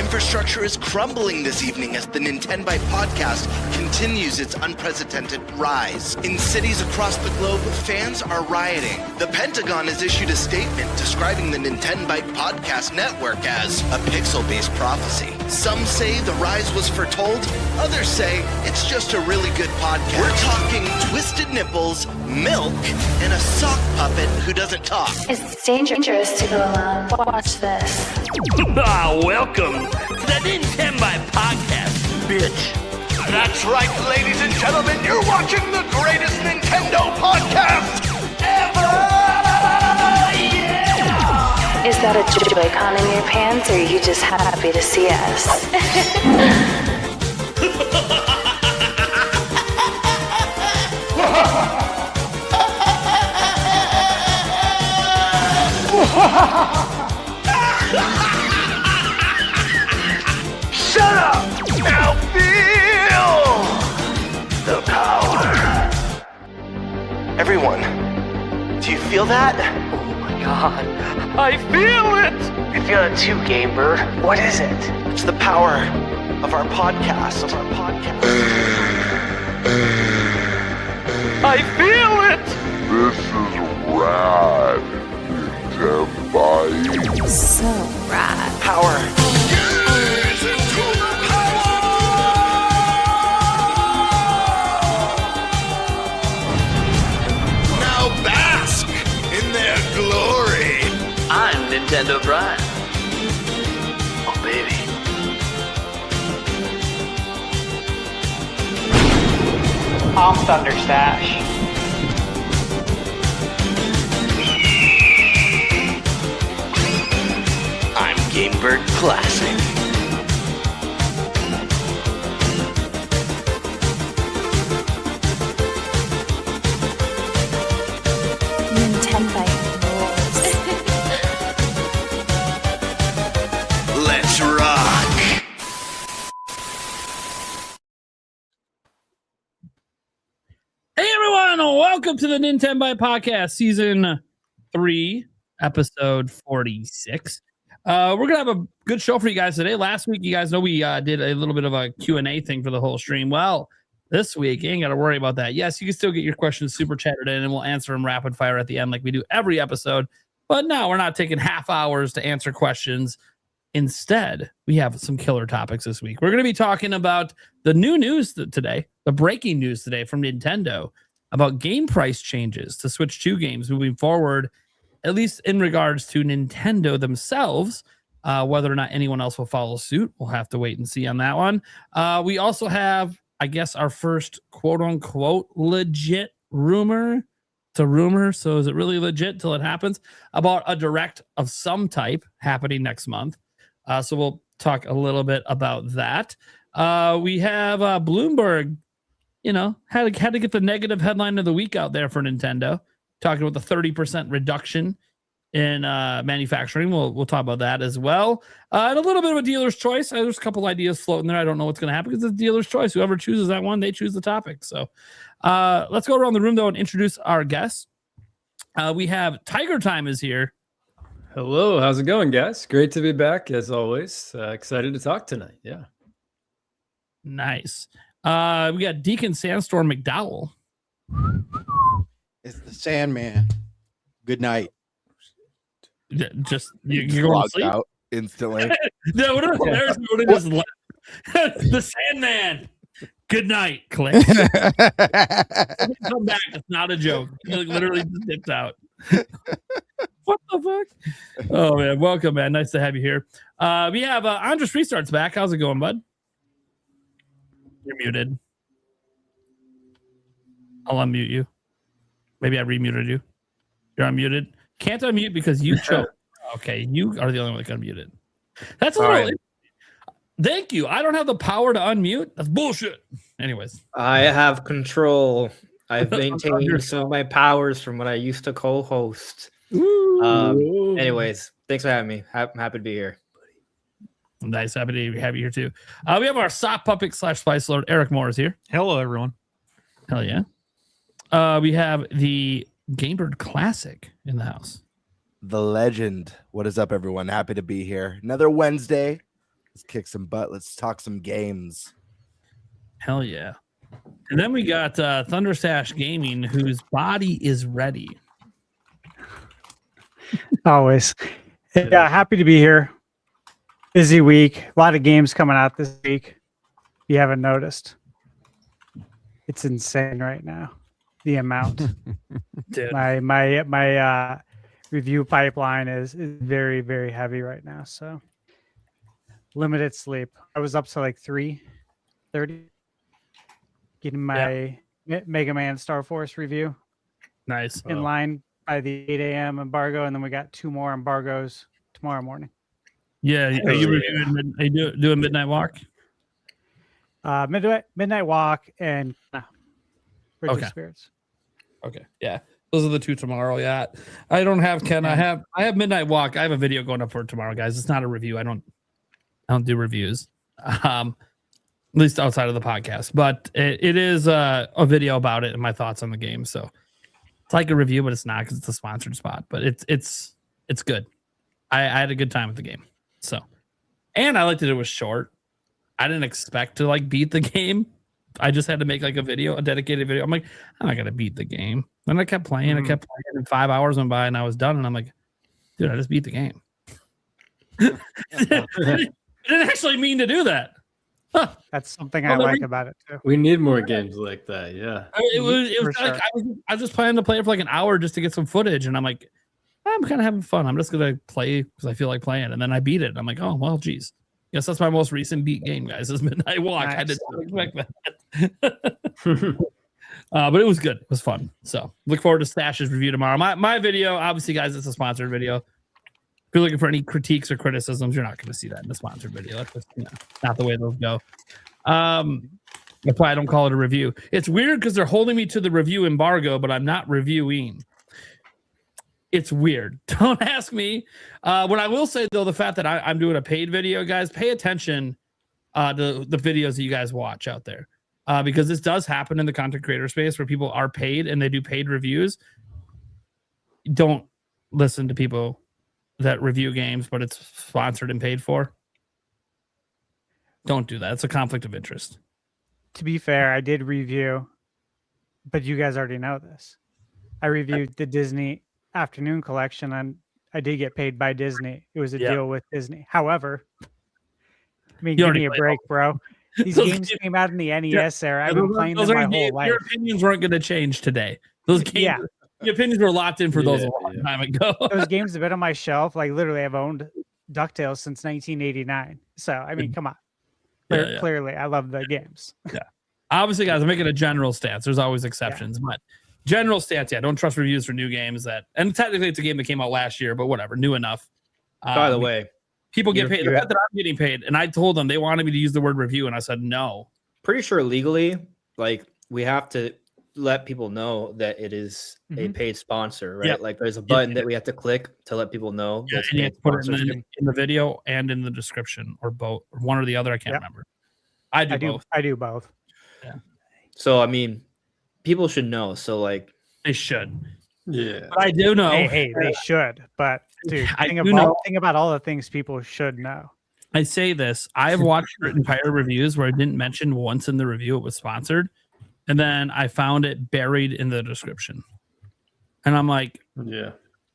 infrastructure is crumbling this evening as the NintenByte Podcast continues its unprecedented rise. In cities across the globe, fans are rioting. The Pentagon has issued a statement describing the NintenByte Podcast network as a pixel-based prophecy. Some say the rise was foretold, others say it's just a really good podcast. We're talking twisted nipples, milk, and a sock puppet who doesn't talk. It's dangerous to go alone. Watch this. Welcome to the NintenByte Podcast, bitch. That's right, ladies and gentlemen, you're watching the greatest Nintendo podcast ever! Yeah! Is that a Joy-Con in your pants, or are you just happy to see us? Shut up! Now feel the power. Everyone, do you feel that? Oh my god, I feel it! I feel it too, Gamer. What is it? It's the power of our podcast. I feel it! This is rad, NintenByte. So rad. Power. Now bask in their glory. I'm Nintendo Prime. Oh baby. I'm Thunderstash. I'm Gamebird Classic. NintenByte rules. Let's rock. Hey everyone, welcome to the NintenByte Podcast, Season 3, Episode 46. We're going to have a good show for you guys today. Last week, you guys know we did a little bit of a Q&A thing for the whole stream. Well, this week, you ain't got to worry about that. Yes, you can still get your questions super chatted in, and we'll answer them rapid fire at the end like we do every episode. But no, we're not taking half hours to answer questions. Instead, we have some killer topics this week. We're going to be talking about the new news today, the breaking news today from Nintendo about game price changes to Switch 2 games moving forward, at least in regards to Nintendo themselves. Whether or not anyone else will follow suit, we'll have to wait and see on that one. We also have, I guess, our first quote-unquote legit rumor. It's a rumor, so is it really legit till it happens? About a direct of some type happening next month. So we'll talk a little bit about that. We have Bloomberg, had to get the negative headline of the week out there for Nintendo, talking about the 30% reduction in manufacturing. We'll talk about that as well. And a little bit of a dealer's choice. There's a couple ideas floating there. I don't know what's going to happen because it's a dealer's choice. Whoever chooses that one, they choose the topic. So let's go around the room, though, and introduce our guests. We have Tiger Time is here. Hello, how's it going, guys? Great to be back, as always. Excited to talk tonight. Yeah. Nice. We got Deacon Sandstorm McDowell. It's the Sandman. Good night. Just you're going to sleep out instantly. No, what is the Sandman. Good night. Click. Come back. It's not a joke. He literally just dipped out. What the fuck? Oh man, welcome, man. Nice to have you here. We have Andres Restart's back. How's it going, bud? You're muted. I'll unmute you. Maybe I remuted you. You're unmuted. Can't unmute because you choked. Okay, you are the only one that got muted. That's a little. Right. Thank you. I don't have the power to unmute. That's bullshit. Anyways, I have control. I've maintained some of my powers from when I used to co-host. Anyways, thanks for having me. I'm happy to be here. Nice. Happy to have you here too. We have our sock puppet / Spice Lord, Eric Moore is here. Hello, everyone. Hell yeah. We have the Gamebird Classic in the house. The legend. What is up, everyone? Happy to be here. Another Wednesday. Let's kick some butt. Let's talk some games. Hell yeah. And then we got Thunderstash Gaming, whose body is ready. Always. Yeah, happy to be here. Busy week. A lot of games coming out this week. If you haven't noticed. It's insane right now. The amount. Dude. My review pipeline is very, very heavy right now. So limited sleep. I was up to like 3:30 getting my Mega Man Star Force review Nice. in line by the 8 a.m. embargo, and then we got 2 more embargoes tomorrow morning. Yeah. Are you reviewing? Are you doing Midnight Walk? Midnight Walk and Bridge Okay. of Spirits. Okay. Yeah. Those are the 2 tomorrow. Yeah. I don't have Ken. I have Midnight Walk. I have a video going up for it tomorrow, guys. It's not a review. I don't do reviews. At least outside of the podcast. But it is a video about it and my thoughts on the game. So it's like a review, but it's not because it's a sponsored spot. But it's good. I had a good time with the game. So, and I liked that it was short. I didn't expect to like beat the game. I just had to make like a dedicated video. I'm like, I'm not gonna beat the game. And I kept playing, and 5 hours went by and I was done. And I'm like, dude, I just beat the game. I didn't actually mean to do that. Huh. That's something I like about it too. We need more games like that. Yeah. It was For like sure. I was just planning to play it for like an hour just to get some footage, and I'm like, I'm kind of having fun. I'm just gonna play because I feel like playing, and then I beat it. I'm like, oh well, geez. Yes, that's my most recent beat game, guys. Is Midnight Walk. I Nice. did not expect that. But it was good. It was fun. So look forward to Stash's review tomorrow. My video, obviously, guys, it's a sponsored video. If you're looking for any critiques or criticisms, you're not going to see that in the sponsored video. That's just, not the way those go. That's why I don't call it a review. It's weird because they're holding me to the review embargo, but I'm not reviewing. It's weird. Don't ask me. What I will say, though, the fact that I'm doing a paid video, guys, pay attention to the videos that you guys watch out there. Because this does happen in the content creator space where people are paid and they do paid reviews. Don't listen to people that review games, but it's sponsored and paid for. Don't do that. It's a conflict of interest. To be fair, I did review, but you guys already know this. I reviewed the Disney Afternoon Collection, and I did get paid by Disney. It was a deal with Disney. However, I mean, You give already me a played break, bro. These Those games games- came out in the NES era. I've been playing them my whole life. Your opinions weren't going to change today. Those games, your opinions were locked in for those a long time ago. Those games have been on my shelf. Like literally, I've owned DuckTales since 1989. So I mean, come on. Clearly, I love the games. Yeah. Obviously, guys, I'm making a general stance. There's always exceptions, but general stance, don't trust reviews for new games and technically it's a game that came out last year, but whatever, new enough. By the way, people get paid. The fact that I'm getting paid, and I told them they wanted me to use the word review, and I said no. Pretty sure legally, like we have to let people know that it is a paid sponsor, right? Yep. Like there's a button that we have to click to let people know. Yeah, it's and you paid have to put it sponsorship. in the video and in the description, or both, or one or the other. I can't remember. I do both. I do both. Yeah. So I mean, people should know. So like they should. Yeah. But I do know. Hey, they should. But dude, think about all the things people should know. I say this. I've watched entire reviews where I didn't mention once in the review it was sponsored, and then I found it buried in the description. And I'm like, yeah,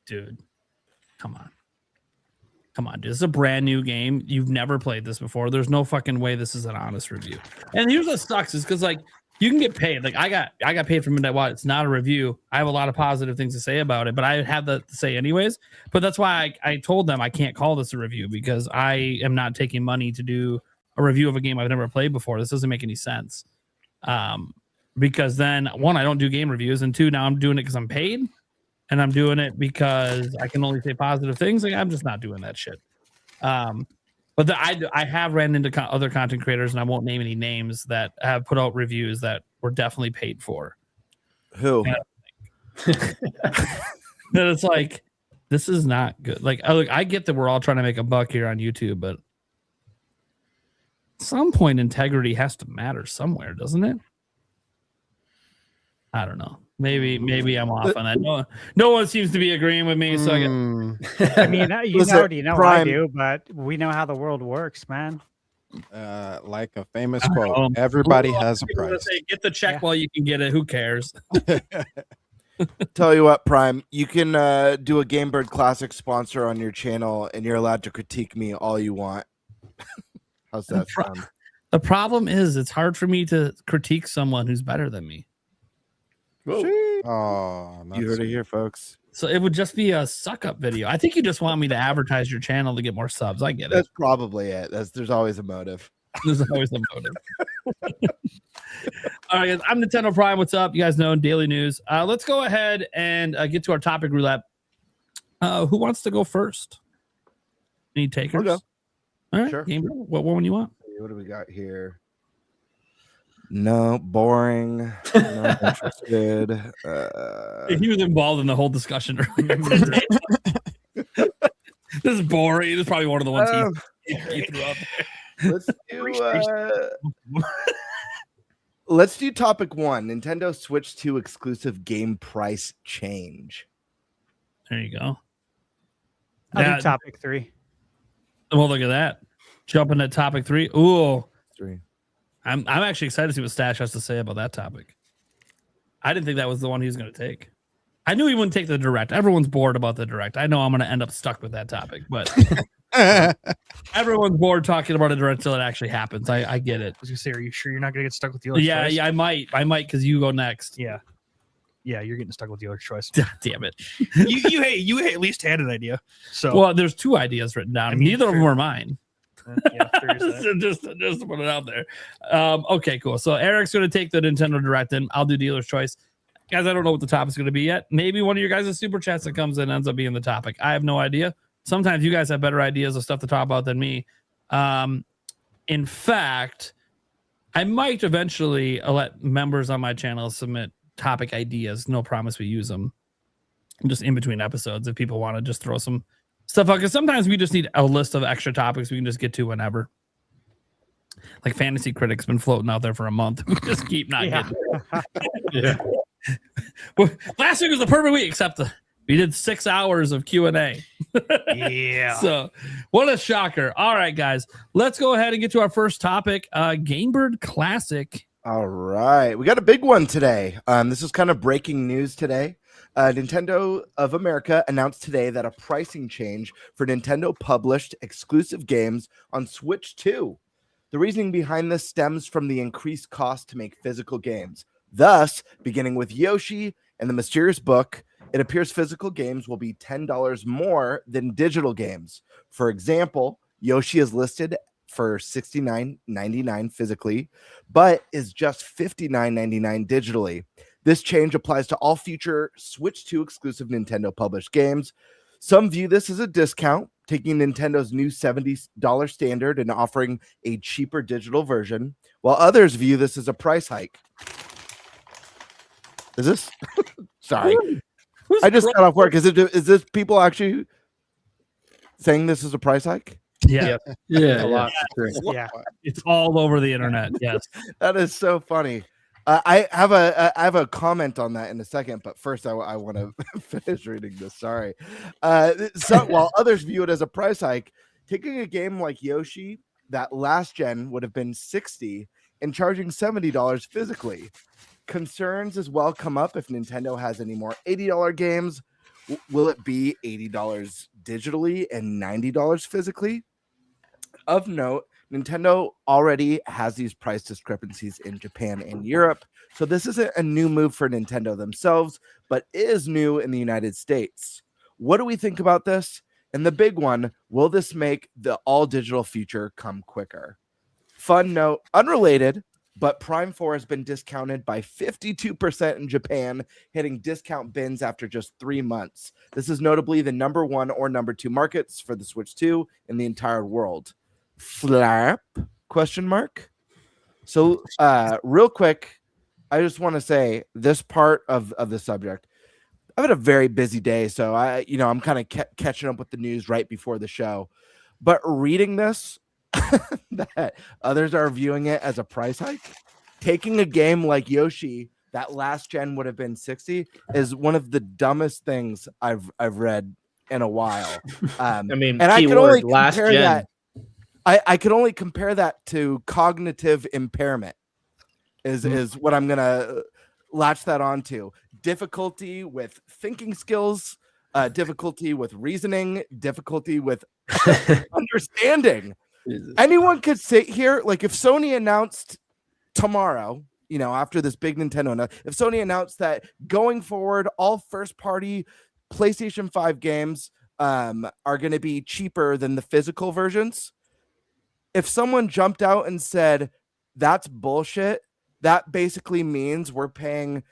dude, come on. Come on, dude. This is a brand new game. You've never played this before. There's no fucking way this is an honest review. And here's what sucks is because like you can get paid. Like I got paid for Midnight Watch. It's not a review. I have a lot of positive things to say about it, but I have that to say anyways. But that's why I told them I can't call this a review because I am not taking money to do a review of a game I've never played before. This doesn't make any sense. Because then one, I don't do game reviews, and two, now I'm doing it because I'm paid, and I'm doing it because I can only say positive things. Like I'm just not doing that shit. But I have ran into other content creators, and I won't name any names, that have put out reviews that were definitely paid for. Who? That it's like, this is not good. Like, I get that we're all trying to make a buck here on YouTube, but at some point integrity has to matter somewhere, doesn't it? I don't know. Maybe I'm off on that. No one seems to be agreeing with me. So I mean, you Listen, already know Prime- I do, but we know how the world works, man. Like a famous quote, everybody has a price. Say, get the check while you can get it. Who cares? Tell you what, Prime, you can do a Gamebird Classic sponsor on your channel, and you're allowed to critique me all you want. How's that sound? The problem is, it's hard for me to critique someone who's better than me. Oh, You heard it here, folks. So it would just be a suck up video. I think you just want me to advertise your channel to get more subs. I get it. That's probably it. There's always a motive. There's always a motive. All right, guys, I'm Nintendo Prime. What's up? You guys know daily news. Let's go ahead and get to our topic roulette. Who wants to go first? Any takers? I'll go. All right, Sure. Gamer, what one you want? What do we got here? No, boring. Not interested. He was involved in the whole discussion earlier today. This is boring. This is probably one of the ones he threw out there. Let's do topic 1. Nintendo Switch 2 exclusive game price change. There you go. I'll do topic 3. Well, look at that. Jumping at topic 3. Ooh. 3. I'm actually excited to see what Stash has to say about that topic. I didn't think that was the one he was going to take. I knew he wouldn't take the direct. Everyone's bored about the direct. I know I'm going to end up stuck with that topic, but everyone's bored talking about a direct until it actually happens. I get it. I was gonna say, are you sure you're not gonna get stuck with dealer's choice? Yeah, I might because you go next. Yeah, you're getting stuck with dealer's choice. Damn it. you at least had an idea. So Well, there's 2 ideas written down. I mean, neither of them were mine. yeah, there is that. just to put it out there. Okay, cool. So Eric's going to take the Nintendo Direct, and I'll do dealer's choice. Guys, I don't know what the topic's going to be yet. Maybe one of your guys' super chats that comes in ends up being the topic. I have no idea. Sometimes you guys have better ideas of stuff to talk about than me. In fact, I might eventually let members on my channel submit topic ideas. No promise we use them. Just in between episodes if people want to just throw some stuff out. Because sometimes we just need a list of extra topics we can just get to whenever. Like Fantasy Critic's been floating out there for a month. We just keep not getting it. Well, last week was the perfect week, except we did 6 hours of Q&A. Yeah. So what a shocker. All right, guys, let's go ahead and get to our first topic. Gamebird Classic. All right. We got a big one today. This is kind of breaking news today. Nintendo of America announced today that a pricing change for Nintendo published exclusive games on Switch 2. The reasoning behind this stems from the increased cost to make physical games. Thus, beginning with Yoshi and the Mysterious Book, it appears physical games will be $10 more than digital games. For example, Yoshi is listed for $69.99 physically, but is just $59.99 digitally. This change applies to all future Switch 2 exclusive Nintendo published games. Some view this as a discount, taking Nintendo's new $70 standard and offering a cheaper digital version, while others view this as a price hike. Is this? Sorry. I just got off work. Is this people actually saying this is a price hike? Yeah. Yeah, A lot. Yeah. It's all over the internet. Yes. That is so funny. I have a comment on that in a second, but first I want to finish reading this. Sorry. So while others view it as a price hike, taking a game like Yoshi that last gen would have been $60 and charging $70 physically. Concerns as well come up if Nintendo has any more $80 games. Will it be $80 digitally and $90 physically? Of note, Nintendo already has these price discrepancies in Japan and Europe, so this isn't a new move for Nintendo themselves, but is new in the United States. What do we think about this? And the big one, will this make the all-digital feature come quicker? Fun note, unrelated, but Prime 4 has been discounted by 52% in Japan, hitting discount bins after just 3 months. This is notably the number 1 or number 2 markets for the Switch 2 in the entire world. Flap? Question mark. So, real quick, I just want to say this part of the subject. I've had a very busy day, so I'm kind of catching up with the news right before the show. But reading this, that others are viewing it as a price hike. Taking a game like Yoshi that last gen would have been $60 is one of the dumbest things I've read in a while. I mean, and I can keyword only last compare gen. that. I could only compare that to cognitive impairment is what I'm gonna latch that onto. Difficulty with thinking skills, difficulty with reasoning, difficulty with understanding. Anyone could sit here, like if Sony announced tomorrow, after this big Nintendo, if Sony announced that going forward, all first-party PlayStation 5 games are going to be cheaper than the physical versions. If someone jumped out and said that's bullshit, that basically means we're paying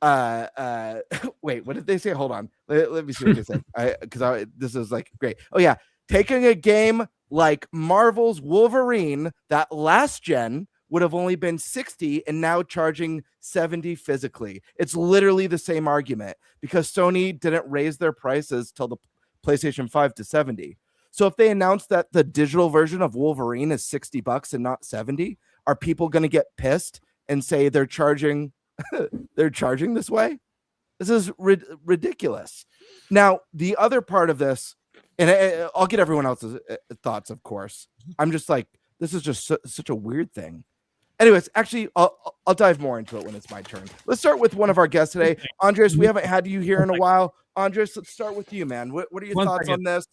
wait, what did they say? Hold on. Let me see what they said. Because this is like great. Oh yeah, taking a game like Marvel's Wolverine that last gen would have only been 60 and now charging 70 physically. It's literally the same argument because Sony didn't raise their prices till the PlayStation 5 to 70. So if they announce that the digital version of Wolverine is $60 and not 70, are people going to get pissed and say they're charging this way? This is ridiculous. Now, the other part of this, and I'll get everyone else's thoughts, of course. I'm just like, this is just such a weird thing. Anyways, actually, I'll dive more into it when it's my turn. Let's start with one of our guests today. Andres, we haven't had you here in a while. Andres, let's start with you, man. What are your thoughts on this?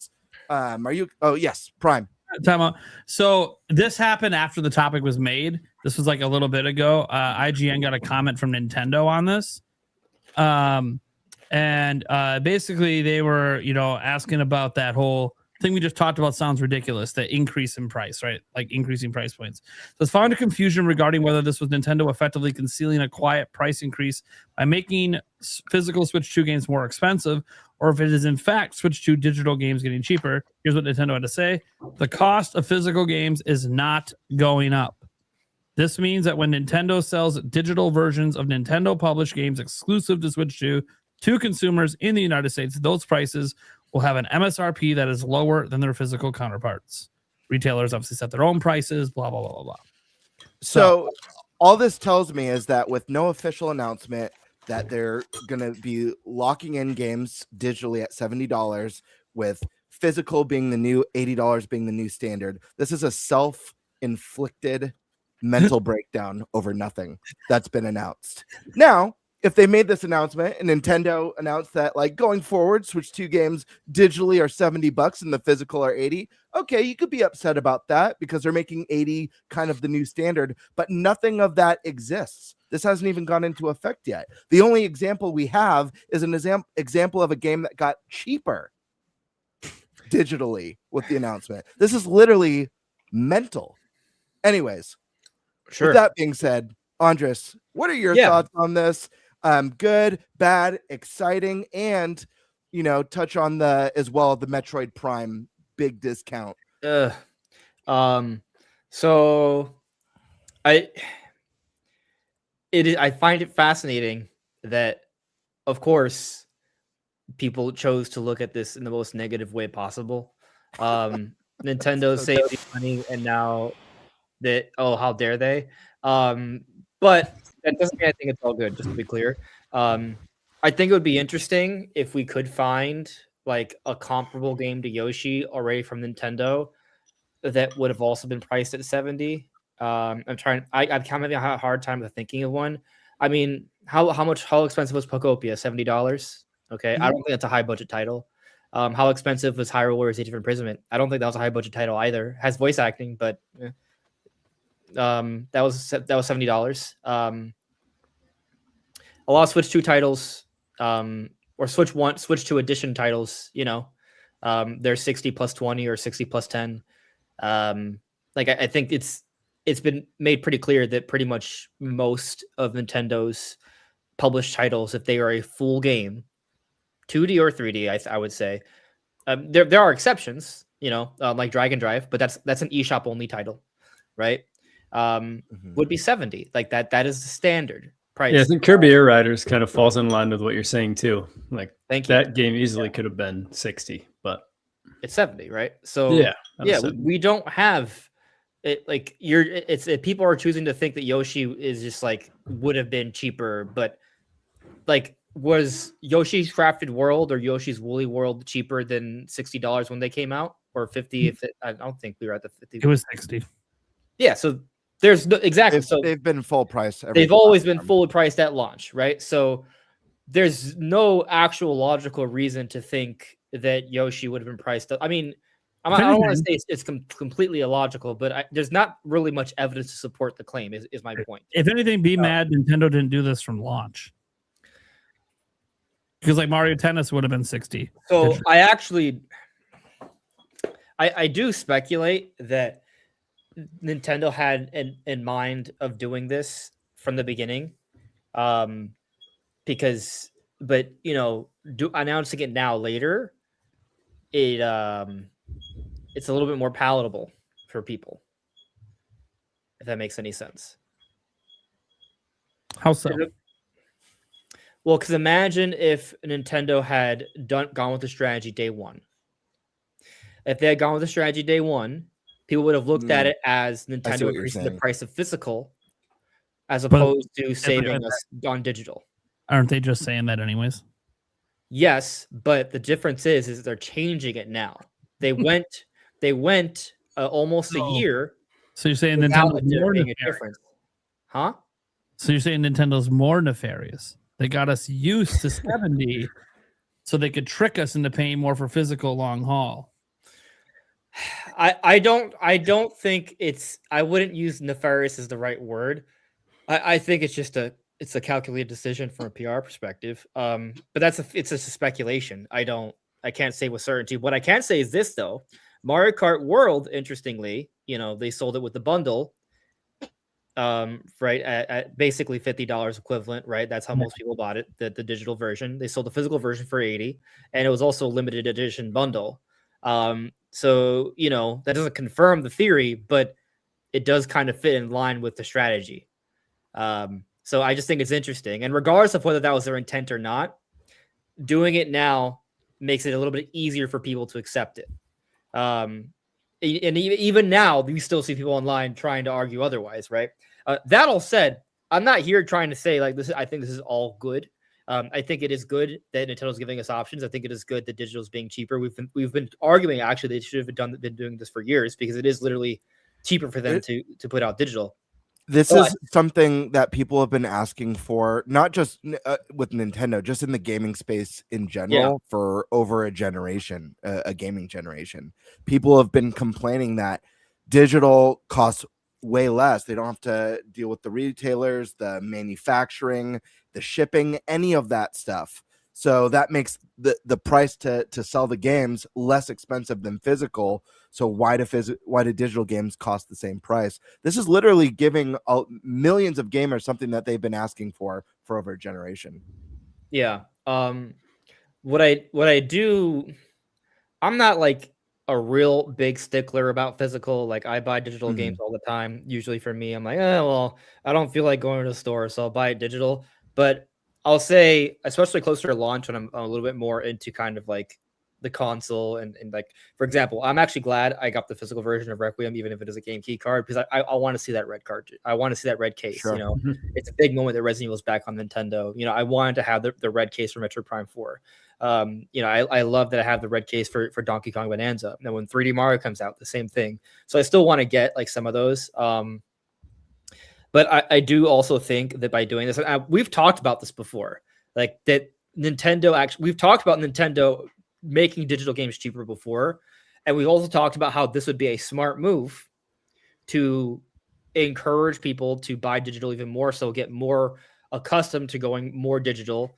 Are you? Oh, yes, Prime. Time out. So this happened after the topic was made. This was like a little bit ago. IGN got a comment from Nintendo on this. And basically they were, asking about that whole thing we just talked about. Sounds ridiculous, the increase in price, right? Like increasing price points. So it's found a confusion regarding whether this was Nintendo effectively concealing a quiet price increase by making physical Switch 2 games more expensive, or if it is in fact Switch 2 digital games getting cheaper. Here's what Nintendo had to say. The cost of physical games is not going up. This means that when Nintendo sells digital versions of Nintendo published games exclusive to Switch 2 to consumers in the United States, those prices will have an MSRP that is lower than their physical counterparts. Retailers obviously set their own prices, blah, blah, blah, blah, blah. So all this tells me is that with no official announcement that they're going to be locking in games digitally at $70, with physical being the new $80 being the new standard, this is a self-inflicted mental breakdown over nothing that's been announced. Now, if they made this announcement and Nintendo announced that, like, going forward, Switch 2 games digitally are $70 and the physical are 80, okay, you could be upset about that because they're making 80 kind of the new standard, but nothing of that exists. This hasn't even gone into effect yet. The only example we have is an example of a game that got cheaper digitally with the announcement. This is literally mental. Anyways, Sure. with that being said, Andres, what are your thoughts on this? Good, bad, exciting, and touch on the Metroid Prime big discount. So I find it fascinating that, of course, people chose to look at this in the most negative way possible. Nintendo saved money, and now that, how dare they? But that doesn't mean I think it's all good, just to be clear. I think it would be interesting if we could find like a comparable game to Yoshi already from Nintendo that would have also been priced at 70. I'm kind of having a hard time thinking of one. I mean, how expensive was Pokopia? $70. Okay. I don't think that's a high budget title. How expensive was Hyrule Warriors Age of Imprisonment? I don't think that was a high budget title either. Has voice acting, but that was $70. A lot of Switch 2 titles, or Switch 2 edition titles, they're 60 plus 20 or 60 plus 10. I think it's been made pretty clear that pretty much most of Nintendo's published titles, if they are a full game, 2D or 3D, I would say, there are exceptions, like Dragon Drive, but that's an eShop only title, right? Would be 70. Like that is the standard price. Yeah, I think Kirby Air Riders kind of falls in line with what you're saying too. Like that game easily could have been 60, but it's 70, right? So we don't have it. Like people are choosing to think that Yoshi is just like would have been cheaper, but like was Yoshi's Crafted World or Yoshi's Woolly World cheaper than $60 when they came out, or 50? I don't think we were at the 50. It was 60. Yeah, so there's no, exactly. So they've been full price. They've always been fully priced at launch, right? So there's no actual logical reason to think that Yoshi would have been priced up. I mean, I don't want to say it's completely illogical, but there's not really much evidence to support the claim. Is my point. If anything, be mad Nintendo didn't do this from launch. Because like Mario Tennis would have been 60. So I do speculate that Nintendo had in mind of doing this from the beginning, because, but you know, announcing it now later, it's a little bit more palatable for people, if that makes any sense. How so? Well, because imagine if Nintendo had gone with the strategy day one. If they had gone with the strategy day one, people would have looked at it as Nintendo increasing the price of physical as opposed to saving us on digital. Aren't they just saying that anyways? Yes, but the difference is they're changing it now. They went almost a year. So you're saying Nintendo's more nefarious? Huh? So you're saying Nintendo's more nefarious? They got us used to 70 so they could trick us into paying more for physical long haul. I don't think I wouldn't use nefarious as the right word. I think it's just a calculated decision from a PR perspective. But it's a speculation. I can't say with certainty. What I can say is this though. Mario Kart World, interestingly, you know, they sold it with the bundle. Right at basically $50 equivalent, right? That's how most people bought it. The digital version. They sold the physical version for $80, and it was also a limited edition bundle. So you know that doesn't confirm the theory, but it does kind of fit in line with the strategy. So I just think it's interesting, and regardless of whether that was their intent or not, doing it now makes it a little bit easier for people to accept it. And even now, we still see people online trying to argue otherwise, right? That all said, I'm not here trying to say like this. I think this is all good. I think it is good that Nintendo's giving us options. I think it is good that digital is being cheaper. We've been arguing actually they should have been doing this for years because it is literally cheaper for them to put out digital. This is something that people have been asking for, not just with Nintendo, just in the gaming space in general for over a generation, a gaming generation. People have been complaining that digital costs way less. They don't have to deal with the retailers, the manufacturing, the shipping, any of that stuff. So that makes the price to sell the games less expensive than physical. So why do digital games cost the same price? This is literally giving millions of gamers something that they've been asking for over a generation. Yeah. What I do, I'm not like a real big stickler about physical. Like I buy digital games all the time. Usually for me, I'm like, well, I don't feel like going to the store, so I'll buy it digital. But I'll say, especially closer to launch, when I'm a little bit more into kind of like the console and like, for example, I'm actually glad I got the physical version of Requiem, even if it is a game key card, because I want to see that red card. I want to see that red case. Sure. You know, it's a big moment that Resident Evil is back on Nintendo. You know, I wanted to have the red case for Metroid Prime 4. You know, I love that I have the red case for Donkey Kong Bonanza. And when 3D Mario comes out, the same thing. So I still want to get like some of those. But I do also think that by doing this, we've talked about this before, like that we've talked about Nintendo making digital games cheaper before. And we've also talked about how this would be a smart move to encourage people to buy digital even more, so get more accustomed to going more digital,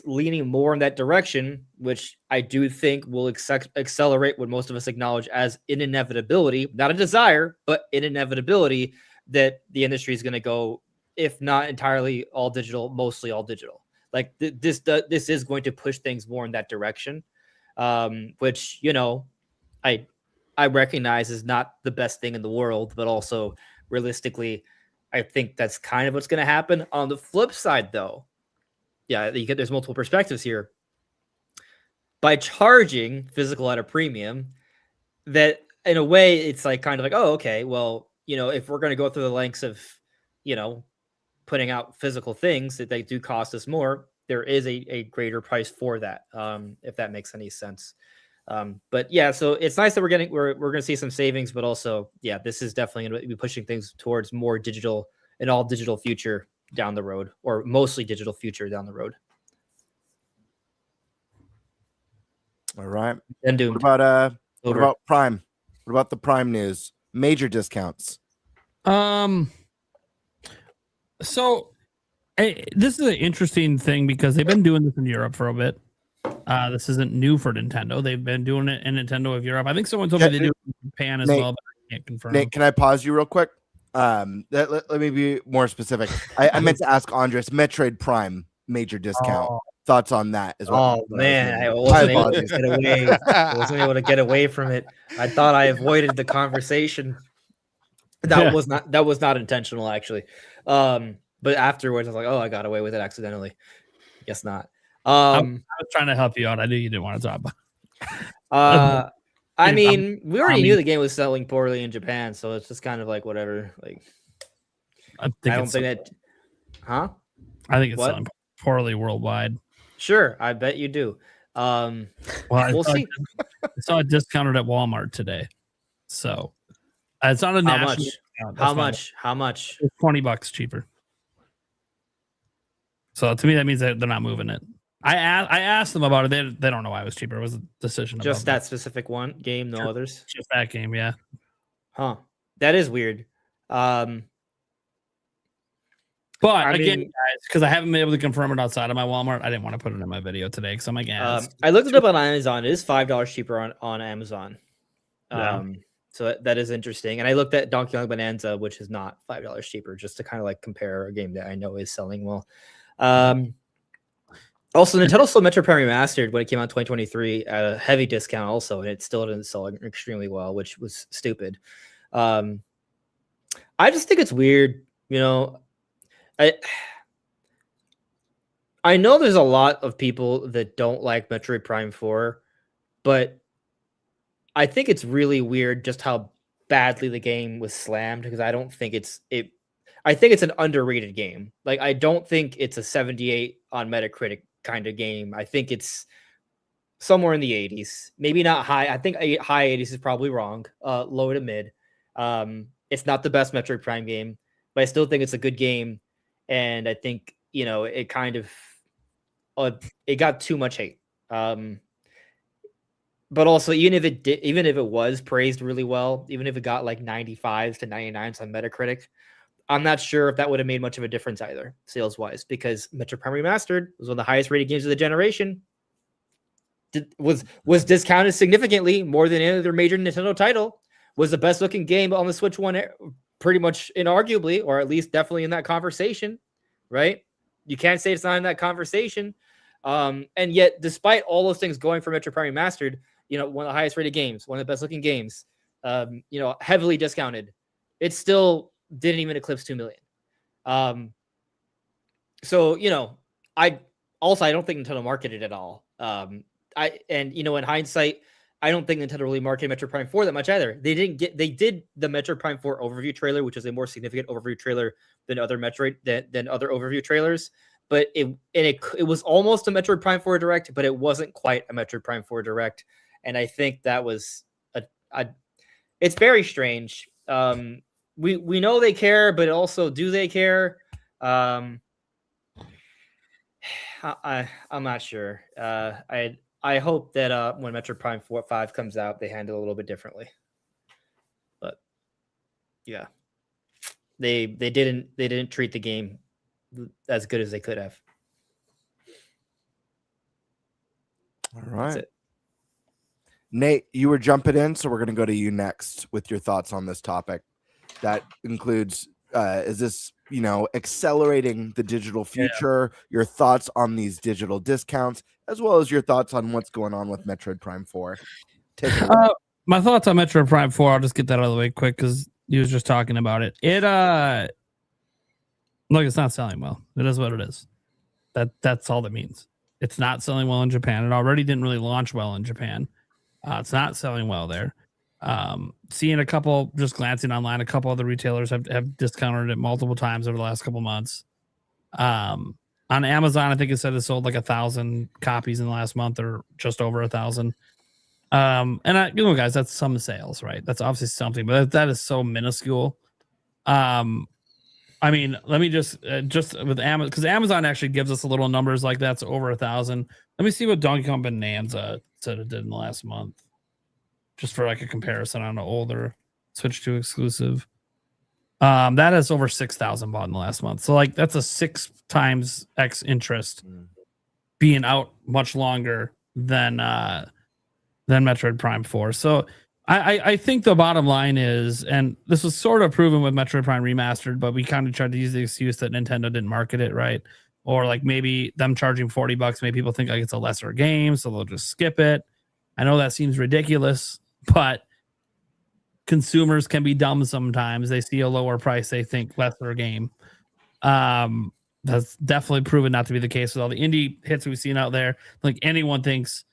leaning more in that direction, which I do think will accelerate what most of us acknowledge as an inevitability, not a desire, but an inevitability that the industry is going to go, if not entirely all digital, mostly all digital. Like this is going to push things more in that direction, which, you know, I recognize is not the best thing in the world, but also realistically, I think that's kind of what's going to happen. On the flip side, though, there's multiple perspectives here. By charging physical at a premium, that in a way, it's like kind of like, oh, okay, well, you know, if we're going to go through the lengths of, you know, putting out physical things that they do cost us more, there is a greater price for that, if that makes any sense. But yeah, so it's nice that we're going to see some savings, but also, yeah, this is definitely going to be pushing things towards more digital, an all digital future down the road, or mostly digital future down the road. All right. And what about Prime? What about the Prime news? Major discounts. So this is an interesting thing because they've been doing this in Europe for a bit. This isn't new for Nintendo. They've been doing it in Nintendo of Europe. I think someone told me they do it in Japan as well, but I can't confirm. Nate, can I pause you real quick? Let me be more specific. I meant to ask Andres, Metroid Prime major discount. Thoughts on that as well? Oh man, I wasn't able to get away. I wasn't able to get away from it. I thought I avoided the conversation. That was not intentional, actually. But afterwards, I was like, oh, I got away with it accidentally. Guess not. I was trying to help you out. I knew you didn't want to talk about. I mean, we already knew the game was selling poorly in Japan, so it's just kind of like whatever. Like, I don't think that. Huh? I think it's selling poorly worldwide. Sure, I bet you do. We'll see. I saw it discounted at Walmart today, so it's not a national discount. How much? It's $20 cheaper. So to me, that means that they're not moving it. I asked them about it. They don't know why it was cheaper. It was a decision. Just that specific one game, no others. Just that game, yeah. Huh? That is weird. But again, guys, because I haven't been able to confirm it outside of my Walmart, I didn't want to put it in my video today because I'm like, I looked it up on Amazon. It is $5 cheaper on Amazon. So that is interesting. And I looked at Donkey Kong Bonanza, which is not $5 cheaper, just to kind of like compare a game that I know is selling well. Also, Nintendo sold Metroid Prime Remastered when it came out in 2023 at a heavy discount also, and it still didn't sell extremely well, which was stupid. I just think it's weird, you know. I know there's a lot of people that don't like Metroid Prime 4, but I think it's really weird just how badly the game was slammed, because I don't think I think it's an underrated game. Like, I don't think it's a 78 on Metacritic kind of game. I think it's somewhere in the 80s, maybe not high. I think high 80s is probably wrong. Low to mid. It's not the best Metroid Prime game, but I still think it's a good game. And I think, you know, it kind of it got too much hate. But also, even if it was praised really well, even if it got like 95s to 99s on Metacritic, I'm not sure if that would have made much of a difference either, sales-wise, because Metroid Prime Remastered was one of the highest-rated games of the generation. Was discounted significantly more than any other major Nintendo title. Was the best-looking game on the Switch One, pretty much inarguably, or at least definitely in that conversation, right? You can't say it's not in that conversation. And yet, despite all those things going for Metroid Prime Remastered, you know, one of the highest-rated games, one of the best-looking games, you know, heavily discounted, it still didn't even eclipse 2 million. So, you know, I don't think Nintendo marketed it at all. You know, in hindsight, I don't think Nintendo really marketed Metroid Prime 4 that much either. They did the Metroid Prime 4 overview trailer, which is a more significant overview trailer than other other overview trailers. But it was almost a Metroid Prime 4 Direct, but it wasn't quite a Metroid Prime 4 Direct. And I think that was it's very strange. We know they care, but also, do they care? I'm not sure. I hope that when Metroid Prime 5 comes out, they handle it a little bit differently. But yeah, they didn't treat the game as good as they could have. All right. Nate, you were jumping in, so we're going to go to you next with your thoughts on this topic. That includes, is this, you know, accelerating the digital future, your thoughts on these digital discounts, as well as your thoughts on what's going on with Metroid Prime 4. My thoughts on Metroid Prime 4, I'll just get that out of the way quick because you was just talking about it. Look, it's not selling well. It is what it is. That's all that means. It's not selling well in Japan. It already didn't really launch well in Japan. It's not selling well there. Seeing a couple, just glancing online, a couple other retailers have discounted it multiple times over the last couple months. I'm On Amazon, I think it said it sold like 1,000 copies in the last month, or just over 1,000. And guys, that's some sales, right? That's obviously something, but that is so minuscule. I mean, let me just with Amazon, because Amazon actually gives us a little numbers like that's over 1,000. Let me see what Donkey Kong Bonanza said it did in the last month, just for like a comparison on an older Switch 2 exclusive. That has over 6,000 bought in the last month. So like that's a 6 times X interest being out much longer than Metroid Prime 4. So I think the bottom line is, and this was sort of proven with Metroid Prime Remastered, but we kind of tried to use the excuse that Nintendo didn't market it right. Or like maybe them charging $40 made people think like it's a lesser game, so they'll just skip it. I know that seems ridiculous, but consumers can be dumb sometimes. They see a lower price, they think lesser game. That's definitely proven not to be the case with all the indie hits we've seen out there. Like anyone thinks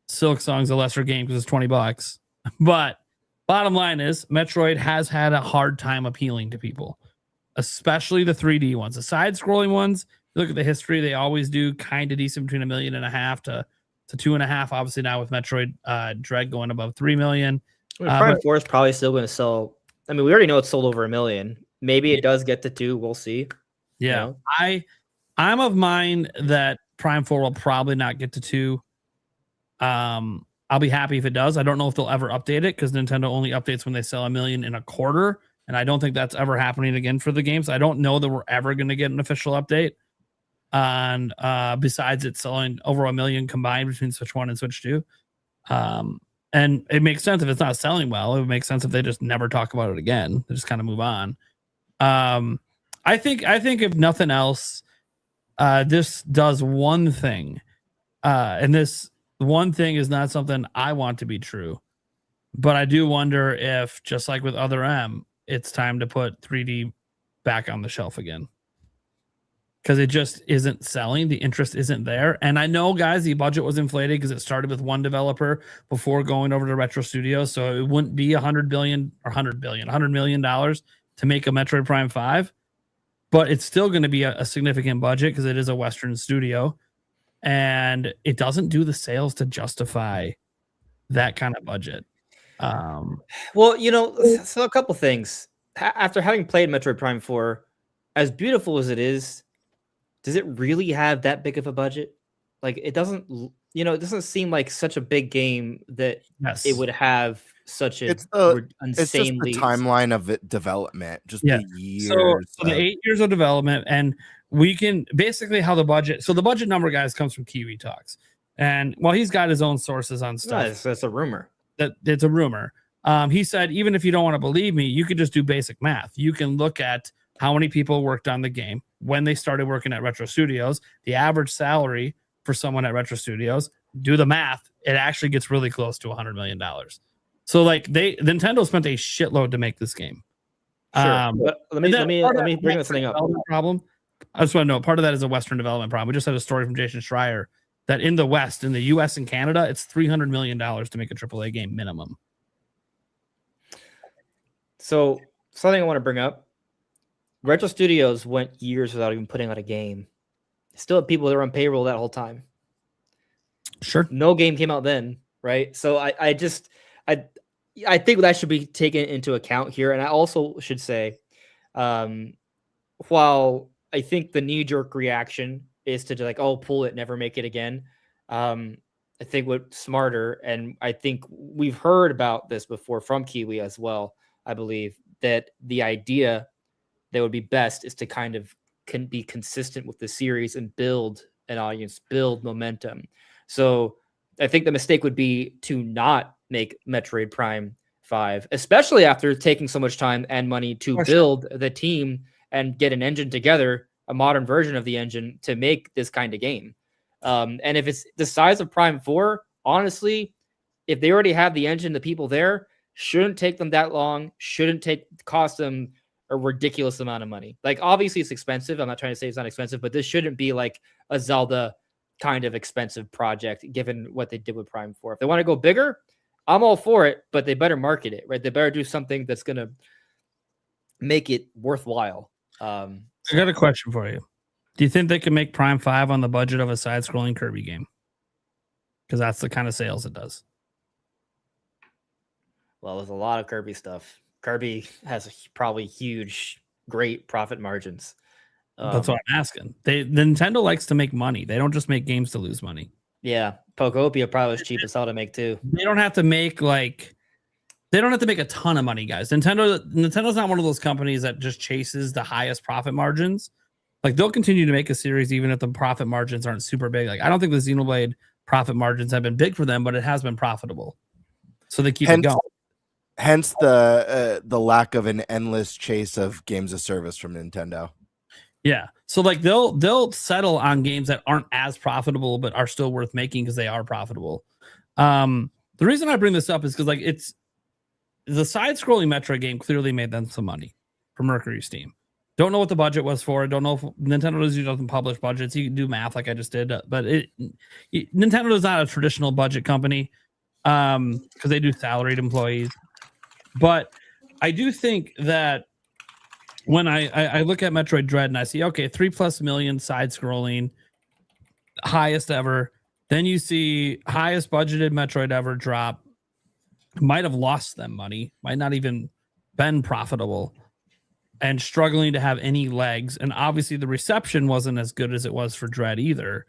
Silk Song's a lesser game because it's $20. But bottom line is, Metroid has had a hard time appealing to people, especially the 3D ones. The side-scrolling ones, you look at the history, they always do kind of decent, between $1.5 million to 2.5. Obviously now with Metroid Dread going above 3 million. Prime 4 is probably still going to sell. I mean, we already know it's sold over 1 million. Maybe it does get to 2. We'll see. Yeah. You know? I'm of mind that Prime 4 will probably not get to 2. I'll be happy if it does. I don't know if they'll ever update it, because Nintendo only updates when they sell 1 million in a quarter. And I don't think that's ever happening again for the games. I don't know that we're ever going to get an official update on, besides it selling over 1 million combined between Switch 1 and Switch 2. And it makes sense if it's not selling well. It would make sense if they just never talk about it again. They just kind of move on. I think if nothing else, this does one thing. And this one thing is not something I want to be true. But I do wonder if, just like with Other M, it's time to put 3D back on the shelf again. Because it just isn't selling. The interest isn't there. And I know, guys, the budget was inflated because it started with one developer before going over to Retro Studios. So it wouldn't be $100 million to make a Metroid Prime 5. But it's still going to be a significant budget because it is a Western studio. And it doesn't do the sales to justify that kind of budget. Well, you know, so a couple things. After having played Metroid Prime 4, as beautiful as it is, does it really have that big of a budget? Like, it doesn't, you know, it doesn't seem like such a big game that it would have such a insanely... It's just the timeline of it development, just the years. So the 8 years of development, and we can basically how the budget. So the budget number, guys, comes from Kiwi Talks, and well, he's got his own sources on stuff. That's a rumor. It's a rumor. He said, even if you don't want to believe me, you could just do basic math. You can look at how many people worked on the game when they started working at Retro Studios, the average salary for someone at Retro Studios. Do the math; it actually gets really close to $100 million. So, like, Nintendo spent a shitload to make this game. Sure. But let me bring this thing up. Problem. I just want to know, part of that is a Western development problem. We just had a story from Jason Schreier that in the West, in the US and Canada, it's $300 million to make a AAA game minimum. So something I want to bring up, Retro Studios went years without even putting out a game. Still had people that were on payroll that whole time. Sure. No game came out then, right? So I think that should be taken into account here. And I also should say, while I think the knee-jerk reaction is to like, oh, pull it, never make it again. I think what's smarter, and I think we've heard about this before from Kiwi as well, I believe, that the idea that would be best is to kind of be consistent with the series and build an audience, build momentum. So I think the mistake would be to not make Metroid Prime 5, especially after taking so much time and money to build the team and get an engine together, a modern version of the engine to make this kind of game. And if it's the size of Prime 4, honestly, if they already have the engine, the people there, shouldn't take them that long, cost them a ridiculous amount of money. Like, obviously it's expensive. I'm not trying to say it's not expensive, but this shouldn't be like a Zelda kind of expensive project, given what they did with Prime 4. If they want to go bigger, I'm all for it, but they better market it, right? They better do something that's going to make it worthwhile. I got a question for you. Do you think they can make Prime 5 on the budget of a side-scrolling Kirby game? Because that's the kind of sales it does. Well, there's a lot of Kirby stuff. Kirby has probably huge, great profit margins. That's what I'm asking. Nintendo likes to make money. They don't just make games to lose money. Yeah, Pokopia probably was cheap as hell to make too. They don't have to make a ton of money, guys. Nintendo's not one of those companies that just chases the highest profit margins. Like they'll continue to make a series even if the profit margins aren't super big. Like I don't think the Xenoblade profit margins have been big for them, but it has been profitable. So they keep it going. Hence the lack of an endless chase of games of service from Nintendo. Yeah. So like they'll settle on games that aren't as profitable but are still worth making because they are profitable. The reason I bring this up is because like it's the side-scrolling Metroid game clearly made them some money for Mercury Steam. Don't know what the budget was for it. Don't know if Nintendo doesn't publish budgets. You can do math like I just did, but Nintendo is not a traditional budget company because they do salaried employees. But I do think that when I look at Metroid Dread and I see, okay, 3+ million side-scrolling, highest ever. Then you see highest budgeted Metroid ever drop. Might have lost them money. Might not even been profitable. And struggling to have any legs. And obviously the reception wasn't as good as it was for Dread either.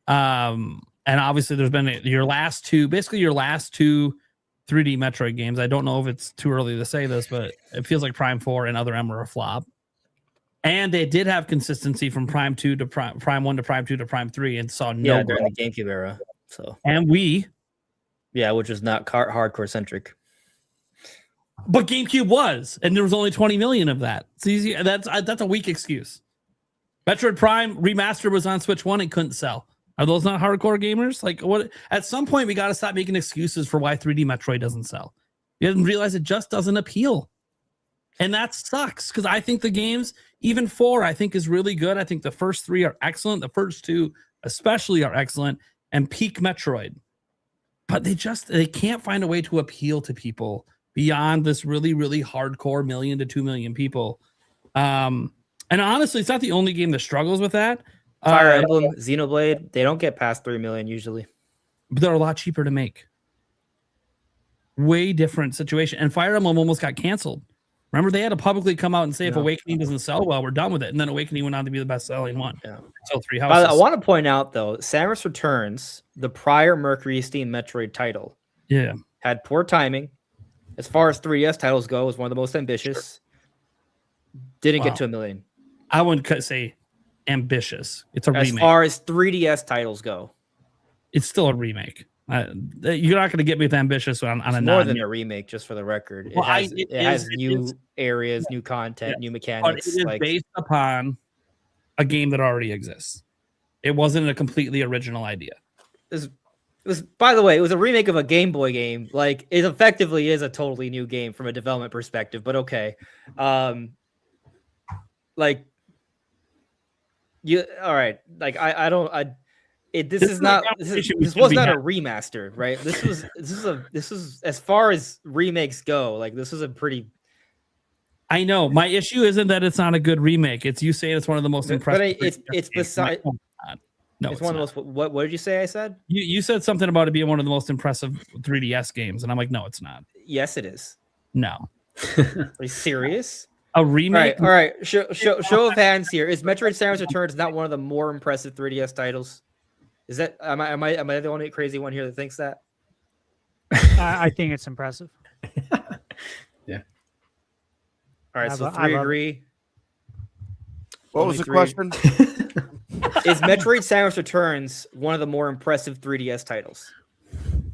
And obviously there's been your last two 3D Metroid games. I don't know if it's too early to say this, but it feels like Prime 4 and Other M were a flop. And they did have consistency from Prime 2 to Prime 1 to Prime 2 to Prime 3 and saw no during the GameCube era. So and Wii. Yeah, which was not hardcore centric. But GameCube was, and there was only 20 million of that. It's easy. That's a weak excuse. Metroid Prime Remaster was on Switch 1 and couldn't sell. Are those not hardcore gamers? Like what? At some point, we got to stop making excuses for why 3D Metroid doesn't sell. You didn't realize it just doesn't appeal. And that sucks because I think the games, even 4, I think is really good. I think the first 3 are excellent. The first 2 especially are excellent and peak Metroid. But they can't find a way to appeal to people beyond this really, really hardcore 1 million to 2 million people. And honestly, it's not the only game that struggles with that. Fire Emblem, Xenoblade, they don't get past 3 million usually. But they're a lot cheaper to make. Way different situation. And Fire Emblem almost got canceled. Remember, they had to publicly come out and say if Awakening doesn't sell well, we're done with it. And then Awakening went on to be the best-selling one. Yeah. So 3 houses. I want to point out, though, Samus Returns, the prior Mercury Steam Metroid title, had poor timing. As far as 3DS titles go, it was one of the most ambitious. Didn't get to 1 million. I wouldn't say ambitious. It's a remake. As far as 3DS titles go, it's still a remake. You're not going to get me with ambitious on a more than a remake. Just for the record, it has new areas, new content, new mechanics. But it is based upon a game that already exists. It wasn't a completely original idea. It was, by the way, it was a remake of a Game Boy game. Like it effectively is a totally new game from a development perspective. But okay, like you, all right. Like this was not a remaster, right? This was as far as remakes go. Like this was a pretty. I know my issue isn't that it's not a good remake. It's you saying it's one of the most impressive. But it's beside. No, it's one of the most. What did you say? I said you said something about it being one of the most impressive 3DS games, and I'm like, no, it's not. Yes, it is. No. Are you serious? A remake. All right. Show of hands here. Is Metroid: Samus Returns not one of the more impressive 3DS titles? Is that am I the only crazy one here that thinks that? I think it's impressive. Yeah. All right, so 3 agree. What was the question? Is Metroid: Samus Returns one of the more impressive 3DS titles?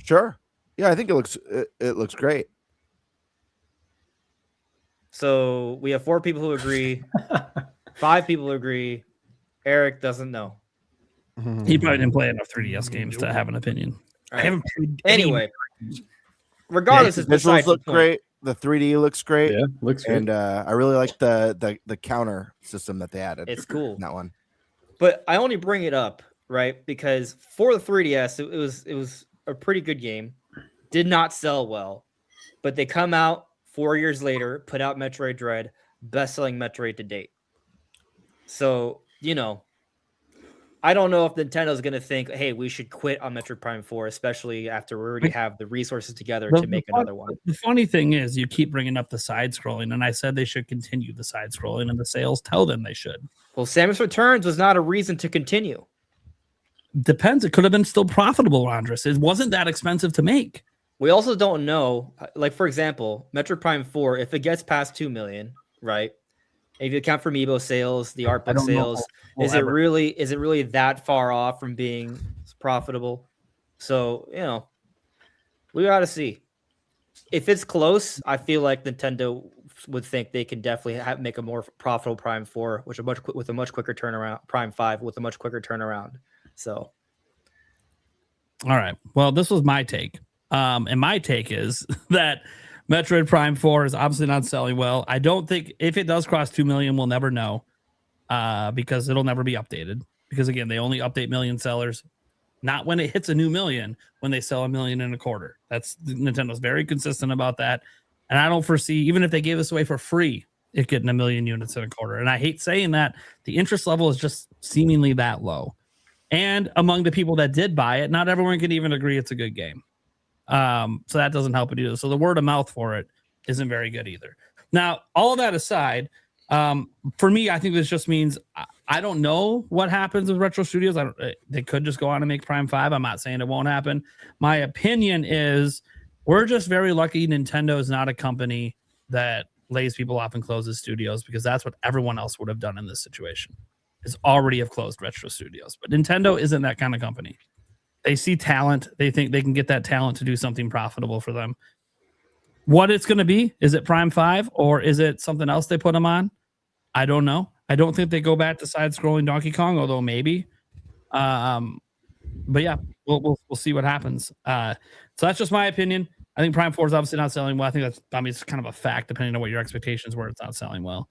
Sure. Yeah, I think it looks great. So we have 4 people who agree, 5 people who agree. Eric doesn't know. He probably didn't play enough 3DS games to have an opinion. Right. I haven't played anyway, regardless, the visuals look great. The 3D looks great. Yeah, looks great. And I really like the counter system that they added. It's cool. In that one. But I only bring it up, right? Because for the 3DS, it was a pretty good game. Did not sell well. But they come out 4 years later, put out Metroid Dread, best-selling Metroid to date. So, I don't know if Nintendo's going to think, hey, we should quit on Metroid Prime 4, especially after we already have the resources together to make another one. The funny thing is, you keep bringing up the side scrolling, and I said they should continue the side scrolling, and the sales tell them they should. Well, Samus Returns was not a reason to continue. Depends. It could have been still profitable, Andres. It wasn't that expensive to make. We also don't know, like, for example, Metroid Prime 4, if it gets past 2 million, right? If you account for Amiibo sales, the art book sales, is it really that far off from being profitable? So, you know, we got to see. If it's close, I feel like Nintendo would think they can definitely make a more profitable Prime 4, with a much quicker turnaround. Prime 5 with a much quicker turnaround. So, all right. Well, this was my take. And my take is that Metroid Prime 4 is obviously not selling well. I don't think if it does cross 2 million, we'll never know because it'll never be updated. Because again, they only update million sellers, not when it hits a new million, when they sell 1.25 million. That's Nintendo's very consistent about that. And I don't foresee, even if they gave this away for free, it getting 1 million units in a quarter. And I hate saying that. The interest level is just seemingly that low. And among the people that did buy it, not everyone can even agree it's a good game. So that doesn't help it either. So the word of mouth for it isn't very good either. Now, all of that aside, for me, I think this just means I don't know what happens with Retro Studios. They could just go on and make Prime 5. I'm not saying it won't happen. My opinion is we're just very lucky Nintendo is not a company that lays people off and closes studios, because that's what everyone else would have done in this situation, is already have closed Retro Studios. But Nintendo isn't that kind of company. They see talent. They think they can get that talent to do something profitable for them. What it's going to be, is it Prime 5 or is it something else they put them on? I don't know. I don't think they go back to side-scrolling Donkey Kong, although maybe. But yeah, we'll see what happens. So that's just my opinion. I think Prime 4 is obviously not selling well. I think it's kind of a fact, depending on what your expectations were. It's not selling well.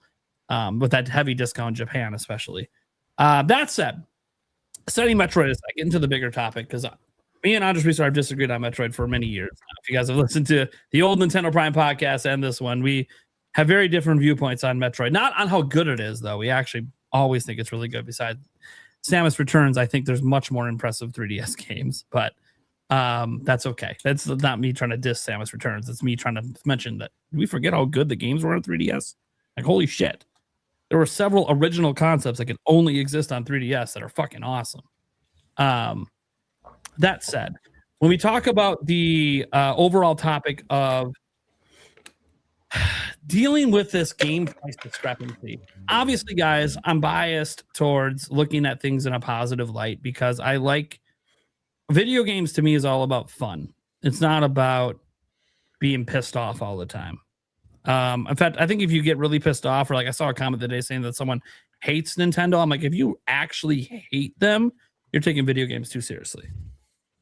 With that heavy discount in Japan, especially. That said, setting Metroid aside, get into the bigger topic, because me and Andres Reeser have disagreed on Metroid for many years now. If you guys have listened to the old Nintendo Prime podcast and this one, we have very different viewpoints on Metroid. Not on how good it is, though. We actually always think it's really good. Besides Samus Returns, I think there's much more impressive 3DS games, but that's okay. That's not me trying to diss Samus Returns. It's me trying to mention that we forget how good the games were on 3DS. Like, holy shit. There were several original concepts that can only exist on 3DS that are fucking awesome. That said, when we talk about the overall topic of dealing with this game price discrepancy, obviously, guys, I'm biased towards looking at things in a positive light, because I like video games. To me, is all about fun. It's not about being pissed off all the time. In fact, I think if you get really pissed off, or like I saw a comment today saying that someone hates Nintendo, I'm like, if you actually hate them, you're taking video games too seriously.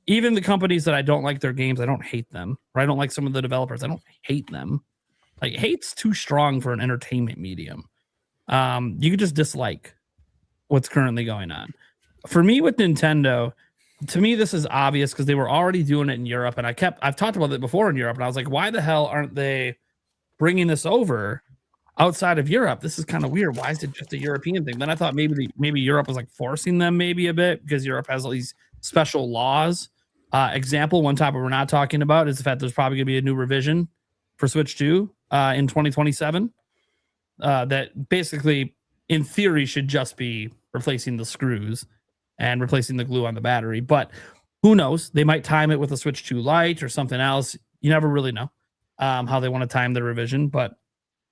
Even the companies that I don't like their games, I don't hate them. Or I don't like some of the developers, I don't hate them. Like, hate's too strong for an entertainment medium. You could just dislike what's currently going on. For me with Nintendo, to me, this is obvious because they were already doing it in Europe, and I've talked about it before in Europe, and I was like, why the hell aren't they bringing this over outside of Europe? This is kind of weird. Why is it just a European thing? Then I thought maybe Europe was like forcing them maybe a bit, because Europe has all these special laws. Example, one topic we're not talking about is the fact there's probably going to be a new revision for Switch 2 in 2027 that basically, in theory, should just be replacing the screws and replacing the glue on the battery. But who knows? They might time it with a Switch 2 Lite or something else. You never really know how they want to time the revision, but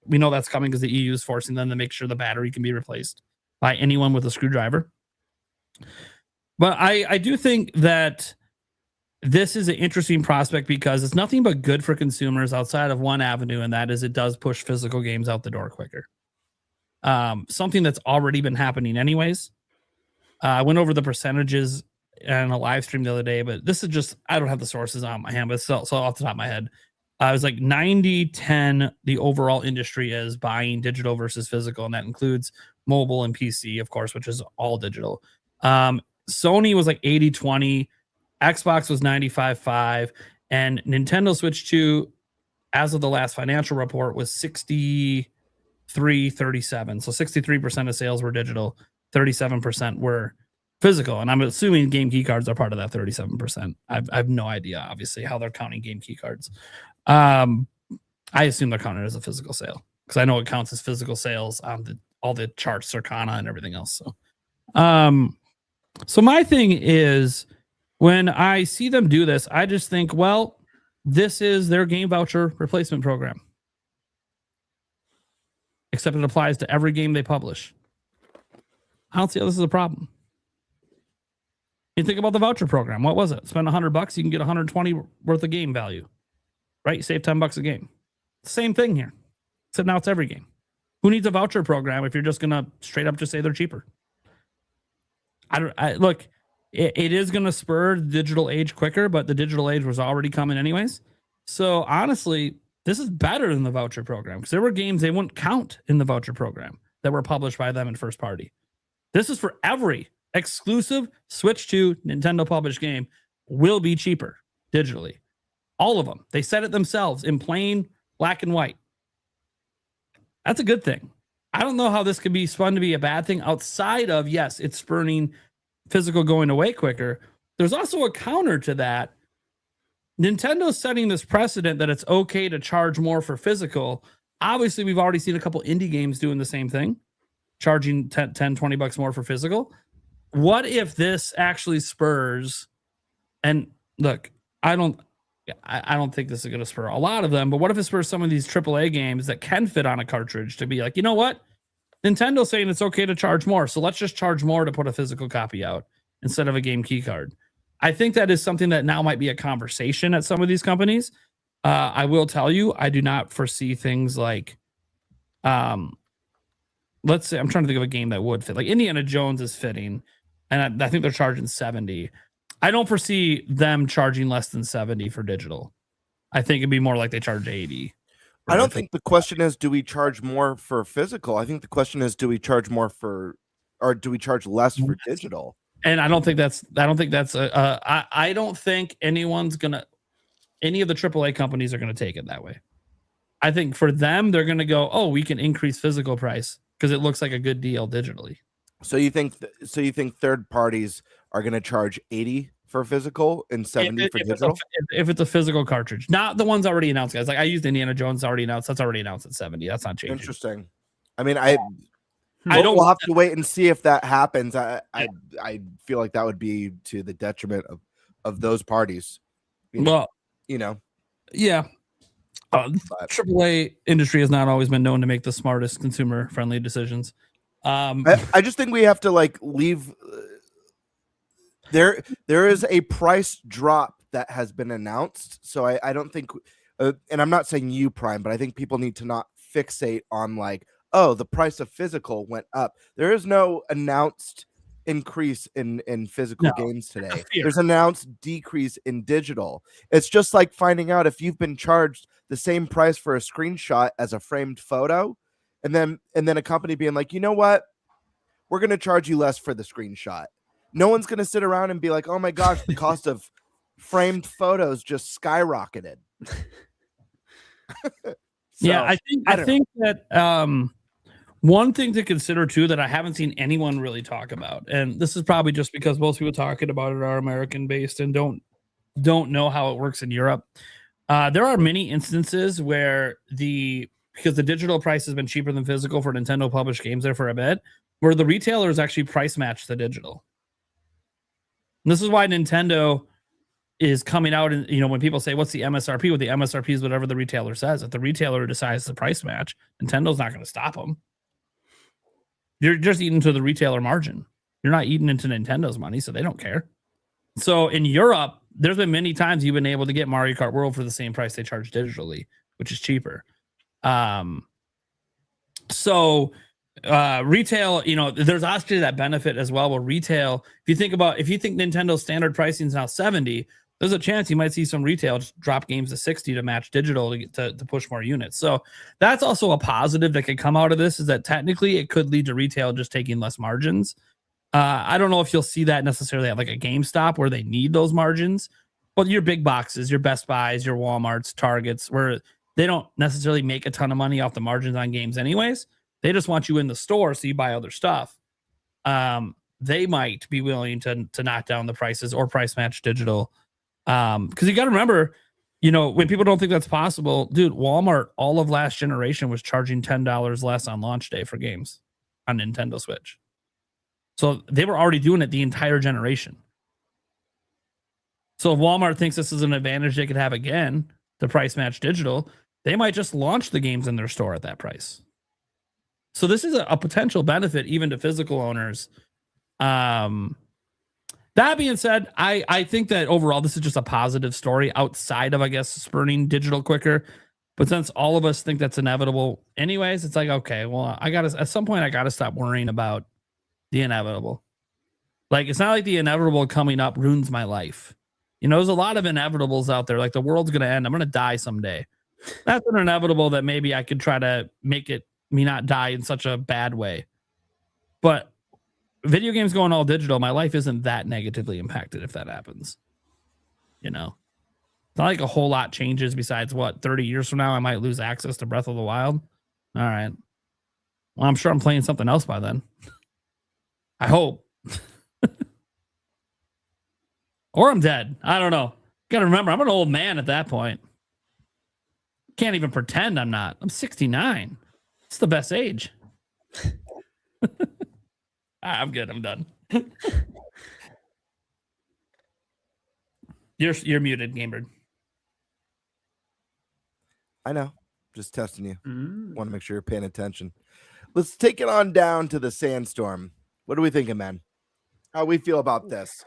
we know that's coming because the EU is forcing them to make sure the battery can be replaced by anyone with a screwdriver. But I do think that this is an interesting prospect, because it's nothing but good for consumers outside of one avenue, and that is it does push physical games out the door quicker. Something that's already been happening anyways. I went over the percentages in a live stream the other day, but this is just, I don't have the sources on my hand, but so off the top of my head, it was like 90-10, the overall industry is buying digital versus physical, and that includes mobile and PC, of course, which is all digital. Sony was like 80-20, Xbox was 95-5, and Nintendo Switch 2, as of the last financial report, was 63-37. So 63% of sales were digital, 37% were physical, and I'm assuming game key cards are part of that 37%. I have no idea, obviously, how they're counting game key cards. I assume they're counting it as a physical sale because I know it counts as physical sales on all the charts, Circana, and everything else. So my thing is, when I see them do this, I just think, well, this is their game voucher replacement program, except it applies to every game they publish. I don't see how this is a problem. You think about the voucher program. What was it? Spend $100, you can get 120 worth of game value, right? You save $10 a game. Same thing here. Except now it's every game. Who needs a voucher program if you're just gonna straight up just say they're cheaper? Look, it is gonna spur the digital age quicker, but the digital age was already coming anyways. So honestly, this is better than the voucher program because there were games they wouldn't count in the voucher program that were published by them in first party. This is for every exclusive Switch 2 Nintendo published game will be cheaper digitally. All of them. They said it themselves in plain black and white. That's a good thing. I don't know how this could be spun to be a bad thing outside of, yes, it's spurning physical going away quicker. There's also a counter to that. Nintendo's setting this precedent that it's okay to charge more for physical. Obviously, we've already seen a couple indie games doing the same thing, charging $10-$20 more for physical. What if this actually spurs, and look, I don't think this is going to spur a lot of them, but what if it spurs some of these AAA games that can fit on a cartridge to be like, you know what? Nintendo's saying it's okay to charge more, so let's just charge more to put a physical copy out instead of a game key card. I think that is something that now might be a conversation at some of these companies. I will tell you, I do not foresee things like, let's say, I'm trying to think of a game that would fit. Like Indiana Jones is fitting, and I think they're charging $70. I don't foresee them charging less than $70 for digital. I think it'd be more like they charge $80. I don't think the question is, do we charge more for physical? I think the question is, do we charge more for, or do we charge less for digital? And I don't think that's I don't think anyone's gonna, any of the AAA companies are gonna take it that way. I think for them, they're gonna go, oh, we can increase physical price because it looks like a good deal digitally. So you think third parties are going to charge $80 for physical and $70 for digital? If it's a physical cartridge, not the ones already announced, guys. Like I used Indiana Jones already announced. That's already announced at $70. That's not changing. Interesting. I mean, we'll have to wait and see if that happens. I feel like that would be to the detriment of those parties. Yeah. AAA industry has not always been known to make the smartest consumer friendly decisions. I just think we have to leave. There is a price drop that has been announced, so I don't think, and I'm not saying you, Prime, but I think people need to not fixate on the price of physical went up. There is no announced increase in physical games today. There's announced decrease in digital. It's just like finding out if you've been charged the same price for a screenshot as a framed photo. And then a company being like, you know what? We're going to charge you less for the screenshot. No one's going to sit around and be like, oh my gosh, the cost of framed photos just skyrocketed. I think that one thing to consider too that I haven't seen anyone really talk about, and this is probably just because most people talking about it are American based and don't know how it works in Europe. There are many instances where because the digital price has been cheaper than physical for Nintendo published games there for a bit, where the retailers actually price match the digital. And this is why Nintendo is coming out, and when people say what's the MSRP, well, the MSRP is whatever the retailer says. If the retailer decides to price match, Nintendo's not going to stop them. You're just eating to the retailer margin. You're not eating into Nintendo's money, so they don't care. So in Europe, there's been many times you've been able to get Mario Kart World for the same price they charge digitally, which is cheaper. Retail, there's actually that benefit as well. Where retail, if you think Nintendo's standard pricing is now $70, there's a chance you might see some retail just drop games to $60 to match digital to push more units. So that's also a positive that could come out of this, is that technically it could lead to retail just taking less margins. I don't know if you'll see that necessarily at like a GameStop where they need those margins, but your big boxes, your Best Buys, your Walmarts, Targets, where they don't necessarily make a ton of money off the margins on games anyways. They just want you in the store so you buy other stuff. they might be willing to knock down the prices or price match digital. Because you got to remember, when people don't think that's possible, dude, Walmart all of last generation was charging $10 less on launch day for games on Nintendo Switch. So they were already doing it the entire generation. So if Walmart thinks this is an advantage they could have again to price match digital, they might just launch the games in their store at that price. So this is a potential benefit even to physical owners. That being said, I think that overall this is just a positive story outside of, I guess, spurning digital quicker. But since all of us think that's inevitable anyways, it's like, okay, well, at some point I gotta stop worrying about the inevitable. Like, it's not like the inevitable coming up ruins my life. There's a lot of inevitables out there. Like, the world's gonna end. I'm gonna die someday. That's an inevitable that maybe I could try to make me not die in such a bad way. But video games going all digital, my life isn't that negatively impacted if that happens. It's not like a whole lot changes besides 30 years from now I might lose access to Breath of the Wild. All right. Well, I'm sure I'm playing something else by then. I hope. Or I'm dead. I don't know. Gotta remember, I'm an old man at that point. Can't even pretend I'm not. I'm 69. It's the best age. I'm good. I'm done. You're muted, Gamebird. I know. Just testing you. Want to make sure you're paying attention. Let's take it on down to the sandstorm. What are we thinking, man? How we feel about this?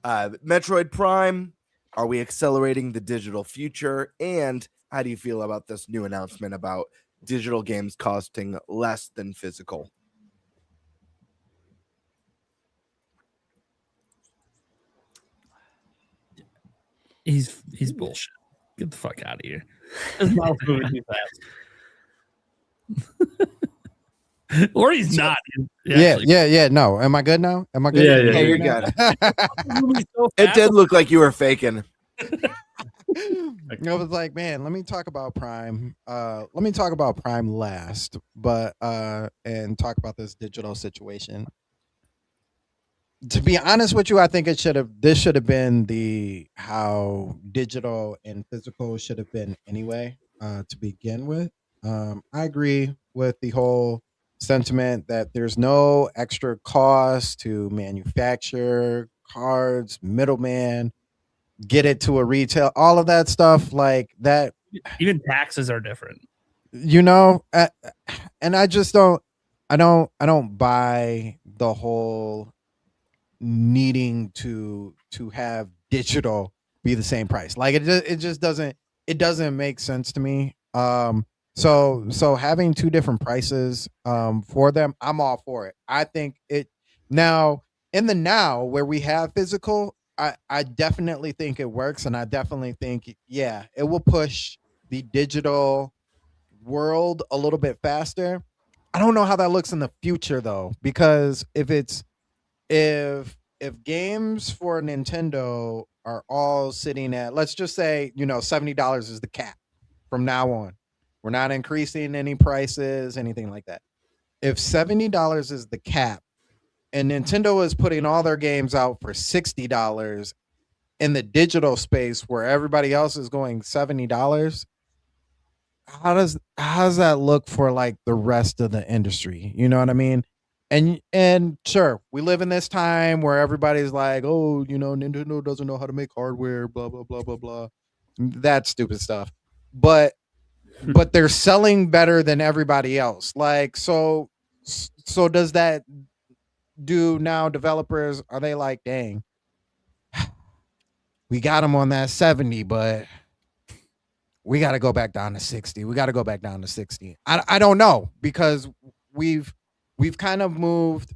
Metroid Prime. Are we accelerating the digital future? And how do you feel about this new announcement about digital games costing less than physical? He's bullshit. Get the fuck out of here. His mouth's moving too fast. Or he's not. Yeah. No. Am I good now? Am I good? Yeah, you're good. It did look like you were faking. It was like, man, let me talk about Prime. Let me talk about Prime last, but and talk about this digital situation. To be honest with you, I think this should have been how digital and physical should have been anyway, to begin with. I agree with the whole sentiment that there's no extra cost to manufacture cards, middleman, get it to a retail, all of that stuff like that. Even taxes are different. And I just don't buy the whole needing to have digital be the same price. Like it just doesn't make sense to me. So having two different prices for them, I'm all for it. I think it now where we have physical, I definitely think it works, and I definitely think it will push the digital world a little bit faster. I don't know how that looks in the future though, because if games for Nintendo are all sitting at, let's just say, $70 is the cap from now on. We're not increasing any prices, anything like that. If $70 is the cap and Nintendo is putting all their games out for $60 in the digital space where everybody else is going $70, how does that look for like the rest of the industry? You know what I mean? And sure, we live in this time where everybody's like, oh, Nintendo doesn't know how to make hardware, blah, blah, blah, blah, blah. That stupid stuff. But they're selling better than everybody else. Like, so does that do now developers, are they like, dang, we got them on that 70, but we got to go back down to 60. We got to go back down to 60. I don't know, because we've kind of moved,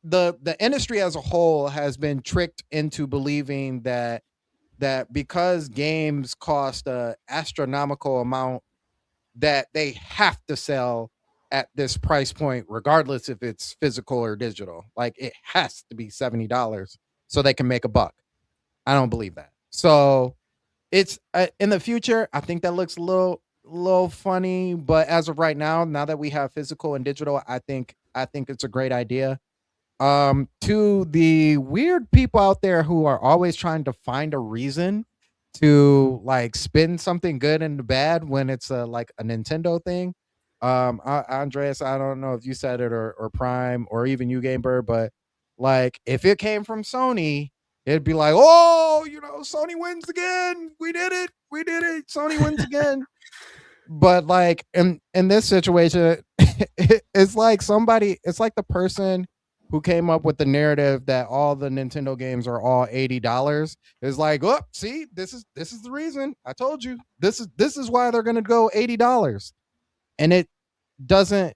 the industry as a whole has been tricked into believing that because games cost an astronomical amount, that they have to sell at this price point, regardless if it's physical or digital. Like, it has to be $70 so they can make a buck. I don't believe that. So it's in the future, I think that looks a little funny, but as of right now that we have physical and digital, I think it's a great idea. To the weird people out there who are always trying to find a reason to like spin something good into bad when it's like a Nintendo thing. Andreas, I don't know if you said it or Prime or even you, Gamer, but like if it came from Sony, it'd be like, oh, Sony wins again. We did it. Sony wins again. But like in this situation, it's like the person who came up with the narrative that all the Nintendo games are all $80 is like, oh, see, this is the reason. I told you. This is why they're gonna go $80. And it doesn't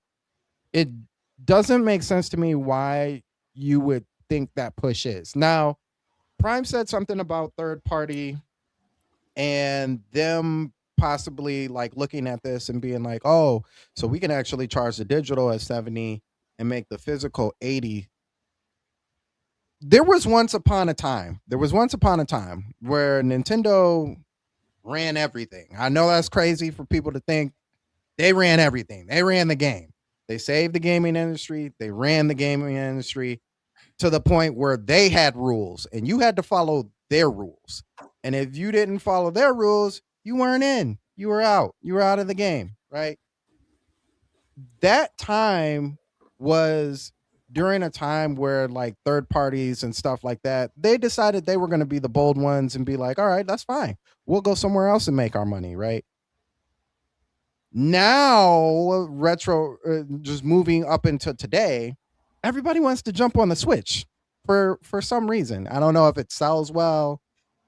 make sense to me why you would think that push is. Now, Prime said something about third party and them possibly like looking at this and being like, oh, so we can actually charge the digital at 70 and make the physical 80. There was once upon a time where Nintendo ran everything. I know that's crazy for people to think. They ran everything. They ran the game. They saved the gaming industry. They ran the gaming industry to the point where they had rules and you had to follow their rules. And if you didn't follow their rules, you weren't in. You were out. You were out of the game, right? That time was during a time where like third parties and stuff like that, they decided they were going to be the bold ones and be like, all right, that's fine. We'll go somewhere else and make our money, right? Now, retro, just moving up into today, everybody wants to jump on the Switch for some reason. I don't know if it sells well.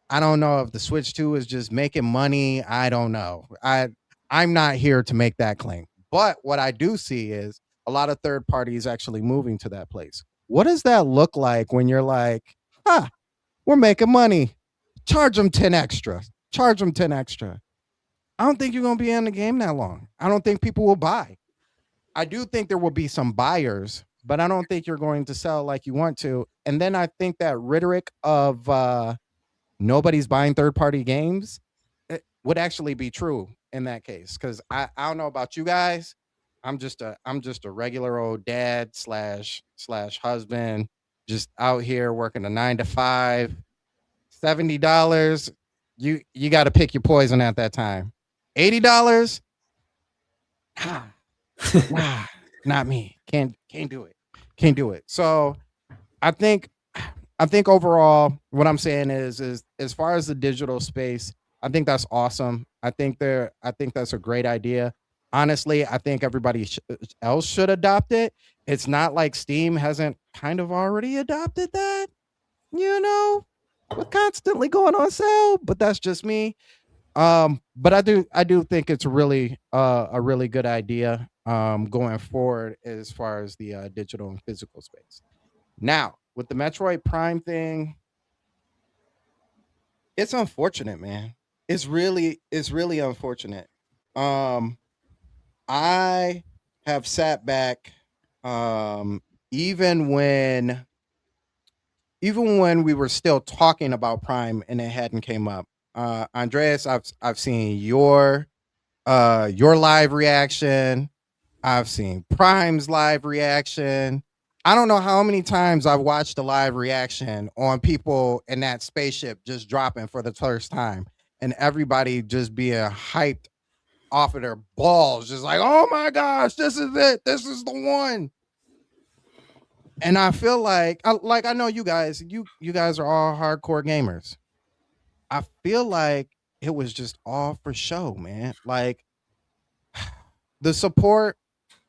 I don't know if the Switch 2 is just making money. I don't know. I'm not here to make that claim. But what I do see is a lot of third parties actually moving to that place. What does that look like when you're like, we're making money. Charge them 10 extra. Charge them 10 extra. I don't think you're going to be in the game that long. I don't think people will buy. I do think there will be some buyers, but I don't think you're going to sell like you want to. And then I think that rhetoric of nobody's buying third-party games it would actually be true in that case. Because I don't know about you guys. I'm just a regular old dad slash husband, just out here working a 9-to-5, $70. You got to pick your poison at that time. $80? Not me. Can't do it. Can't do it. So I think overall what I'm saying is as far as the digital space, I think that's awesome. I think that's a great idea. Honestly, I think everybody else should adopt it. It's not like Steam hasn't kind of already adopted that, we're constantly going on sale, but that's just me. But I do think it's really a really good idea going forward as far as the digital and physical space. Now, with the Metroid Prime thing, it's unfortunate, man. It's really unfortunate. I have sat back even when we were still talking about Prime and it hadn't came up. Andreas, I've seen your live reaction. I've seen Prime's live reaction. I don't know how many times I've watched a live reaction on people in that spaceship just dropping for the first time and everybody just being hyped off of their balls, just like, oh my gosh, this is it. This is the one. And I feel like I know you guys, you guys are all hardcore gamers. I feel like it was just all for show, man. Like the support,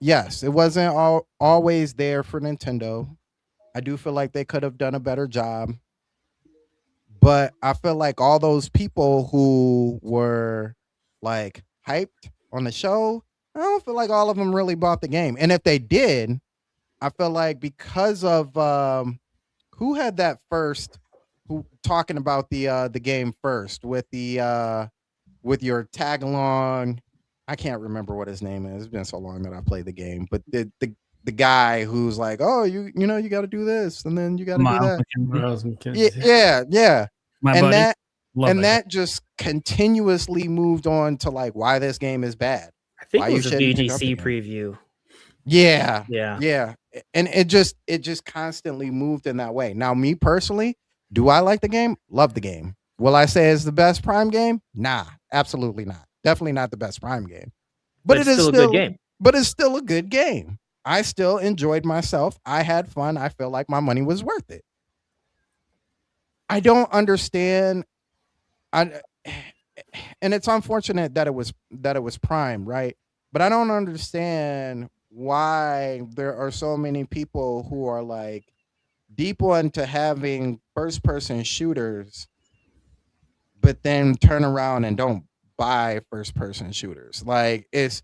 yes, it wasn't always there for Nintendo. I do feel like they could have done a better job. But I feel like all those people who were like hyped on the show, I don't feel like all of them really bought the game. And if they did, I feel like because of who had that first, who talking about the game first with with your tag along. I can't remember what his name is. It's been so long that I played the game, but the guy who's like, oh, you got to do this and then you got to do that. Yeah. That just continuously moved on to like why this game is bad. I think it was a VGC preview. Yeah. Yeah. Yeah. And it just constantly moved in that way. Now, me personally, do I like the game? Love the game. Will I say it's the best Prime game? Nah, absolutely not. Definitely not the best Prime game. But it's it is still a good game. But it's still a good game. I still enjoyed myself. I had fun. I feel like my money was worth it. I don't understand. And it's unfortunate that it was Prime, right? But I don't understand why there are so many people who are like deep into having first person shooters, but then turn around and don't buy first person shooters. Like it's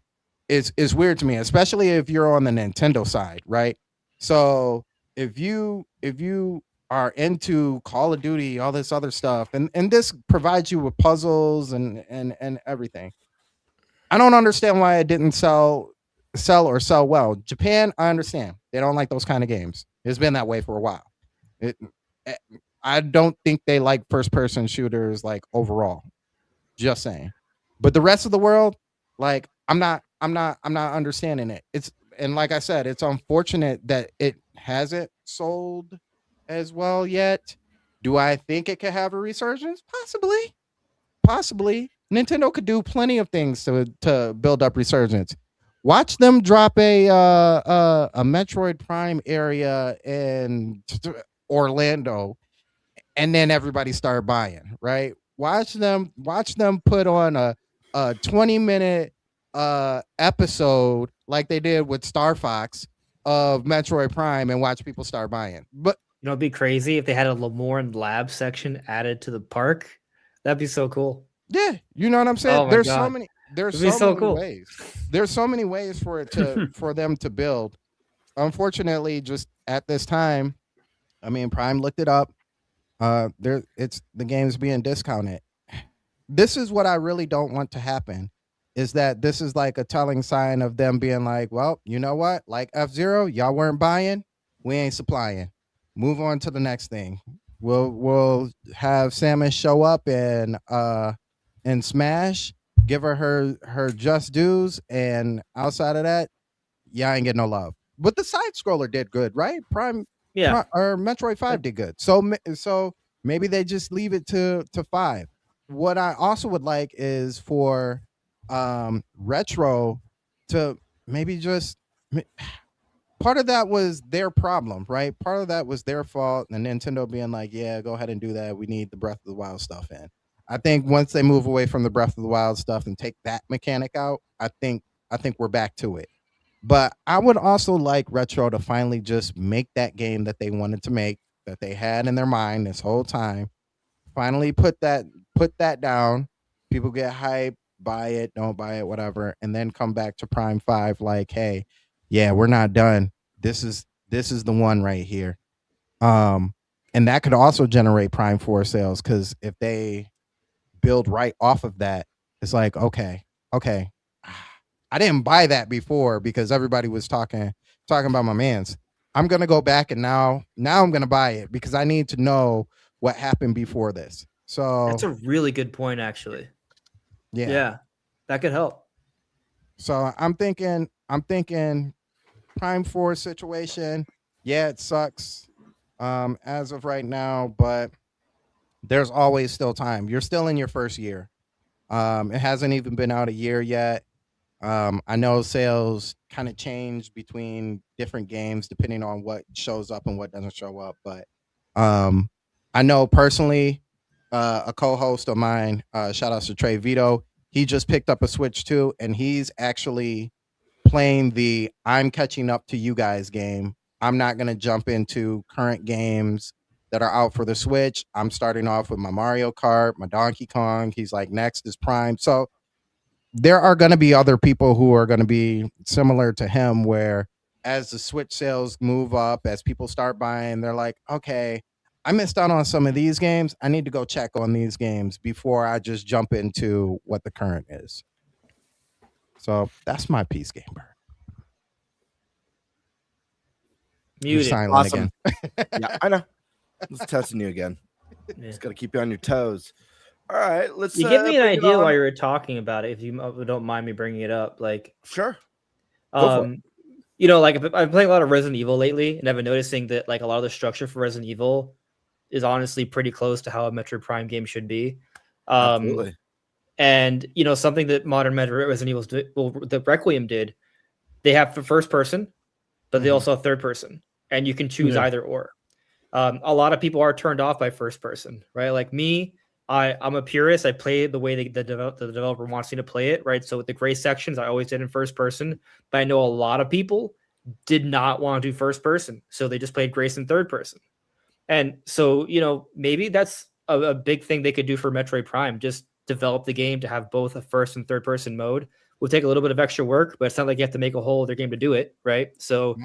weird to me, especially if you're on the Nintendo side, right? So if you are into Call of Duty, all this other stuff, and this provides you with puzzles and everything. I don't understand why it didn't sell well. Japan, I understand. They don't like those kind of games. It's been that way for a while. It, I don't think they like first person shooters like overall. Just saying. But the rest of the world, like I'm not understanding it. And like I said, it's unfortunate that it hasn't sold as well yet. Do I think it could have a resurgence? Possibly. Nintendo could do plenty of things to build up resurgence. Watch them drop a Metroid Prime area in Orlando, and then everybody start buying, right? Watch them put on a 20-minute episode like they did with Star Fox of Metroid Prime, and watch people start buying. But it'd be crazy if they had a Lemoore Lab section added to the park. That'd be so cool. Yeah, you know what I'm saying? Oh There's God. so many Cool. ways. There's so many ways for it to for them to build. Unfortunately, just at this time, I mean, Prime looked it up. The game's being discounted. This is what I really don't want to happen, is that this is like a telling sign of them being like, well, you know what? Like F-Zero, y'all weren't buying, we ain't supplying. Move on to the next thing. We'll have Samus show up and Smash, give her just dues, and outside of that, y'all ain't getting no love. But the side scroller did good, right? Or Metroid 5 did good. So maybe they just leave it to 5. What I also would like is for Retro to maybe just part of that was their problem, right? Part of that was their fault, and Nintendo being like, yeah, go ahead and do that. We need the Breath of the Wild stuff in. I think once they move away from the Breath of the Wild stuff and take that mechanic out, I think we're back to it. But I would also like Retro to finally just make that game that they wanted to make, that they had in their mind this whole time. Finally put that down. People get hyped, buy it, don't buy it, whatever, and then come back to Prime 5 like, hey, yeah, we're not done. This is the one right here. And that could also generate Prime 4 sales, because if they build right off of that, it's like, okay. I didn't buy that before because everybody was talking about my mans. I'm gonna go back and now I'm gonna buy it because I need to know what happened before this. So that's a really good point, actually. Yeah, that could help. So I'm thinking Prime 4 situation. Yeah, it sucks as of right now, but there's always still time. You're still in your first year. It hasn't even been out a year yet. I know sales kind of change between different games depending on what shows up and what doesn't show up. But I know personally, a co-host of mine, shout out to Trey Vito, he just picked up a Switch 2, and he's actually playing the I'm catching up to you guys game. I'm not going to jump into current games that are out for the Switch. I'm starting off with my Mario Kart, my Donkey Kong. He's like, next is Prime. So there are going to be other people who are going to be similar to him, where as the Switch sales move up, as people start buying, they're like, okay, I missed out on some of these games. I need to go check on these games before I just jump into what the current is. So that's my piece, Gamer. You're silent awesome. again. Yeah, I know. Just testing you again. Just got to keep you on your toes. All right, let's. You give me an idea while you were talking about it, if you don't mind me bringing it up. Like, sure. you know, like I've been playing a lot of Resident Evil lately, and I've been noticing that like a lot of the structure for Resident Evil is honestly pretty close to how a Metroid Prime game should be. Absolutely. And you know, something that modern Resident Evil the Requiem did, they have the first person, but they also have third person, and you can choose either or. A lot of people are turned off by first person, right? Like me, I'm a purist. I play it the way the developer wants me to play it, right? So with the gray sections, I always did in first person, but I know a lot of people did not want to do first person, so they just played Grace in third person. And so, you know, maybe that's a big thing they could do for Metroid Prime. Just develop the game to have both a first and third person mode. Will take a little bit of extra work, but it's not like you have to make a whole other game to do it, right? So,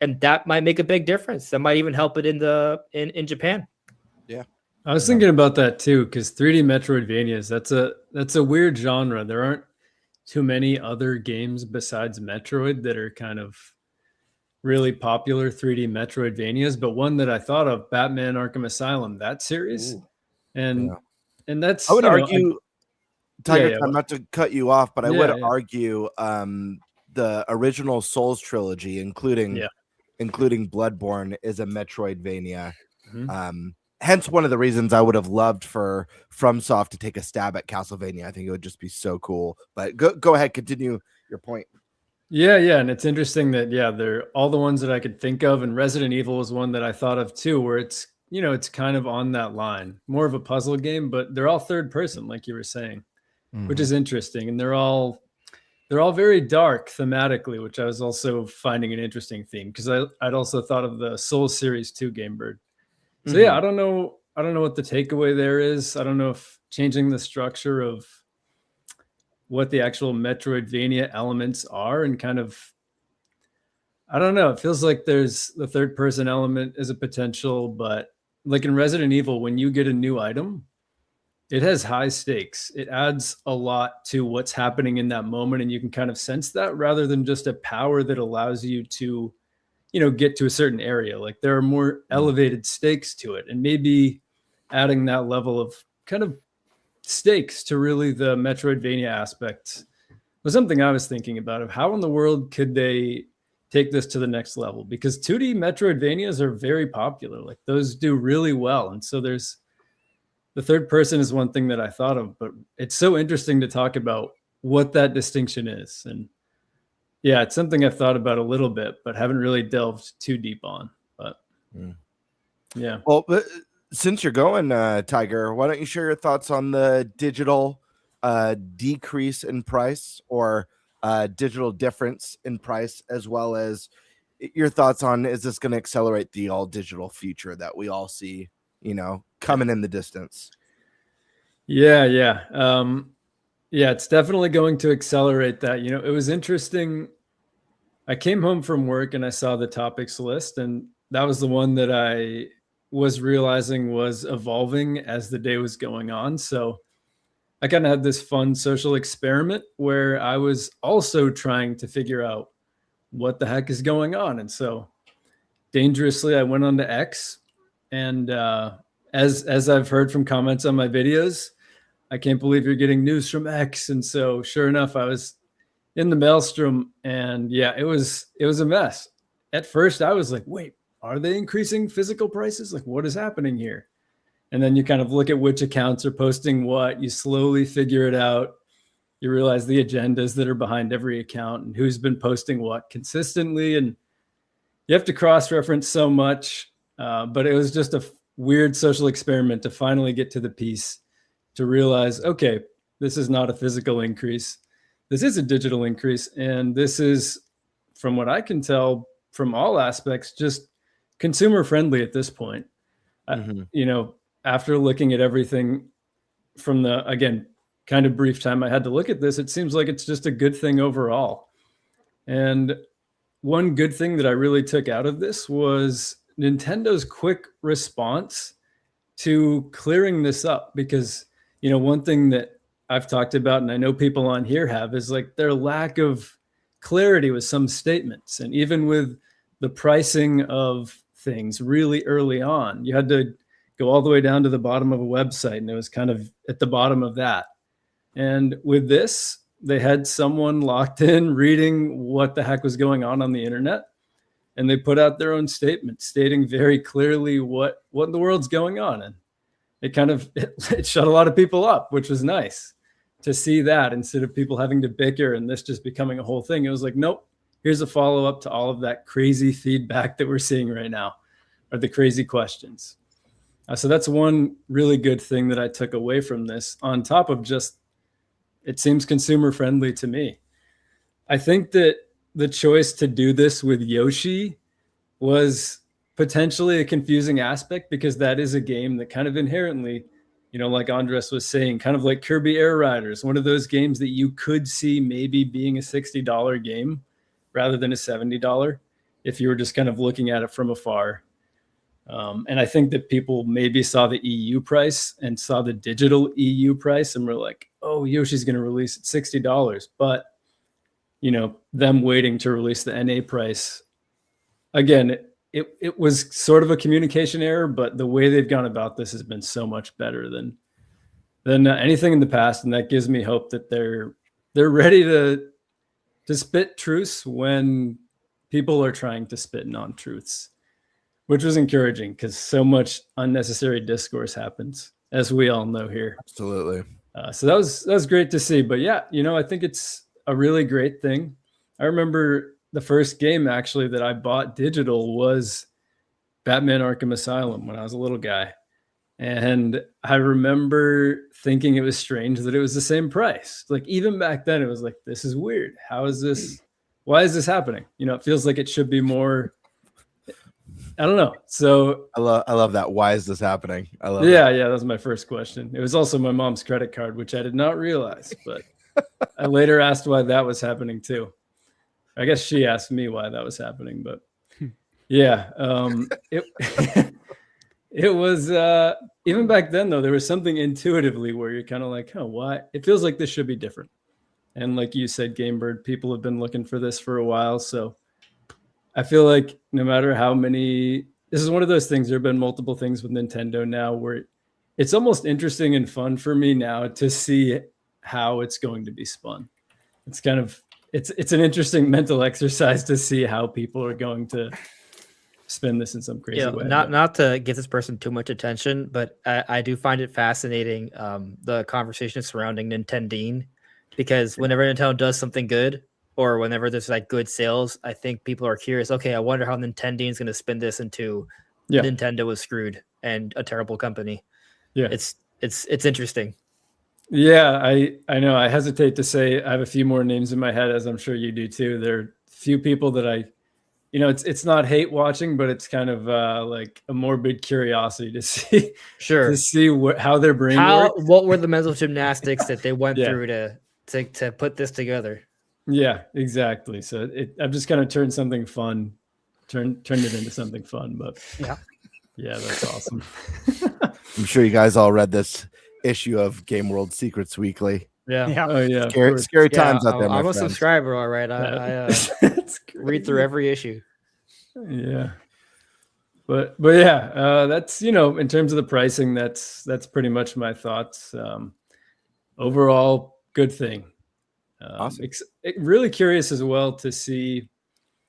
and that might make a big difference. That might even help it in Japan. Yeah, I was thinking about that too, because 3D Metroidvanias, that's a weird genre. There aren't too many other games besides Metroid that are kind of really popular 3D Metroidvanias, but one that I thought of, Batman Arkham Asylum, that series. And that's, I would argue, Tiger, I'm not to cut you off, but I would argue the original Souls trilogy, including Bloodborne, is a Metroidvania. Hence one of the reasons I would have loved for FromSoft to take a stab at Castlevania. I think it would just be so cool. But go ahead, continue your point. Yeah, and it's interesting that they're all the ones that I could think of, and Resident Evil was one that I thought of too, where it's, you know, it's kind of on that line, more of a puzzle game, but they're all third person, like you were saying, which is interesting, and they're all very dark thematically, which I was also finding an interesting theme, because I'd also thought of the Souls series too, Gamebird. So I don't know what the takeaway there is. I don't know if changing the structure of what the actual Metroidvania elements are, and kind of, I don't know, it feels like there's the third person element is a potential, but like in Resident Evil, when you get a new item, it has high stakes. It adds a lot to what's happening in that moment, and you can kind of sense that, rather than just a power that allows you to, you know, get to a certain area. Like there are more elevated stakes to it, and maybe adding that level of kind of stakes to really the Metroidvania aspect was something I was thinking about, of how in the world could they take this to the next level, because 2D Metroidvanias are very popular. Like those do really well. And so there's the third person is one thing that I thought of, but it's so interesting to talk about what that distinction is. And yeah, it's something I've thought about a little bit, but haven't really delved too deep on. But yeah. Well, since you're going, Tiger, why don't you share your thoughts on the digital decrease in price, or digital difference in price, as well as your thoughts on, is this going to accelerate the all digital future that we all see, you know, coming in the distance? Yeah, it's definitely going to accelerate that. You know, it was interesting. I came home from work and I saw the topics list, and that was the one that I was realizing was evolving as the day was going on. So I kind of had this fun social experiment where I was also trying to figure out what the heck is going on. And so dangerously, I went on to X, and as I've heard from comments on my videos, I can't believe you're getting news from X. And so sure enough, I was in the maelstrom, and it was a mess. At first I was like, wait, are they increasing physical prices? Like, what is happening here? And then you kind of look at which accounts are posting what, you slowly figure it out. You realize the agendas that are behind every account and who's been posting what consistently. And you have to cross-reference so much, but it was just a weird social experiment to finally get to the piece to realize, okay, this is not a physical increase. This is a digital increase. And this is, from what I can tell from all aspects, just consumer friendly at this point. You know, after looking at everything from the, again, kind of brief time I had to look at this, it seems like it's just a good thing overall. And one good thing that I really took out of this was Nintendo's quick response to clearing this up, because, you know, one thing that I've talked about, and I know people on here have, is like their lack of clarity with some statements. And even with the pricing of things really early on, you had to go all the way down to the bottom of a website, and it was kind of at the bottom of that. And with this, they had someone locked in reading what the heck was going on the internet. And they put out their own statement stating very clearly what in the world's going on. And it kind of, it shut a lot of people up, which was nice to see that instead of people having to bicker and this just becoming a whole thing. It was like, nope, here's a follow-up to all of that crazy feedback that we're seeing right now, or the crazy questions. So that's one really good thing that I took away from this, on top of just, it seems consumer friendly to me. I think that the choice to do this with Yoshi was potentially a confusing aspect, because that is a game that kind of inherently, like Andres was saying, kind of like Kirby Air Riders, one of those games that you could see maybe being a $60 game rather than a $70 if you were just kind of looking at it from afar. And I think that people maybe saw the EU price and saw the digital EU price and were like, oh, Yoshi's going to release at $60. But, them waiting to release the NA price, again, it was sort of a communication error, but the way they've gone about this has been so much better than anything in the past. And that gives me hope that they're ready to spit truths when people are trying to spit non-truths, which was encouraging because so much unnecessary discourse happens, as we all know here. Absolutely. So that was great to see. But yeah, I think it's a really great thing. I remember the first game actually that I bought digital was Batman Arkham Asylum when I was a little guy. And I remember thinking it was strange that it was the same price. Like even back then it was like, this is weird. How is this? Why is this happening? It feels like it should be more. I don't know. So I love that. Why is this happening? I love Yeah, that was my first question. It was also my mom's credit card, which I did not realize, but I later asked why that was happening too. I guess she asked me why that was happening, but yeah, it was even back then though, there was something intuitively where you're kind of like, oh, why? It feels like this should be different. And like you said, GameBird, people have been looking for this for a while. So I feel like no matter how many, this is one of those things, there have been multiple things with Nintendo now where it's almost interesting and fun for me now to see how it's going to be spun. It's kind of, it's an interesting mental exercise to see how people are going to spin this in some crazy way. Not to give this person too much attention, but I do find it fascinating, the conversation surrounding Nintendine, because whenever Nintendo does something good, or whenever there's like good sales, I think people are curious. Okay, I wonder how Nintendine is going to spin this into Nintendo was screwed and a terrible company. Yeah, it's interesting. Yeah, I know. I hesitate to say I have a few more names in my head, as I'm sure you do too. There are few people that I, it's not hate watching, but it's kind of like a morbid curiosity to see, to see how their brain works. What were the mental gymnastics that they went through to put this together? Yeah, exactly. So I've just kind of turned something fun, turned it into something fun. But yeah, that's awesome. I'm sure you guys all read this issue of Game World Secrets Weekly. Yeah. Oh yeah. Scary times out there. I'm a subscriber, all right. I read through every issue. Yeah. But yeah, that's in terms of the pricing, that's pretty much my thoughts. Overall, good thing. Awesome. Really curious as well to see.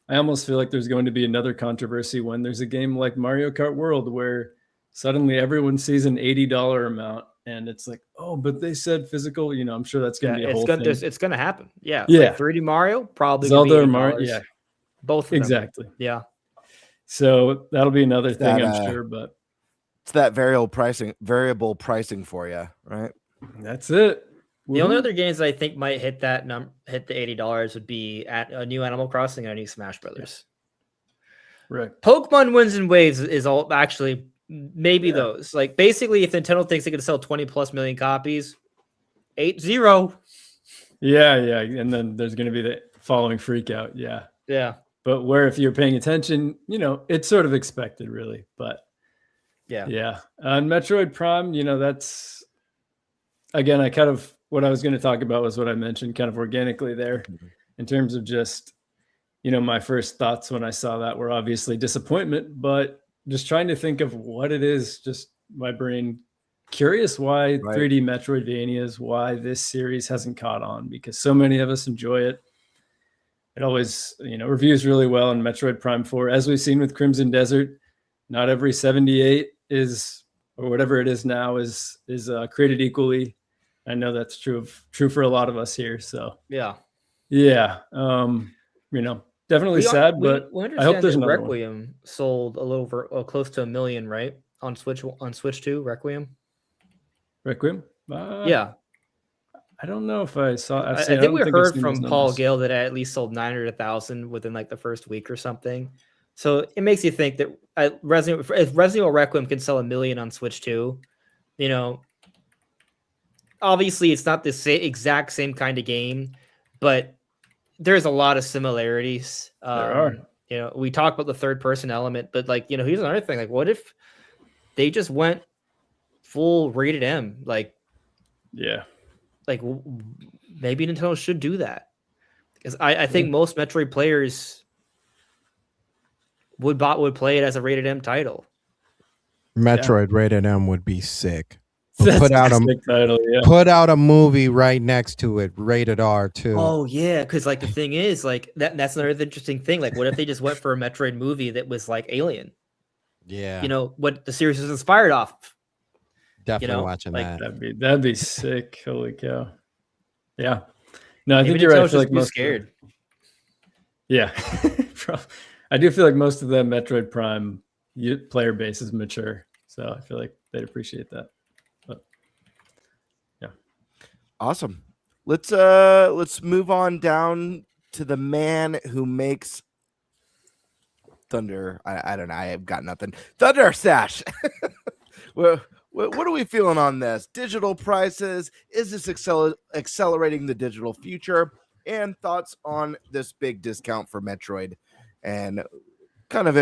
I almost feel like there's going to be another controversy when there's a game like Mario Kart World where suddenly everyone sees an $80 amount and it's like, oh, but they said physical. I'm sure that's going to be a whole thing. It's going to happen. Yeah. Yeah. Like 3D Mario probably. Zelda or Mario. Yeah. Both of them. Exactly. Yeah. So that'll be another thing, I'm sure. But it's that variable pricing for you, right? That's it. The only other games that I think might hit the $80 would be at a new Animal Crossing and a new Smash Brothers. Right. Pokemon Winds and Waves is all actually maybe those. Like basically, if Nintendo thinks they could sell 20+ million copies, 8-0. Yeah, and then there's going to be the following freak out. Yeah. But where if you're paying attention, it's sort of expected, really. But yeah. On Metroid Prime, that's again, what I was going to talk about was what I mentioned kind of organically there in terms of just, my first thoughts when I saw that were obviously disappointment, but just trying to think of what it is, just my brain curious why Right. 3D Metroidvanias, why this series hasn't caught on, because so many of us enjoy it. It always, reviews really well in Metroid Prime 4. As we've seen with Crimson Desert, not every 78 is, or whatever it is now, is created equally. I know that's true for a lot of us here. So Yeah. Definitely sad, but we I hope there's that another one. Requiem sold a little over close to 1 million, right? On Switch 2, Requiem. Requiem? Yeah. I don't know if I saw. I think we heard from Paul Gale that it at least sold 900 to 1,000 within like the first week or something. So it makes you think that if Resident Evil Requiem can sell 1 million on Switch 2, obviously it's not the exact same kind of game, but there's a lot of similarities. There are. We talk about the third person element, but here's another thing. Like, what if they just went full rated M? Like, maybe Nintendo should do that, because I think most Metroid players would play it as a rated M title. Metroid rated M would be sick. That's Put out a sick title, yeah. Put out a movie right next to it, rated R too. Oh yeah, because the thing is that's another interesting thing. Like, what if they just went for a Metroid movie that was like Alien? Yeah, what the series was inspired off of. Definitely watching that. That'd be sick. Holy cow! Yeah. No, I Maybe think you're right. I feel Nintendo's like most scared. Yeah, I do feel like most of the Metroid Prime player base is mature, so I feel like they'd appreciate that. But yeah, Awesome. Let's move on down to the man who makes Thunder. I don't know. I have got nothing. Thunder Sash. Well, what are we feeling on this? Digital prices? Is this accelerating the digital future? And thoughts on this big discount for Metroid, and kind of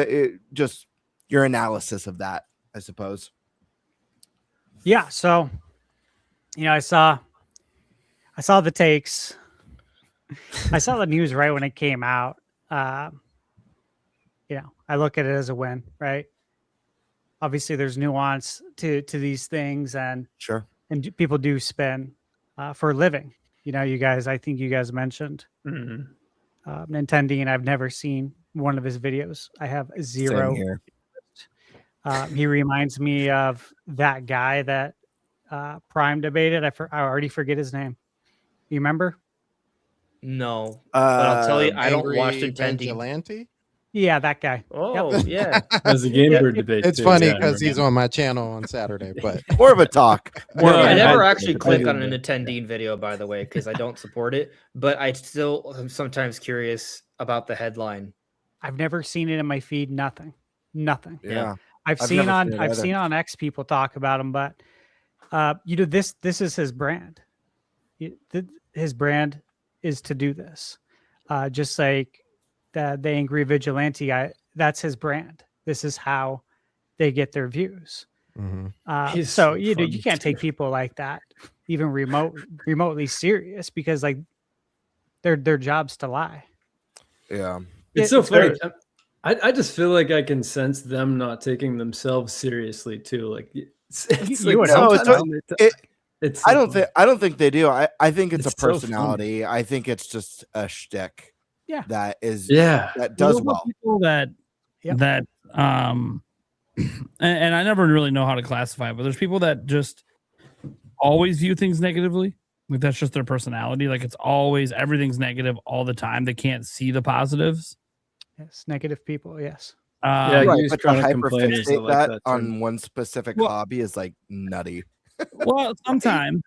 just your analysis of that, I suppose. Yeah, so I saw the takes. I saw the news right when it came out. I look at it as a win, right? Obviously, there's nuance to these things, and Sure, and people do spend for a living. I think you guys mentioned Nintendine. I've never seen one of his videos. I have zero. Same here. He reminds me of that guy that Prime debated. I already forget his name. You remember? No, but I'll tell you, I don't watch Nintendine. Vigilante? Yeah, that guy. Oh yeah, as a Game Bird debate. It's too, funny yeah, because he's on my channel on Saturday, but More of a talk. I never I actually click on a do. Nintendine video, by the way, because I don't support it. But I still am sometimes curious about the headline. I've never seen it in my feed. Nothing. Yeah. I've I've seen never on seen it I've either. seen on X people talk about him, but this is his brand. His brand is to do this, just like the Angry Vigilante guy. That's his brand. This is how they get their views. He's So so you funny, can't take too. people like that even remotely serious, because like their job's to lie. Yeah. It's so It's funny. very- I just feel like I can sense them not taking themselves seriously too. Like it's You would hope so. sometimes it's I don't think they do. I think it's a It's so funny. personality. I think it's just a shtick. Yeah. That is Yeah. that does What about well. people that and I never really know how to classify it, but there's people that just always view things negatively. Like that's just their personality. Like it's always everything's negative all the time. They can't see the positives. Yes, negative people. Yes. Yeah, Right, use but to chronic complainers, I hyperfixate like that that term. on one specific Well- hobby is like nutty. Well, sometimes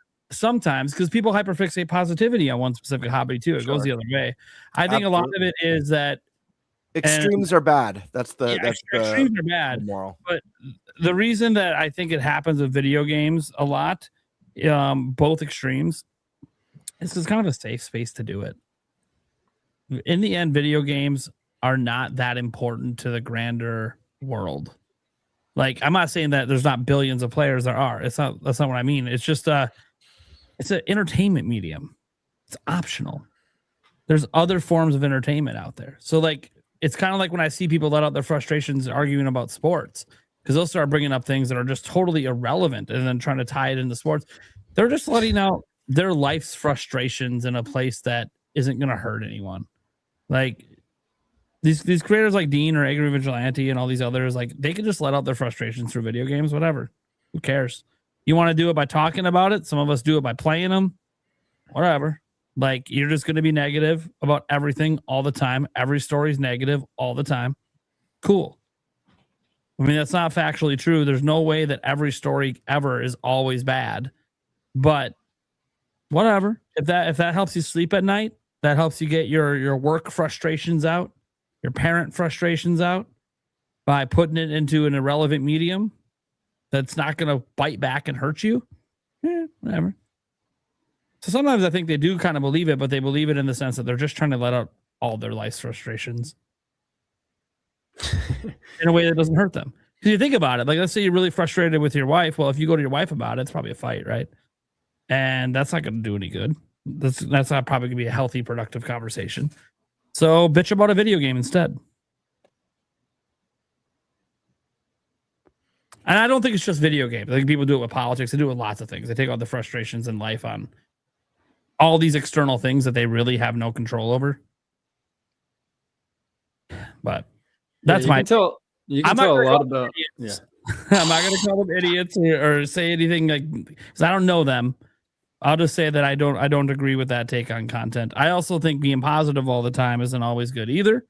because people hyperfixate positivity on one specific hobby too. It goes the other way. I think a lot of it is that Extremes are bad. That's the extremes are the bad. moral. But the reason that I think it happens with video games a lot, both extremes, is it's kind of a safe space to do it. In the end, video games are not that important to the grander world. Like, I'm not saying that there's not billions of players. There are. That's not what I mean. It's just it's an entertainment medium. It's optional. There's other forms of entertainment out there. So like, it's kind of like when I see people let out their frustrations arguing about sports. because they'll start bringing up things that are just totally irrelevant and then trying to tie it into sports. They're just letting out their life's frustrations in a place that isn't going to hurt anyone. Like these creators like Dean or Angry Vigilante and all these others, like they can just let out their frustrations through video games, whatever. Who cares? You want to do it by talking about it? Some of us do it by playing them, whatever. Like you're just going to be negative about everything all the time. Every story is negative all the time. Cool. I mean, that's not factually true. There's no way that every story ever is always bad, but whatever. If that helps you sleep at night, that helps you get your work frustrations out, your parent frustrations out by putting it into an irrelevant medium that's not going to bite back and hurt you. Whatever. So sometimes I think they do kind of believe it, but they believe it in the sense that they're just trying to let out all their life's frustrations in a way that doesn't hurt them. Because you think about it, like let's say you're really frustrated with your wife. Well, if you go to your wife about it, it's probably a fight, right? And that's not going to do any good. That's not probably going to be a healthy, productive conversation. So bitch about a video game instead. And I don't think it's just video games. I think people do it with politics. They do it with lots of things. They take out the frustrations in life on all these external things that they really have no control over. But that's you can tell a lot about. Yeah. I'm not going to call them idiots or say anything like because I don't know them. I'll just say that I don't agree with that take on content. I also think being positive all the time isn't always good either.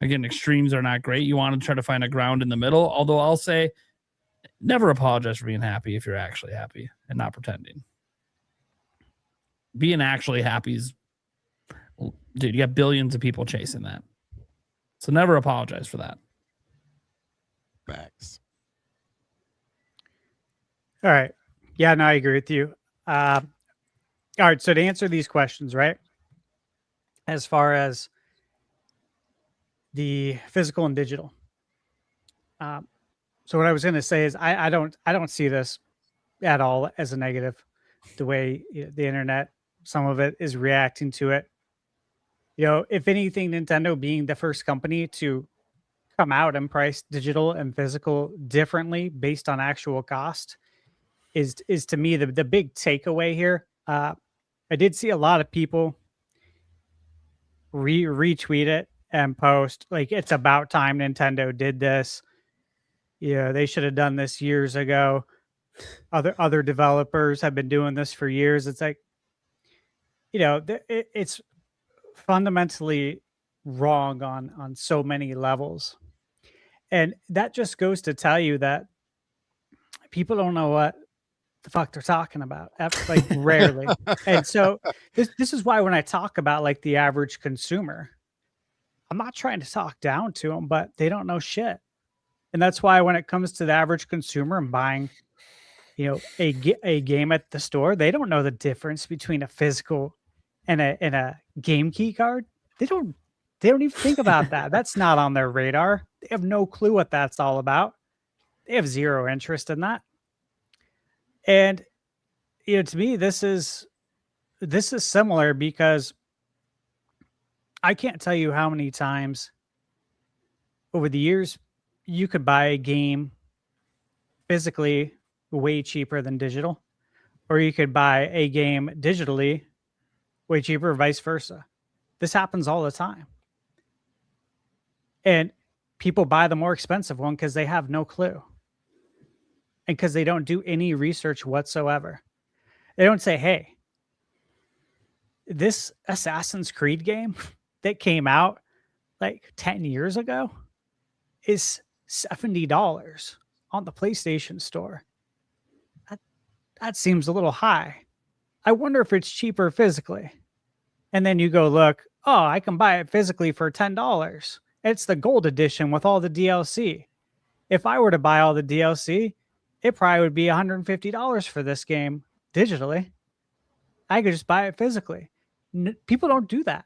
Again, extremes are not great. You want to try to find a ground in the middle. Although I'll say, never apologize for being happy if you're actually happy and not pretending. Being actually happy is, dude, you got billions of people chasing that. So never apologize for that. Facts. All right. Yeah, no, I agree with you. All right. So to answer these questions, right? As far as the physical and digital. So what I was going to say is I don't see this at all as a negative. The way the internet, some of it is reacting to it. You know, if anything, Nintendo being the first company to come out and price digital and physical differently based on actual cost is to me the big takeaway here. I did see a lot of people retweet it and post like it's about time Nintendo did this. Yeah, they should have done this years ago. Other developers have been doing this for years. It's like, you know, it's fundamentally wrong on so many levels. And that just goes to tell you that people don't know what the fuck they're talking about. Like rarely. And so this is why when I talk about like the average consumer, I'm not trying to talk down to them, but they don't know shit. And that's why when it comes to the average consumer and buying, you know, a game at the store, they don't know the difference between a physical and a game key card. They don't even think about that. That's not on their radar. They have no clue what that's all about. They have zero interest in that. And you know, to me, this is similar because I can't tell you how many times over the years you could buy a game physically way cheaper than digital, or you could buy a game digitally way cheaper, vice versa. This happens all the time. And people buy the more expensive one because they have no clue. And because they don't do any research whatsoever. They don't say, hey, this Assassin's Creed game that came out like 10 years ago is $70 on the PlayStation Store. That seems a little high. I wonder if it's cheaper physically. And then you go look, oh, I can buy it physically for $10. It's the gold edition with all the DLC. If I were to buy all the DLC, it probably would be $150 for this game digitally. I could just buy it physically. People don't do that.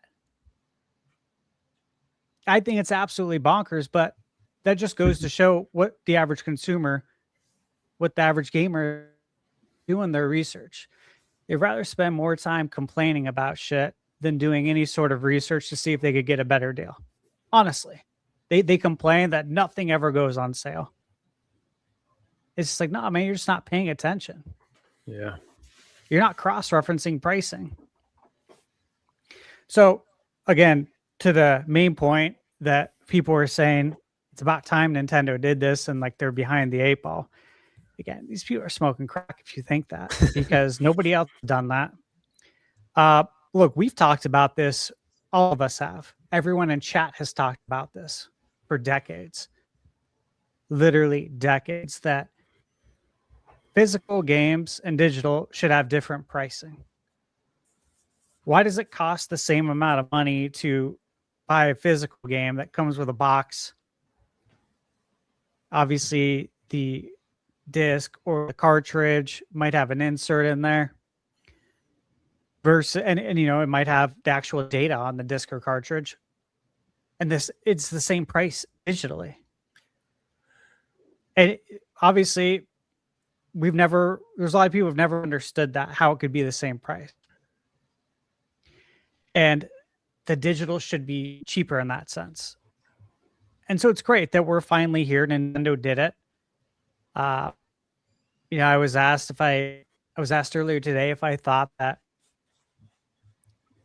I think it's absolutely bonkers, but that just goes to show what the average consumer, what the average gamer doing their research. They'd rather spend more time complaining about shit than doing any sort of research to see if they could get a better deal. Honestly, they complain that nothing ever goes on sale. It's just like, no, man, you're just not paying attention. Yeah. You're not cross-referencing pricing. So again, to the main point that people were saying, it's about time Nintendo did this and like they're behind the eight ball. Again, these people are smoking crack if you think that, because nobody else has done that. Look, we've talked about this. All of us have. Everyone in chat has talked about this for decades. Literally decades, that physical games and digital should have different pricing. Why does it cost the same amount of money to buy a physical game that comes with a box? Obviously, the disc or the cartridge might have an insert in there. Versus, and you know, it might have the actual data on the disc or cartridge. And it's the same price digitally. And obviously, there's a lot of people who've never understood that, how it could be the same price. And the digital should be cheaper in that sense. And so it's great that we're finally here. Nintendo did it. You know, I was asked earlier today if I thought that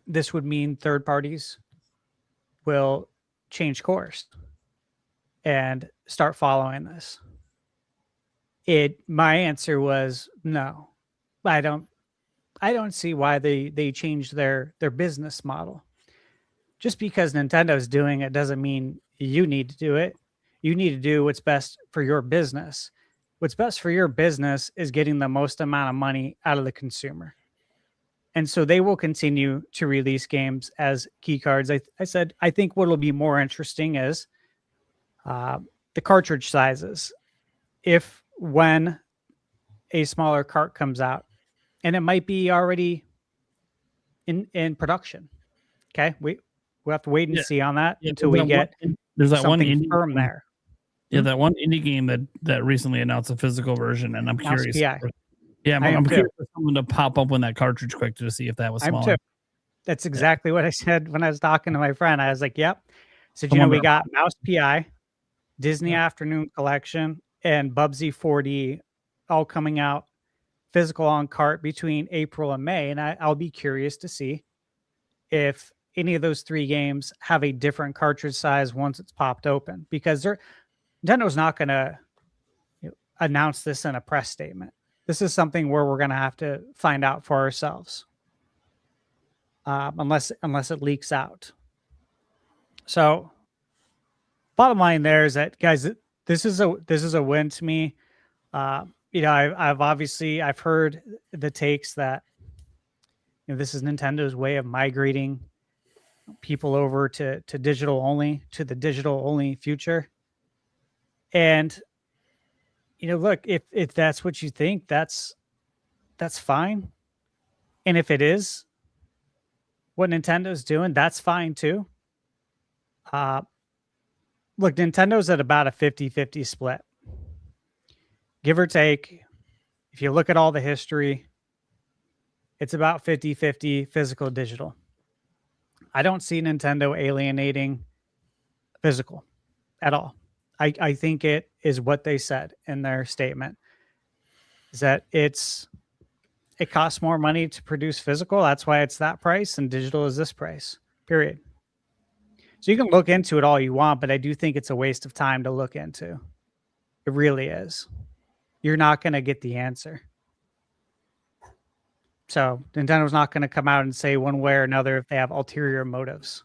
this would mean third parties will change course and start following this. My answer was no. I don't see why they changed their business model. Just because Nintendo's doing it doesn't mean you need to do it. You need to do what's best for your business. What's best for your business is getting the most amount of money out of the consumer. And so they will continue to release games as key cards. I said, I think what will be more interesting is the cartridge sizes. When a smaller cart comes out, and it might be already in production. Okay. We'll have to wait and see on that until we get there's that one something firm there. Yeah, that one indie game that recently announced a physical version, and I'm curious. Yeah, I'm curious for someone to pop up on that cartridge quick to see if that was smaller. That's exactly what I said when I was talking to my friend. I was like, yep. So, you know, we got Mouse PI, Disney Afternoon Collection, and Bubsy 4D all coming out physical on cart between April and May. And I'll be curious to see if any of those three games have a different cartridge size once it's popped open, because Nintendo's not going to announce this in a press statement. This is something where we're going to have to find out for ourselves, unless it leaks out. So, bottom line there is that, guys, this is a win to me. You know, I've heard the takes that, you know, this is Nintendo's way of migrating people over to digital only, to the digital only future. And, you know, look, if that's what you think, that's fine. And if it is what Nintendo's doing, that's fine too. Look, Nintendo's at about a 50-50 split. Give or take. If you look at all the history, it's about 50-50 physical digital. I don't see Nintendo alienating physical at all. I think it is what they said in their statement, is that it costs more money to produce physical. That's why it's that price, and digital is this price, period. So you can look into it all you want, but I do think it's a waste of time to look into. It really is. You're not going to get the answer. So Nintendo's not going to come out and say one way or another if they have ulterior motives.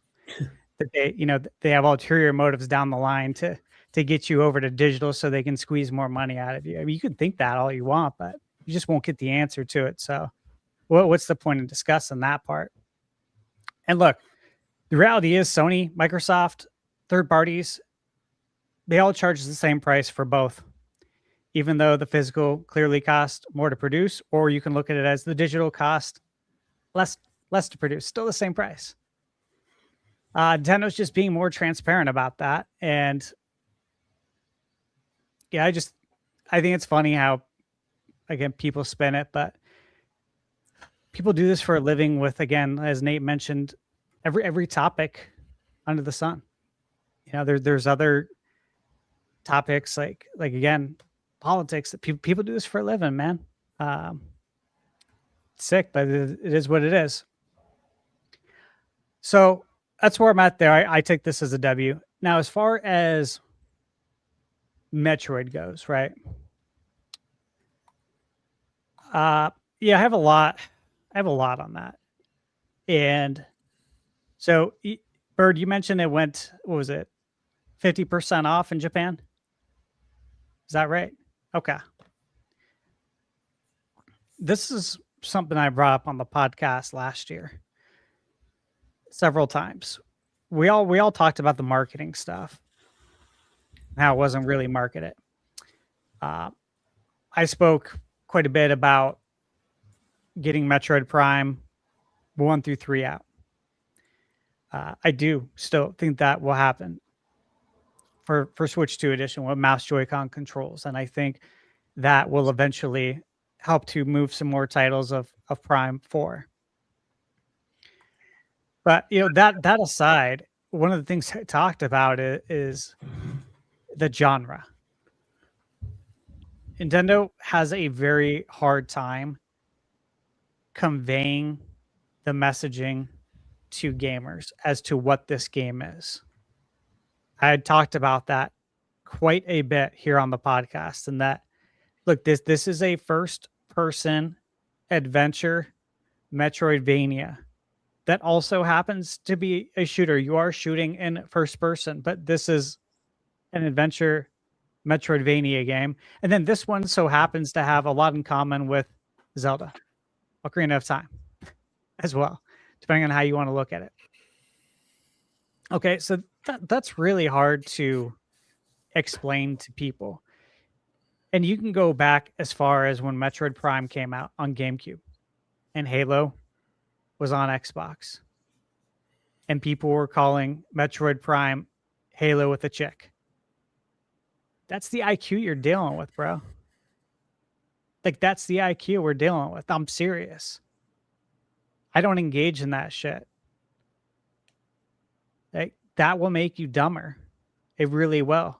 That they have ulterior motives down the line to get you over to digital so they can squeeze more money out of you. I mean, you can think that all you want, but you just won't get the answer to it. So what's the point in discussing that part? And look, the reality is Sony, Microsoft, third parties, they all charge the same price for both, even though the physical clearly cost more to produce, or you can look at it as the digital cost less to produce, still the same price. Nintendo's just being more transparent about that. And yeah, I think it's funny how, again, people spin it, but people do this for a living with, again, as Nate mentioned, every topic under the sun. You know, there's other topics like again, politics. That people do this for a living, man. Sick, but it is what it is. So that's where I'm at there. I take this as a W. Now, as far as Metroid goes, right? Yeah, I have a lot. I have a lot on that. And so, Bird, you mentioned it went, what was it, 50% off in Japan? Is that right? Okay. This is something I brought up on the podcast last year several times. We all talked about the marketing stuff, how it wasn't really marketed. I spoke quite a bit about getting Metroid Prime 1 through 3 out. I do still think that will happen for Switch 2 edition with mouse Joy-Con controls, and I think that will eventually help to move some more titles of Prime 4. But that aside, one of the things I talked about is the genre. Nintendo has a very hard time conveying the messaging to gamers as to what this game is. I had talked about that quite a bit here on the podcast, and that, look, this is a first-person adventure Metroidvania that also happens to be a shooter. You are shooting in first person, but this is an adventure Metroidvania game. And then this one so happens to have a lot in common with Zelda, Ocarina of Time as well, depending on how you want to look at it. Okay, so that's really hard to explain to people. And you can go back as far as when Metroid Prime came out on GameCube and Halo was on Xbox. And people were calling Metroid Prime Halo with a chick. That's the IQ you're dealing with, bro. Like, that's the IQ we're dealing with. I'm serious. I don't engage in that shit. Like, that will make you dumber. It really will.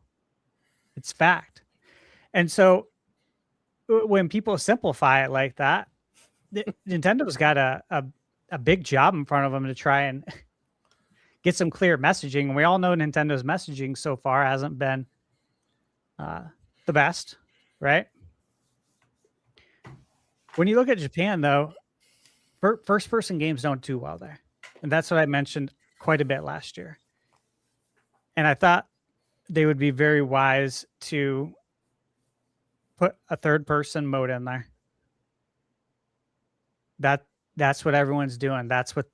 It's fact. And so when people simplify it like that, Nintendo's got a big job in front of them to try and get some clear messaging. And we all know Nintendo's messaging so far hasn't been the best, right? When you look at Japan, though, first-person games don't do well there. And that's what I mentioned quite a bit last year. And I thought they would be very wise to put a third-person mode in there. That's what everyone's doing. That's what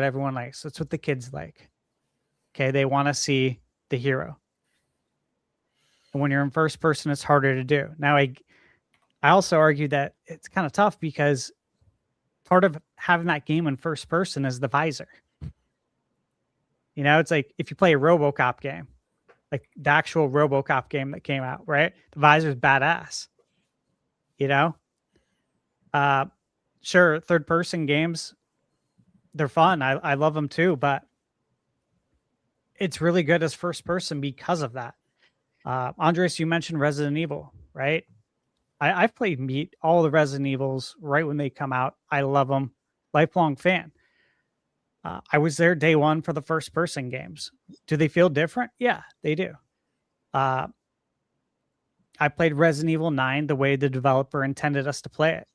everyone likes. That's what the kids like. Okay, they want to see the hero. And when you're in first person, it's harder to do. Now, I also argue that it's kind of tough because part of having that game in first person is the visor. It's like if you play a RoboCop game, like the actual RoboCop game that came out, right? The visor's badass. Sure, third-person games, they're fun. I love them too, but it's really good as first-person because of that. Andres, you mentioned Resident Evil, right? I've played all the Resident Evils right when they come out. I love them. Lifelong fan. I was there day one for the first-person games. Do they feel different? Yeah, they do. I played Resident Evil 9 the way the developer intended us to play it,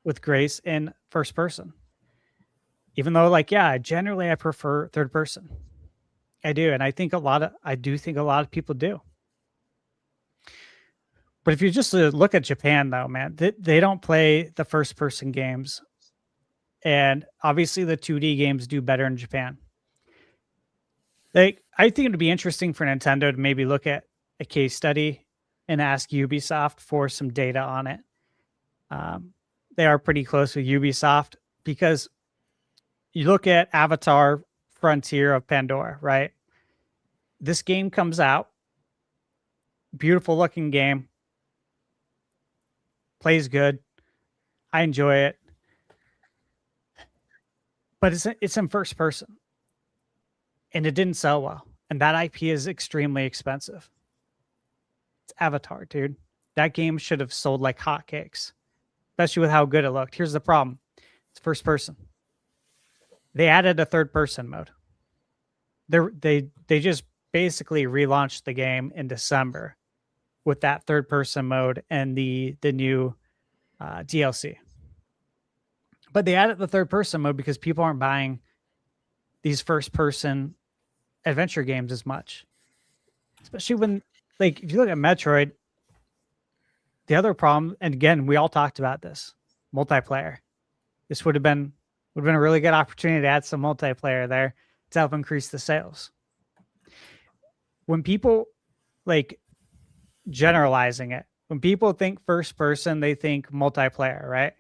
with grace in first person. Even though, generally I prefer third person. I do, and I think a lot of people do. But if you just look at Japan, though, man, they don't play the first person games, and obviously the 2D games do better in Japan. I think it'd be interesting for Nintendo to maybe look at a case study and ask Ubisoft for some data on it. They are pretty close with Ubisoft because you look at Avatar Frontier of Pandora, right? This game comes out, beautiful looking game, plays good. I enjoy it, but it's in first person, and it didn't sell well. And that IP is extremely expensive. It's Avatar, dude. That game should have sold like hotcakes, especially with how good it looked. Here's the problem. It's first person. They added a third person mode. They just basically relaunched the game in December with that third person mode and the new DLC. But they added the third person mode because people aren't buying these first person adventure games as much. Especially when, like, if you look at Metroid, the other problem, and again, we all talked about this, multiplayer. This would have been a really good opportunity to add some multiplayer there to help increase the sales. When people, like, generalizing it, when people think first person, they think multiplayer, right?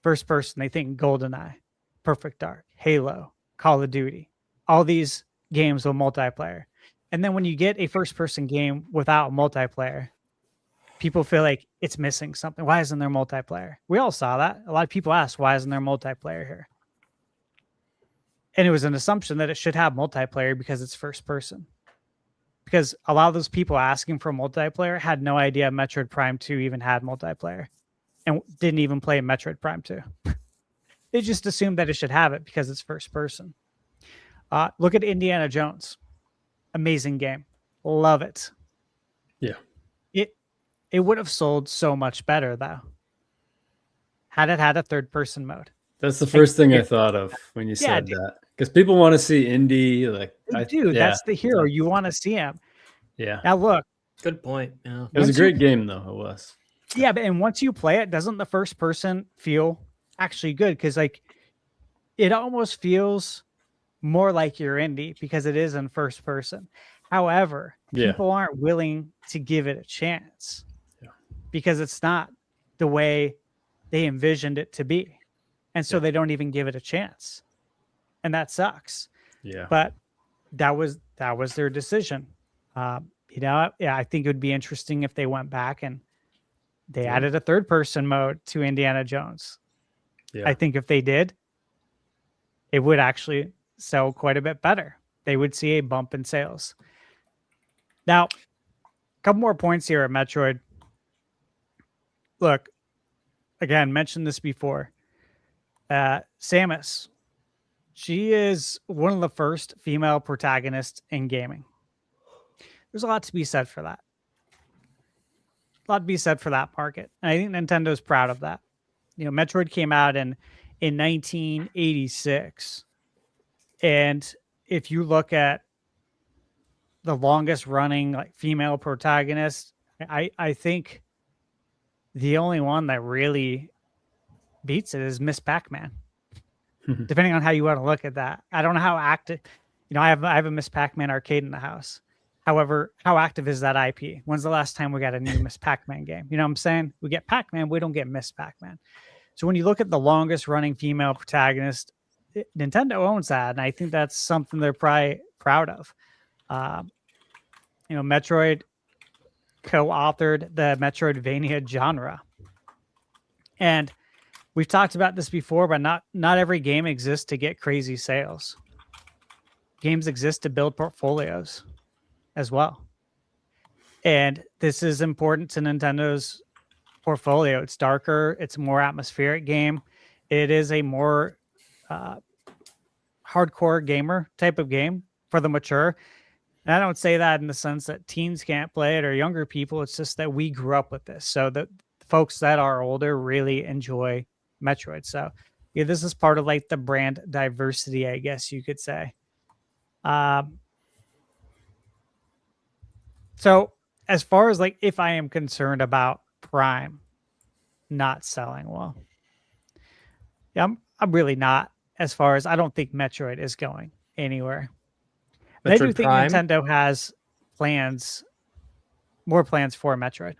First person, they think GoldenEye, Perfect Dark, Halo, Call of Duty, all these games with multiplayer. And then when you get a first person game without multiplayer, people feel like it's missing something. Why isn't there multiplayer? We all saw that. A lot of people asked, why isn't there multiplayer here? And it was an assumption that it should have multiplayer because it's first person. Because a lot of those people asking for multiplayer had no idea Metroid Prime 2 even had multiplayer and didn't even play Metroid Prime 2. They just assumed that it should have it because it's first person. Look at Indiana Jones. Amazing game. Love it. Yeah. It would have sold so much better, though, had it had a third person mode. That's the first thing I thought of when you said that. Because people want to see Indy. That's the hero. You want to see him. Yeah. Now, look. Good point. Yeah. It was a great game, though. It was. Yeah, and once you play it, doesn't the first person feel actually good? Because, like, it almost feels more like you're Indy because it is in first person. However, people aren't willing to give it a chance because it's not the way they envisioned it to be. And so they don't even give it a chance. And that sucks. Yeah. But that was their decision. I think it would be interesting if they went back and they added a third person mode to Indiana Jones. Yeah. I think if they did, it would actually sell quite a bit better. They would see a bump in sales. Now, a couple more points here at Metroid. Look, again, mentioned this before. Samus, she is one of the first female protagonists in gaming. There's a lot to be said for that. A lot to be said for that market. And I think Nintendo's proud of that. You know, Metroid came out in 1986. And if you look at the longest running like female protagonist, I think the only one that really beats it is Miss Pac-Man. Depending on how you want to look at that. I don't know how active, I have a Miss Pac-Man arcade in the house. However, how active is that IP? When's the last time we got a new Miss Pac-Man game? You know what I'm saying? We get Pac-Man, we don't get Miss Pac-Man. So when you look at the longest running female protagonist, Nintendo owns that, and I think that's something they're probably proud of. Metroid co-authored the Metroidvania genre. And we've talked about this before, but not every game exists to get crazy sales. Games exist to build portfolios as well. And this is important to Nintendo's portfolio. It's darker. It's a more atmospheric game. It is a more hardcore gamer type of game for the mature. And I don't say that in the sense that teens can't play it or younger people. It's just that we grew up with this. So the folks that are older really enjoy Metroid. So yeah, this is part of like the brand diversity, I guess you could say. So as far as like, if I am concerned about Prime not selling well, yeah, I'm really not. As far as I don't think Metroid is going anywhere. But I do think Prime? Nintendo has more plans for Metroid.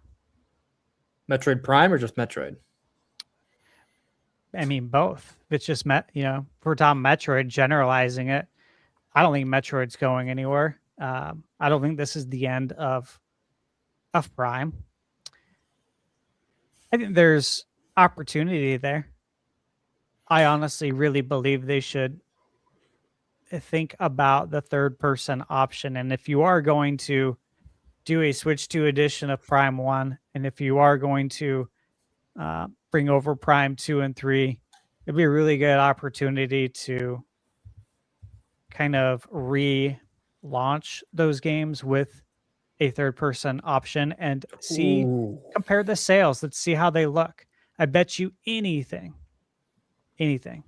Metroid Prime or just Metroid? I mean, both. If it's just, if we're talking Metroid, generalizing it, I don't think Metroid's going anywhere. I don't think this is the end of Prime. I think there's opportunity there. I honestly really believe they should think about the third person option. And if you are going to do a Switch 2 edition of Prime 1, and if you are going to bring over Prime 2 and 3, it'd be a really good opportunity to kind of relaunch those games with a third-person option and compare the sales. Let's see how they look. I bet you anything, they're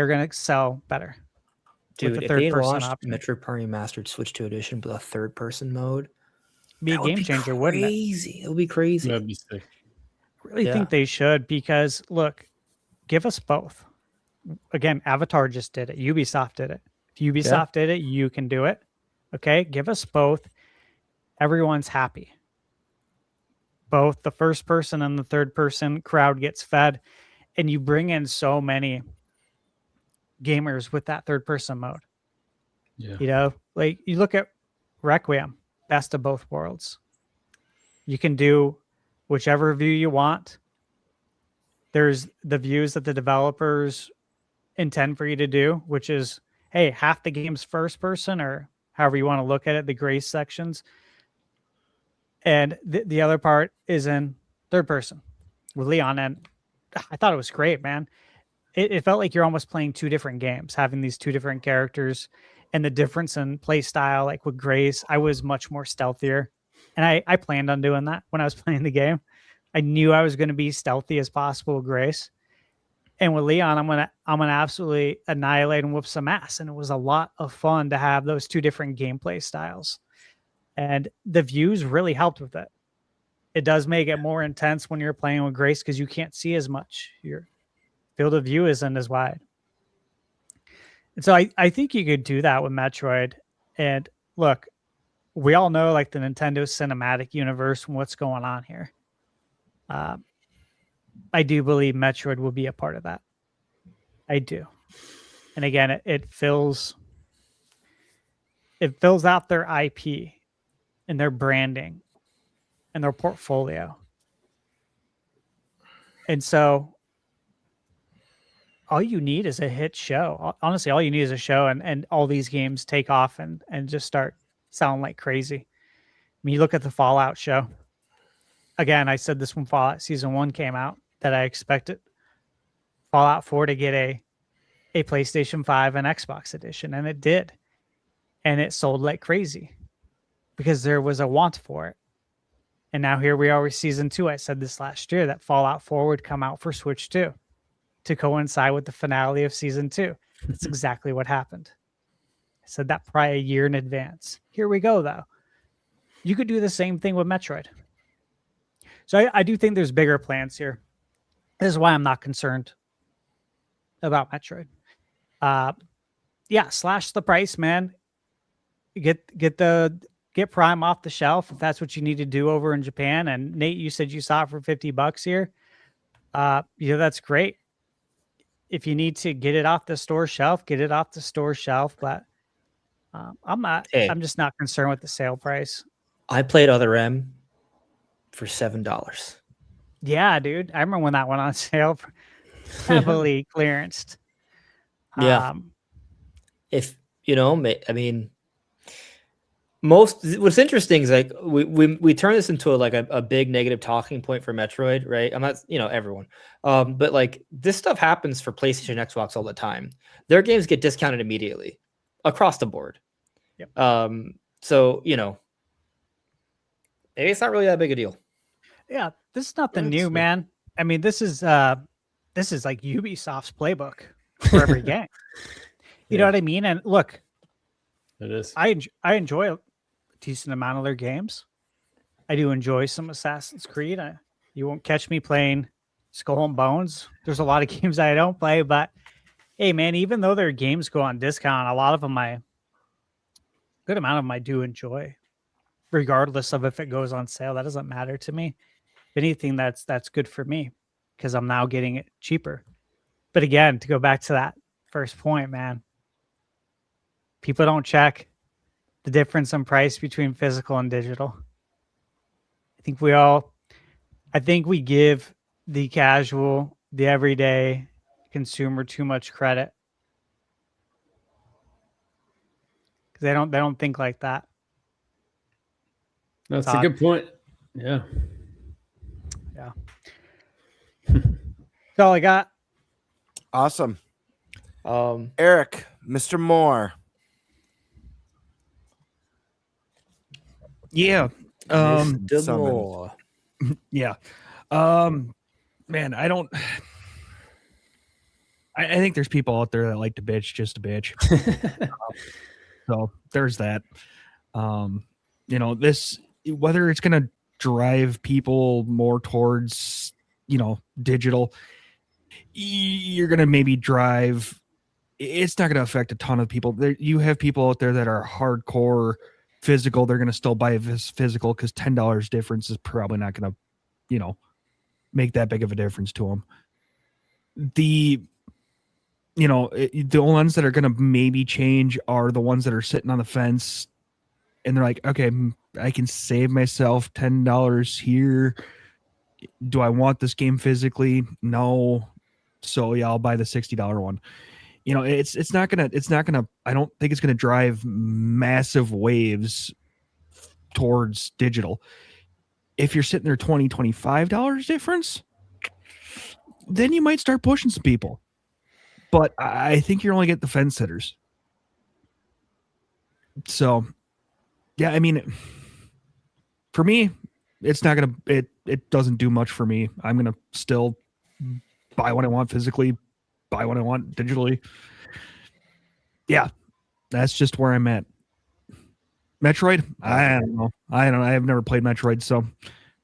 going to sell better. Dude, with the if they third-person launched option. Metroid Prime Remastered Switch 2 Edition with a third-person mode, Be a that would game changer, wouldn't it? crazy. It would be crazy. That'd be sick. I really Yeah. think they should, because look, give us both. Again, Avatar just did it. Ubisoft did it. If Ubisoft did it, you can do it. Okay, give us both. Everyone's happy. Both the first person and the third person crowd gets fed, and you bring in so many gamers with that third person mode. Yeah. You know, like you look at Requiem, best of both worlds. You can do whichever view you want. There's the views that the developers intend for you to do, which is, hey, half the game's first person, or however you want to look at it, the gray sections. And the other part is in third person with Leon. And I thought it was great, man. It felt like you're almost playing two different games, having these two different characters, and the difference in play style. Like with Grace, I was much more stealthier, and I planned on doing that when I was playing the game. I knew I was going to be stealthy as possible with Grace, and with Leon, I'm gonna absolutely annihilate and whoop some ass. And it was a lot of fun to have those two different gameplay styles, and the views really helped with it. It does make it more intense when you're playing with Grace because you can't see as much. Your field of view isn't as wide. And so I think you could do that with Metroid. And look, we all know like the Nintendo cinematic universe and what's going on here. I do believe Metroid will be a part of that. I do. And again, it fills out their IP and their branding and their portfolio. And so all you need is a hit show. Honestly, all you need is a show, and all these games take off and just start selling like crazy. I mean, you look at the Fallout show. Again, I said this when Fallout Season 1 came out, that I expected Fallout 4 to get a PlayStation 5 and Xbox edition, and it did. And it sold like crazy because there was a want for it. And now here we are with Season 2. I said this last year that Fallout 4 would come out for Switch 2 to coincide with the finale of Season 2. That's exactly what happened. I said that probably a year in advance. Here we go, though. You could do the same thing with Metroid. So I do think there's bigger plans here. This is why I'm not concerned about Metroid. Slash the price, man. Get Prime off the shelf if that's what you need to do over in Japan. And Nate, you said you saw it for $50 here. That's great. If you need to get it off the store shelf, get it off the store shelf. But I'm not. Hey. I'm just not concerned with the sale price. I played Other M for $7. Yeah, dude. I remember when that went on sale, heavily clearanced. Yeah. If I mean, what's interesting is like we turn this into a big negative talking point for Metroid, right? I'm not, everyone, but like this stuff happens for PlayStation, Xbox all the time. Their games get discounted immediately across the board. Yep. So maybe it's not really that big a deal. Yeah, this is nothing new, man. I mean, this is like Ubisoft's playbook for every game. You know what I mean? And look, it is. I enjoy a decent amount of their games. I do enjoy some Assassin's Creed. You won't catch me playing Skull and Bones. There's a lot of games I don't play, but hey, man, even though their games go on discount, a lot of them, good amount of them I do enjoy, regardless of if it goes on sale. That doesn't matter to me. If anything, that's good for me because I'm now getting it cheaper. But again, to go back to that first point, man, people don't check the difference in price between physical and digital. I think we give the casual, the everyday consumer too much credit because they don't think like that. That's a Todd. good point. Yeah. Yeah. That's all I got. Awesome. Um, Eric, Mr. Moore. Yeah. Mr. summoned. Moore. Yeah. Man, I don't. I think there's people out there that like to bitch just to bitch. So there's that. This, whether it's going to drive people more towards, digital, you're going to maybe drive. It's not going to affect a ton of people. You have people out there that are hardcore physical. They're going to still buy this physical because $10 difference is probably not going to, make that big of a difference to them. The ones that are going to maybe change are the ones that are sitting on the fence and they're like, okay, I can save myself $10 here. Do I want this game physically? No. So yeah, I'll buy the $60 one. It's not gonna, I don't think it's gonna drive massive waves towards digital. If you're sitting there $20, $25 difference, then you might start pushing some people. But I think you're only getting the fence sitters. So, yeah, I mean, for me, it's not going to, it doesn't do much for me. I'm going to still buy what I want physically, buy what I want digitally. Yeah, that's just where I'm at. Metroid, I don't know. I have never played Metroid, so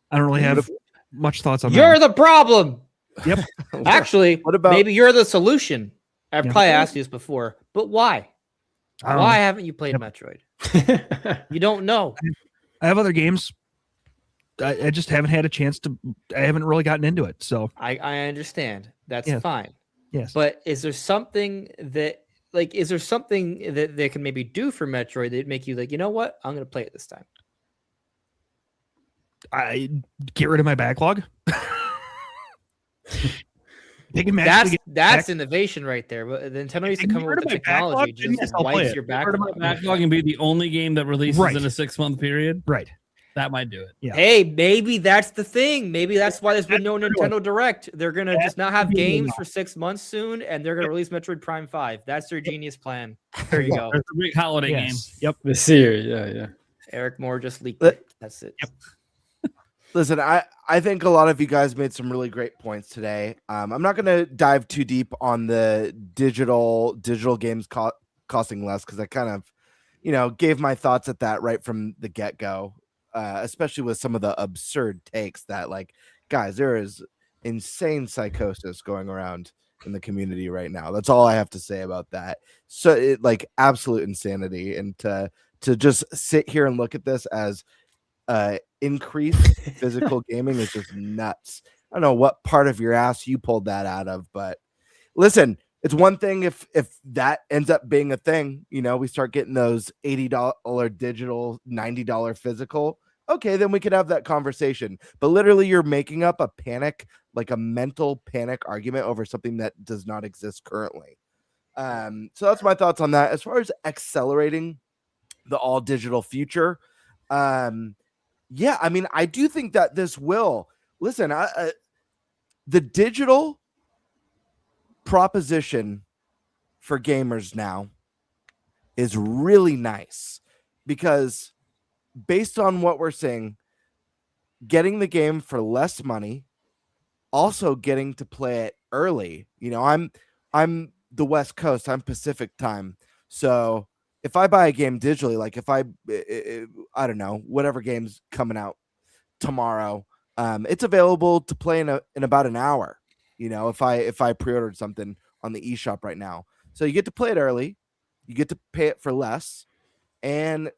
I don't really have much thoughts on that. You're the problem. Yep. Actually, What about- maybe you're the solution? I've Yeah. probably asked you this before, but why? I don't Why know. haven't you played Metroid? You don't know. I have other games. I just haven't had a chance to. I haven't really gotten into it. So I understand. That's Yes. fine. yes, But is there something that they can maybe do for Metroid that'd make you like, you know what? I'm gonna play it this time. I get rid of my backlog. They can magically That's back- innovation right there. But Nintendo used to Get come up rid with of the my backlog, technology then yes, just I'll play wipes it. your Get rid of my backlog. backlog and be the only game that releases Right. in a 6-month period. right. That might do it. Yeah. Hey, maybe that's the thing. Maybe that's why there's been no Nintendo Direct. They're gonna just not have be games enough. for 6 months soon, and they're gonna release Metroid Prime 5. That's their genius plan. There you go. There's a big holiday Yes. game. Yep. This year, yeah. Eric Moore just leaked Let- it. That's it. Listen, I think a lot of you guys made some really great points today. I'm not going to dive too deep on the digital games costing less because I kind of, gave my thoughts at that right from the get-go, especially with some of the absurd takes that, like, guys, there is insane psychosis going around in the community right now. That's all I have to say about that. So, absolute insanity, and to just sit here and look at this as increased physical gaming is just nuts. I don't know what part of your ass you pulled that out of, but listen, it's one thing if that ends up being a thing, we start getting those $80 digital, $90 physical. Okay, then we could have that conversation. But literally, you're making up a panic, like a mental panic argument over something that does not exist currently. So that's my thoughts on that. As far as accelerating the all digital future, yeah, I mean, I do think that this will. Listen, the digital proposition for gamers now is really nice because based on what we're seeing, getting the game for less money, also getting to play it early. I'm the West Coast, I'm Pacific time. So if I buy a game digitally, like if I don't know, whatever game's coming out tomorrow, it's available to play in about an hour. If I pre-ordered something on the eShop right now, so you get to play it early, you get to pay it for less, and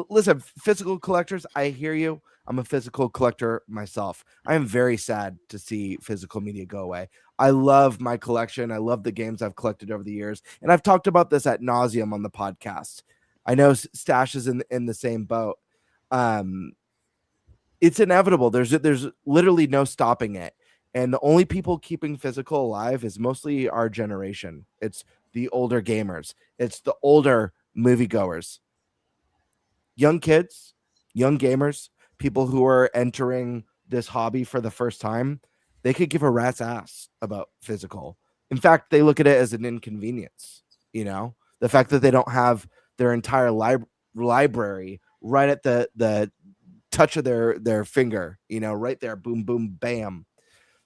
listen, physical collectors, I hear you. I'm a physical collector myself. I am very sad to see physical media go away. I love my collection. I love the games I've collected over the years. And I've talked about this ad nauseum on the podcast. I know Stash is in the same boat. It's inevitable. There's literally no stopping it. And the only people keeping physical alive is mostly our generation. It's the older gamers. It's the older moviegoers. Young kids, young gamers, people who are entering this hobby for the first time, they could give a rat's ass about physical. In fact, they look at it as an inconvenience. The fact that they don't have their entire library right at the touch of their finger, right there, boom, boom, bam.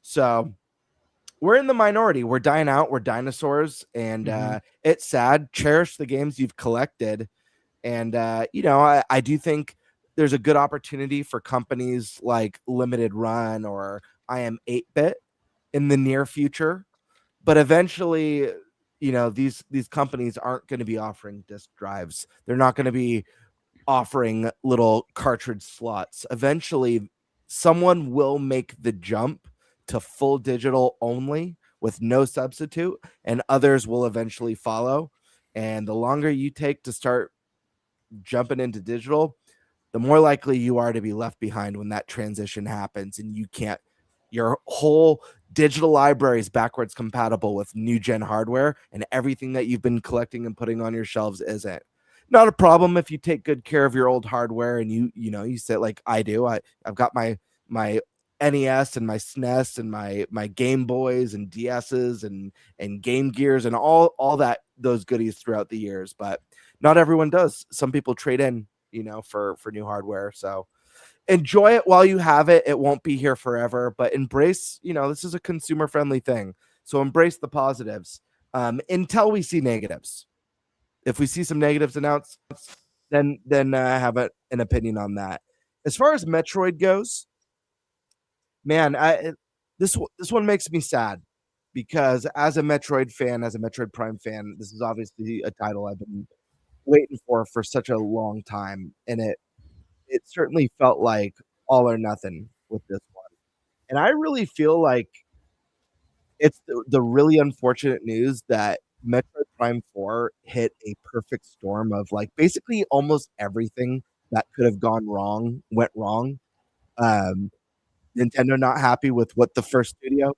So we're in the minority. We're dying out. We're dinosaurs, and it's sad. Cherish the games you've collected, and I do think there's a good opportunity for companies like Limited Run or I Am 8-Bit in the near future, but eventually, these companies aren't going to be offering disk drives. They're not going to be offering little cartridge slots. Eventually, someone will make the jump to full digital only with no substitute, and others will eventually follow. And the longer you take to start jumping into digital, the more likely you are to be left behind when that transition happens, and your whole digital library is backwards compatible with new gen hardware, and everything that you've been collecting and putting on your shelves isn't. Not a problem if you take good care of your old hardware and you sit like I do. I've got my NES and my SNES and my Game Boys and DSs and Game Gears and all those goodies throughout the years, but not everyone does. Some people trade in, for new hardware. So enjoy it while you have it. It won't be here forever, but embrace, this is a consumer friendly thing. So embrace the positives until we see negatives. If we see some negatives announced, then have an opinion on that. As far as Metroid goes, man, this one makes me sad because as a Metroid fan, as a Metroid Prime fan, this is obviously a title I've been waiting for such a long time, and it certainly felt like all or nothing with this one. And I really feel like it's the really unfortunate news that Metroid Prime 4 hit a perfect storm of like basically almost everything that could have gone wrong went wrong. Nintendo not happy with what the first studio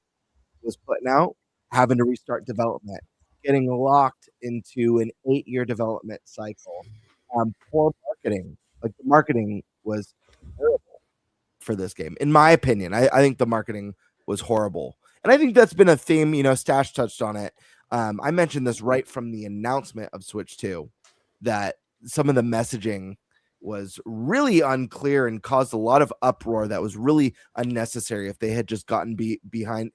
was putting out, having to restart development, getting locked into an 8-year development cycle. Poor marketing. Like the marketing was terrible for this game. In my opinion, I think the marketing was horrible. And I think that's been a theme, Stash touched on it. I mentioned this right from the announcement of Switch 2, that some of the messaging was really unclear and caused a lot of uproar that was really unnecessary if they had just gotten behind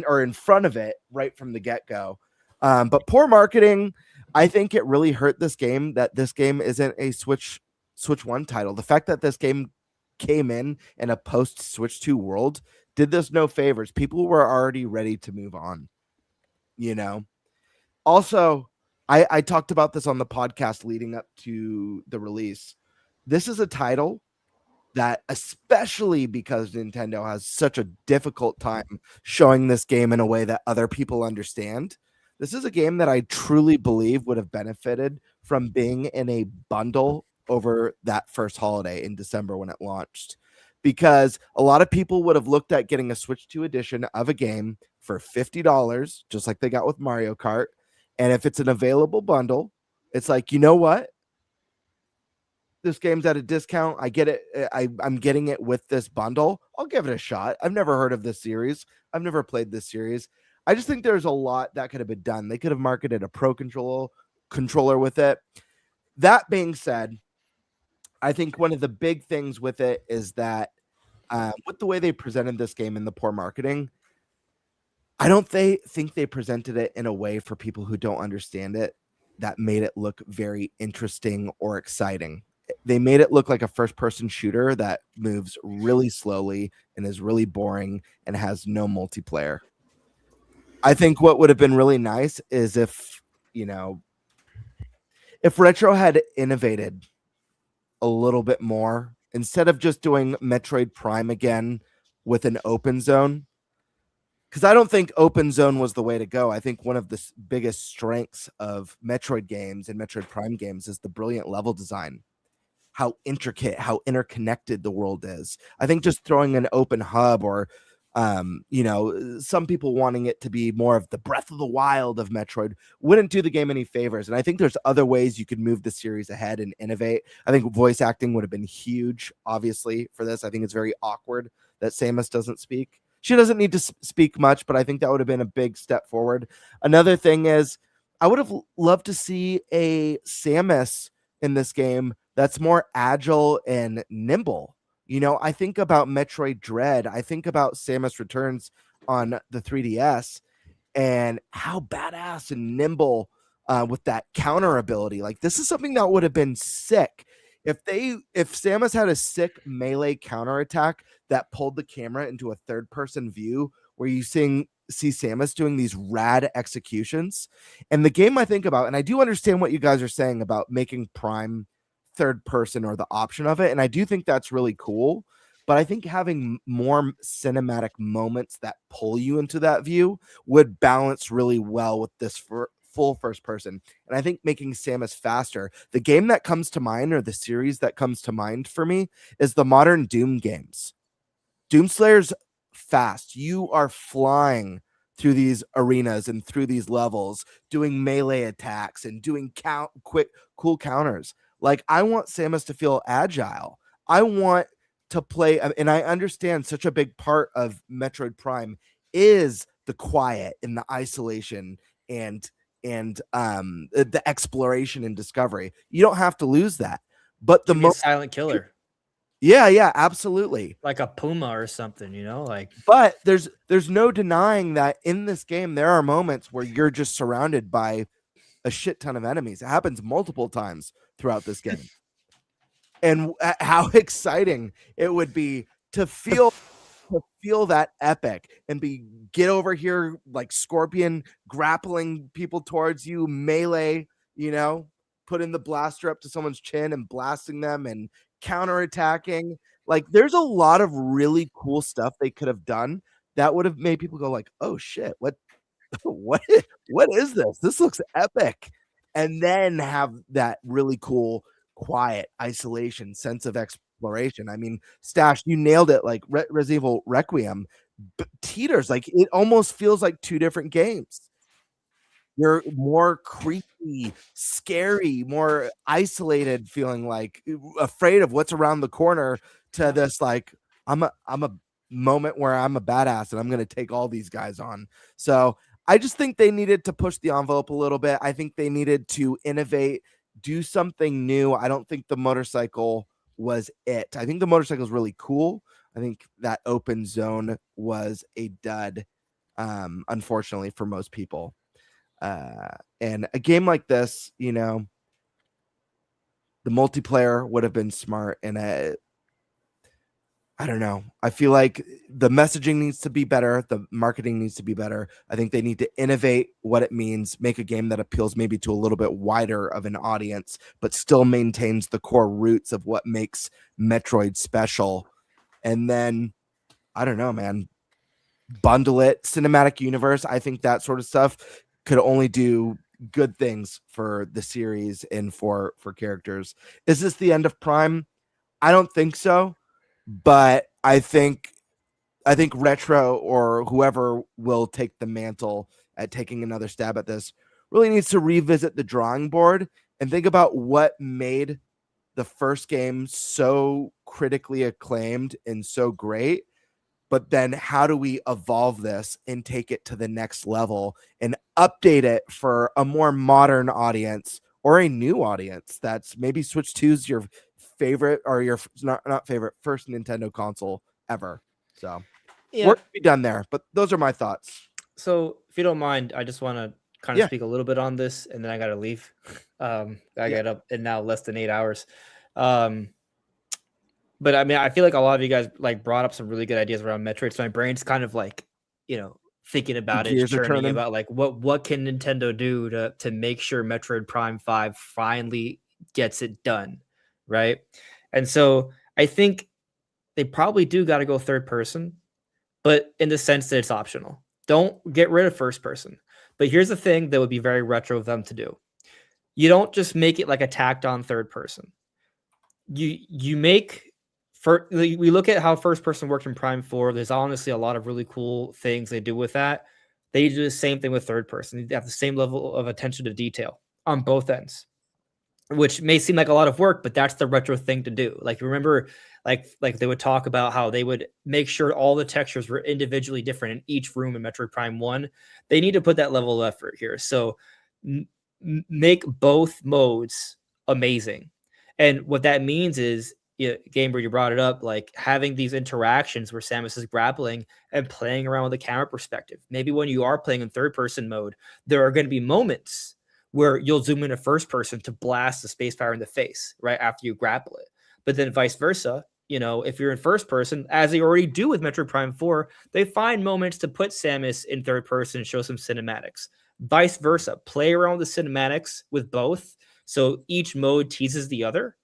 or in front of it right from the get-go. But poor marketing, I think it really hurt this game, that this game isn't a Switch 1 title. The fact that this game came in a post-Switch 2 world did this no favors. People were already ready to move on. Also, I talked about this on the podcast leading up to the release. This is a title that, especially because Nintendo has such a difficult time showing this game in a way that other people understand, this is a game that I truly believe would have benefited from being in a bundle over that first holiday in December when it launched. Because a lot of people would have looked at getting a Switch 2 edition of a game for $50, just like they got with Mario Kart. And if it's an available bundle, it's like, you know what? This game's at a discount. I get it. I'm getting it with this bundle. I'll give it a shot. I've never heard of this series. I've never played this series. I just think there's a lot that could have been done. They could have marketed a Pro controller with it. That being said, I think one of the big things with it is that with the way they presented this game and the poor marketing, I don't think they presented it in a way for people who don't understand it that made it look very interesting or exciting. They made it look like a first-person shooter that moves really slowly and is really boring and has no multiplayer. I think what would have been really nice is if Retro had innovated a little bit more, instead of just doing Metroid Prime again with an open zone, because I don't think open zone was the way to go. I think one of the biggest strengths of Metroid games and Metroid Prime games is the brilliant level design, how intricate, how interconnected the world is. I think just throwing an open hub or Some people wanting it to be more of the Breath of the Wild of Metroid wouldn't do the game any favors. And I think there's other ways you could move the series ahead and innovate. I think voice acting would have been huge, obviously, for this. I think it's very awkward that Samus doesn't speak. She doesn't need to speak much, but I think that would have been a big step forward. Another thing is, I would have loved to see a Samus in this game that's more agile and nimble. I think about Metroid Dread. I think about Samus Returns on the 3DS and how badass and nimble with that counter ability. Like, this is something that would have been sick. If Samus had a sick melee counterattack that pulled the camera into a third-person view where you see Samus doing these rad executions. And the game I think about, and I do understand what you guys are saying about making Prime third person or the option of it, and I do think that's really cool, but I think having more cinematic moments that pull you into that view would balance really well with this full first person. And I think making Samus faster, the game that comes to mind, or the series that comes to mind for me, is the modern Doom games. Doomslayer's fast. You are flying through these arenas and through these levels, doing melee attacks and doing quick, cool counters. Like, I want Samus to feel agile. I want to play, and I understand such a big part of Metroid Prime is the quiet and the isolation and the exploration and discovery. You don't have to lose that. But the most silent killer. Yeah, absolutely. Like a puma or something, But there's no denying that in this game there are moments where you're just surrounded by a shit ton of enemies. It happens multiple times throughout this game. And how exciting it would be to feel that epic and get over here like Scorpion grappling people towards you, melee, putting the blaster up to someone's chin and blasting them and counterattacking. Like, there's a lot of really cool stuff they could have done that would have made people go like, oh shit, what is this? This looks epic. And then have that really cool, quiet isolation sense of exploration. I mean, Stash, you nailed it. Like Resident Evil Requiem teeters, like it almost feels like two different games. You're more creepy, scary, more isolated, feeling like afraid of what's around the corner, to this like I'm a moment where I'm a badass and I'm going to take all these guys on. So I just think they needed to push the envelope a little bit. I think they needed to innovate, do something new. I don't think the motorcycle was it. I think the motorcycle is really cool. I think that open zone was a dud, unfortunately, for most people. And a game like this, the multiplayer would have been smart. And I don't know. I feel like the messaging needs to be better. The marketing needs to be better. I think they need to innovate what it means, make a game that appeals maybe to a little bit wider of an audience, but still maintains the core roots of what makes Metroid special. And then, I don't know, man, bundle it, cinematic universe. I think that sort of stuff could only do good things for the series and for characters. Is this the end of Prime? I don't think so. But I think Retro or whoever will take the mantle at taking another stab at this really needs to revisit the drawing board and think about what made the first game so critically acclaimed and so great. But then how do we evolve this and take it to the next level and update it for a more modern audience or a new audience that's maybe Switch 2's your favorite or your not favorite first Nintendo console ever. So work to be done there, but those are my thoughts. So if you don't mind, I just want to kind of speak a little bit on this, and then I gotta leave. I got up in now less than 8 hours. But I mean, I feel like a lot of you guys like brought up some really good ideas around Metroid, so my brain's kind of like, thinking about it, churning about like what can Nintendo do to make sure Metroid Prime 5 finally gets it done. Right. And so I think they probably do got to go third person, but in the sense that it's optional. Don't get rid of first person. But here's the thing that would be very retro of them to do. You don't just make it like a tacked on third person. You make we look at how first person worked in Prime 4. There's honestly a lot of really cool things they do with that. They do the same thing with third person. They have the same level of attention to detail on both ends, which may seem like a lot of work, but that's the retro thing to do. Like, remember, like they would talk about how they would make sure all the textures were individually different in each room in Metroid Prime 1. They need to put that level of effort here. So make both modes amazing. And what that means is, Gamebird, you brought it up, like having these interactions where Samus is grappling and playing around with the camera perspective. Maybe when you are playing in third person mode, there are going to be moments where you'll zoom into first person to blast the spacebar in the face right after you grapple it. But then vice versa, if you're in first person, as they already do with Metroid Prime 4, they find moments to put Samus in third person and show some cinematics. Vice versa, play around with the cinematics with both, so each mode teases the other,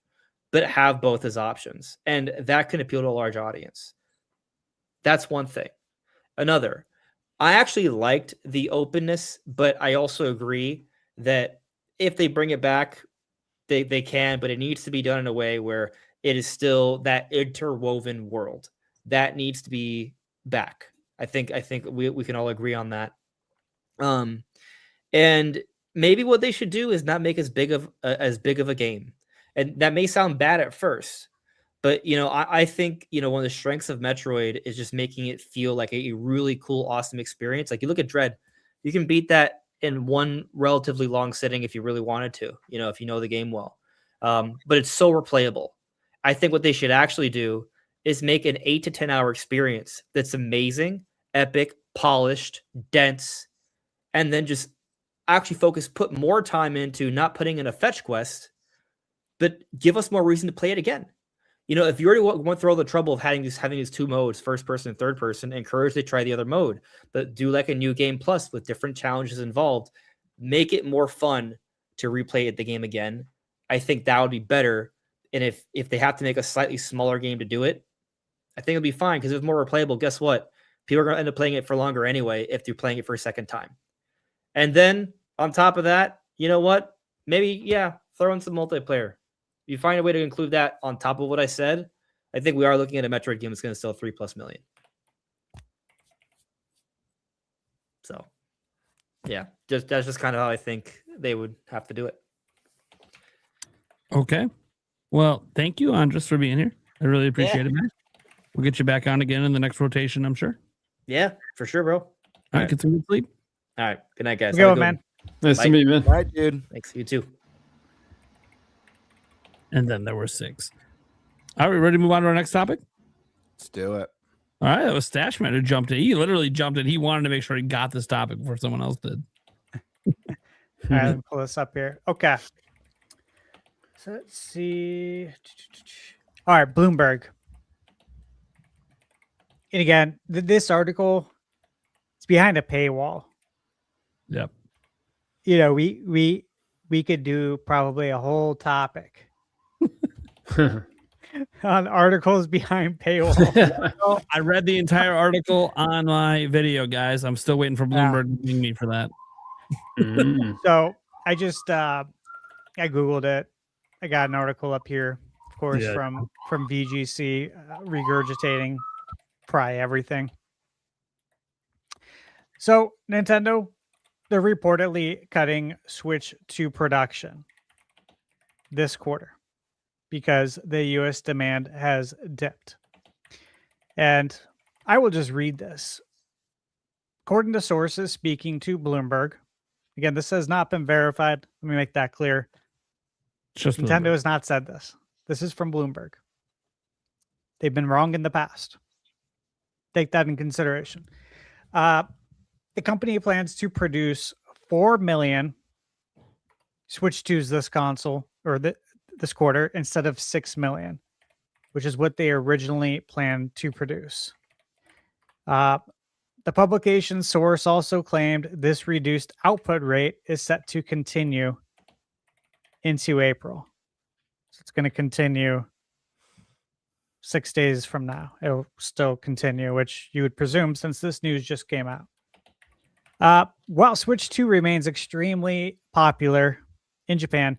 but have both as options. And that can appeal to a large audience. That's one thing. Another, I actually liked the openness, but I also agree that if they bring it back, they can, but it needs to be done in a way where it is still that interwoven world. That needs to be back. I think we can all agree on that. And maybe what they should do is not make as big of a game. And that may sound bad at first, but I think one of the strengths of Metroid is just making it feel like a really cool, awesome experience. Like, you look at Dread, you can beat that in one relatively long sitting if you really wanted to, if you know the game well. But it's so replayable. I think what they should actually do is make an 8 to 10 hour experience that's amazing, epic, polished, dense, and then just actually put more time into not putting in a fetch quest, but give us more reason to play it again. If you already went through all the trouble of having these two modes, first person and third person, encourage to try the other mode, but do like a new game plus with different challenges involved. Make it more fun to replay the game again. I think that would be better. And if they have to make a slightly smaller game to do it, I think it'll be fine because it's more replayable. Guess what? People are going to end up playing it for longer anyway if they're playing it for a second time. And then on top of that, you know what? Maybe, throw in some multiplayer. You find a way to include that on top of what I said, I think we are looking at a Metroid game that's going to sell 3+ million. So, that's just kind of how I think they would have to do it. Okay. Well, thank you, Andres, for being here. I really appreciate it, man. We'll get you back on again in the next rotation, I'm sure. Yeah, for sure, bro. All right, get some good sleep. All right. Good night, guys. Go, man. Nice to meet you, man. All right, dude. Thanks. You too. And then there were 6. All right, we ready to move on to our next topic? Let's do it. All right, that was Stashman who jumped in. He literally jumped in. He wanted to make sure he got this topic before someone else did. All right, let me pull this up here. Okay. So let's see. All right, Bloomberg. And again, this article, it's behind a paywall. Yep. We could do probably a whole topic on articles behind paywall. So I read the entire article on my video, guys. I'm still waiting for Bloomberg to ping me for that. So I just I Googled it. I got an article up here, of course, from VGC regurgitating probably everything. So Nintendo, they're reportedly cutting Switch 2 production this quarter because the US demand has dipped. And I will just read this. According to sources speaking to Bloomberg, again, this has not been verified. Let me make that clear. Just Nintendo Bloomberg. has not said this. This is from Bloomberg. They've been wrong in the past. Take that in consideration. The company plans to produce 4 million Switch 2s this console or this quarter instead of 6 million, which is what they originally planned to produce. The publication source also claimed this reduced output rate is set to continue into April. So it's going to continue 6 days from now. It'll still continue, which you would presume since this news just came out. While Switch 2 remains extremely popular in Japan,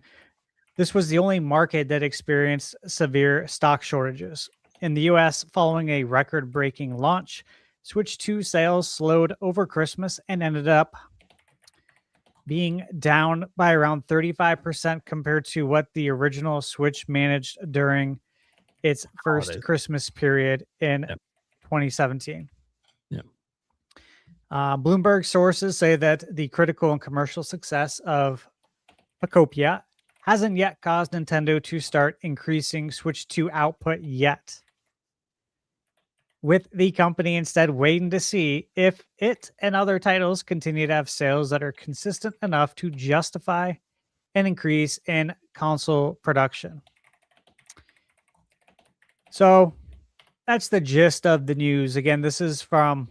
this was the only market that experienced severe stock shortages. In the US, following a record breaking launch, Switch 2 sales slowed over Christmas and ended up being down by around 35% compared to what the original Switch managed during its first Holidays. Christmas period in Yep. 2017. Yep. Bloomberg sources say that the critical and commercial success of Pacopia hasn't yet caused Nintendo to start increasing Switch 2 output yet, with the company instead waiting to see if it and other titles continue to have sales that are consistent enough to justify an increase in console production. So that's the gist of the news. Again, this is from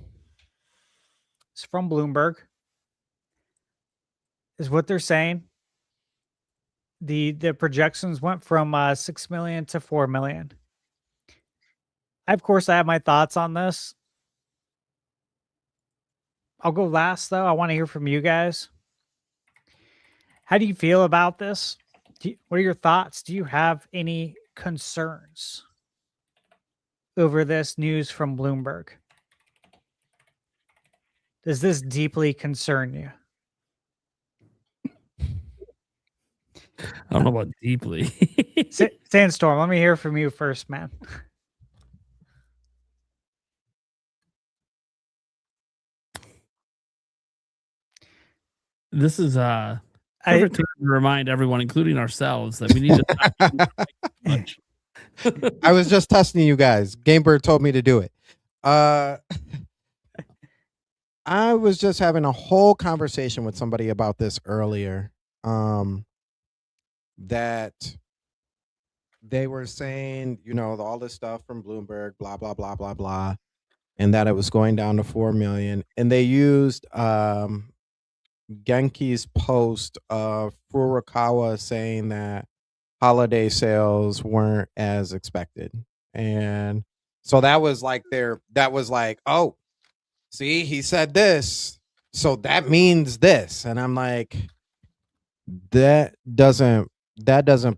Bloomberg, is what they're saying. The projections went from 6 million to 4 million. Of course, I have my thoughts on this. I'll go last, though. I want to hear from you guys. How do you feel about this? What are your thoughts? Do you have any concerns over this news from Bloomberg? Does this deeply concern you? I don't know about deeply. Sandstorm, let me hear from you first, man. This is perfect time to remind everyone, including ourselves, that we need to much. I was just testing you guys. Gamebird told me to do it. I was just having a whole conversation with somebody about this earlier. That they were saying, all this stuff from Bloomberg, blah, blah, blah, blah, blah, and that it was going down to 4 million. And they used Genki's post of Furukawa saying that holiday sales weren't as expected. And so that was like, oh, see, he said this, so that means this. And I'm like, that doesn't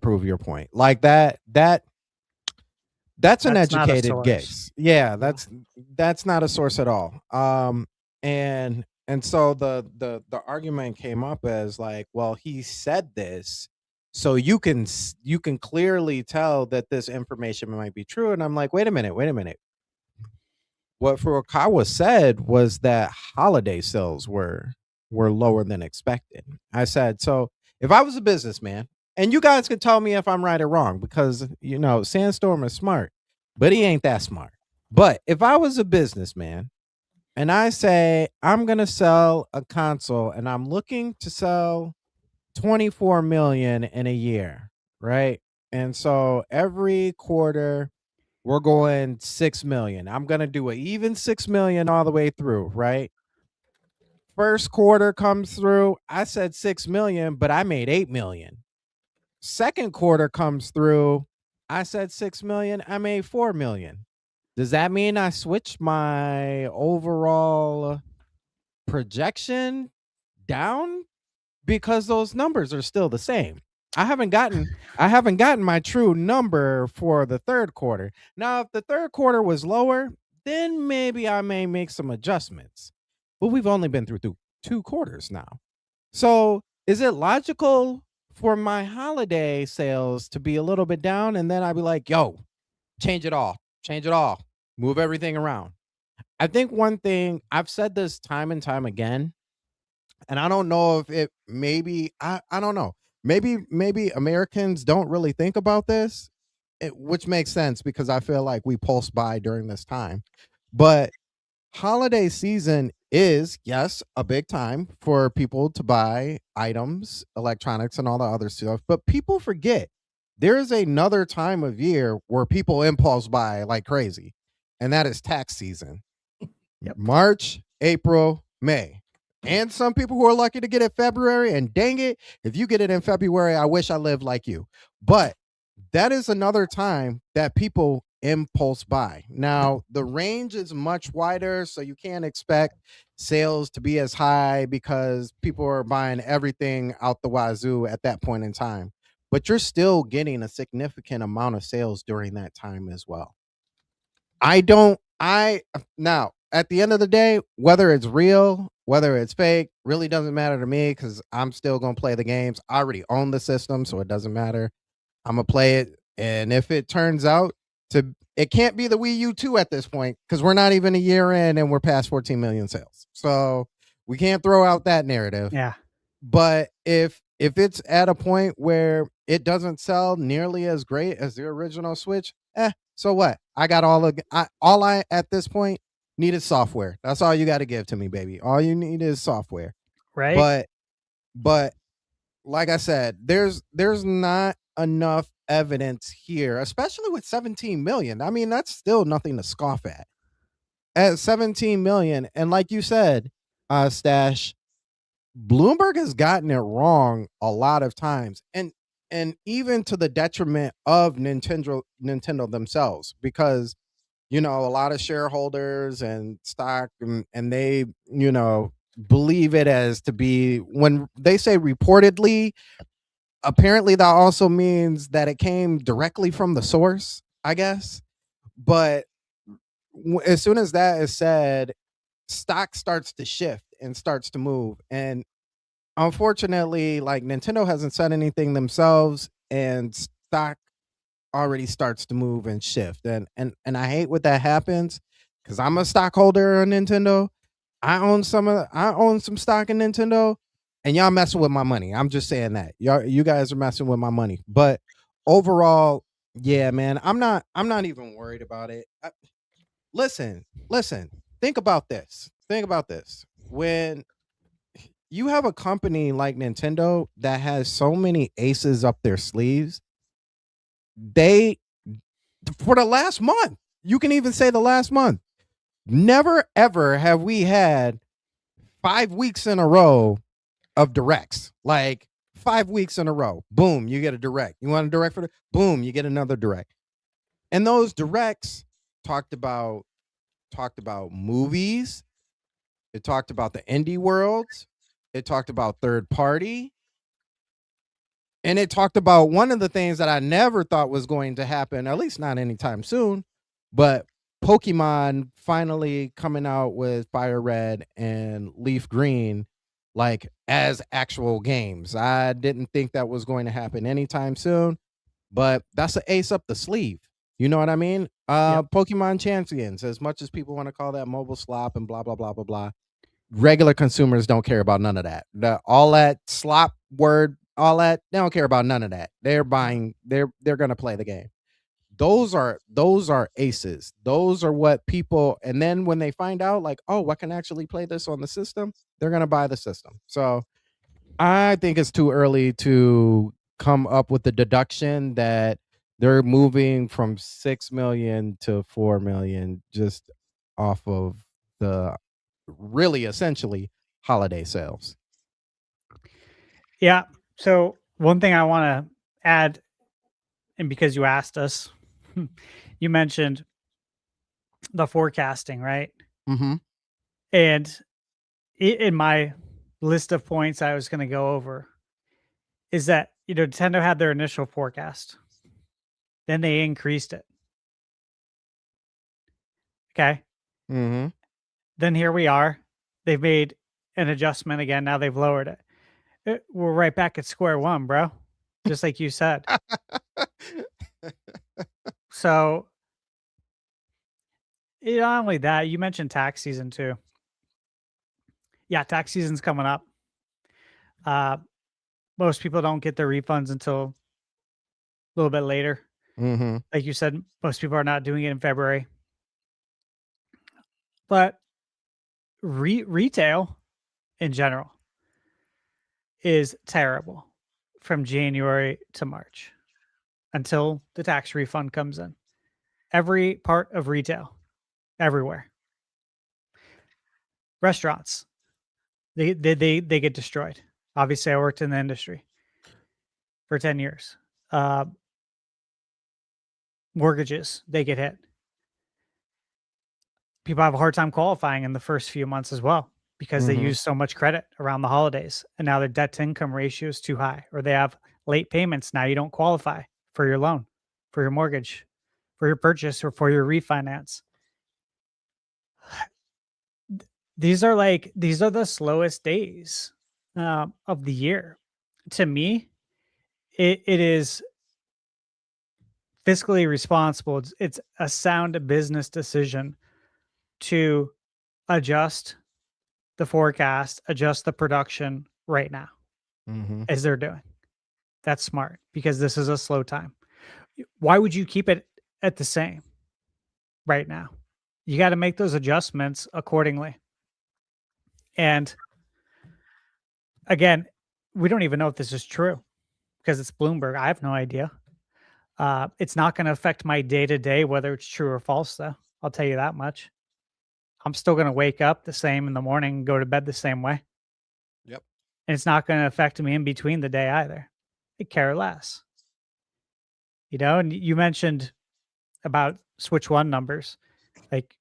prove your point. Like that's an educated guess. Yeah, that's not a source at all. And so the argument came up as like, well, he said this, so you can clearly tell that this information might be true. And I'm like, wait a minute. What Furukawa said was that holiday sales were lower than expected. I said, so if I was a businessman, and you guys can tell me if I'm right or wrong, because Sandstorm is smart, but he ain't that smart. But if I was a businessman and I say I'm gonna sell a console and I'm looking to sell 24 million in a year, right? And so every quarter we're going 6 million. I'm gonna do an even 6 million all the way through, right? First quarter comes through, I said 6 million, but I made 8 million. Second quarter comes through, I said 6 million, I made 4 million. Does that mean I switched my overall projection down? Because those numbers are still the same. I haven't gotten my true number for the third quarter. Now, if the third quarter was lower, then maybe I may make some adjustments. But we've only been through 2 quarters now. So is it logical for my holiday sales to be a little bit down? And then I'd be like, yo, change it all, move everything around. I think one thing, I've said this time and time again, and I don't know if it maybe, I don't know. Maybe Americans don't really think about this, which makes sense because I feel like we pulse by during this time. But holiday season is, yes, a big time for people to buy items, electronics, and all the other stuff. But people forget there is another time of year where people impulse buy like crazy, and that is tax season. Yep. March, April, May. And some people who are lucky to get it February, and dang it, if you get it in February, I wish I lived like you. But that is another time that people impulse buy. Now, the range is much wider, so you can't expect sales to be as high because people are buying everything out the wazoo at that point in time. But you're still getting a significant amount of sales during that time as well. Now at the end of the day, whether it's real, whether it's fake, really doesn't matter to me because I'm still gonna play the games. I already own the system, so it doesn't matter. I'm gonna play it, and if it turns out it can't be the Wii U 2 at this point because we're not even a year in and we're past 14 million sales. So we can't throw out that narrative. Yeah. But if it's at a point where it doesn't sell nearly as great as the original Switch, so what? I got all I at this point need is software. That's all you got to give to me, baby. All you need is software. Right. But like I said, there's not enough evidence here, especially with 17 million. I mean, that's still nothing to scoff at. At 17 million, and like you said, Stash, Bloomberg has gotten it wrong a lot of times, and even to the detriment of Nintendo themselves, because a lot of shareholders and stock and they believe it as to be, when they say reportedly, apparently that also means that it came directly from the source, I guess. But as soon as that is said, stock starts to shift and starts to move. And unfortunately, like, Nintendo hasn't said anything themselves, and stock already starts to move and shift. And I hate when that happens because I'm a stockholder in Nintendo. I own some stock in Nintendo, and y'all messing with my money. I'm just saying that. You guys are messing with my money. But overall, yeah, man, I'm not even worried about it. Listen. Think about this. When you have a company like Nintendo that has so many aces up their sleeves, for the last month, you can even say the last month, never ever have we had 5 weeks in a row of directs. Like 5 weeks in a row, boom, you get a direct. You want a direct for boom, you get another direct. And those directs talked about movies. It talked about the indie worlds. It talked about third party. And it talked about one of the things that I never thought was going to happen, at least not anytime soon, but Pokemon finally coming out with Fire Red and Leaf Green, like, as actual games. I didn't think that was going to happen anytime soon, but that's an ace up the sleeve. You know what I mean? Yep. Pokemon Champions, as much as people want to call that mobile slop and blah, blah, blah, blah, blah, regular consumers don't care about none of that. All that slop word, all that, they don't care about none of that. They're buying, they're going to play the game. Those are aces. Those are what people, and then when they find out, like, oh, I can actually play this on the system, they're going to buy the system. So I think it's too early to come up with the deduction that they're moving from 6 million to 4 million just off of the really essentially holiday sales. Yeah. So one thing I want to add, and because you asked us, you mentioned the forecasting, right? Mm-hmm. And in my list of points I was going to go over is that, Nintendo had their initial forecast. Then they increased it. Okay. Mm-hmm. Then here we are. They've made an adjustment again. Now they've lowered it. We're right back at square one, bro. Just like you said. So, not only that, you mentioned tax season too. Yeah, tax season's coming up. Most people don't get their refunds until a little bit later. Mm-hmm. Like you said, most people are not doing it in February. But retail in general is terrible from January to March until the tax refund comes in. Every part of retail, everywhere. Restaurants, they get destroyed. Obviously, I worked in the industry for 10 years. Mortgages, they get hit. People have a hard time qualifying in the first few months as well because they use so much credit around the holidays, and now their debt to income ratio is too high, or they have late payments. Now you don't qualify for your loan, for your mortgage, for your purchase, or for your refinance. these are the slowest days of the year. To me, it is fiscally responsible. It's a sound business decision to adjust the forecast, adjust the production right now, as they're doing. That's smart because this is a slow time. Why would you keep it at the same right now? You got to make those adjustments accordingly. And again, we don't even know if this is true because it's Bloomberg. I have no idea. It's not going to affect my day to day, whether it's true or false, though. I'll tell you that much. I'm still going to wake up the same in the morning and go to bed the same way. Yep. And it's not going to affect me in between the day either. I care less. You know, and you mentioned about Switch 1 numbers. Like,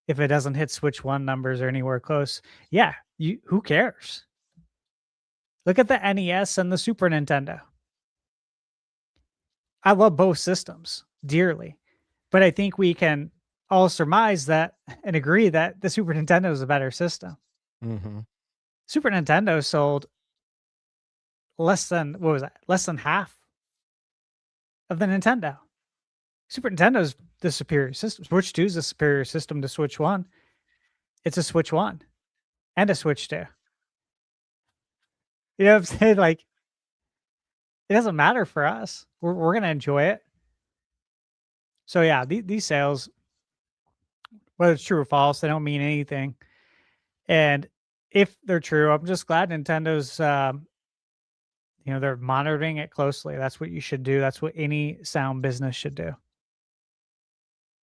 if it doesn't hit Switch 1 numbers or anywhere close, yeah, who cares? Look at the NES and the Super Nintendo. I love both systems dearly, but I think we can all surmise that and agree that the Super Nintendo is a better system. Super Nintendo sold less than half of the Nintendo. Super Nintendo is the superior system. Switch 2 is a superior system to Switch 1. It's a Switch 1 and a Switch 2. You know what I'm saying? Like, it doesn't matter for us. We're going to enjoy it. So yeah, these sales, whether it's true or false, they don't mean anything. And if they're true, I'm just glad Nintendo's, they're monitoring it closely. That's what you should do. That's what any sound business should do.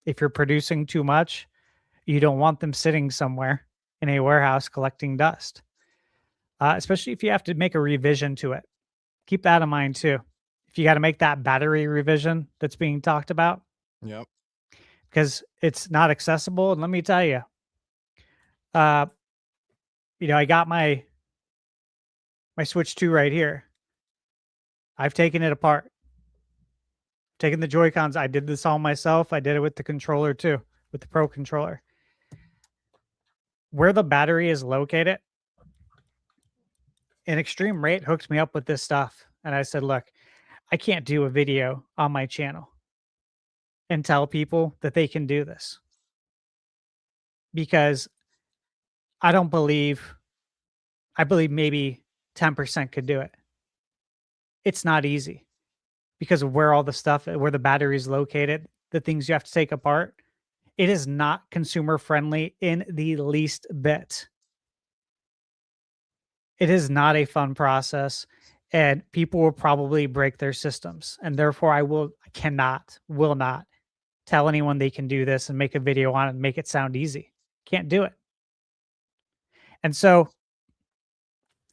If you're producing too much, you don't want them sitting somewhere in a warehouse collecting dust, especially if you have to make a revision to it. Keep that in mind too. If you got to make that battery revision that's being talked about, because it's not accessible. And let me tell you, I got my Switch 2 right here. I've taken it apart. Taking the Joy-Cons. I did this all myself. I did it with the controller too, with the Pro controller. Where the battery is located, an Extreme Rate hooked me up with this stuff. And I said, look, I can't do a video on my channel and tell people that they can do this, because I believe maybe 10% could do it. It's not easy because of where all the stuff, where the battery is located, the things you have to take apart. It is not consumer friendly in the least bit. It is not a fun process, and people will probably break their systems. And therefore will not tell anyone they can do this and make a video on it and make it sound easy. Can't do it. And so,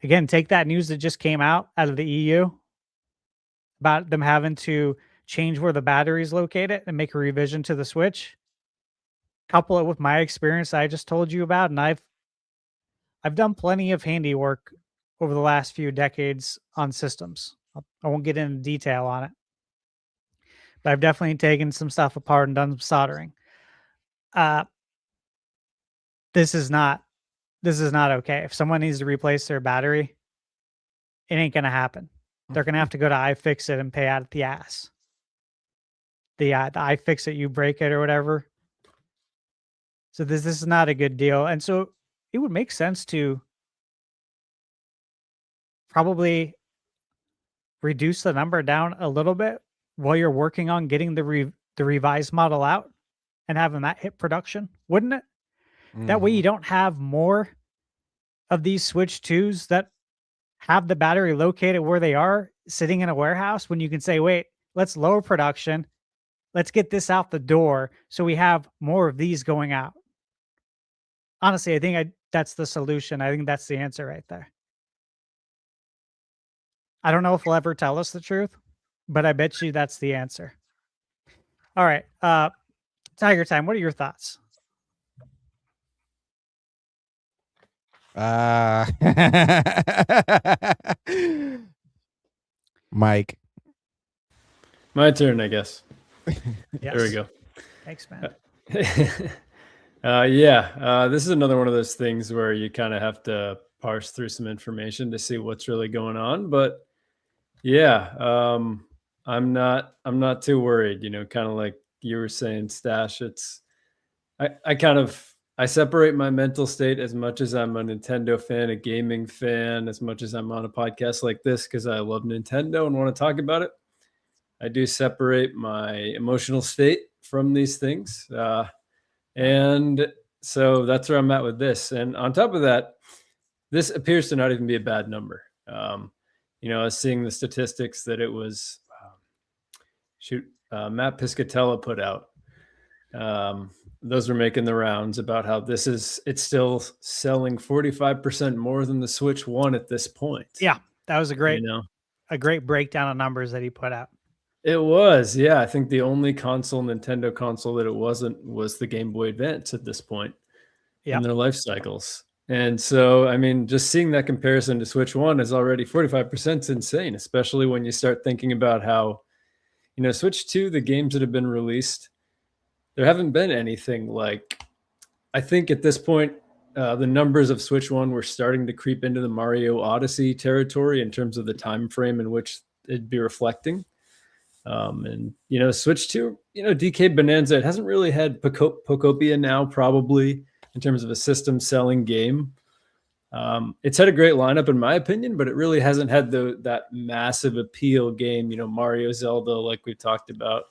again, take that news that just came out of the EU about them having to change where the battery is located and make a revision to the Switch. Couple it with my experience I just told you about, and I've done plenty of handiwork over the last few decades on systems. I won't get into detail on it, but I've definitely taken some stuff apart and done some soldering. This is not okay. If someone needs to replace their battery, it ain't gonna happen. They're gonna have to go to iFixit and pay out the ass. The iFixit, you break it or whatever. So this is not a good deal. And so it would make sense to probably reduce the number down a little bit while you're working on getting the revised model out and having that hit production, wouldn't it? That way you don't have more of these Switch 2s that have the battery located where they are, sitting in a warehouse, when you can say, wait, let's lower production. Let's get this out the door so we have more of these going out. Honestly, I think that's the solution. I think that's the answer right there. I don't know if he'll ever tell us the truth, but I bet you that's the answer. All right. Tiger Time, what are your thoughts? Mike. My turn, I guess. Yes. There we go. Thanks, man. This is another one of those things where you kind of have to parse through some information to see what's really going on. But I'm not too worried. Kind of like you were saying, Stash. I separate my mental state as much as I'm a Nintendo fan, a gaming fan, as much as I'm on a podcast like this because I love Nintendo and want to talk about it. I do separate my emotional state from these things. And so that's where I'm at with this. And on top of that, this appears to not even be a bad number. I was seeing the statistics that it was, Matt Piscatella put out. Those were making the rounds about how it's still selling 45% more than the Switch 1 at this point. Yeah, that was a great breakdown of numbers that he put out. It was, yeah. I think the only Nintendo console that it wasn't was the Game Boy Advance at this point in their life cycles. And so, I mean, just seeing that comparison to Switch 1 is already 45% insane, especially when you start thinking about how, Switch 2, the games that have been released, there haven't been anything like, I think at this point, the numbers of Switch 1 were starting to creep into the Mario Odyssey territory in terms of the time frame in which it'd be reflecting. And Switch 2, DK Bonanza, it hasn't really had Pocopia now, probably in terms of a system selling game. It's had a great lineup in my opinion, but it really hasn't had that massive appeal game, Mario, Zelda, like we talked about,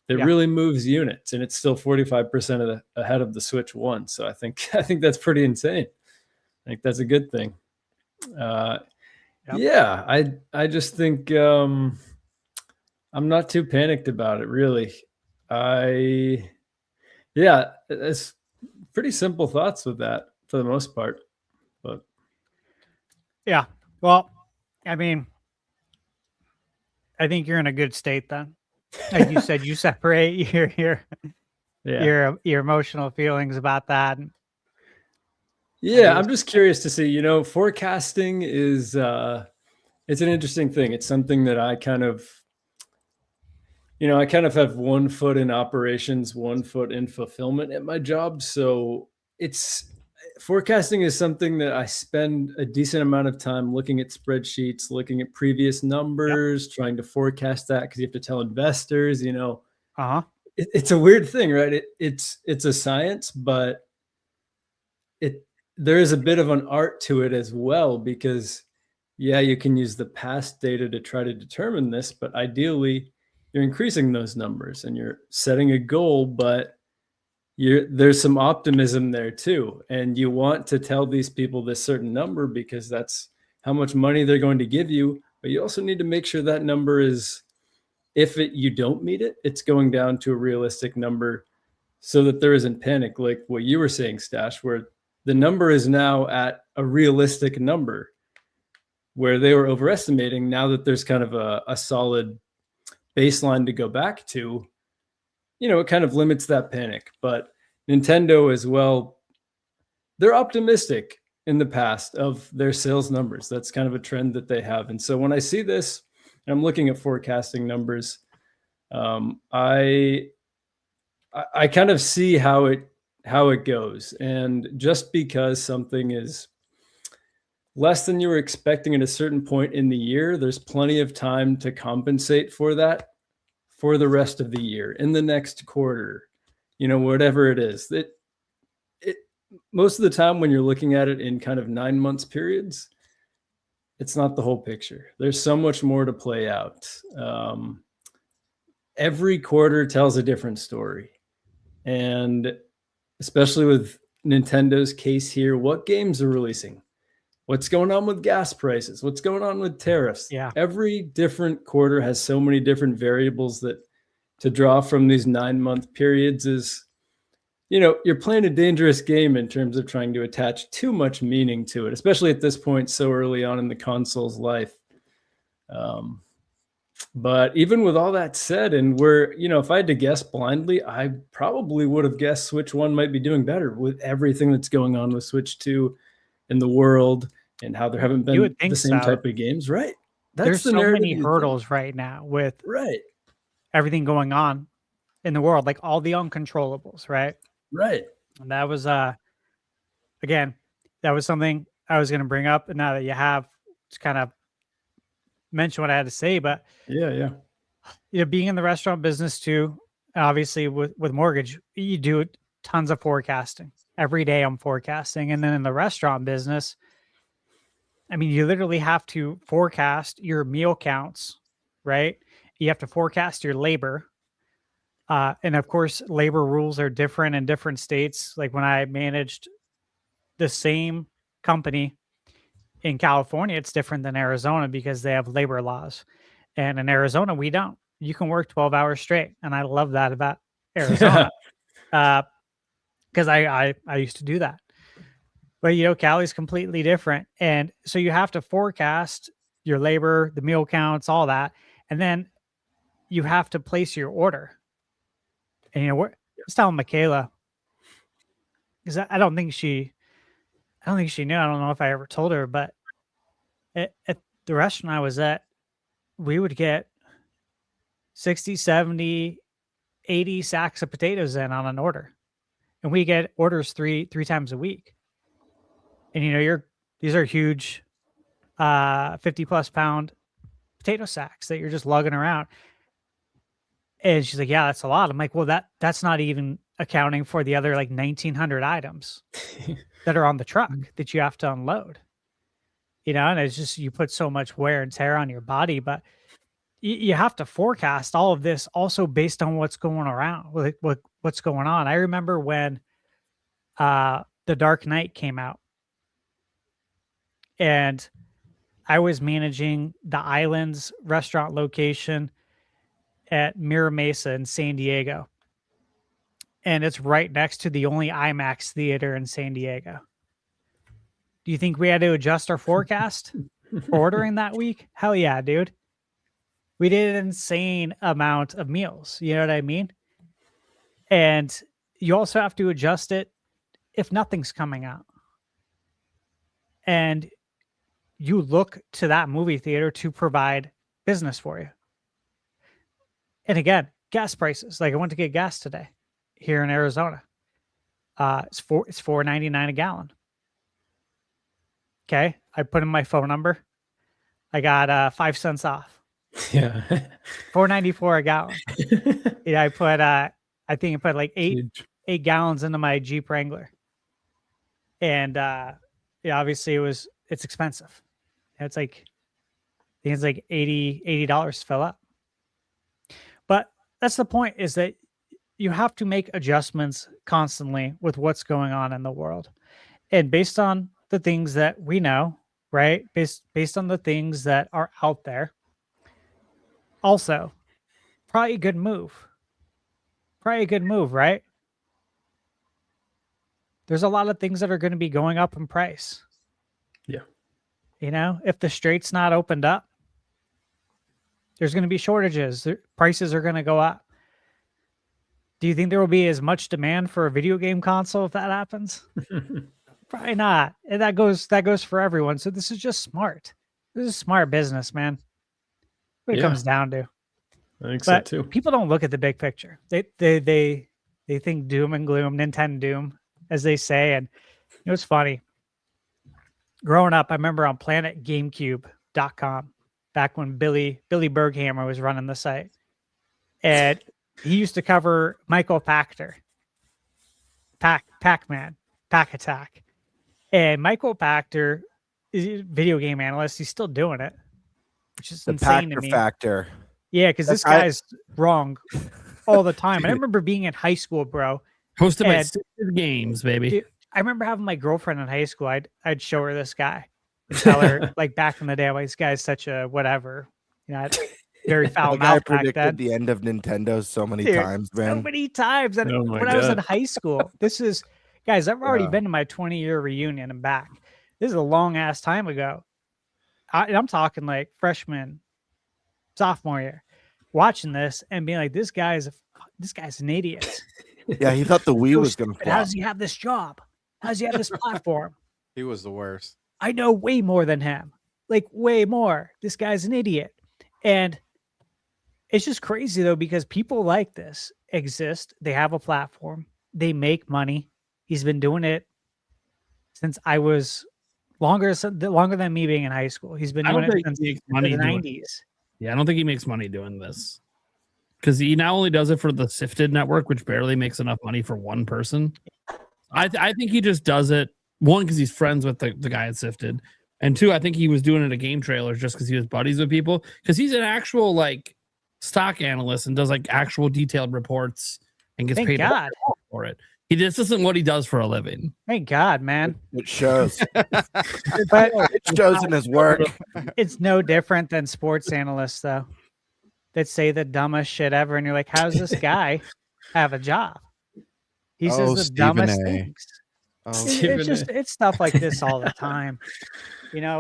that really moves units, and it's still 45% ahead of the Switch 1. So I think that's pretty insane. I think that's a good thing. I just think I'm not too panicked about it, really. It's pretty simple thoughts with that for the most part. But yeah, well, I mean, I think you're in a good state then. Like you said, you separate your emotional feelings about that. Yeah, I'm just curious to see, forecasting is it's an interesting thing. It's something that I kind of have one foot in operations, one foot in fulfillment at my job. So forecasting is something that I spend a decent amount of time looking at spreadsheets, looking at previous numbers, trying to forecast that because you have to tell investors, it's a weird thing, right? It's a science, but there is a bit of an art to it as well, because you can use the past data to try to determine this, but ideally you're increasing those numbers and you're setting a goal, but there's some optimism there too. And you want to tell these people this certain number because that's how much money they're going to give you. But you also need to make sure that number is, you don't meet it, it's going down to a realistic number so that there isn't panic. Like what you were saying, Stash, where the number is now at a realistic number where they were overestimating. Now that there's kind of a solid baseline to go back to, it kind of limits that panic. But Nintendo as well, they're optimistic in the past of their sales numbers. That's kind of a trend that they have. And so when I see this, and I'm looking at forecasting numbers, I kind of see how it goes. And just because something is less than you were expecting at a certain point in the year, there's plenty of time to compensate for that for the rest of the year, in the next quarter, whatever it is. Most of the time when you're looking at it in kind of 9 months periods, it's not the whole picture. There's so much more to play out. Every quarter tells a different story. And especially with Nintendo's case here, what games are releasing? What's going on with gas prices? What's going on with tariffs? Yeah. Every different quarter has so many different variables that to draw from these 9-month periods is, you're playing a dangerous game in terms of trying to attach too much meaning to it, especially at this point so early on in the console's life. But even with all that said, and if I had to guess blindly, I probably would have guessed Switch 1 might be doing better with everything that's going on with Switch 2 in the world and how there haven't been the same type of games, right? There's so many hurdles right now with everything going on in the world, like all the uncontrollables, right? Right. And that was again, that was something I was going to bring up. And now that you have to kind of mention what I had to say, but Yeah. being in the restaurant business too, obviously with mortgage, you do tons of forecasting. Every day I'm forecasting. And then in the restaurant business, I mean, you literally have to forecast your meal counts, right? You have to forecast your labor. And of course, labor rules are different in different states. Like when I managed the same company in California, it's different than Arizona because they have labor laws. And in Arizona, we don't. You can work 12 hours straight. And I love that about Arizona. Because I used to do that. But, Cali's completely different. And so you have to forecast your labor, the meal counts, all that. And then you have to place your order. And, I was telling Michaela, because I don't think she knew. I don't know if I ever told her, but at the restaurant I was at, we would get 60, 70, 80 sacks of potatoes in on an order. And we get orders three times a week. And these are huge 50 plus pound potato sacks that you're just lugging around. And she's like, yeah, that's a lot. I'm like, well, that's not even accounting for the other like 1,900 items that are on the truck that you have to unload. And it's just, you put so much wear and tear on your body, but you have to forecast all of this also based on what's going around, what's going on. I remember when The Dark Knight came out, and I was managing the Islands restaurant location at Mira Mesa in San Diego. And it's right next to the only IMAX theater in San Diego. Do you think we had to adjust our forecast for ordering that week? Hell yeah, dude. We did an insane amount of meals. You know what I mean? And you also have to adjust it if nothing's coming out. And you look to that movie theater to provide business for you. And again, gas prices. Like I went to get gas today here in Arizona. It's $4.99 a gallon. Okay. I put in my phone number. I got 5 cents off. Yeah. $4.94 a gallon. Yeah, I put I think I put like eight gallons into my Jeep Wrangler. And obviously it's expensive. It's like, I think it's like $80 to fill up. But that's the point, is that you have to make adjustments constantly with what's going on in the world. And based on the things that we know, right? Based on the things that are out there. Also, probably a good move. Right? There's a lot of things that are going to be going up in price. Yeah. If the strait's not opened up, there's going to be shortages. Prices are going to go up. Do you think there will be as much demand for a video game console if that happens? Probably not. And that goes for everyone. So this is just smart. This is smart business, man. What it comes down to. I think But so too. people don't look at the big picture. They think doom and gloom, Nintendo doom, as they say. And it's funny. Growing up, I remember on planetgamecube.com, back when Billy Berghammer was running the site. And he used to cover Michael Pachter, Pac-Man, Pack Attack. And Michael Pachter is a video game analyst. He's still doing it, which is The insane to Pachter me. factor. Yeah, because this guy's wrong all the time. And I remember being in high school, bro. Hosted by And- Stupid Games, baby. Dude, I remember having my girlfriend in high school. I'd show her this guy and tell her, like, back in the day, this guy's such a whatever. Very foul The guy mouth back predicted then. the end of Nintendo so many Dude, times, man. So many times. And Oh my when I was in God. high school, guys, I've already Yeah. been to my 20-year reunion and back. This is a long ass time ago. I'm talking like freshman, sophomore year, watching this and being like, this guy's an idiot. Yeah, he thought the Wii was going to But how flop. does he have this job? How does he have this platform? He was the worst. I know way more than him. Like way more. This guy's an idiot. And it's just crazy though, because people like this exist. They have a platform. They make money. He's been doing it since I was longer than me being in high school. He's been doing it since the 90s. Yeah, I don't think he makes money doing this. Because he not only does it for the Sifted network, which barely makes enough money for one person. I think he just does it, one, because he's friends with the guy at Sifted. And two, I think he was doing it at game trailers just because he was buddies with people. Because he's an actual like stock analyst and does like actual detailed reports and gets paid for it. This isn't what he does for a living. Thank God, man. It shows. But It shows in his work. It's no different than sports analysts, though, that say the dumbest shit ever. And you're like, how's this guy have a job? He says the dumbest things. It's stuff like this all the time,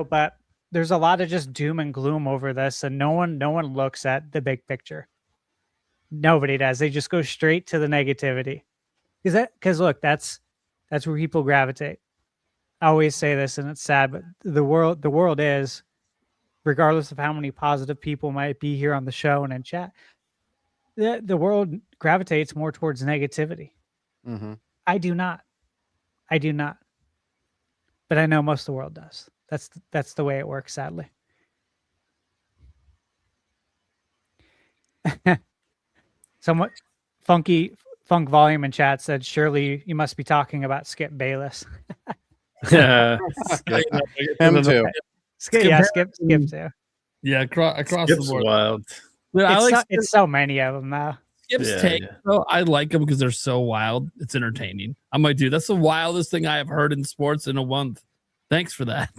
but there's a lot of just doom and gloom over this, and no one looks at the big picture. Nobody does. They just go straight to the negativity. Because look, that's where people gravitate. I always say this, and it's sad, but the world is, regardless of how many positive people might be here on the show and in chat, the world gravitates more towards negativity. Mm-hmm. I do not. But I know most of the world does. That's the way it works, sadly. Somewhat funk volume in chat said, surely you must be talking about Skip Bayless. Yeah. Him too. Skip too. Yeah, across Skip's the board. Wild. But It's so many of them now. Skip's take, though, I like them because they're so wild. It's entertaining. I'm like, dude, that's the wildest thing I have heard in sports in a month. Thanks for that.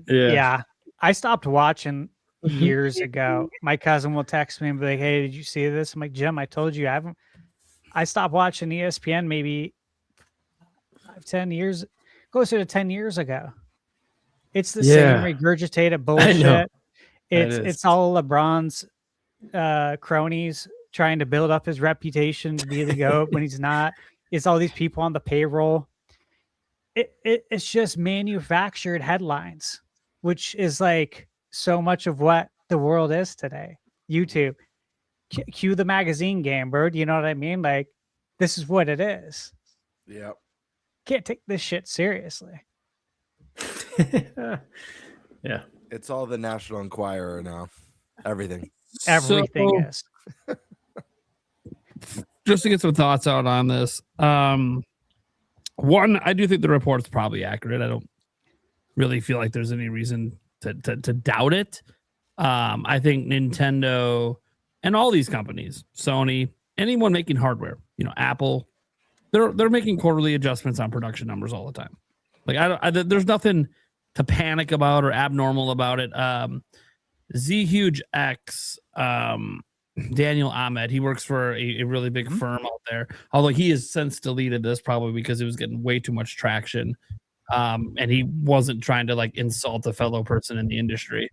Yeah. I stopped watching years ago. My cousin will text me and be like, hey, did you see this? I'm like, Jim, I told you I haven't. I stopped watching ESPN maybe 10 years, closer to 10 years ago. It's the same regurgitated bullshit. It's all LeBron's cronies trying to build up his reputation to be the GOAT when he's not. It's all these people on the payroll. It's just manufactured headlines, which is like so much of what the world is today. YouTube, cue the magazine game, bird. You know what I mean? Like, this is what it is. Yep. Can't take this shit seriously. Yeah. It's all the National Enquirer now. Everything is. Just to get some thoughts out on this. One, I do think the report's probably accurate. I don't really feel like there's any reason to doubt it. I think Nintendo and all these companies, Sony, anyone making hardware, Apple, they're making quarterly adjustments on production numbers all the time. Like there's nothing to panic about or abnormal about it. Z Huge X, Daniel Ahmed, he works for a really big firm out there. Although he has since deleted this probably because it was getting way too much traction. And he wasn't trying to like insult a fellow person in the industry.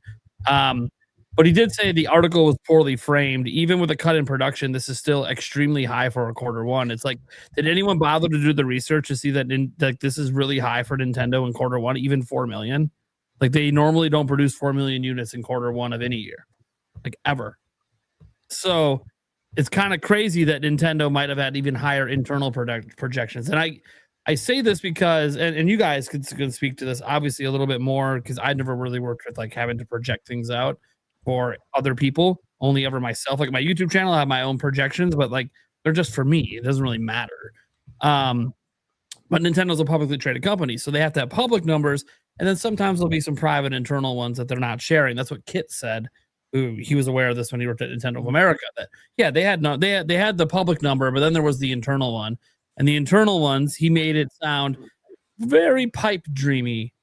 But he did say the article was poorly framed. Even with a cut in production, this is still extremely high for a quarter one. It's like, did anyone bother to do the research to see that this is really high for Nintendo in quarter one, even 4 million? Like, they normally don't produce 4 million units in quarter one of any year, like ever. So it's kind of crazy that Nintendo might have had even higher internal projections. And I say this because, and you guys can speak to this obviously a little bit more, because I never really worked with like having to project things out for other people, only ever myself. Like my YouTube channel, I have my own projections, but like they're just for me. It doesn't really matter. But Nintendo's a publicly traded company, so they have to have public numbers, and then sometimes there'll be some private internal ones that they're not sharing. That's what Kit said. He was aware of this when he worked at Nintendo of America. That they had the public number, but then there was the internal one, and the internal ones he made it sound very pipe dreamy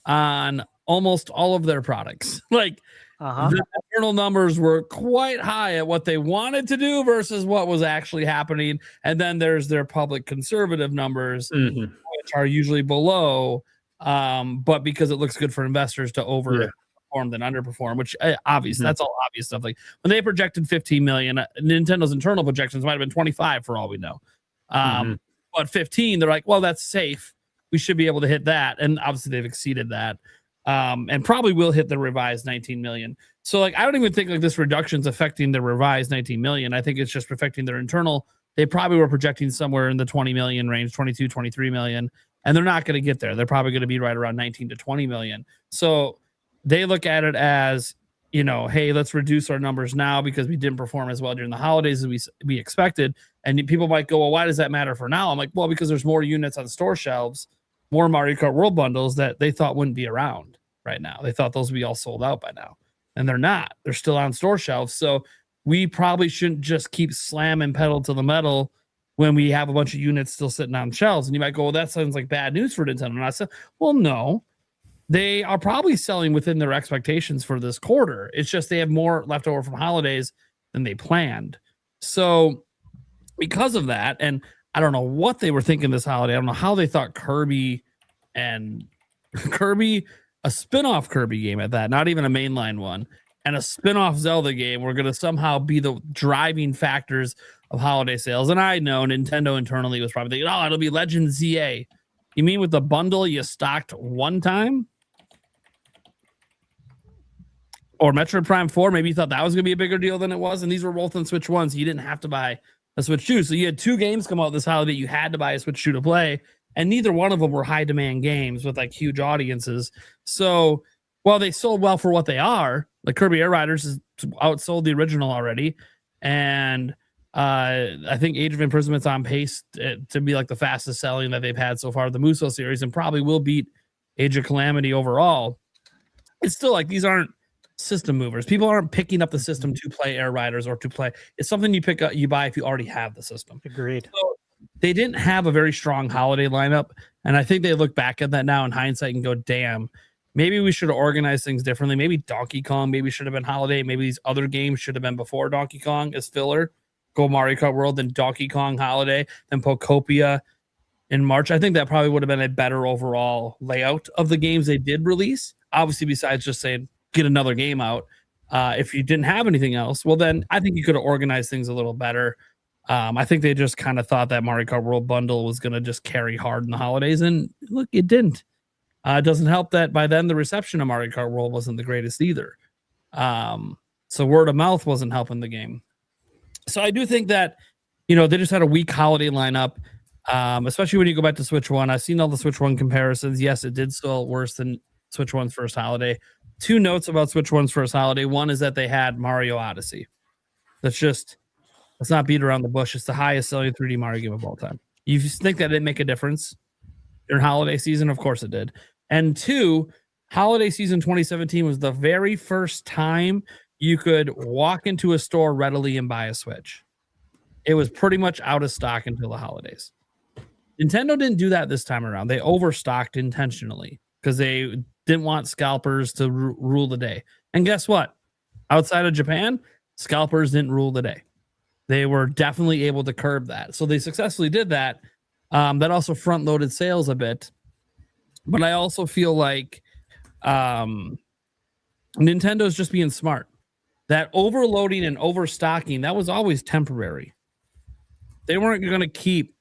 on almost all of their products. Like the internal numbers were quite high at what they wanted to do versus what was actually happening, and then there's their public conservative numbers, which are usually below, but because it looks good for investors to overperform than underperform, which obvious. That's all obvious stuff. Like when they projected 15 million, Nintendo's internal projections might have been 25 for all we know. But 15, they're like, well, that's safe. We should be able to hit that, and obviously they've exceeded that. And probably will hit the revised 19 million. So like, I don't even think like this reduction's affecting the revised 19 million. I think it's just affecting their internal they probably were projecting somewhere in the 20 million range, 22, 23 million, and they're not going to get there. They're probably going to be right around 19 to 20 million. So they look at it as, hey, let's reduce our numbers now because we didn't perform as well during the holidays as we expected. And people might go, well, why does that matter for now? I'm like, well, because there's more units on store shelves, more Mario Kart World bundles that they thought wouldn't be around right now. They thought those would be all sold out by now. And they're not. They're still on store shelves. So we probably shouldn't just keep slamming pedal to the metal when we have a bunch of units still sitting on shelves. And you might go, well, that sounds like bad news for Nintendo. And I said, well, no. They are probably selling within their expectations for this quarter. It's just they have more left over from holidays than they planned. So because of that, and I don't know what they were thinking this holiday. I don't know how they thought Kirby, a spin-off Kirby game at that, not even a mainline one, and a spin-off Zelda game were going to somehow be the driving factors of holiday sales. And I know Nintendo internally was probably thinking, oh, it'll be Legend ZA. You mean with the bundle you stocked one time? Or Metroid Prime 4, maybe you thought that was going to be a bigger deal than it was, and these were both on Switch 1, so you didn't have to buy a Switch 2. So you had two games come out this holiday you had to buy a Switch 2 to play, and neither one of them were high-demand games with, like, huge audiences. So while they sold well for what they are, like Kirby Air Riders has outsold the original already, and I think Age of Imprisoment's on pace to be, like, the fastest selling that they've had so far, the Muso series, and probably will beat Age of Calamity overall. It's still, like, these aren't system movers. People aren't picking up the system to play Air Riders or to play. It's something you pick up, you buy if you already have the system. Agreed. So they didn't have a very strong holiday lineup, and I think they look back at that now in hindsight and go, damn, maybe we should have organized things differently. Maybe Donkey Kong maybe should have been holiday. Maybe these other games should have been before Donkey Kong as filler. Go Mario Kart World, then Donkey Kong holiday, then Pokopia in March. I think that probably would have been a better overall layout of the games they did release. Obviously, besides just saying, get another game out. If you didn't have anything else, well, then I think you could have organized things a little better. I think they just kind of thought that Mario Kart World bundle was going to just carry hard in the holidays, and look, it didn't. It doesn't help that by then the reception of Mario Kart World wasn't the greatest either. So word of mouth wasn't helping the game. So I do think that, they just had a weak holiday lineup, especially when you go back to Switch 1. I've seen all the Switch 1 comparisons. Yes, it did sell worse than Switch 1's first holiday. Two notes about Switch 1's first holiday. One is that they had Mario Odyssey. Let's not beat around the bush. It's the highest selling 3D Mario game of all time. You think that didn't make a difference during holiday season? Of course it did. And two, holiday season 2017 was the very first time you could walk into a store readily and buy a Switch. It was pretty much out of stock until the holidays. Nintendo didn't do that this time around. They overstocked intentionally because they didn't want scalpers to rule the day. And guess what? Outside of Japan, scalpers didn't rule the day. They were definitely able to curb that. So they successfully did that. That also front-loaded sales a bit. But I also feel like Nintendo's just being smart. That overloading and overstocking, that was always temporary. They weren't going to keep,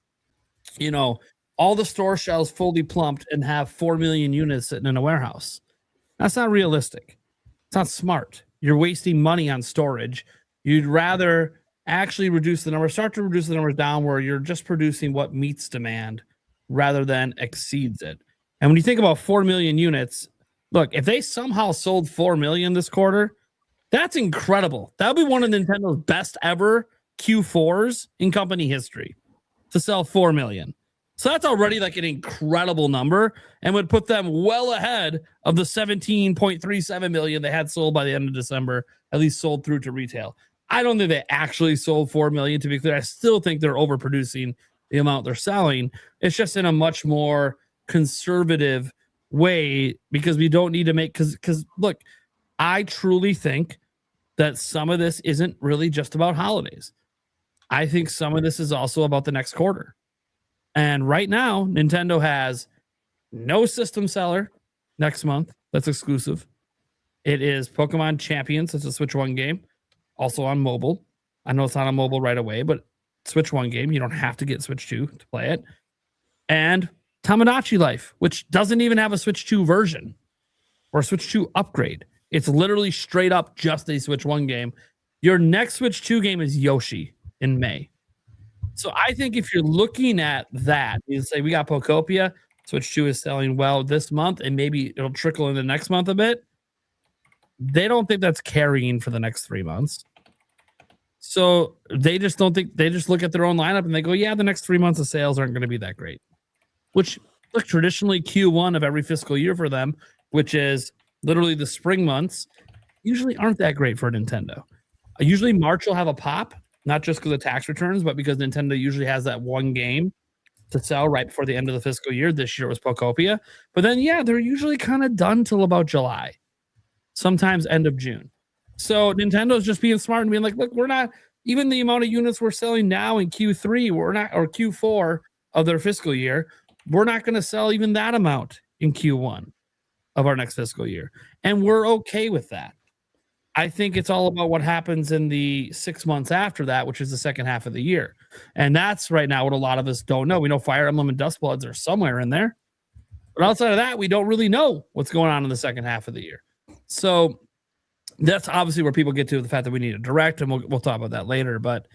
all the store shelves fully plumped and have 4 million units sitting in a warehouse. That's not realistic. It's not smart. You're wasting money on storage. You'd rather actually start to reduce the numbers down where you're just producing what meets demand rather than exceeds it. And when you think about 4 million units, look, if they somehow sold 4 million this quarter, that's incredible. That would be one of Nintendo's best ever Q4s in company history to sell 4 million. So that's already like an incredible number and would put them well ahead of the 17.37 million they had sold by the end of December, at least sold through to retail. I don't think they actually sold 4 million, to be clear. I still think they're overproducing the amount they're selling. It's just in a much more conservative way because we don't need to make, because look, I truly think that some of this isn't really just about holidays. I think some of this is also about the next quarter. And right now, Nintendo has no system seller next month that's exclusive. It is Pokemon Champions. It's a Switch 1 game, also on mobile. I know it's not on mobile right away, but Switch 1 game. You don't have to get Switch 2 to play it. And Tamagotchi Life, which doesn't even have a Switch 2 version or a Switch 2 upgrade. It's literally straight up just a Switch 1 game. Your next Switch 2 game is Yoshi in May. So I think if you're looking at that, you say we got Pokopia, Switch 2 is selling well this month, and maybe it'll trickle in the next month a bit. They don't think that's carrying for the next 3 months. So they just don't think, they just look at their own lineup and they go, yeah, the next 3 months of sales aren't going to be that great. Which, look, traditionally Q1 of every fiscal year for them, which is literally the spring months, usually aren't that great for Nintendo. Usually March will have a pop, not just because of tax returns, but because Nintendo usually has that one game to sell right before the end of the fiscal year. This year it was Pokopia. But then, yeah, they're usually kind of done till about July, sometimes end of June. So Nintendo's just being smart and being like, look, we're not, even the amount of units we're selling now in Q3, we're not, or Q4 of their fiscal year, we're not going to sell even that amount in Q1 of our next fiscal year. And we're okay with that. I think it's all about what happens in the 6 months after that, which is the second half of the year. And that's right now what a lot of us don't know. We know Fire Emblem and Dustbloods are somewhere in there. But outside of that, we don't really know what's going on in the second half of the year. So that's obviously where people get to the fact that we need a direct, and we'll talk about that later. But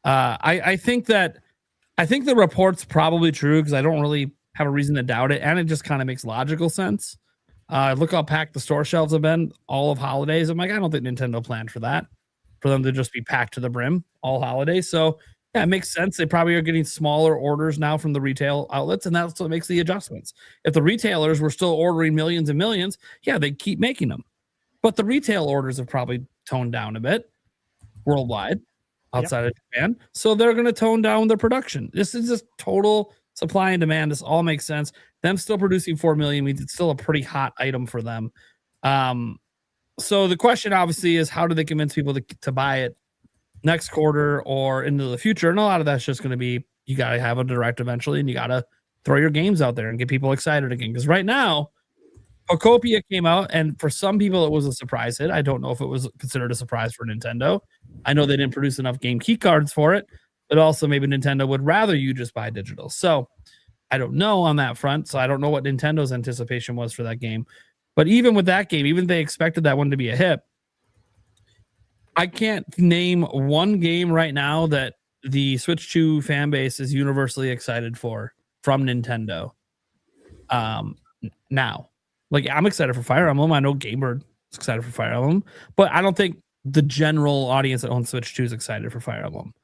I think the report's probably true because I don't really have a reason to doubt it. And it just kind of makes logical sense. Look how packed the store shelves have been all of holidays. I'm like, I don't think Nintendo planned for that, for them to just be packed to the brim all holidays. So yeah, it makes sense. They probably are getting smaller orders now from the retail outlets, and that's what makes the adjustments. If the retailers were still ordering millions and millions, yeah, they keep making them. But the retail orders have probably toned down a bit worldwide outside of Japan. So they're going to tone down their production. This is just total supply and demand. This all makes sense. Them still producing 4 million means it's still a pretty hot item for them. So the question obviously is, how do they convince people to buy it next quarter or into the future? And a lot of that's just going to be, you got to have a direct eventually, and you got to throw your games out there and get people excited again. Because right now, Pokopia came out, and for some people it was a surprise hit. I don't know if it was considered a surprise for Nintendo. I know they didn't produce enough game key cards for it, but also maybe Nintendo would rather you just buy digital. So I don't know on that front. So I don't know what Nintendo's anticipation was for that game. But even with that game, even if they expected that one to be a hit, I can't name one game right now that the Switch 2 fan base is universally excited for from Nintendo. Now, like, I'm excited for Fire Emblem. I know Gamebird is excited for Fire Emblem, but I don't think the general audience that owns Switch 2 is excited for Fire Emblem.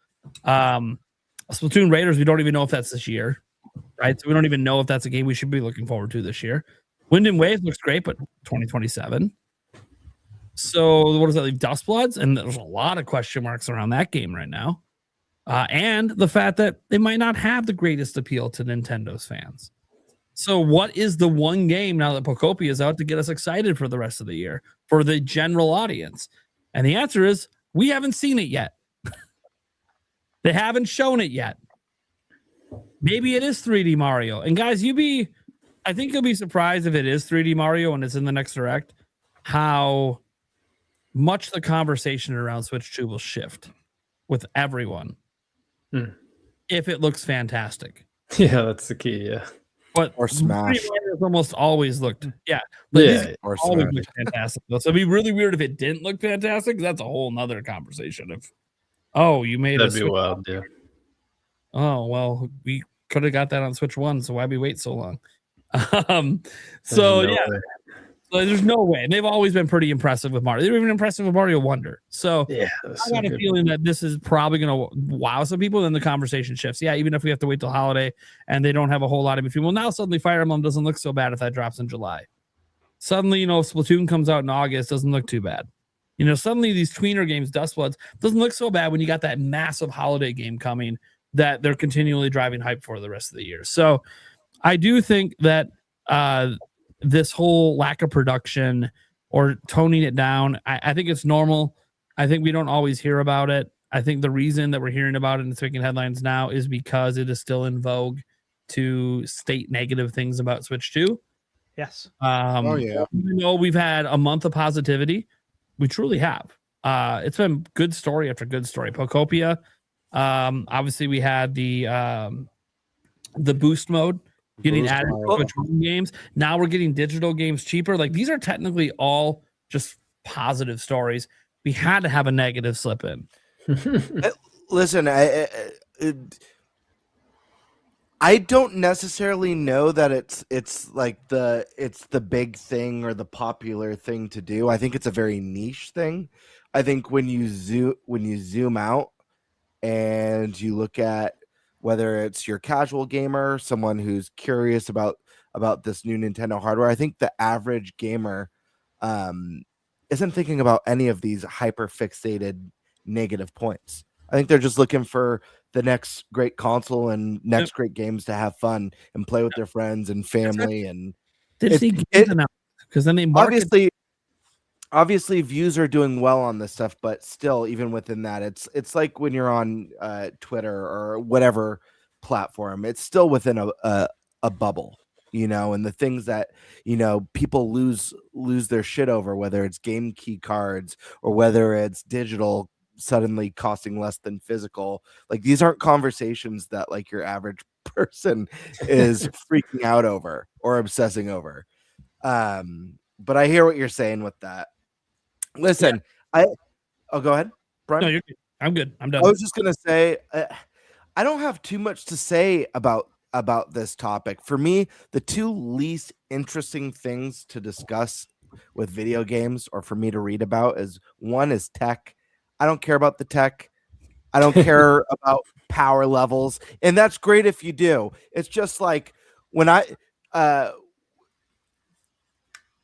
Splatoon Raiders, we don't even know if that's this year, right? So we don't even know if that's a game we should be looking forward to this year. Wind and Waves looks great, but 2027. So what does that leave? Dustbloods? And there's a lot of question marks around that game right now. And the fact that they might not have the greatest appeal to Nintendo's fans. So what is the one game now that Pokopia is out to get us excited for the rest of the year for the general audience? And the answer is, we haven't seen it yet. They haven't shown it yet. Maybe it is 3D Mario. And guys, I think you'll be surprised if it is 3D Mario and it's in the next Direct, how much the conversation around Switch 2 will shift with everyone if it looks fantastic. Yeah, that's the key. Yeah. But or Smash almost always looked, or always Smash. looked fantastic. So it'd be really weird if it didn't look fantastic. That's a whole nother conversation. You made That'd be wild, yeah. Oh well, we could have got that on Switch 1, so why'd we wait so long? So there's no way. And they've always been pretty impressive with Mario. They were even impressive with Mario Wonder. So yeah, I got a feeling that this is probably going to wow some people. Then the conversation shifts. Yeah, even if we have to wait till holiday and they don't have a whole lot of between. Well, now suddenly Fire Emblem doesn't look so bad if that drops in July. Suddenly, if Splatoon comes out in August, doesn't look too bad. Suddenly these tweener games, Dustbloods, doesn't look so bad when you got that massive holiday game coming that they're continually driving hype for the rest of the year. So I do think that this whole lack of production or toning it down, I think it's normal. I think we don't always hear about it. I think the reason that we're hearing about it and it's making headlines now is because it is still in vogue to state negative things about Switch 2. Yes. Even though we've had a month of positivity, we truly have. It's been good story after good story. Pokopia, obviously we had the boost mode getting added to Switch 1 games. Now we're getting digital games cheaper. Like, these are technically all just positive stories. We had to have a negative slip in. Listen, I don't necessarily know that it's like it's the big thing or the popular thing to do. I think it's a very niche thing. I think when you zoom out and you look at whether it's your casual gamer, someone who's curious about this new Nintendo hardware, I think the average gamer isn't thinking about any of these hyper fixated negative points. I think they're just looking for the next great console and next great games to have fun and play with their friends and family. And Disney because then they market. Obviously views are doing well on this stuff, but still, even within that, it's like when you're on Twitter or whatever platform, it's still within a bubble, and the things that people lose their shit over, whether it's game key cards or whether it's digital suddenly costing less than physical. Like, these aren't conversations that like your average person is freaking out over or obsessing over. But I hear what you're saying with that. Listen, go ahead, Brian. No, you're good. I'm good. I'm done. I was just gonna say, I don't have too much to say about this topic. For me, the two least interesting things to discuss with video games, or for me to read about, is one is tech. I don't care about the tech. I don't care about power levels, and that's great if you do. It's just like when I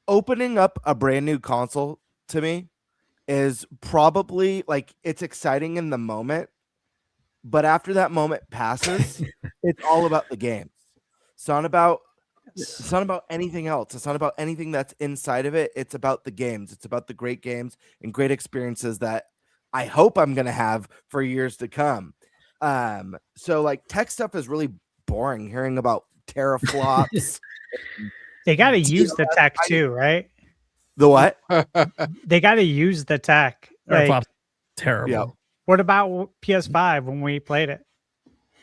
opening up a brand new console to me is probably like, it's exciting in the moment, but after that moment passes, it's all about the games. It's not about anything else. It's not about anything that's inside of it. It's about the games. It's about the great games and great experiences that I hope I'm gonna have for years to come. So like, tech stuff is really boring. Hearing about teraflops. They got to use the tech too, right? The what? They got to use the tech. Like, terrible. Yeah. what about PS5 when we played it?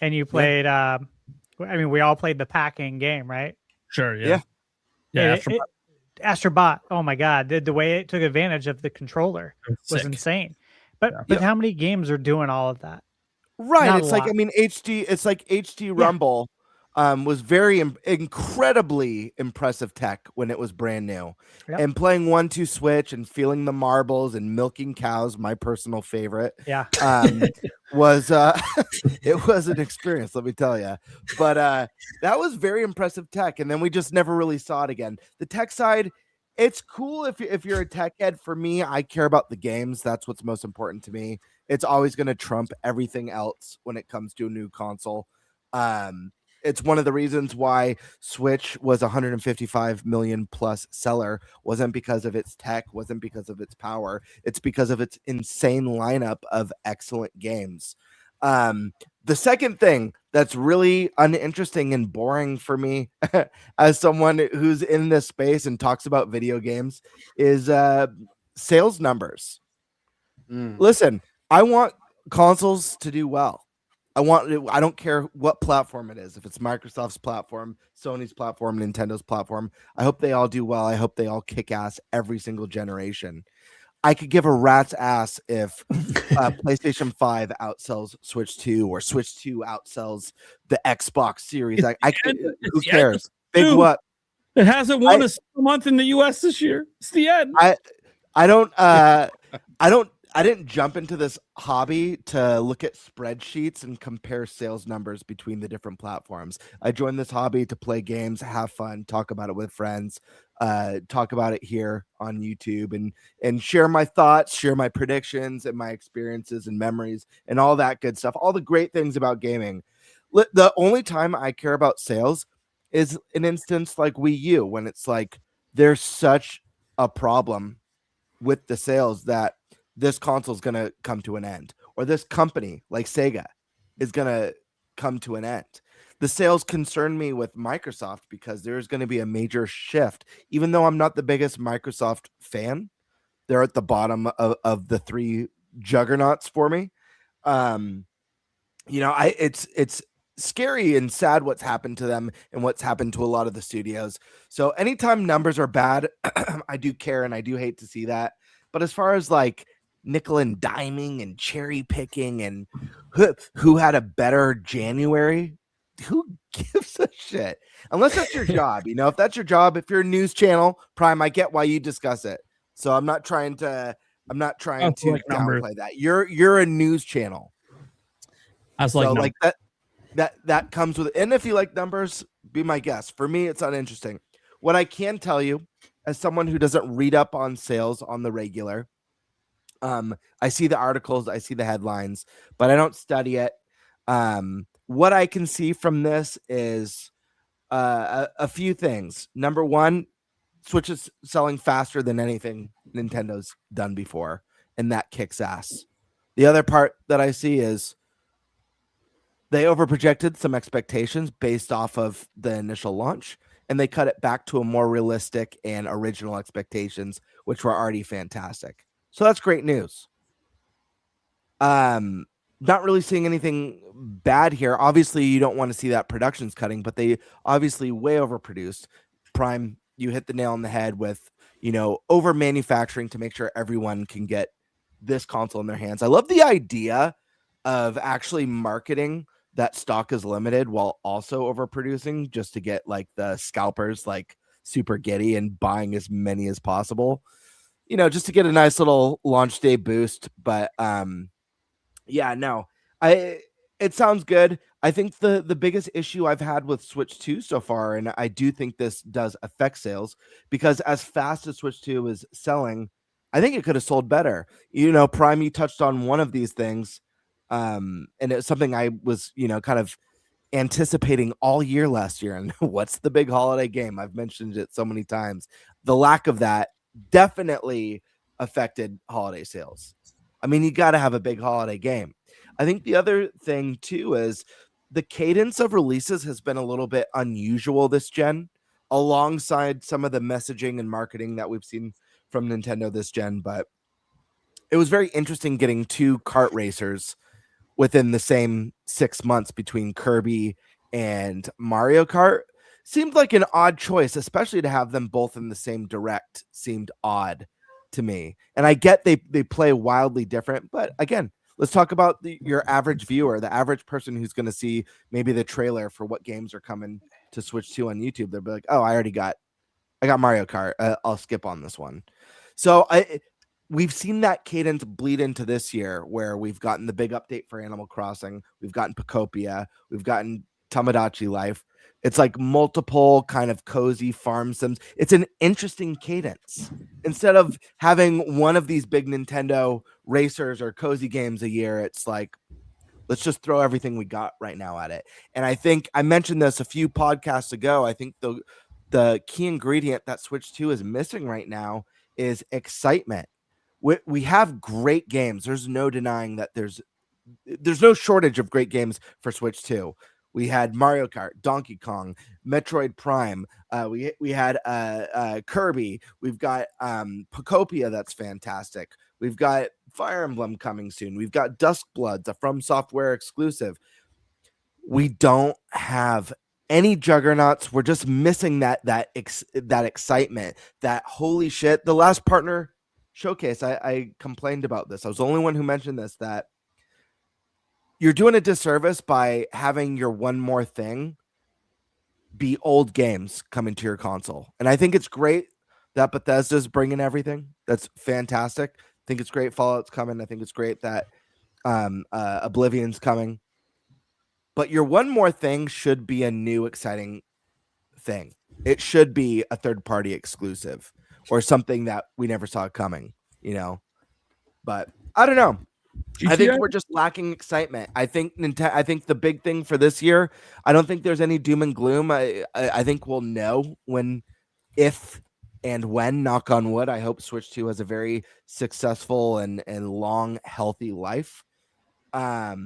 And you played, I mean, we all played the packing game, right? Sure. Yeah. Astrobot. Oh my God. The way it took advantage of the controller was insane. But how many games are doing all of that? Right. Not It's a like, lot. I mean, HD Rumble was very incredibly impressive tech when it was brand new. Yep. And playing 1-2 Switch and feeling the marbles and milking cows, my personal favorite, was it was an experience, let me tell you. But that was very impressive tech, and then we just never really saw it again. The tech side, it's cool if you're a tech head. For me, I care about the games. That's what's most important to me. It's always going to trump everything else when it comes to a new console. It's one of the reasons why Switch was 155 million plus seller. Wasn't because of its tech, wasn't because of its power. It's because of its insane lineup of excellent games. The second thing that's really uninteresting and boring for me as someone who's in this space and talks about video games is sales numbers. Listen, I want consoles to do well. I don't care what platform it is. If it's Microsoft's platform, Sony's platform, Nintendo's platform, I hope they all do well. I hope they all kick ass every single generation. I could give a rat's ass if PlayStation 5 outsells Switch 2 or Switch 2 outsells the Xbox Series. Who cares? Big what? It hasn't won a month in the US this year. It's the end. I didn't jump into this hobby to look at spreadsheets and compare sales numbers between the different platforms. I joined this hobby to play games, have fun, talk about it with friends, talk about it here on YouTube, and share my thoughts, share my predictions and my experiences and memories and all that good stuff. All the great things about gaming. The only time I care about sales is an instance like Wii U, when it's like there's such a problem with the sales that this console is going to come to an end, or this company like Sega is going to come to an end. The sales concern me with Microsoft because there's going to be a major shift. Even though I'm not the biggest Microsoft fan, they're at the bottom of the three juggernauts for me. It's scary and sad what's happened to them and what's happened to a lot of the studios. So anytime numbers are bad, I do care and I do hate to see that. But as far as like nickel and diming and cherry picking and who had a better January, who gives a shit? Unless that's your job, if that's your job, if you're a news channel, Prime, I get why you discuss it. So I'm not trying to downplay that. You're a news channel. Like that comes with, and if you like numbers, be my guest. For me, it's uninteresting. What I can tell you, as someone who doesn't read up on sales on the regular, I see the articles, I see the headlines, but I don't study it. What I can see from this is a few things. Number one, Switch is selling faster than anything Nintendo's done before, and that kicks ass. The other part that I see is they overprojected some expectations based off of the initial launch, and they cut it back to a more realistic and original expectations, which were already fantastic. So that's great news. Not really seeing anything bad here. Obviously, you don't want to see that production's cutting, but they obviously way overproduced. Prime, you hit the nail on the head with, over manufacturing to make sure everyone can get this console in their hands. I love the idea of actually marketing that stock is limited while also overproducing just to get like the scalpers like super giddy and buying as many as possible, just to get a nice little launch day boost. But it sounds good. I think the biggest issue I've had with Switch 2 so far, and I do think this does affect sales, because as fast as Switch 2 is selling, I think it could have sold better. Prime, you touched on one of these things, and it's something I was, kind of anticipating all year last year. And what's the big holiday game? I've mentioned it so many times. The lack of that definitely affected holiday sales. I mean, you got to have a big holiday game. I think the other thing too is the cadence of releases has been a little bit unusual this gen, alongside some of the messaging and marketing that we've seen from Nintendo this gen. But it was very interesting getting 2 kart racers within the same 6 months between Kirby and Mario Kart. Seemed like an odd choice, especially to have them both in the same direct. Seemed odd to me. And I get they play wildly different, but again, let's talk about your average viewer, the average person who's going to see maybe the trailer for what games are coming to Switch 2 on YouTube. They'll be like, oh, I got Mario Kart. I'll skip on this one. So we've seen that cadence bleed into this year, where we've gotten the big update for Animal Crossing. We've gotten Pocopia. We've gotten Tamagotchi Life. It's like multiple kind of cozy farm sims. It's an interesting cadence. Instead of having one of these big Nintendo racers or cozy games a year, it's like, let's just throw everything we got right now at it. And I think I mentioned this a few podcasts ago. I think the key ingredient that Switch 2 is missing right now is excitement. We have great games. There's no denying that there's no shortage of great games for Switch 2. We had Mario Kart, Donkey Kong, Metroid Prime. We had Kirby. We've got Pocopia, that's fantastic. We've got Fire Emblem coming soon. We've got Duskbloods, a From Software exclusive. We don't have any juggernauts. We're just missing that excitement. That holy shit. The last partner showcase, I complained about this. I was the only one who mentioned this, that you're doing a disservice by having your one more thing be old games coming to your console. And I think it's great that Bethesda's bringing everything. That's fantastic. I think it's great Fallout's coming. I think it's great that Oblivion's coming. But your one more thing should be a new, exciting thing. It should be a third-party exclusive or something that we never saw coming, But I don't know. GTA? I think we're just lacking excitement. I think I think the big thing for this year, I don't think there's any doom and gloom. I think we'll know if and when, knock on wood. I hope Switch 2 has a very successful and long, healthy life. But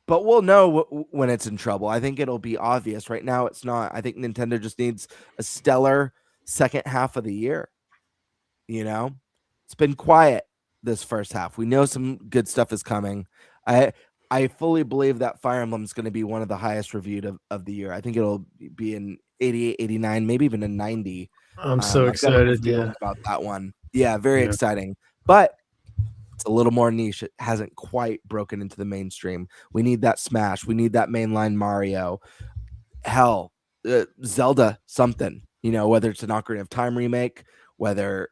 we'll know when it's in trouble. I think it'll be obvious. Right now, it's not. I think Nintendo just needs a stellar second half of the year. It's been quiet this first half. We know some good stuff is coming. I fully believe that Fire Emblem is going to be one of the highest reviewed of the year. I think it'll be an 88, 89, maybe even a 90. I'm so excited. About that one. Yeah, very exciting. But it's a little more niche. It hasn't quite broken into the mainstream. We need that Smash. We need that mainline Mario. hell, Zelda something, whether it's an Ocarina of Time remake, whether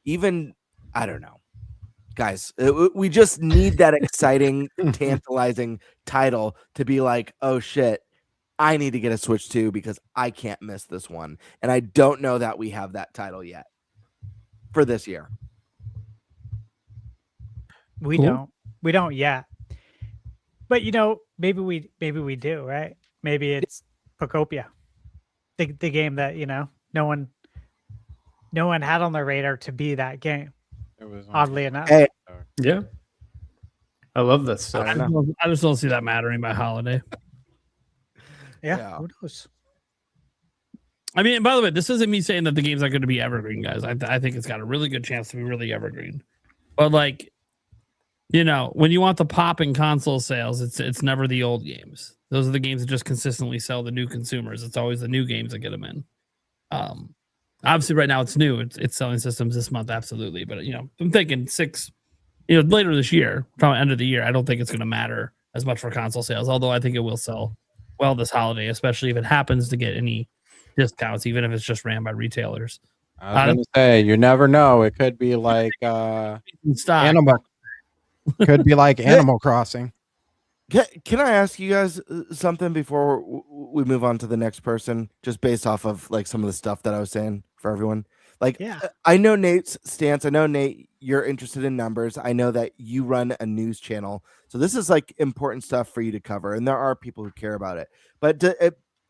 even, I don't know. Guys, we just need that exciting, tantalizing title to be like, oh shit, I need to get a Switch 2 because I can't miss this one. And I don't know that we have that title yet for this year. We don't yet. But maybe we do, right? Maybe it's Pocopia, the game that no one had on their radar to be that game. It was Oddly enough. Hey, Yeah. I love that stuff. I just don't see that mattering by holiday. Yeah. Who knows? I mean, by the way, this isn't me saying that the game's not going to be evergreen, guys. I think it's got a really good chance to be really evergreen. But like, when you want the pop in console sales, it's never the old games. Those are the games that just consistently sell the new consumers. It's always the new games that get them in. Obviously, right now it's new. It's selling systems this month, absolutely. But I'm thinking later this year, probably end of the year. I don't think it's going to matter as much for console sales. Although I think it will sell well this holiday, especially if it happens to get any discounts, even if it's just ran by retailers. I was going to say, you never know. It could be like Animal. Could be like Animal Crossing. Can I ask you guys something before we move on to the next person, just based off of like some of the stuff that I was saying for everyone? Like, I know Nate's stance. I know, Nate, you're interested in numbers. I know that you run a news channel. So this is like important stuff for you to cover. And there are people who care about it. But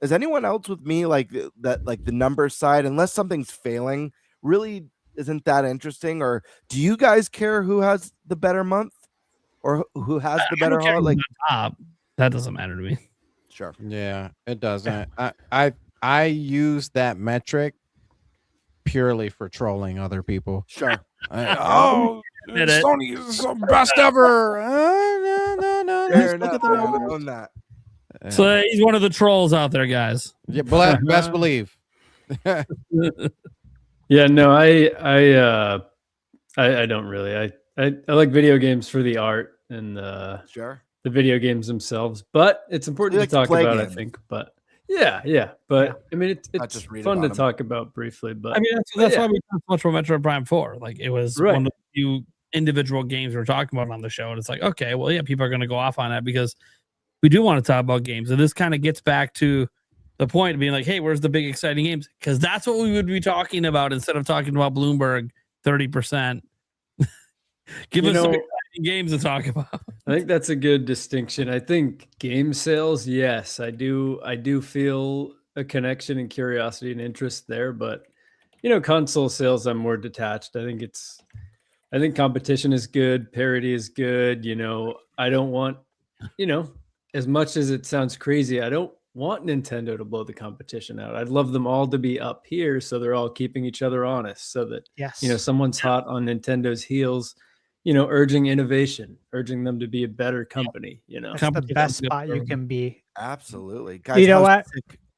is anyone else with me like that, like the numbers side, unless something's failing, really isn't that interesting? Or do you guys care who has the better month? Or who has the better haul? Like top, that doesn't matter to me. Sure. Yeah, it doesn't. I use that metric purely for trolling other people. Sure. Sony is the best ever. No. Fair enough. Own that. So he's one of the trolls out there, guys. Yeah, best believe. Yeah, no, I don't really. I like video games for the art and sure the video games themselves, but it's important to talk about, I think. But yeah. But I mean, it's fun to talk about briefly. But I mean, that's why we talked so much about Metroid Prime 4. Like, it was one of the few individual games we're talking about on the show, and it's like, okay, well, yeah, people are going to go off on that because we do want to talk about games, and this kind of gets back to the point of being like, hey, where's the big exciting games? Because that's what we would be talking about instead of talking about Bloomberg 30%. Give us some exciting games to talk about. I think that's a good distinction. I think game sales, yes, I do feel a connection and curiosity and interest there, but console sales, I'm more detached. I think competition is good, parity is good. I don't want, as much as it sounds crazy, I don't want Nintendo to blow the competition out. I'd love them all to be up here so they're all keeping each other honest, so that someone's hot on Nintendo's heels, urging innovation, urging them to be a better company. That's the best spot you can be. Absolutely, guys. You know what?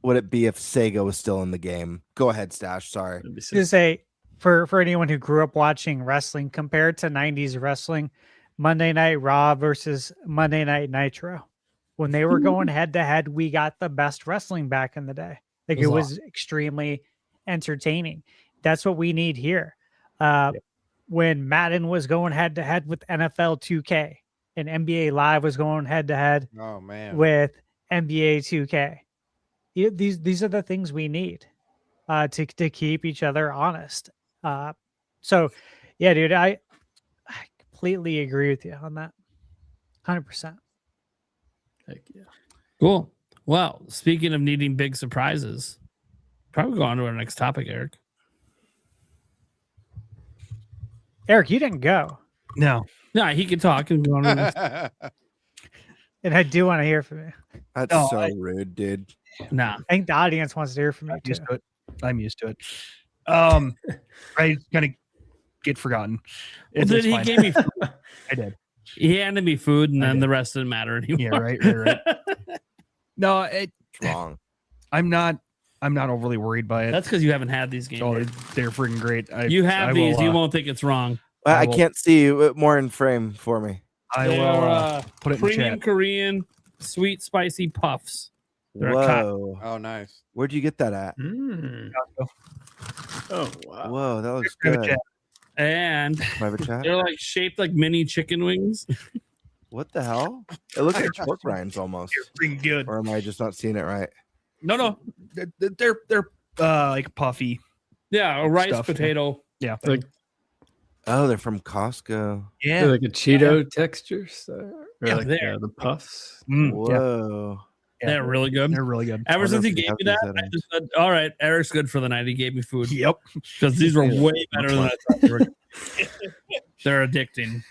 Would it be if Sega was still in the game? Go ahead, Stash. Sorry. To say for anyone who grew up watching wrestling, compared to 90s wrestling, Monday Night Raw versus Monday Night Nitro. When they were going head to head, we got the best wrestling back in the day. Like, it was extremely entertaining. That's what we need here. When Madden was going head to head with NFL 2K and NBA Live was going head to head with NBA 2K. These are the things we need to keep each other honest. So yeah, dude, I completely agree with you on that. 100%. Heck yeah. Cool. Well, speaking of needing big surprises, probably go on to our next topic, Eric. Eric, you didn't go. No, he can talk and go on to the next. And I do want to hear from you. That's rude, dude. Nah. I think the audience wants to hear from you too. I'm used to it. I kind of get forgotten. Well, then he gave me food. I did. He handed me food, and then the rest didn't matter anymore. Yeah, right. No, it's wrong. I'm not overly worried by it. That's because you haven't had these games. Oh, they're freaking great. You won't think it's wrong. I can't see you more in frame for me. I will put it in premium chat. Korean sweet spicy puffs. They're a cop. Whoa. Oh, nice. Where'd you get that at? Oh wow. Whoa, that looks Private good. chat. And Private chat? they're like shaped like mini chicken wings. What the hell? It looks like pork rinds almost. You're pretty good. Or am I just not seeing it right? No, they're like puffy. Yeah, a rice Stuff, yeah. potato. Yeah, Like Oh, they're from Costco. yeah. like a Cheeto texture. Or Yeah, like there. the puffs. Yeah, Whoa. They're really good. they're really good. Ever wonder since if he we gave have me these that, I settings. just said, all right, Eric's good for the night. He gave me food Yep. because these were Yeah, way better than I thought they were. They're addicting.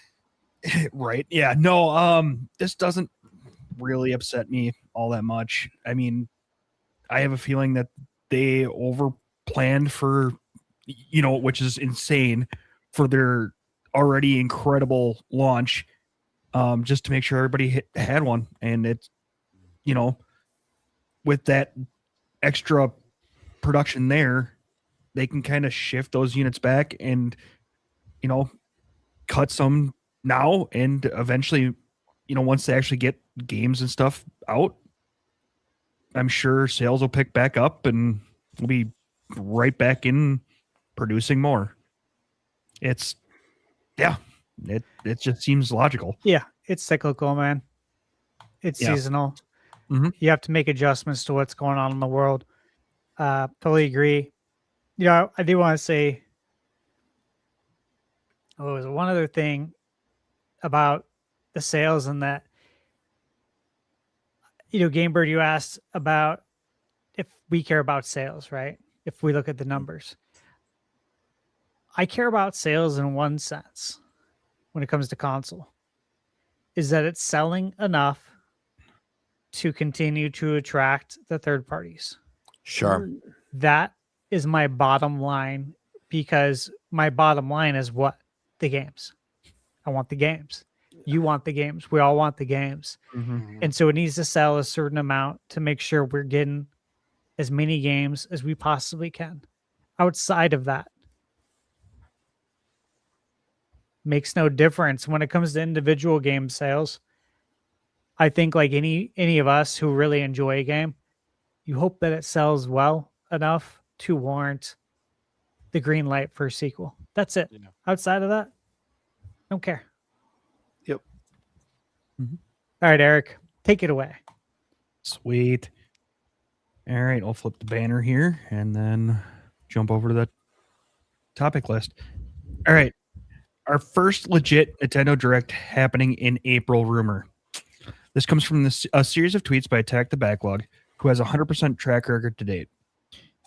Right. Yeah. No, this doesn't really upset me all that much. I mean, I have a feeling that they over planned for, which is insane for their already incredible launch, just to make sure everybody had one. And it's, with that extra production there, they can kind of shift those units back and, cut some now and eventually, once they actually get games and stuff out, I'm sure sales will pick back up and we'll be right back in producing more. It just seems logical. Yeah, it's cyclical, man. It's Yeah. seasonal. Mhm. You have to make adjustments to what's going on in the world. Totally agree. I do want to say, there's one other thing about the sales and that, Gamebird, you asked about if we care about sales, right? If we look at the numbers. I care about sales in one sense when it comes to console, is that it's selling enough to continue to attract the third parties. Sure. That is my bottom line, because my bottom line is what? The games. I want the games. You want the games. We all want the games. And so it needs to sell a certain amount to make sure we're getting as many games as we possibly can. Outside of that, makes no difference when it comes to individual game sales. I think like any of us who really enjoy a game, you hope that it sells well enough to warrant the green light for a sequel. That's it. Yeah. Outside of that, don't care. Yep. All right, Eric, take it away. Sweet. All right, I'll flip the banner here and then jump over to the topic list. All right. Our first legit Nintendo Direct happening in April rumor. This comes from a series of tweets by Attack the Backlog, who has a 100% track record to date.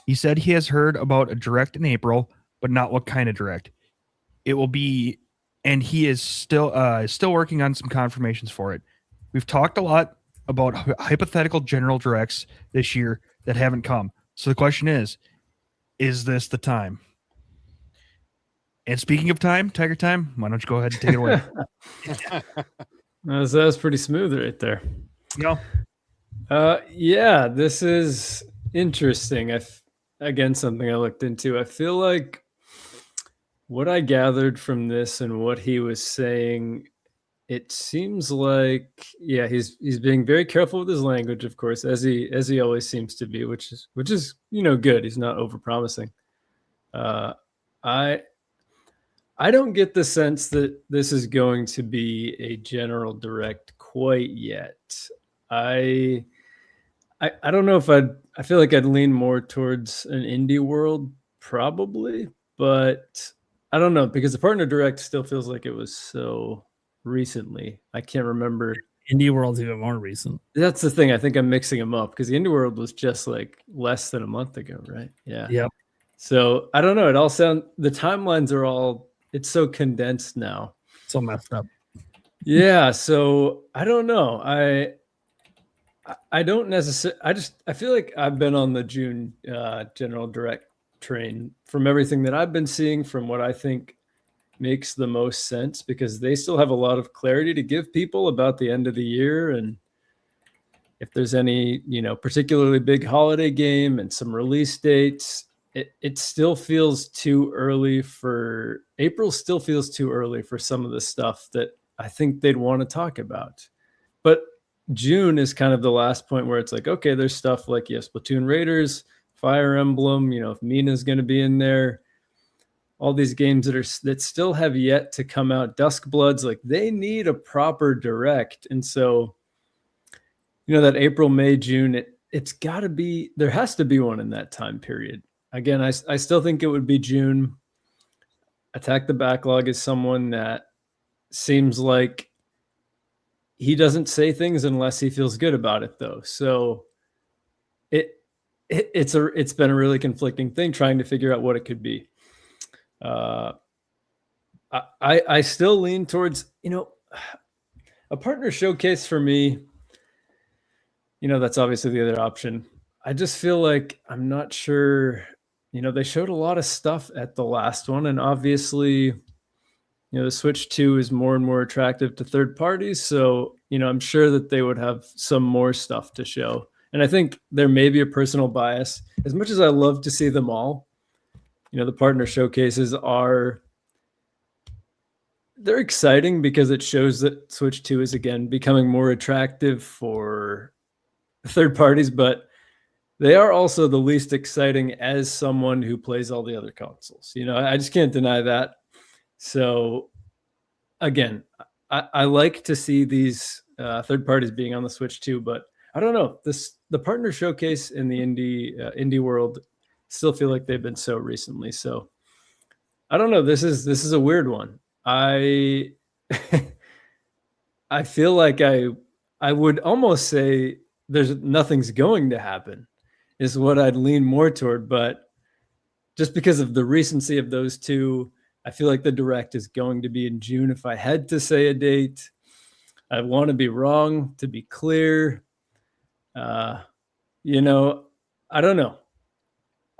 He said he has heard about a Direct in April, but not what kind of Direct. It will be, and he is still working on some confirmations for it. We've talked a lot about hypothetical general Directs this year that haven't come. So the question is this the time? And speaking of time, Tiger Time, why don't you go ahead and take it away? That was pretty smooth right there. No. Yeah, this is interesting. Again, something I looked into. I feel like what I gathered from this and what he was saying, it seems like, yeah, he's being very careful with his language, of course, as he always seems to be, which is good. He's not overpromising. I don't get the sense that this is going to be a general direct quite yet. I don't know if I feel like I'd lean more towards an indie world probably, but I don't know, because the partner direct still feels like it was so recently. I can't remember. Indie World's even more recent. That's the thing. I think I'm mixing them up because the indie world was just like less than a month ago, right? Yeah. Yep. So I don't know. The timelines are all, it's so condensed now. So messed up. Yeah. So I don't know. I don't necessarily, I feel like I've been on the June general direct train from everything that I've been seeing, from what I think makes the most sense, because they still have a lot of clarity to give people about the end of the year. And if there's any, particularly big holiday game and some release dates, it still feels too early for April, still feels too early for some of the stuff that I think they'd want to talk about. But June is kind of the last point where it's like, okay, there's stuff like Splatoon Raiders, Fire Emblem, if Mina's going to be in there, all these games that still have yet to come out, Duskbloods, like they need a proper direct. And so, that April, May, June, it's got to be, there has to be one in that time period. Again, I still think it would be June. Attack the Backlog is someone that seems like he doesn't say things unless he feels good about it, though. So it's been a really conflicting thing trying to figure out what it could be. I still lean towards, a partner showcase for me. That's obviously the other option. I just feel like I'm not sure. They showed a lot of stuff at the last one, and obviously, the Switch 2 is more and more attractive to third parties. So, I'm sure that they would have some more stuff to show. And I think there may be a personal bias. As much as I love to see them all, the partner showcases they're exciting because it shows that Switch 2 is, again, becoming more attractive for third parties, but they are also the least exciting as someone who plays all the other consoles. I just can't deny that. So again, I like to see these third parties being on the Switch too, but I don't know. The partner showcase in the indie world still feel like they've been so recently. So I don't know. This is a weird one. I feel like I would almost say nothing's going to happen is what I'd lean more toward. But just because of the recency of those two, I feel like the direct is going to be in June. If I had to say a date, I want to be wrong, to be clear. I don't know.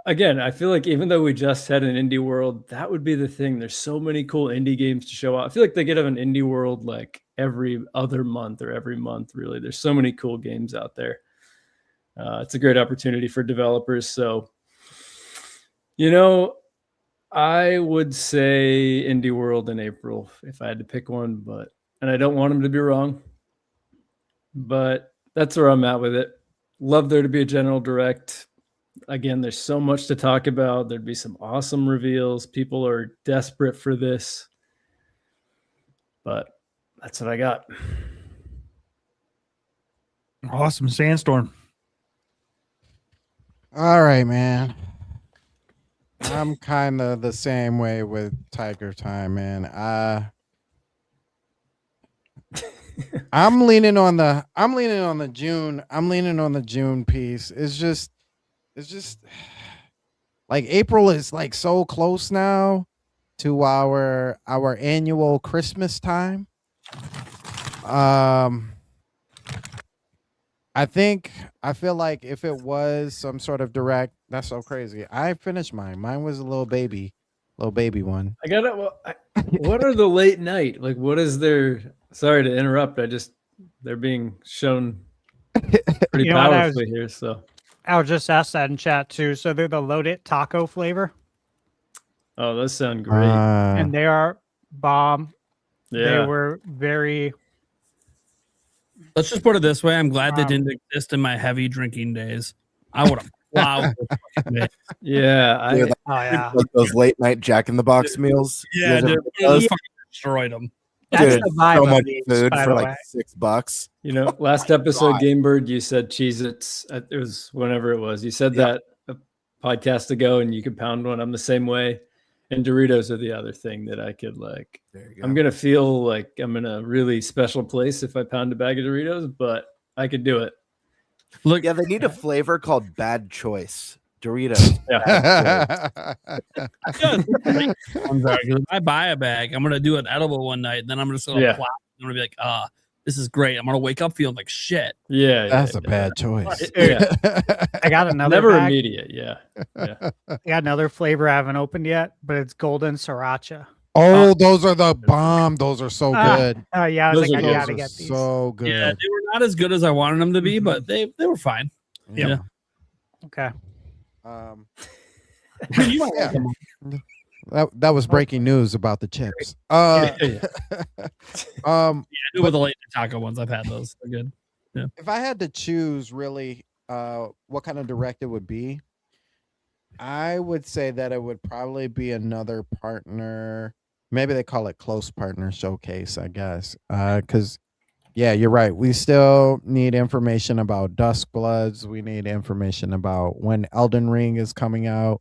Again, I feel like even though we just had an indie world, that would be the thing. There's so many cool indie games to show out. I feel like they could have an indie world like every other month or every month, really. There's so many cool games out there. It's a great opportunity for developers. So, I would say Indie World in April if I had to pick one, and I don't want them to be wrong, but that's where I'm at with it. Love there to be a general direct. Again, there's so much to talk about. There'd be some awesome reveals. People are desperate for this, but that's what I got. Awesome. Sandstorm. All right, man. I'm kind of the same way with Tiger Time, man. I'm leaning on the June piece. It's just like April is like so close now to our annual Christmas time. I feel like if it was some sort of direct, that's so crazy. I finished mine. Mine was a little baby one. I got it. Well, what are the late night? Like, what is their? Sorry to interrupt. They're being shown pretty powerfully here. So I'll just ask that in chat too. So they're the loaded taco flavor. Oh, those sound great. And they are bomb. Yeah. They were very. Let's just put it this way. I'm glad they didn't exist in my heavy drinking days. I would have plowed. Yeah. Like those late night Jack in the Box meals. Yeah, dude, fucking destroyed them. That's Dude, the vibe so of much these, food by for the like way. $6. Last episode, Gamebird, you said Cheez-Its. It was whenever it was. You said that a podcast ago, and you could pound one. I'm the same way. And Doritos are the other thing that I could like. I'm going to feel like I'm in a really special place if I pound a bag of Doritos, but I could do it. Look, Yeah, they need a flavor called Bad Choice. Doritos. if I buy a bag, I'm gonna do an edible one night, then I'm just gonna plop. I'm gonna be like, this is great. I'm gonna wake up feeling like shit. Yeah, That's a bad choice. I got another Never bag. immediate. Yeah. I got another flavor I haven't opened yet, but it's golden sriracha. Oh, those are the bomb. Those are so good. Oh yeah, I was Those like, I are gotta get these. So good. Yeah, they were not as good as I wanted them to be, but they were fine. Yeah. Okay. You might like them. That was breaking news about the chips. I do with the late taco ones. I've had those. They're good. if I had to choose really what kind of direct it would be, I would say that it would probably be another partner. Maybe they call it close partner showcase, I guess. Because yeah, you're right. We still need information about Duskbloods. We need information about when Elden Ring is coming out.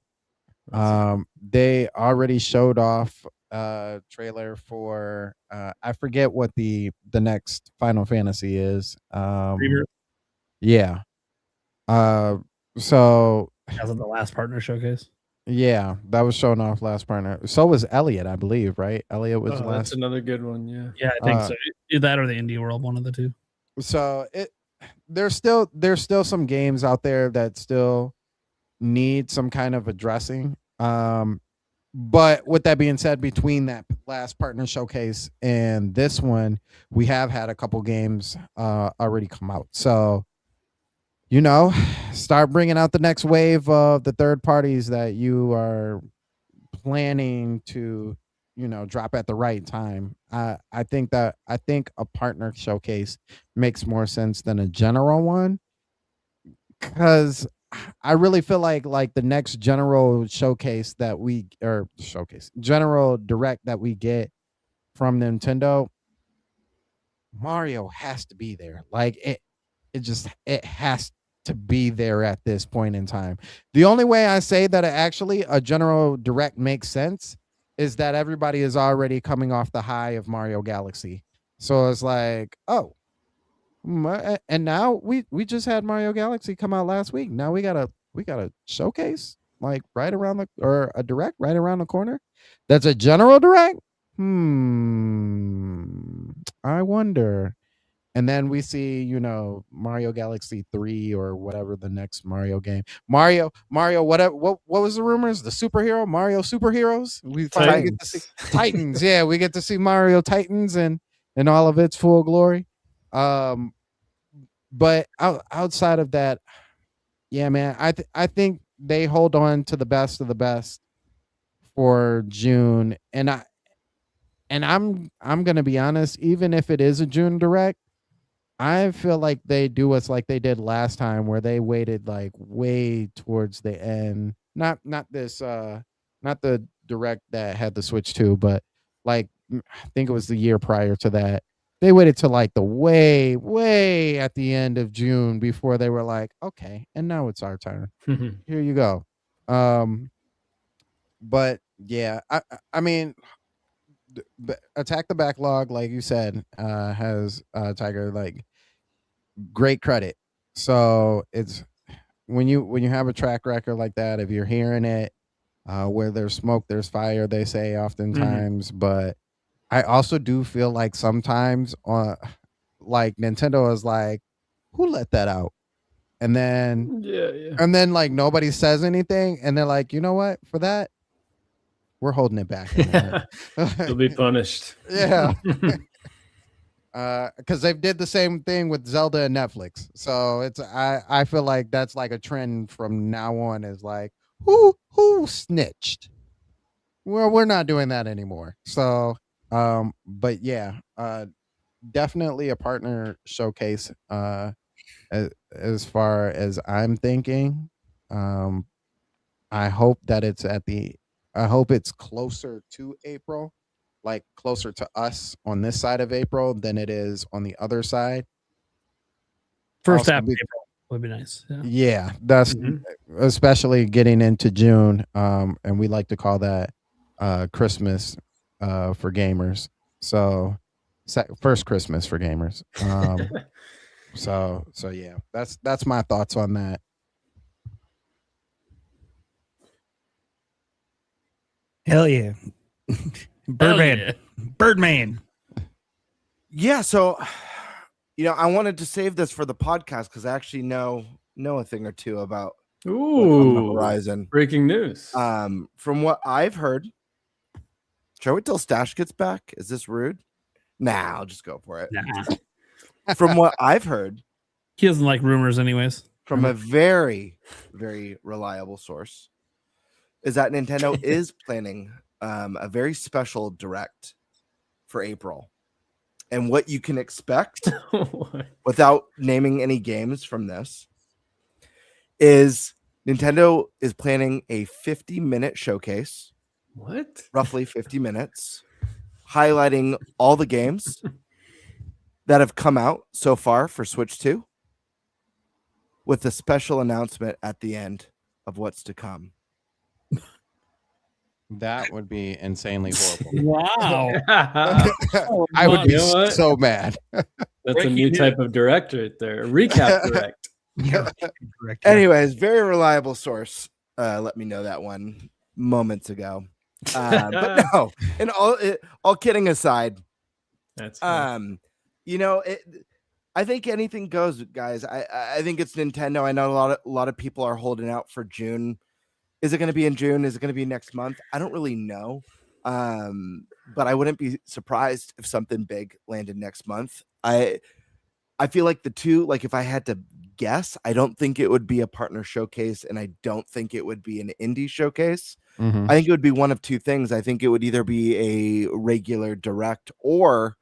They already showed off a trailer for I forget what the next Final Fantasy is. Rebirth. Yeah. So That was the last partner showcase. yeah, that was shown off last partner. So was Elliot, I believe, right? Elliot was Oh, last. that's another good one. Yeah. Yeah, I think so. Either that or the Indie World, one of the two. So there's still some games out there that still need some kind of addressing. But with that being said, between that last partner showcase and this one, we have had a couple games already come out. So, start bringing out the next wave of the third parties that you are planning to, drop at the right time. I think a partner showcase makes more sense than a general one, because I really feel like the next general showcase general direct that we get from Nintendo, Mario has to be there. Like it has to be there at this point in time. The only way I say that actually a general direct makes sense is that everybody is already coming off the high of Mario Galaxy. So it's like, oh, and now we just had Mario Galaxy come out last week. Now we got a showcase like right around or a direct right around the corner. That's a general direct. I wonder. And then we see, Mario Galaxy 3 or whatever the next Mario game. Mario, whatever. What was the rumors? The superhero Mario superheroes. We finally get to see Titans. Yeah, we get to see Mario Titans and all of its full glory. But outside of that, yeah, man, I think they hold on to the best of the best for June, and I'm gonna be honest, even if it is a June direct, I feel like they do us like they did last time, where they waited like way towards the end. Not this, not the direct that had the Switch 2, but like I think it was the year prior to that. They waited till like the way at the end of June before they were like, okay, and now it's our turn. Here you go. But yeah, I mean, Attack the Backlog, like you said, has Tiger like great credit. So it's when you have a track record like that, if you're hearing it, where there's smoke, there's fire, they say oftentimes. But I also do feel like sometimes like Nintendo is like, who let that out? And then like nobody says anything, and they're like, you know what? For that, we're holding it back. You'll be punished. Yeah. Because they did the same thing with Zelda and Netflix. So it's I feel like that's like a trend from now on, is like, who snitched? Well, we're not doing that anymore. So but yeah, definitely a partner showcase as far as I'm thinking. I hope that I hope it's closer to April, like closer to us on this side of April than it is on the other side. First half of April would be nice. Yeah, that's especially getting into June. And we like to call that Christmas for gamers. So first Christmas for gamers. So yeah, that's my thoughts on that. Hell yeah. Birdman. Yeah, so I wanted to save this for the podcast because I actually know a thing or two about what's on the horizon. Breaking news. From what I've heard, shall we till Stash gets back? Is this rude? Nah, I'll just go for it. Nah. From what I've heard, he doesn't like rumors anyways. From a very, very reliable source, is that Nintendo is planning a very special direct for April. and what you can expect without naming any games from this is Nintendo is planning a 50-minute showcase. What? Roughly 50 minutes, highlighting all the games that have come out so far for Switch 2, with a special announcement at the end of what's to come. That would be insanely horrible. Wow. I would be You know what? so mad. That's a Breaking new news. type of direct right there. A recap direct. Correct. Anyways, very reliable source. Let me know that one moments ago. But no, and all kidding aside, That's funny. I think anything goes, guys. I think it's Nintendo. I know a lot of people are holding out for June. Is it going to be in June? Is it going to be next month? I don't really know. But I wouldn't be surprised if something big landed next month. I feel like the two, like if I had to guess, I don't think it would be a partner showcase, and I don't think it would be an indie showcase. Mhm. I think it would be one of two things. I think it would either be a regular direct or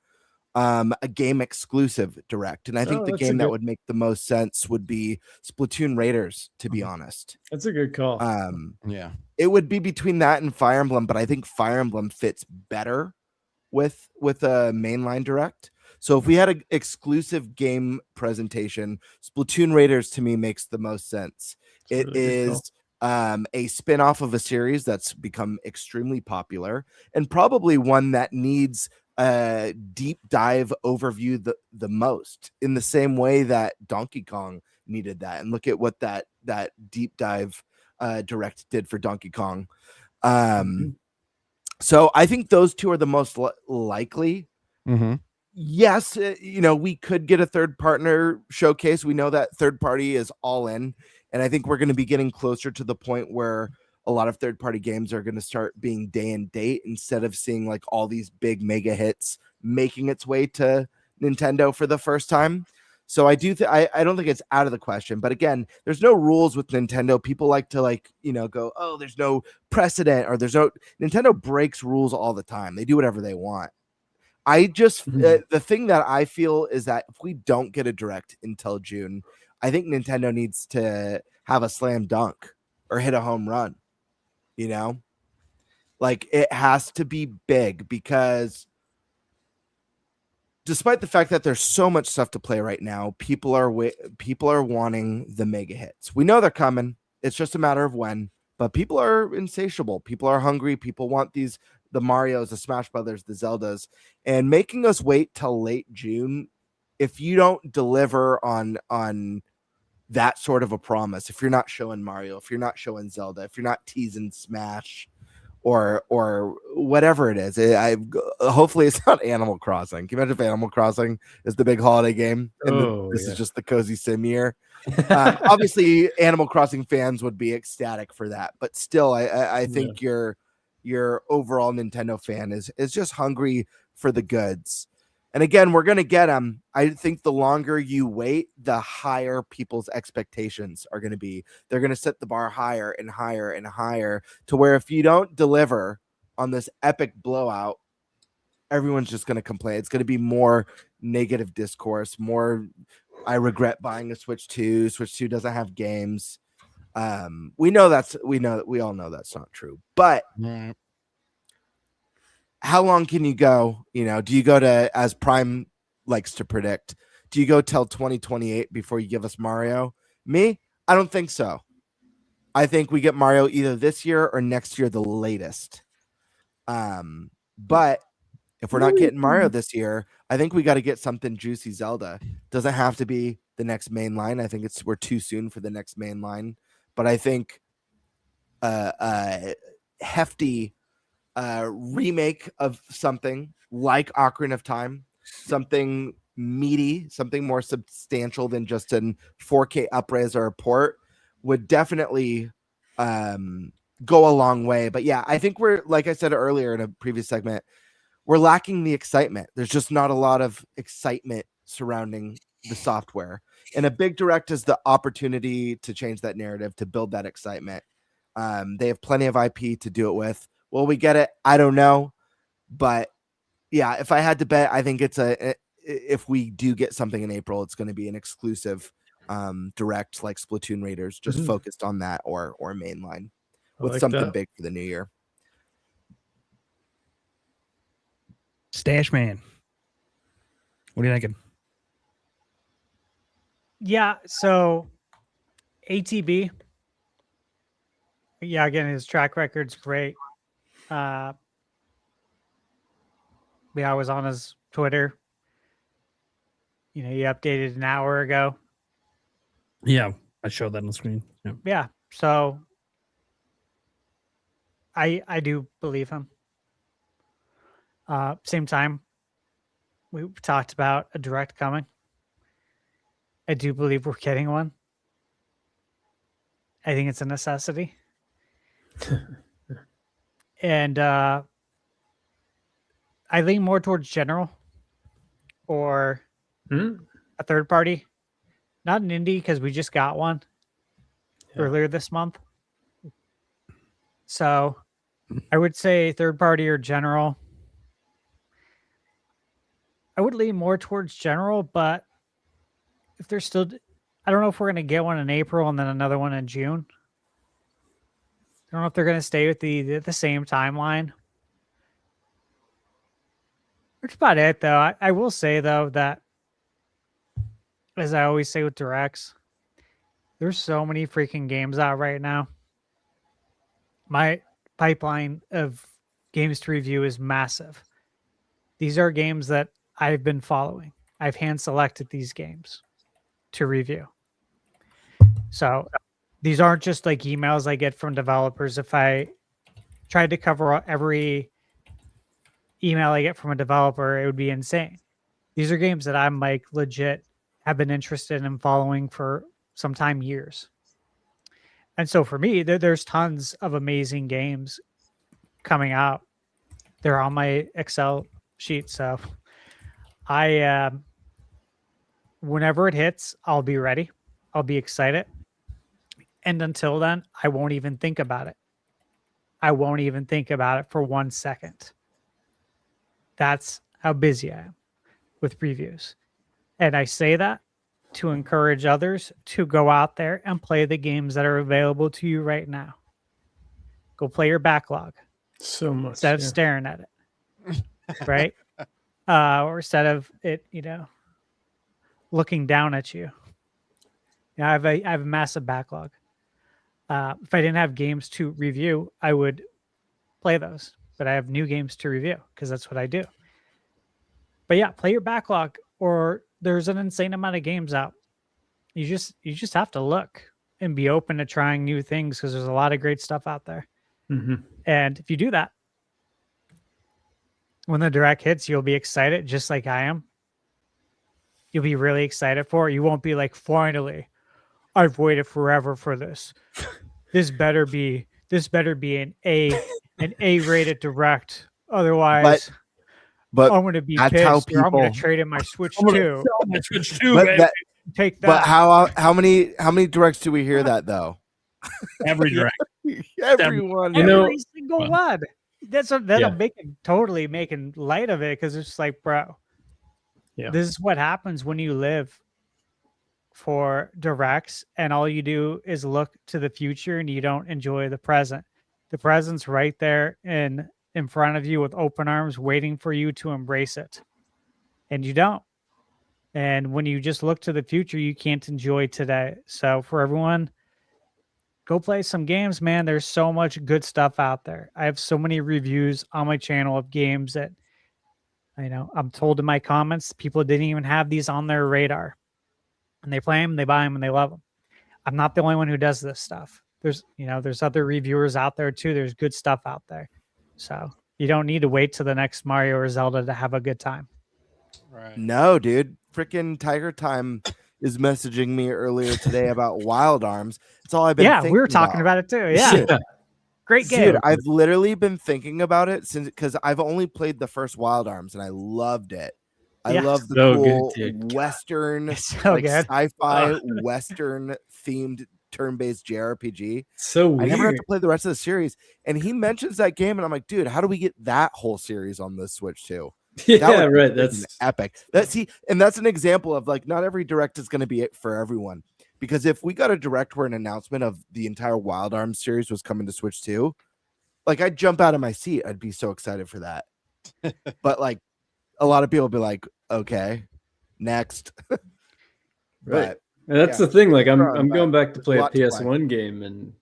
a game exclusive direct. And I think the that's a game that good- would make the most sense would be Splatoon Raiders, to be honest. That's a good call. Yeah. It would be between that and Fire Emblem, but I think Fire Emblem fits better with a mainline direct. So if we had an exclusive game presentation, Splatoon Raiders to me makes the most sense. It is a spin-off of a series that's become extremely popular, and probably one that needs a deep dive overview the most, in the same way that Donkey Kong needed that. And look at what that deep dive direct did for Donkey Kong. So I think those two are the most likely. Mm-hmm. Yes, we could get a third partner showcase. We know that third party is all in, and I think we're going to be getting closer to the point where a lot of third party games are going to start being day and date, instead of seeing like all these big mega hits making its way to Nintendo for the first time. So I do I don't think it's out of the question, but again, there's no rules with Nintendo. People like to go, oh, there's no precedent, or Nintendo breaks rules all the time. They do whatever they want. I just the thing that I feel is that if we don't get a direct until June, I think Nintendo needs to have a slam dunk or hit a home run. Like it has to be big, because despite the fact that there's so much stuff to play right now, people are wanting the mega hits. We know they're coming. It's just a matter of when. But people are insatiable. People are hungry. People want the Marios, the Smash Brothers, the Zeldas, and making us wait till late June. If you don't deliver on that sort of a promise, if you're not showing Mario, if you're not showing Zelda, if you're not teasing Smash, or whatever it is, hopefully it's not Animal Crossing. Can you imagine if Animal Crossing is the big holiday game and this is just the cozy sim year? Obviously, Animal Crossing fans would be ecstatic for that, but still, I think your overall Nintendo fan is just hungry for the goods. And again, we're going to get them. I think the longer you wait, the higher people's expectations are going to be. They're going to set the bar higher and higher and higher, to where if you don't deliver on this epic blowout, everyone's just going to complain. It's going to be more negative discourse, more, I regret buying a Switch 2. Switch 2 doesn't have games. We all know that's not true. But how long can you go? Do you go to, as Prime likes to predict, do you go till 2028 before you give us Mario? Me, I don't think so. I think we get Mario either this year or next year, the latest. But if we're not getting Mario this year, I think we got to get something juicy Zelda. Doesn't have to be the next main line. I think we're too soon for the next main line. But I think hefty remake of something like Ocarina of Time, something meaty, something more substantial than just an 4K upres or a port, would definitely go a long way. But yeah, I think we're, like I said earlier in a previous segment, we're lacking the excitement. There's just not a lot of excitement surrounding the software, and a big direct is the opportunity to change that narrative, to build that excitement. They have plenty of IP to do it with. Will we get it? I don't know, but Yeah, if I had to bet, I think if we do get something in April, it's going to be an exclusive direct like Splatoon Raiders, just focused on that or mainline with like something that. big for the new year. Stash Man. What are you thinking? Yeah, so ATB. Yeah, again, his track record's great. Yeah, I was on his Twitter. He updated an hour ago. Yeah, I showed that on the screen. Yeah. Yeah, so I do believe him. Same time, we talked about a direct coming. I do believe we're getting one. I think it's a necessity. And I lean more towards general or a third party. Not an indie, because we just got one earlier this month. So I would say third party or general. I would lean more towards general, but if there's still, I don't know if we're going to get one in April and then another one in June. I don't know if they're going to stay with the same timeline. That's about it, though. I will say, though, that as I always say with directs, there's so many freaking games out right now. My pipeline of games to review is massive. These are games that I've been following. I've hand selected these games to review. So these aren't just like emails I get from developers. If I tried to cover every email I get from a developer, it would be insane. These are games that I'm like legit have been interested in following for some time, years. And so for me, there's tons of amazing games coming out. They're on my Excel sheet. So whenever it hits, I'll be ready. I'll be excited. And until then, I won't even think about it. I won't even think about it for 1 second. That's how busy I am with previews. And I say that to encourage others to go out there and play the games that are available to you right now. Go play your backlog. So much. Instead of staring at it. Right? Or instead of it, looking down at you. I have a massive backlog. If I didn't have games to review, I would play those. But I have new games to review because that's what I do. But yeah, play your backlog, or there's an insane amount of games out. You just have to look and be open to trying new things because there's a lot of great stuff out there. And if you do that, when the direct hits, you'll be excited just like I am. You'll be really excited for it. You won't be like, finally, I've waited forever for this. This better be an A-rated direct. Otherwise, but I'm going to be that's pissed. how Or I'm going people- to trade in my Switch 2. My Switch 2, But baby. that- Take that. But how many directs do we hear that though? Every direct. Everyone. Every single one. I'm Yeah. totally making light of it because it's just like, bro, Yeah. this is what happens when you live for directs and all you do is look to the future and you don't enjoy the present. The present's right there in front of you with open arms waiting for you to embrace it. And you don't. And when you just look to the future, you can't enjoy today. So for everyone, go play some games, man. There's so much good stuff out there. I have so many reviews on my channel of games that I'm told in my comments, people didn't even have these on their radar. And they play them, they buy them, and they love them. I'm not the only one who does this stuff. There's other reviewers out there too. There's good stuff out there. So you don't need to wait till the next Mario or Zelda to have a good time. Right. No, dude. Freaking Tiger Time is messaging me earlier today about Wild Arms. It's all I've been thinking we were talking about it too. Yeah. Great game. Dude, I've literally been thinking about it since because I've only played the first Wild Arms and I loved it. I Yeah. love the So cool good, dude. Western, It's so like good. sci-fi Western themed turn-based JRPG. So I weird. never had to play the rest of the series. And he mentions that game, and I'm like, dude, how do we get that whole series on the Switch too? Yeah, would be right. freaking That's epic. And that's an example of like not every direct is going to be it for everyone. Because if we got a direct where an announcement of the entire Wild Arms series was coming to Switch 2, like I'd jump out of my seat. I'd be so excited for that. But like a lot of people would be like, okay, next. right. But, And that's yeah, the thing. Like I'm but going back to there's play a lot to play. PS1 game, and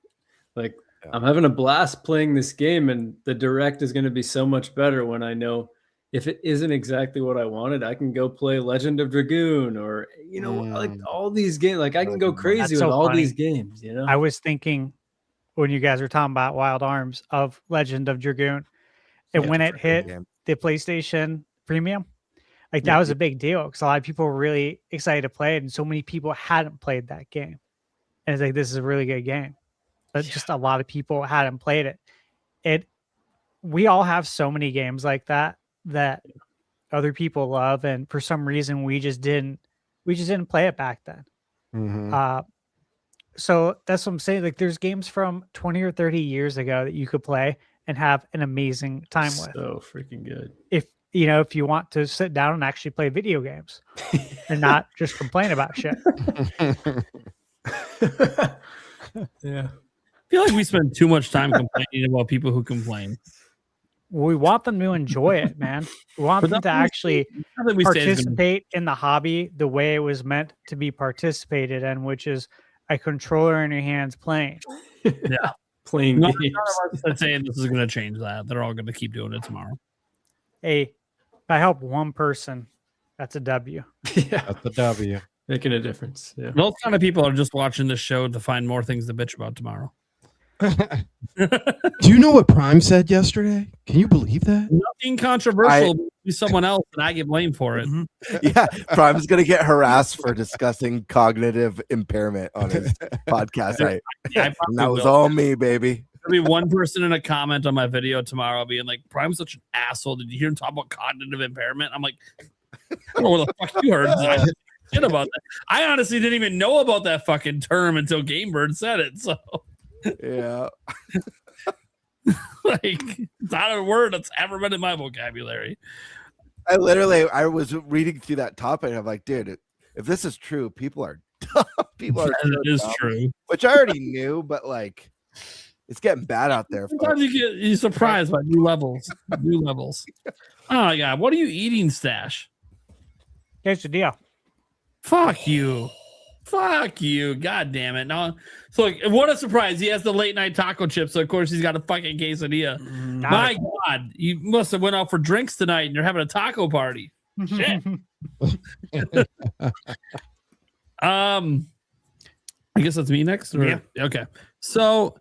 like Yeah. I'm having a blast playing this game, and the direct is going to be so much better when I know if it isn't exactly what I wanted, I can go play Legend of Dragoon or like all these games. Like I can go crazy That's with so all funny. these games. I was thinking when you guys were talking about Wild Arms of Legend of Dragoon, and Yeah, when it's it a great hit game. the PlayStation Premium, like that was a big deal because a lot of people were really excited to play it, and so many people hadn't played that game. And it's like, this is a really good game, but just a lot of people hadn't played it. We all have so many games like that other people love, and for some reason we just didn't play it back then. So that's what I'm saying. Like there's games from 20 or 30 years ago that you could play and have an amazing time with. So freaking good. If you want to sit down and actually play video games and not just complain about shit. Yeah. I feel like we spend too much time complaining about people who complain. We want them to enjoy it, man. We want them to actually participate in the hobby the way it was meant to be participated in, which is a controller in your hands playing. Yeah. Playing None games. of us are saying this is going to change that. They're all going to keep doing it tomorrow. Hey, if I help one person, that's a W. Yeah. That's a W. Making a difference. Yeah. Those kind of people are just watching this show to find more things to bitch about tomorrow. Do you know what Prime said yesterday? Can you believe that? Nothing controversial to someone else, and I get blamed for it. Yeah, Prime's gonna get harassed for discussing cognitive impairment on his podcast. Right? I And probably that was will. all me, baby. There'll be one person in a comment on my video tomorrow being like, Prime's such an asshole. Did you hear him talk about cognitive impairment? I'm like, I don't know where the fuck you heard shit about that. I honestly didn't even know about that fucking term until Gamebird said it. So Yeah. like it's not a word that's ever been in my vocabulary. I was reading through that topic. And I'm like, dude, if this is true, people are dumb. People are It is dumb. true. Which I already knew, but like, it's getting bad out there. Sometimes you're surprised by new levels. New levels. Oh my god, what are you eating, Stash? Here's the deal. Fuck you. Fuck you. God damn it. No. So like, what a surprise. He has the late night taco chips. So of course he's got a fucking quesadilla. My God. You must have went out for drinks tonight and you're having a taco party. Shit. I guess that's me next. Or? Yeah. Okay. So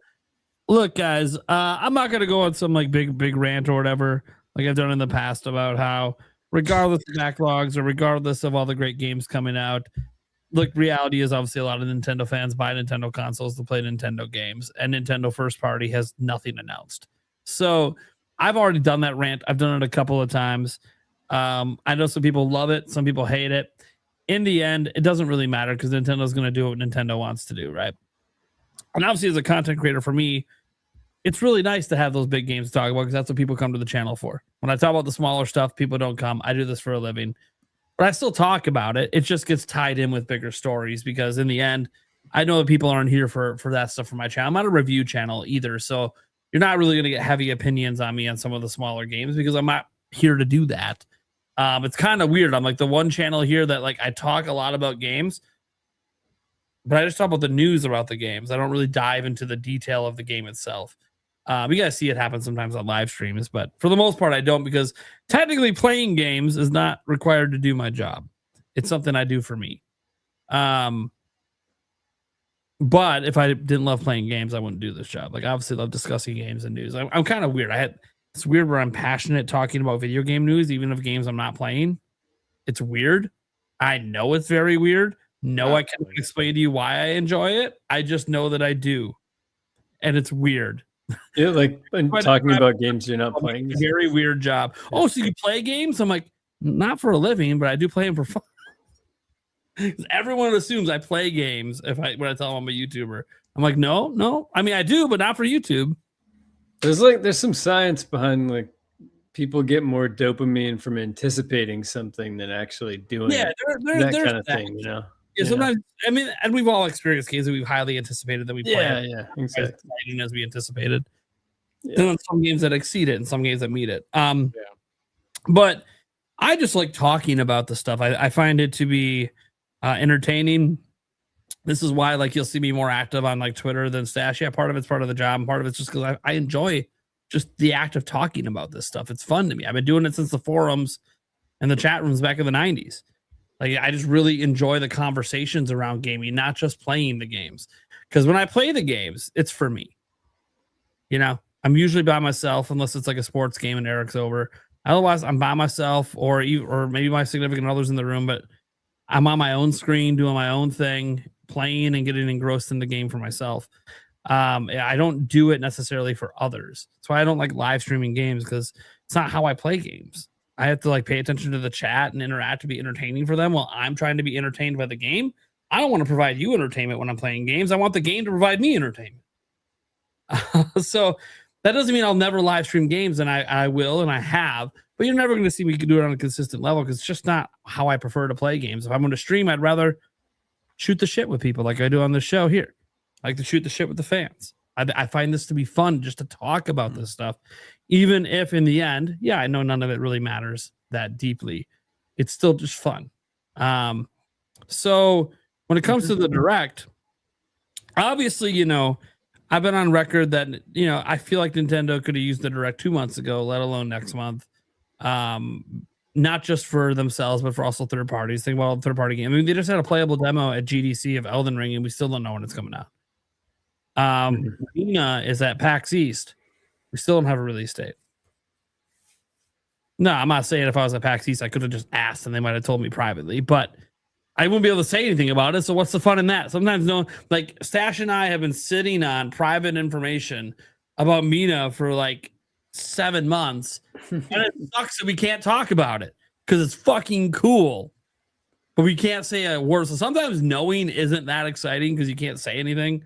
look, guys, I'm not gonna go on some like big rant or whatever, like I've done in the past about how regardless of backlogs or regardless of all the great games coming out, look, reality is obviously a lot of Nintendo fans buy Nintendo consoles to play Nintendo games, and Nintendo first party has nothing announced. So I've already done that rant. I've done it a couple of times. I know some people love it, some people hate it. In the end, it doesn't really matter because Nintendo's going to do what Nintendo wants to do, right? And obviously, as a content creator, for me, it's really nice to have those big games to talk about because that's what people come to the channel for. When I talk about the smaller stuff, people don't come. I do this for a living. But I still talk about it. It just gets tied in with bigger stories because in the end, I know that people aren't here for that stuff for my channel. I'm not a review channel either. So you're not really going to get heavy opinions on me on some of the smaller games because I'm not here to do that. It's kind of weird. I'm like the one channel here that like I talk a lot about games, but I just talk about the news about the games. I don't really dive into the detail of the game itself. You guys see it happen sometimes on live streams, but for the most part, I don't because technically playing games is not required to do my job. It's something I do for me. But if I didn't love playing games, I wouldn't do this job. Like I obviously love discussing games and news. I'm kind of weird. It's weird where I'm passionate talking about video game news, even if games I'm not playing. It's weird. I know it's very weird. No, I can't explain to you why I enjoy it. I just know that I do. And it's weird. Yeah, like talking about games you're not playing. Very weird job. Oh, so you play games? I'm like, not for a living, but I do play them for fun. Everyone assumes I play games when I tell them I'm a YouTuber. I'm like, no. I mean, I do, but not for YouTube. There's some science behind like people get more dopamine from anticipating something than actually doing it. That there's kind of that. thing, you know? Yeah, sometimes I mean, and we've all experienced games that we've highly anticipated that we play. Yeah, exactly. As exciting as we anticipated. Yeah. Then some games that exceed it and some games that meet it. But I just like talking about the stuff. I find it to be entertaining. This is why, like, you'll see me more active on like Twitter than Stash. Yeah, part of it's part of the job, and part of it's just because I enjoy just the act of talking about this stuff. It's fun to me. I've been doing it since the forums and the chat rooms back in the 90s. Like, I just really enjoy the conversations around gaming, not just playing the games. Because when I play the games, it's for me. You know, I'm usually by myself unless it's like a sports game and Eric's over. Otherwise, I'm by myself or maybe my significant other's in the room, but I'm on my own screen doing my own thing, playing and getting engrossed in the game for myself. I don't do it necessarily for others. That's why I don't like live streaming games, because it's not how I play games. I have to like pay attention to the chat and interact to be entertaining for them while I'm trying to be entertained by the game. I don't want to provide you entertainment when I'm playing games. I want the game to provide me entertainment. So that doesn't mean I'll never live stream games, and I will, and I have, but you're never going to see me do it on a consistent level because it's just not how I prefer to play games. If I'm going to stream, I'd rather shoot the shit with people like I do on this show here. I like to shoot the shit with the fans. I find this to be fun just to talk about this stuff, even if in the end, yeah, I know none of it really matters that deeply. It's still just fun. So when it comes to the direct, obviously, you know, I've been on record that, you know, I feel like Nintendo could have used the direct 2 months ago, let alone next month. Not just for themselves, but for also third parties. Think about all the third party games. I mean, they just had a playable demo at GDC of Elden Ring, and we still don't know when it's coming out. Mina is at PAX East. We still don't have a release date. No, I'm not saying if I was at PAX East, I could have just asked and they might have told me privately, but I wouldn't be able to say anything about it. So what's the fun in that? Sometimes, no, like Stash and I have been sitting on private information about Mina for like 7 months, and it sucks that we can't talk about it because it's fucking cool, but we can't say a word. So sometimes knowing isn't that exciting because you can't say anything.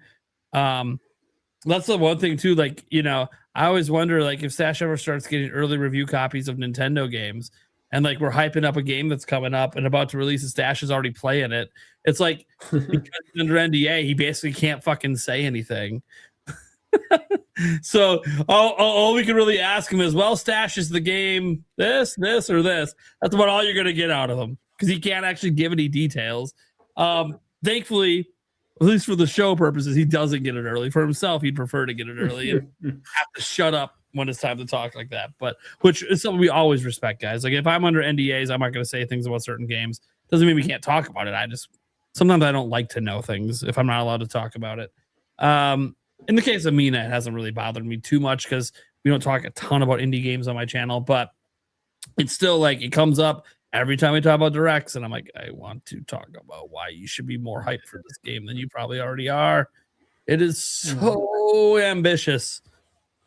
That's the one thing too. Like, you know, I always wonder, like, if Stash ever starts getting early review copies of Nintendo games, and like we're hyping up a game that's coming up and about to release, and Stash is already playing it. It's like, because he's under NDA, he basically can't fucking say anything. So all we can really ask him is, well, Stash, is the game this, or this? That's about all you're going to get out of him, because he can't actually give any details. Thankfully, at least for the show purposes, he doesn't get it early. For himself, he'd prefer to get it early and have to shut up when it's time to talk like that. But which is something we always respect, guys. Like, if I'm under NDAs, I'm not going to say things about certain games. Doesn't mean we can't talk about it. Sometimes I don't like to know things if I'm not allowed to talk about it. In the case of Mina, it hasn't really bothered me too much because we don't talk a ton about indie games on my channel, but it's still like it comes up every time we talk about directs, and I'm like, I want to talk about why you should be more hyped for this game than you probably already are. It is so ambitious.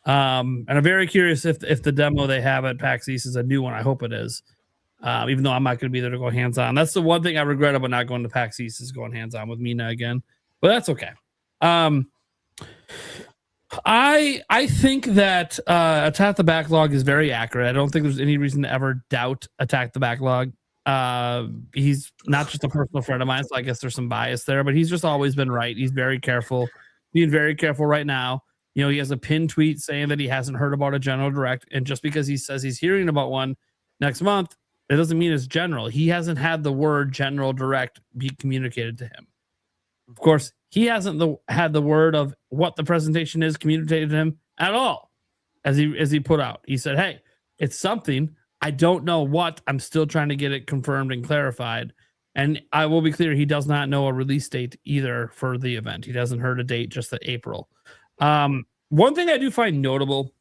And I'm very curious if the demo they have at PAX East is a new one. I hope it is. Even though I'm not going to be there to go hands-on. That's the one thing I regret about not going to PAX East, is going hands-on with Mina again. But that's okay. I think that Attack the Backlog is very accurate. I don't think there's any reason to ever doubt Attack the Backlog. He's not just a personal friend of mine, so I guess there's some bias there, but he's just always been right. He's very careful. Being very careful right now. You know, he has a pinned tweet saying that he hasn't heard about a general direct, and just because he says he's hearing about one next month, it doesn't mean it's general. He hasn't had the word general direct be communicated to him. Of course, he hasn't had the word of what the presentation is communicated to him at all, as he put out. He said, hey, it's something. I don't know what. I'm still trying to get it confirmed and clarified. And I will be clear, he does not know a release date either for the event. He hasn't heard a date, just the April. One thing I do find notable,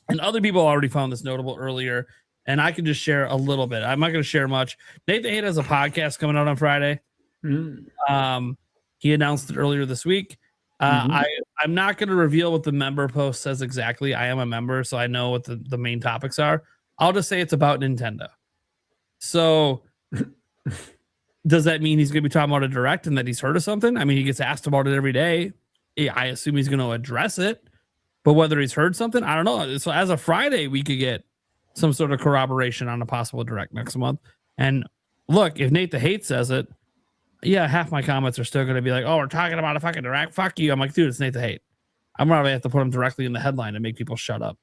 and other people already found this notable earlier, and I can just share a little bit. I'm not going to share much. Nathan Haight has a podcast coming out on Friday. He announced it earlier this week. I'm not going to reveal what the member post says exactly. I am a member, so I know what the main topics are. I'll just say it's about Nintendo. So does that mean he's going to be talking about a direct and that he's heard of something? I mean, he gets asked about it every day. I assume he's going to address it, but whether he's heard something, I don't know. So as of Friday, we could get some sort of corroboration on a possible direct next month. And look, if Nate the Hate says it, yeah, half my comments are still going to be like, oh, we're talking about a fucking direct. Fuck you. I'm like, dude, it's Nate the Hate. I'm probably have to put him directly in the headline and make people shut up.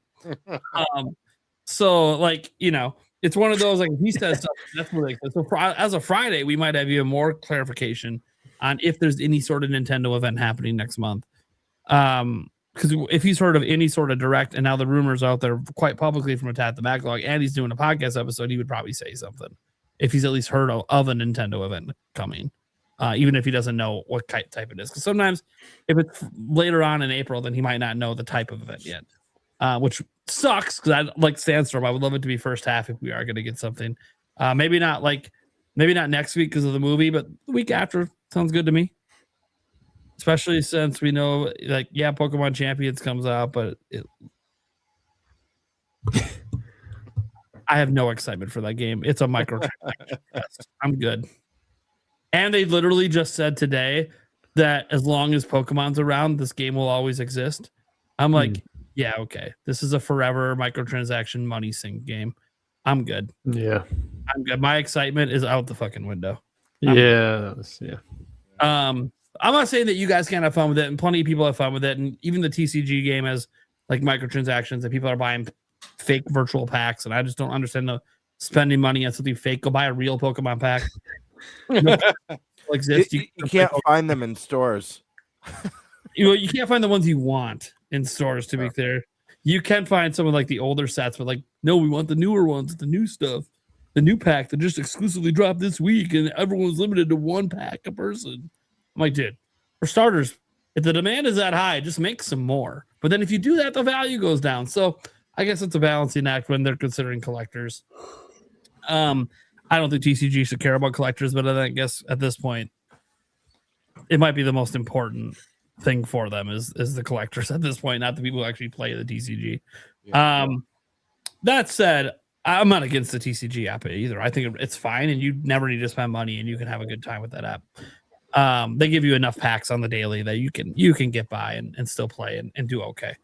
So, like, you know, it's one of those, like, if he says something, that's what it is. So, as of Friday, we might have even more clarification on if there's any sort of Nintendo event happening next month. Because if he's heard of any sort of direct, and now the rumors out there quite publicly from Attack the Backlog, and he's doing a podcast episode, he would probably say something if he's at least heard of a Nintendo event coming. Even if he doesn't know what type it is. Because sometimes if it's later on in April, then he might not know the type of event yet, which sucks because I like Sandstorm. I would love it to be first half if we are going to get something. Maybe not next week because of the movie, but the week after sounds good to me. Especially since we know, like, yeah, Pokemon Champions comes out, but I have no excitement for that game. It's a microtransaction. I'm good. And they literally just said today that as long as Pokemon's around, this game will always exist. I'm like, yeah, okay. This is a forever microtransaction money sink game. I'm good. Yeah. I'm good. My excitement is out the fucking window. Yeah. I'm not saying that you guys can't have fun with it, and plenty of people have fun with it, and even the TCG game has like microtransactions that people are buying fake virtual packs, and I just don't understand the spending money on something fake. Go buy a real Pokemon pack. Exist. You can't find them in stores. You can't find the ones you want in stores, to be clear. You can find some of like the older sets, but like, no, we want the newer ones, the new stuff, the new pack that just exclusively dropped this week, and everyone's limited to one pack a person. I'm like, dude, for starters, if the demand is that high, just make some more. But then if you do that, the value goes down. So I guess it's a balancing act when they're considering collectors. I don't think TCG should care about collectors, but I guess at this point, it might be the most important thing for them is the collectors at this point, not the people who actually play the TCG. Yeah. That said, I'm not against the TCG app either. I think it's fine, and you never need to spend money, and you can have a good time with that app. They give you enough packs on the daily that you can get by and still play and do okay.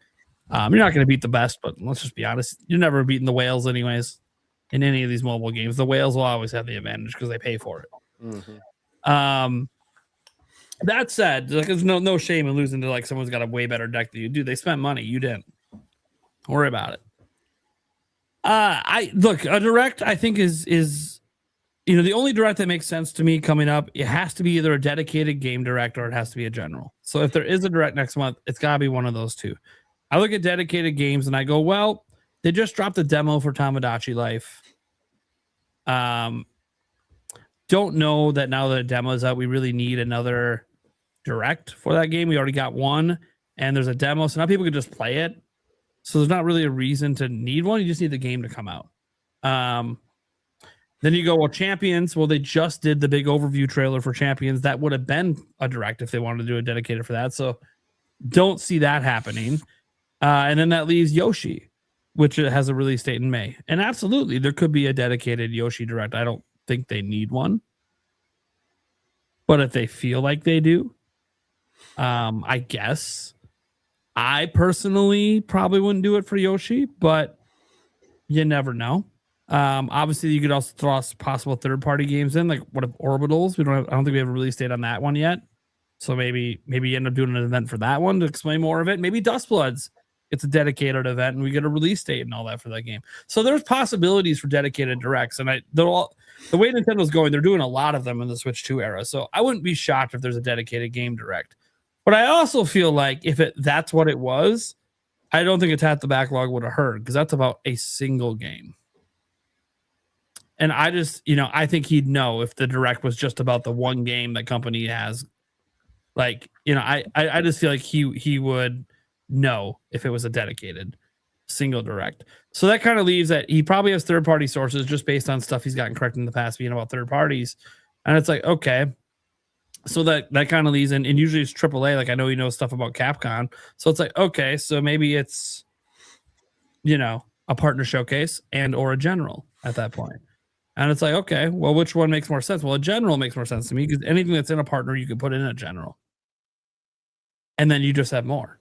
You're not going to beat the best, but let's just be honest. You're never beating the whales anyways. In any of these mobile games, the whales will always have the advantage because they pay for it. Mm-hmm. That said, like, there's no shame in losing to like someone's got a way better deck than you do. They spent money, you didn't. Don't worry about it. I look, a direct I think is the only direct that makes sense to me coming up. It has to be either a dedicated game direct or it has to be a general. So if there is a direct next month, it's got to be one of those two. I look at dedicated games and I go, well, they just dropped a demo for Tamagotchi Life. Don't know that now that the demo is out, we really need another direct for that game. We already got one, and there's a demo, so now people can just play it. So there's not really a reason to need one. You just need the game to come out. Then you go, well, Champions. Well, they just did the big overview trailer for Champions. That would have been a direct if they wanted to do a dedicated for that. So don't see that happening. And then that leaves Yoshi, which has a release date in May. And absolutely, there could be a dedicated Yoshi direct. I don't think they need one. But if they feel like they do, I guess. I personally probably wouldn't do it for Yoshi, but you never know. Obviously, you could also throw possible third-party games in, like what if Orbitals? I don't think we have a release date on that one yet. So maybe you end up doing an event for that one to explain more of it. Maybe Dustbloods. It's a dedicated event, and we get a release date and all that for that game. So there's possibilities for dedicated directs, and the way Nintendo's going, they're doing a lot of them in the Switch 2 era. So I wouldn't be shocked if there's a dedicated game direct. But I also feel like if that's what it was, I don't think Attack the Backlog would have heard, because that's about a single game. And I just, I think he'd know if the direct was just about the one game that company has. Like, I just feel like he would know if it was a dedicated single direct. So that kind of leaves that he probably has third-party sources just based on stuff he's gotten correct in the past being about third parties. And it's like, okay. So that kind of leaves in, and usually it's AAA. Like, I know he knows stuff about Capcom. So it's like, okay, so maybe it's, a partner showcase and or a general at that point. And it's like, okay, well, which one makes more sense? Well, a general makes more sense to me because anything that's in a partner, you can put in a general. And then you just have more.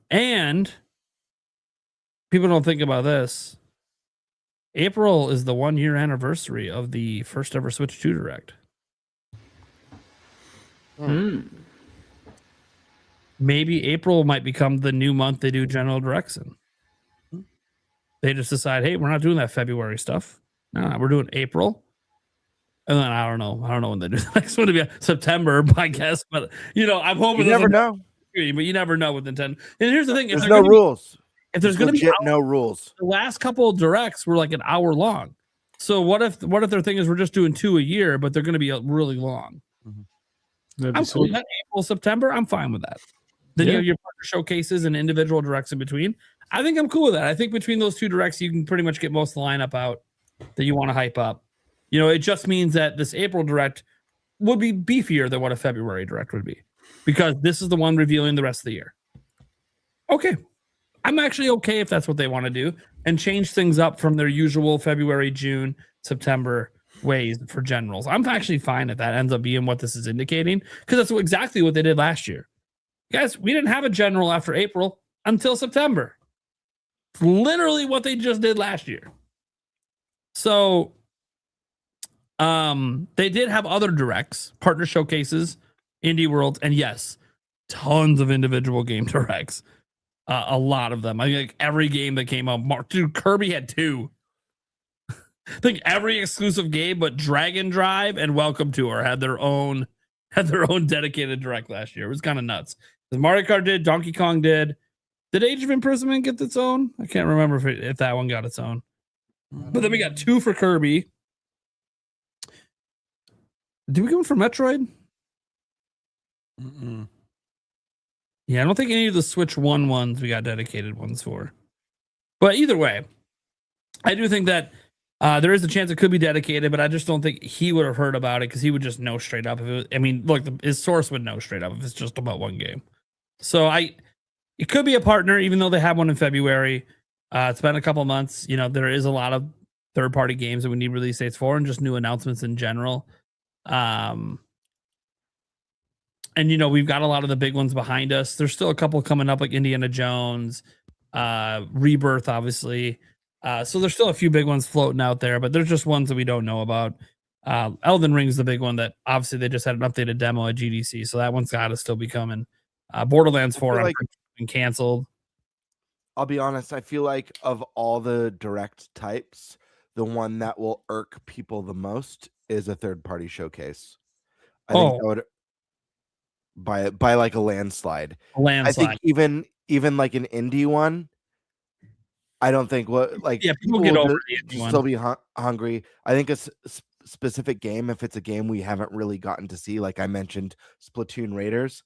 And people don't think about this. April is the 1 year anniversary of the first ever Switch 2 Direct. Maybe April might become the new month they do General Directs in. They just decide, hey, we're not doing that February stuff. No, we're doing April. And then I don't know when they do the next one to be September, I guess. But I'm hoping You never know. But you never know with Nintendo. And here's the thing: There's no rules. If there's going to be no rules, the last couple of directs were like an hour long. So what if their thing is we're just doing 2 a year, but they're going to be really long? I'm cool with that. April, September, I'm fine with that. Then you have your partner showcases and individual directs in between. I think I'm cool with that. I think between those 2 directs, you can pretty much get most of the lineup out that you want to hype up. It just means that this April direct would be beefier than what a February direct would be, because this is the one revealing the rest of the year. Okay. I'm actually okay if that's what they want to do and change things up from their usual February, June, September ways for generals. I'm actually fine if that ends up being what this is indicating, because that's exactly what they did last year. Guys, we didn't have a general after April until September. It's literally what they just did last year. So they did have other directs, partner showcases, indie worlds, and yes, tons of individual game directs. A lot of them. I think every game that came out. Dude, Kirby had 2. I think every exclusive game but Dragon Drive and Welcome Tour had their own dedicated direct last year. It was kind of nuts. Mario Kart did, Donkey Kong did. Did Age of Imprisonment get its own? I can't remember if that one got its own. But then we got 2 for Kirby. Did we go for Metroid? Yeah, I don't think any of the Switch 1 ones we got dedicated ones for. But either way, I do think that there is a chance it could be dedicated, but I just don't think he would have heard about it, because he would just know straight up. If it was, look, his source would know straight up if it's just about one game. So it could be a partner, even though they have one in February. It's been a couple months. There is a lot of third-party games that we need release dates for, and just new announcements in general. And we've got a lot of the big ones behind us. There's still a couple coming up, like Indiana Jones, Rebirth, obviously. So there's still a few big ones floating out there, but there's just ones that we don't know about. Elden Ring's the big one that obviously they just had an updated demo at GDC, so that one's got to still be coming. Borderlands 4 has been canceled. I'll be honest, I feel like of all the direct types, the one that will irk people the most is a third-party showcase. I think that would by like a landslide. I think even like an indie one, I don't think people get over still be hungry. I think a specific game, if it's a game we haven't really gotten to see, like I mentioned, Splatoon Raiders,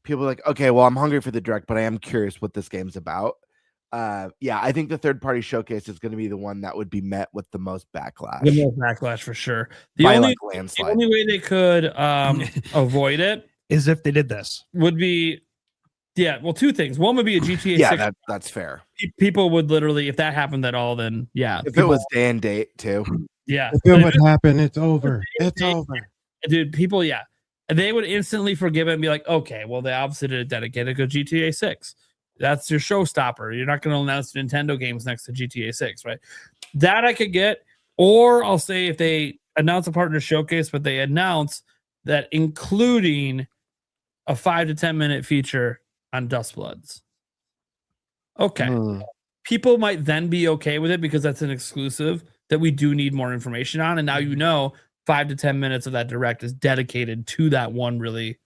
people are like, okay, well, I'm hungry for the direct, but I am curious what this game's about. I think the third party showcase is going to be the one that would be met with the most backlash. The most backlash for sure. The only way they could avoid it is if they did this. Would be, two things. One would be a GTA 6. That's fair. People would literally, if that happened at all, then if it was day and date too. Yeah. If it would happen, it's over. It's over. Dude, people, they would instantly forgive it and be like, okay, well, they obviously did it dedicated to GTA 6. That's your showstopper. You're not going to announce Nintendo games next to GTA 6, right? That I could get. Or I'll say if they announce a partner showcase, but they announce that including a 5 to 10 minute feature on Dustbloods. Okay. People might then be okay with it because that's an exclusive that we do need more information on. And now 5 to 10 minutes of that direct is dedicated to that one really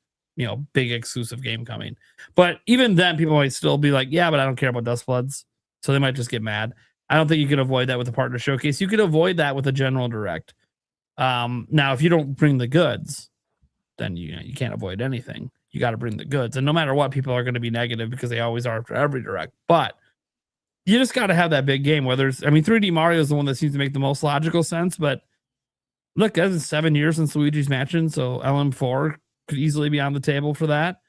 big exclusive game coming. But even then, people might still be like, yeah, but I don't care about Dustbloods. So they might just get mad. I don't think you can avoid that with a partner showcase. You could avoid that with a general direct. Now, if you don't bring the goods, then you can't avoid anything. You got to bring the goods. And no matter what, people are going to be negative because they always are after every direct. But you just got to have that big game. 3D Mario is the one that seems to make the most logical sense. But look, that's been 7 years since Luigi's Mansion. So LM4 could easily be on the table for that.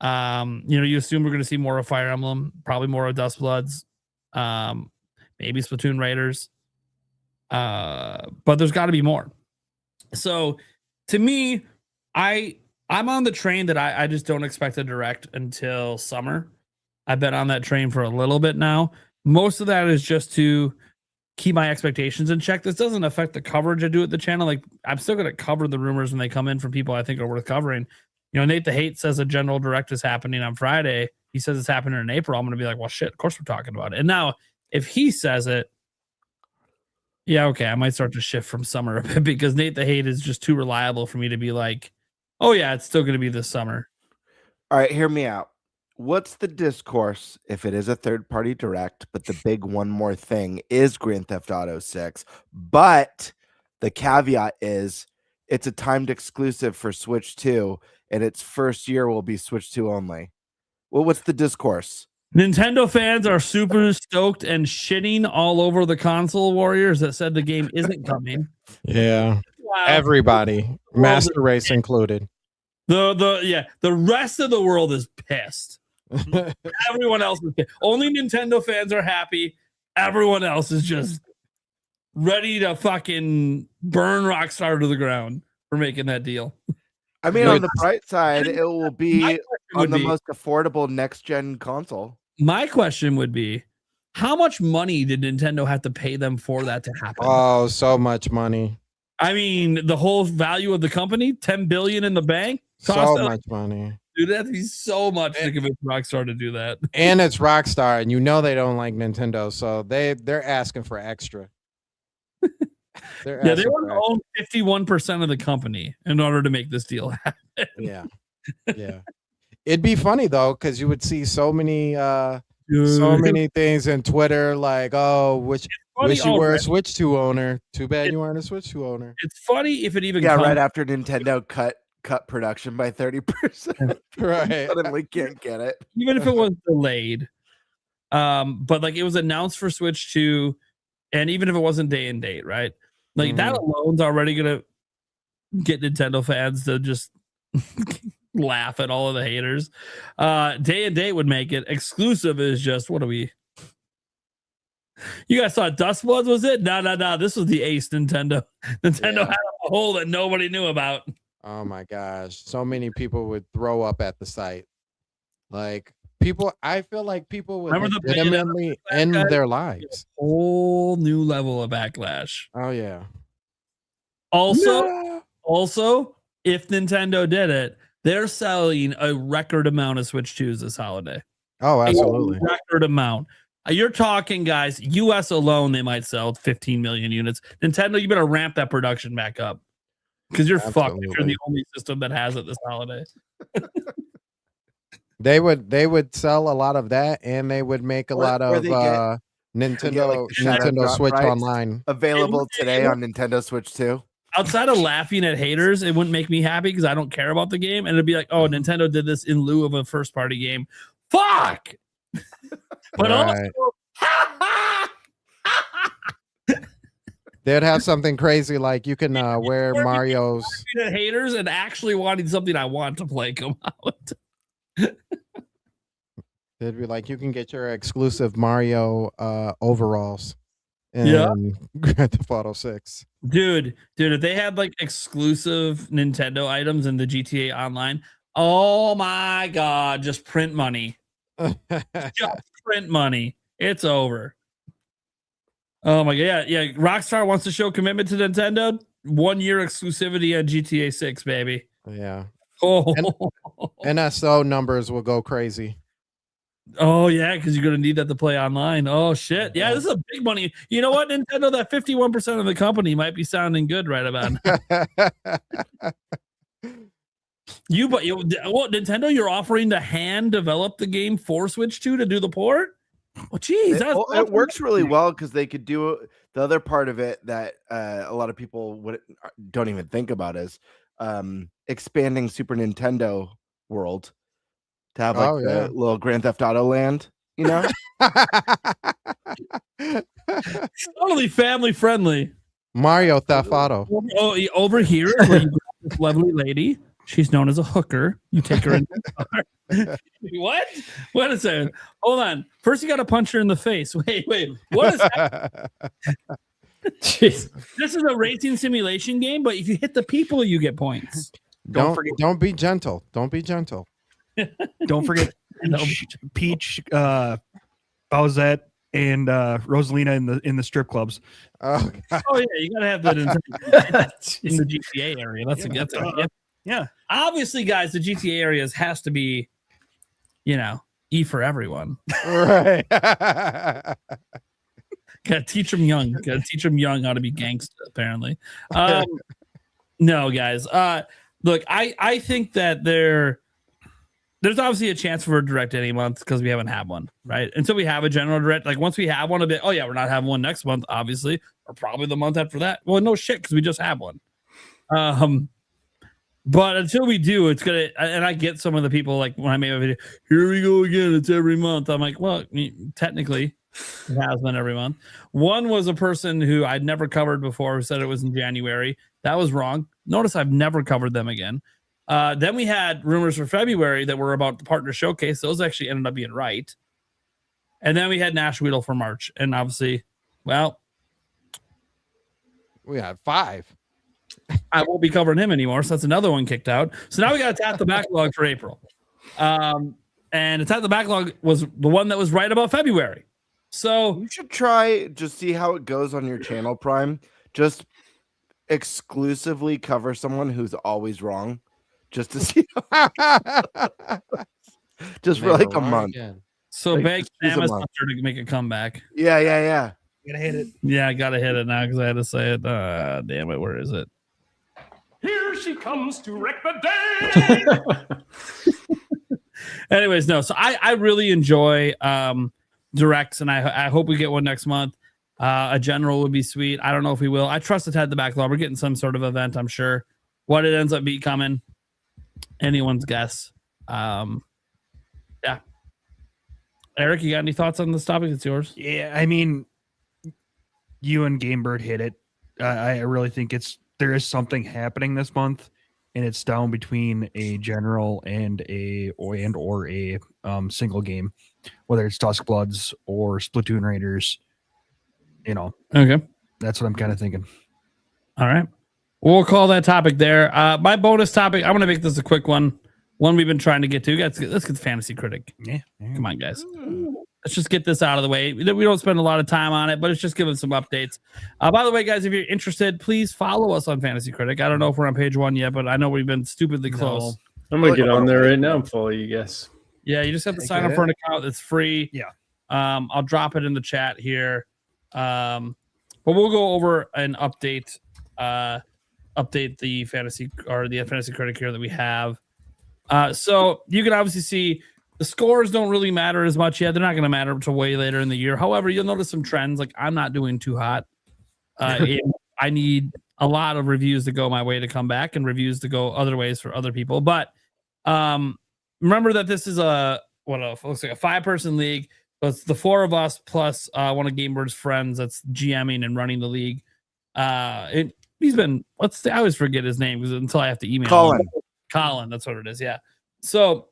You assume we're going to see more of Fire Emblem, probably more of Dustbloods, maybe Splatoon Raiders. But there's got to be more. So to me, I'm on the train that I just don't expect a direct until summer. I've been on that train for a little bit now. Most of that is just to keep my expectations in check. This doesn't affect the coverage I do at the channel. Like, I'm still going to cover the rumors when they come in from people I think are worth covering. You know, Nate the Hate says a general direct is happening on Friday. He says it's happening in April. I'm going to be like, well, shit, of course we're talking about it. And now, if he says it, yeah, okay, I might start to shift from summer a bit because Nate the Hate is just too reliable for me to be like, oh, yeah, it's still going to be this summer. All right, hear me out. What's the discourse if it is a third-party direct, but the big one more thing is Grand Theft Auto 6, but the caveat is it's a timed exclusive for Switch 2, and its first year will be Switch 2 only. Well, what's the discourse? Nintendo fans are super stoked and shitting all over the console warriors that said the game isn't coming. Yeah. Wow. Everybody, Master Race included. The rest of the world is pissed. Everyone else is pissed. Only Nintendo fans are happy. Everyone else is just ready to fucking burn Rockstar to the ground for making that deal. I mean, on the bright side, it will be on the most affordable next-gen console. My question would be, how much money did Nintendo have to pay them for that to happen? Oh, so much money. I mean, the whole value of the company, $10 billion in the bank. So much money. Dude, that'd be so much to convince Rockstar to do that. And it's Rockstar, and you know they don't like Nintendo, so they're asking for extra. They want to own 51% of the company in order to make this deal happen. Yeah. It'd be funny though, because you would see so many things in Twitter like, "Oh, wish you were a Switch 2 owner. Too bad you weren't a Switch 2 owner." It's funny if it even right after Nintendo cut production by 30%. Right. Suddenly can't get it. Even if it was delayed. But like it was announced for Switch 2, and even if it wasn't day and date, right? Like that alone's already gonna get Nintendo fans to just laugh at all of the haters. Day and date would make it. Exclusive is just, what are we? You guys saw Dustbloods, was it? No. This was the ace Nintendo. Nintendo had a hole that nobody knew about. Oh my gosh. So many people would throw up at the site. Like I feel like people would legitimately end their lives. Whole new level of backlash. Oh yeah. Also, if Nintendo did it, they're selling a record amount of Switch 2s this holiday. Oh, absolutely. A record amount. You're talking, guys, US alone, they might sell 15 million units. Nintendo, you better ramp that production back up. Because you're fucked if you're the only system that has it this holiday. They would sell a lot of that, and they would make a lot of Nintendo Switch Online available today on Nintendo Switch 2. Outside of laughing at haters, it wouldn't make me happy because I don't care about the game, and it'd be like, oh, Nintendo did this in lieu of a first-party game. Fuck. But also, they'd have something crazy like you can wear Mario's haters and actually wanting something I want to play come out. They'd be like, you can get your exclusive Mario overalls in Grand Theft Auto 6. Dude, if they had like exclusive Nintendo items in the GTA Online, oh my god, just print money. Just print money. It's over. Oh my god, yeah. Rockstar wants to show commitment to Nintendo. 1 year exclusivity on GTA 6, baby. Yeah. Oh, NSO numbers will go crazy. Oh yeah, because you're gonna need that to play online. Oh shit, yeah, this is a big money. You know what, Nintendo? That 51% of the company might be sounding good right about now. Nintendo, you're offering to hand develop the game for Switch 2 to do the port. Oh, geez, it works really well because they could do the other part of it that a lot of people don't even think about is expanding Super Nintendo World to have like a little Grand Theft Auto land, you know? Totally family friendly. Mario Theft Auto. Over here is where you got this lovely lady. She's known as a hooker. You take her in the car. What? Wait a second. Hold on. First, you got to punch her in the face. Wait. What is that? Jeez. This is a racing simulation game, but if you hit the people, you get points. Don't be gentle. Don't be gentle. Don't forget Peach, Bowsette, and Rosalina in the strip clubs. Oh, God. Oh yeah, you gotta have that in the GTA area. That's yeah. Obviously, guys, the GTA areas has to be, E for everyone. Right. Gotta teach them young. Gotta teach them young how to be gangsta. Apparently, no, guys. Look, I think that there's obviously a chance for a direct any month because we haven't had one, right? Until we have a general direct, like once we have one, a bit. Oh yeah, we're not having one next month, obviously, or probably the month after that. Well, no shit, because we just have one. But until we do, it's gonna. And I get some of the people like when I made a video. Here we go again. It's every month. I'm like, well, technically, it has been every month. One was a person who I'd never covered before who said it was in January. That was wrong. Notice I've never covered them again. Then we had rumors for February that were about the partner showcase. Those actually ended up being right. And then we had Nash Weedle for March. And obviously, well, We had 5. I won't be covering him anymore. So that's another one kicked out. So now we got to tap the backlog for April. And the tap the backlog was the one that was right about February. So You should try just see how it goes on your channel, Prime. Just exclusively cover someone who's always wrong, just to see. Just for like a month. So Like, beg just use a Samus month. Hunter to make a comeback. Yeah. You gotta hit it. Yeah, I gotta hit it now because I had to say it. Damn it, where is it? Here she comes to wreck the day. Anyways, no. So I really enjoy directs, and I hope we get one next month. A general would be sweet. I don't know if we will. I trust it had the backlog. We're getting some sort of event, I'm sure. What it ends up becoming, anyone's guess. Yeah. Eric, you got any thoughts on this topic? It's yours. Yeah, I mean, you and Gamebird hit it. I really think there is something happening this month, and it's down between a general and a single game, whether it's Duskbloods or Splatoon Raiders. Okay. That's what I'm kind of thinking. All right. We'll call that topic there. My bonus topic, I'm going to make this a quick one. One we've been trying to get to. Let's get the Fantasy Critic. Yeah. Come on, guys. Let's just get this out of the way. We don't spend a lot of time on it, but it's just giving some updates. By the way, guys, if you're interested, please follow us on Fantasy Critic. I don't know if we're on page 1 yet, but I know we've been stupidly close. I'm gonna get on there right now and follow you guys. Yeah, you just have to sign up for an account that's free. Yeah. I'll drop it in the chat here. But we'll go over and update the Fantasy Critic here that we have. So you can obviously see the scores don't really matter as much yet. They're not going to matter until way later in the year. However, you'll notice some trends. Like I'm not doing too hot. I need a lot of reviews to go my way to come back and reviews to go other ways for other people. But remember that this is looks like a 5-person league. So it's the 4 of us plus one of Gamebird's friends that's GMing and running the league. He's been I always forget his name until I have to email him. Colin, that's what it is. Yeah. So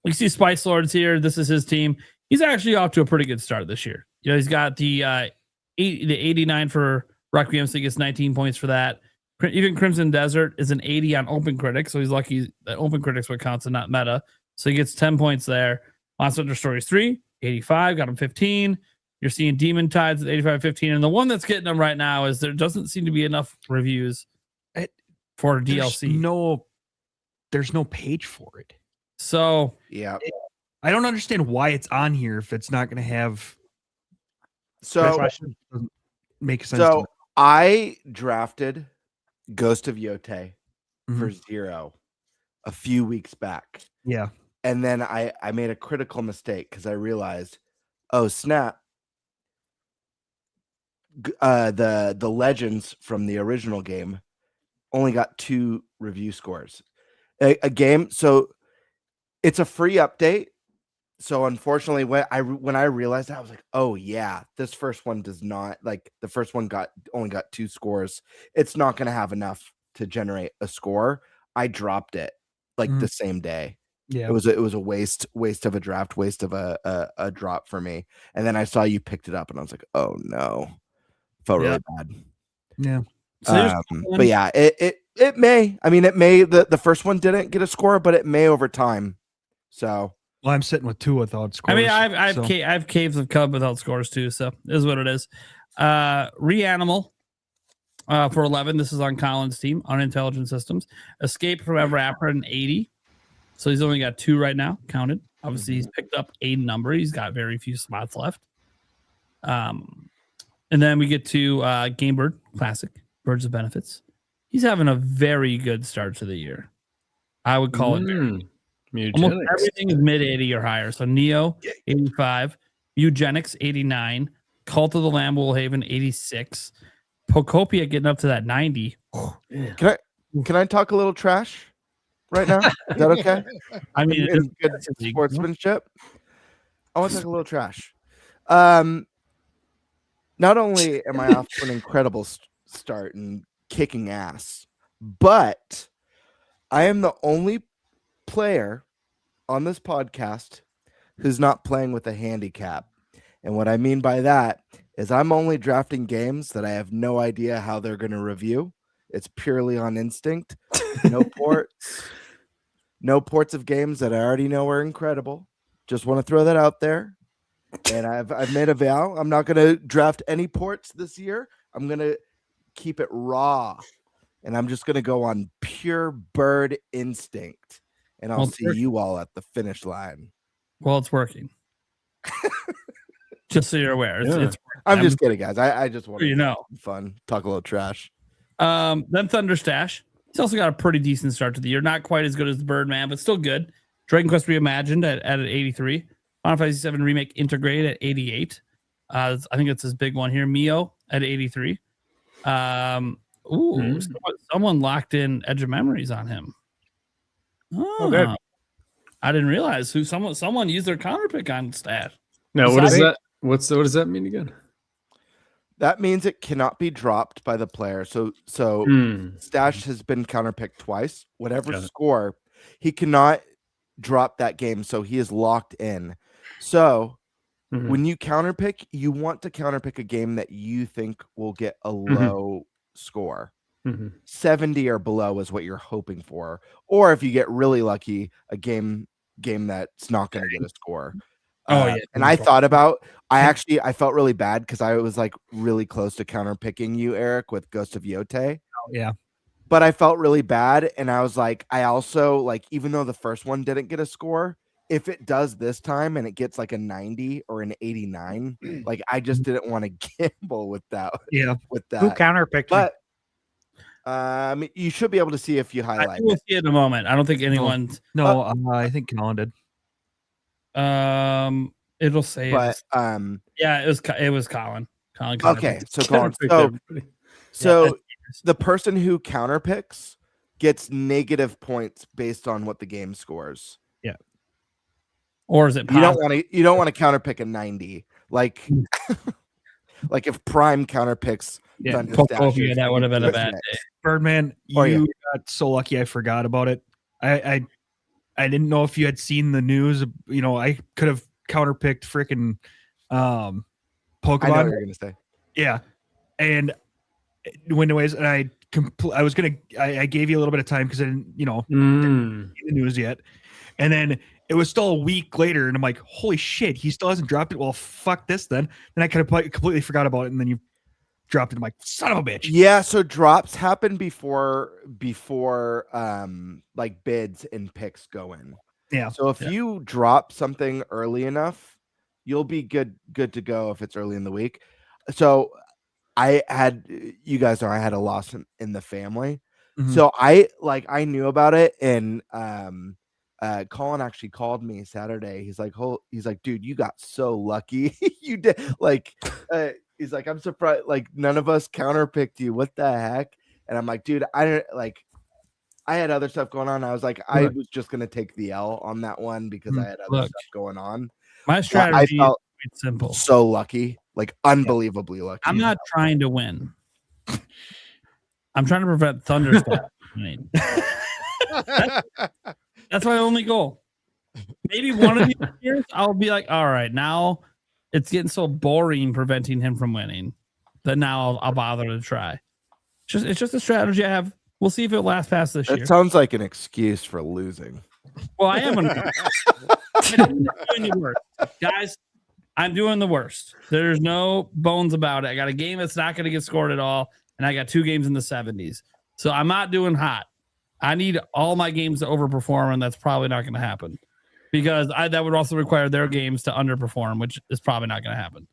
we see Spice Lords here. This is his team. He's actually off to a pretty good start this year. He's got the 89 for Requiem, so he gets 19 points for that. Even Crimson Desert is an 80 on Open Critic, so he's lucky that Open Critic's what counts and not meta. So he gets 10 points there. Monster Hunter Stories 3, 85, got him 15. You're seeing Demon Tides at 85-15. And the one that's getting them right now is there doesn't seem to be enough reviews for DLC. There's no page for it. So Yeah. I don't understand why it's on here if it's not going to have. So doesn't make sense. So I drafted Ghost of Yote for 0 a few weeks back. Yeah. And then I made a critical mistake because I realized, oh snap. The legends from the original game only got 2 review scores. A game, so it's a free update. So unfortunately, when I realized that, I was like, oh yeah, this first one does not, like the first one only got 2 scores. It's not going to have enough to generate a score. I dropped it like the same day. Yeah, it was a waste of a draft, waste of a drop for me. And then I saw you picked it up, and I was like, oh no, felt really bad. Yeah. So but yeah, it may. I mean, it may. The first one didn't get a score, but it may over time. So Well, I'm sitting with 2 without scores. I mean, I so- have Caves of Cub without scores too, so it is what it is. Reanimal for 11. This is on Colin's team on Intelligent Systems. Escape from Ever After an 80. So he's only got 2 right now counted. Obviously, he's picked up a number. He's got very few spots left. And then we get to Gamebird Classic, Birds of Benefits. He's having a very good start to the year. I would call it very good. Almost everything is mid 80 or higher. So Neo, 85. Eugenics, 89. Cult of the Lamb Haven, 86. Pocopia getting up to that 90. Can I talk a little trash right now? Is that okay? I mean, it's good sportsmanship. I want to talk a little trash. Not only am I off to an incredible start and kicking ass, but I am the only player on this podcast who's not playing with a handicap. And what I mean by that is I'm only drafting games that I have no idea how they're going to review. It's purely on instinct. No ports. No ports of games that I already know are incredible. Just want to throw that out there. And I've made a vow. I'm not going to draft any ports this year. I'm going to keep it raw. And I'm just going to go on pure bird instinct. And I'll see you all at the finish line. Well, it's working. Just so you're aware. It's I'm just kidding, guys. I just want to have fun. Talk a little trash. Then Thunderstash. He's also got a pretty decent start to the year. Not quite as good as the Birdman, but still good. Dragon Quest Reimagined at 83. Final Fantasy 7 Remake Integrated at 88. I think it's his big one here. Mio at 83. Someone locked in Edge of Memories on him. Oh, good. I didn't realize someone used their counter pick on Stash. No, what is that? What does that mean again? That means it cannot be dropped by the player. So Stash has been counterpicked twice. Whatever score, he cannot drop that game. So he is locked in. So when you counterpick, you want to counterpick a game that you think will get a low score. 70 or below is what you're hoping for. Or if you get really lucky, a game that's not going to get a score. And I thought about, I felt really bad because I was like really close to counterpicking you, Eric, with Ghost of Yote. Oh, yeah. But I felt really bad. And I was like, I also like, even though the first one didn't get a score, if it does this time and it gets like a 90 or an 89, like I just didn't want to gamble with that. Yeah. With that. Who counterpicked me? But you should be able to see if you highlight I think we'll see it in a moment. I don't think anyone's. No, I think Colin did. It'll say. But yeah, it was Colin. Colin. Okay, so Colin. So the person who counterpicks gets negative points based on what the game scores. Yeah. Or is it? You don't want to counterpick a 90. Like like if Prime counterpicks. Yeah, that would have been a bad day. Birdman, you got so lucky I forgot about it. I didn't know if you had seen the news. You know, I could have counterpicked freaking Pokemon. I know what you're gonna say. Yeah, and anyways, and I gave you a little bit of time because I didn't, didn't see the news yet, and then it was still a week later, and I'm like, holy shit, he still hasn't dropped it. Well, fuck this then. Then I kind of completely forgot about it, and then you dropped it. I'm like, son of a bitch. Yeah, so drops happen before like bids and picks go in. Yeah. So if you drop something early enough, you'll be good to go if it's early in the week. So you guys know I had a loss in the family. So I knew about it, and Colin actually called me Saturday. He's like, dude, you got so lucky. You did he's like, I'm surprised, like none of us counterpicked you. What the heck? And I'm like, dude, I had other stuff going on. I was like, I was just gonna take the L on that one because I had other stuff going on. My strategy is simple. So lucky, like unbelievably lucky. I'm not trying to win. I'm trying to prevent Thunderstorm. That's my only goal. Maybe one of these years I'll be like, all right, now it's getting so boring preventing him from winning that now I'll bother to try. It's just a strategy I have. We'll see if it lasts past this year. It sounds like an excuse for losing. Well, I am. I'm doing the worst. Guys, I'm doing the worst. There's no bones about it. I got a game that's not going to get scored at all, and I got 2 games in the 70s. So I'm not doing hot. I need all my games to overperform, and that's probably not going to happen because that would also require their games to underperform, which is probably not going to happen.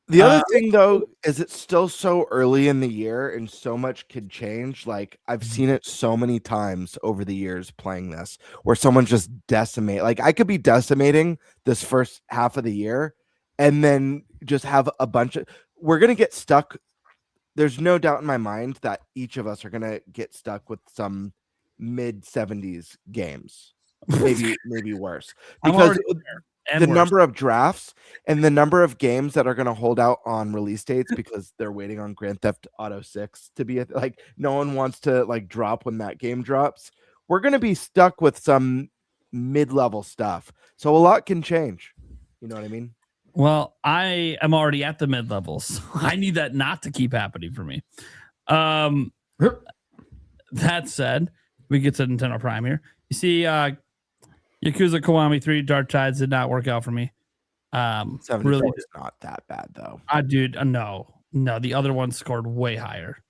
The other thing, though, is it's still so early in the year and so much could change. Like, I've seen it so many times over the years playing this where someone just decimate. Like, I could be decimating this first half of the year and then just have a bunch of... We're going to get stuck. There's no doubt in my mind that each of us are going to get stuck with some mid-70s games. Maybe worse. Because... the number of drafts and the number of games that are going to hold out on release dates because they're waiting on Grand Theft Auto 6 to be like, no one wants to like drop when that game drops. We're going to be stuck with some mid-level stuff. So a lot can change. You know what I mean? Well, I am already at the mid-levels. I need that not to keep happening for me. That said, we get to Nintendo Prime here. You see, Yakuza Kiwami 3 Dark Tides did not work out for me. Really, is not that bad though. Dude, no, the other one scored way higher.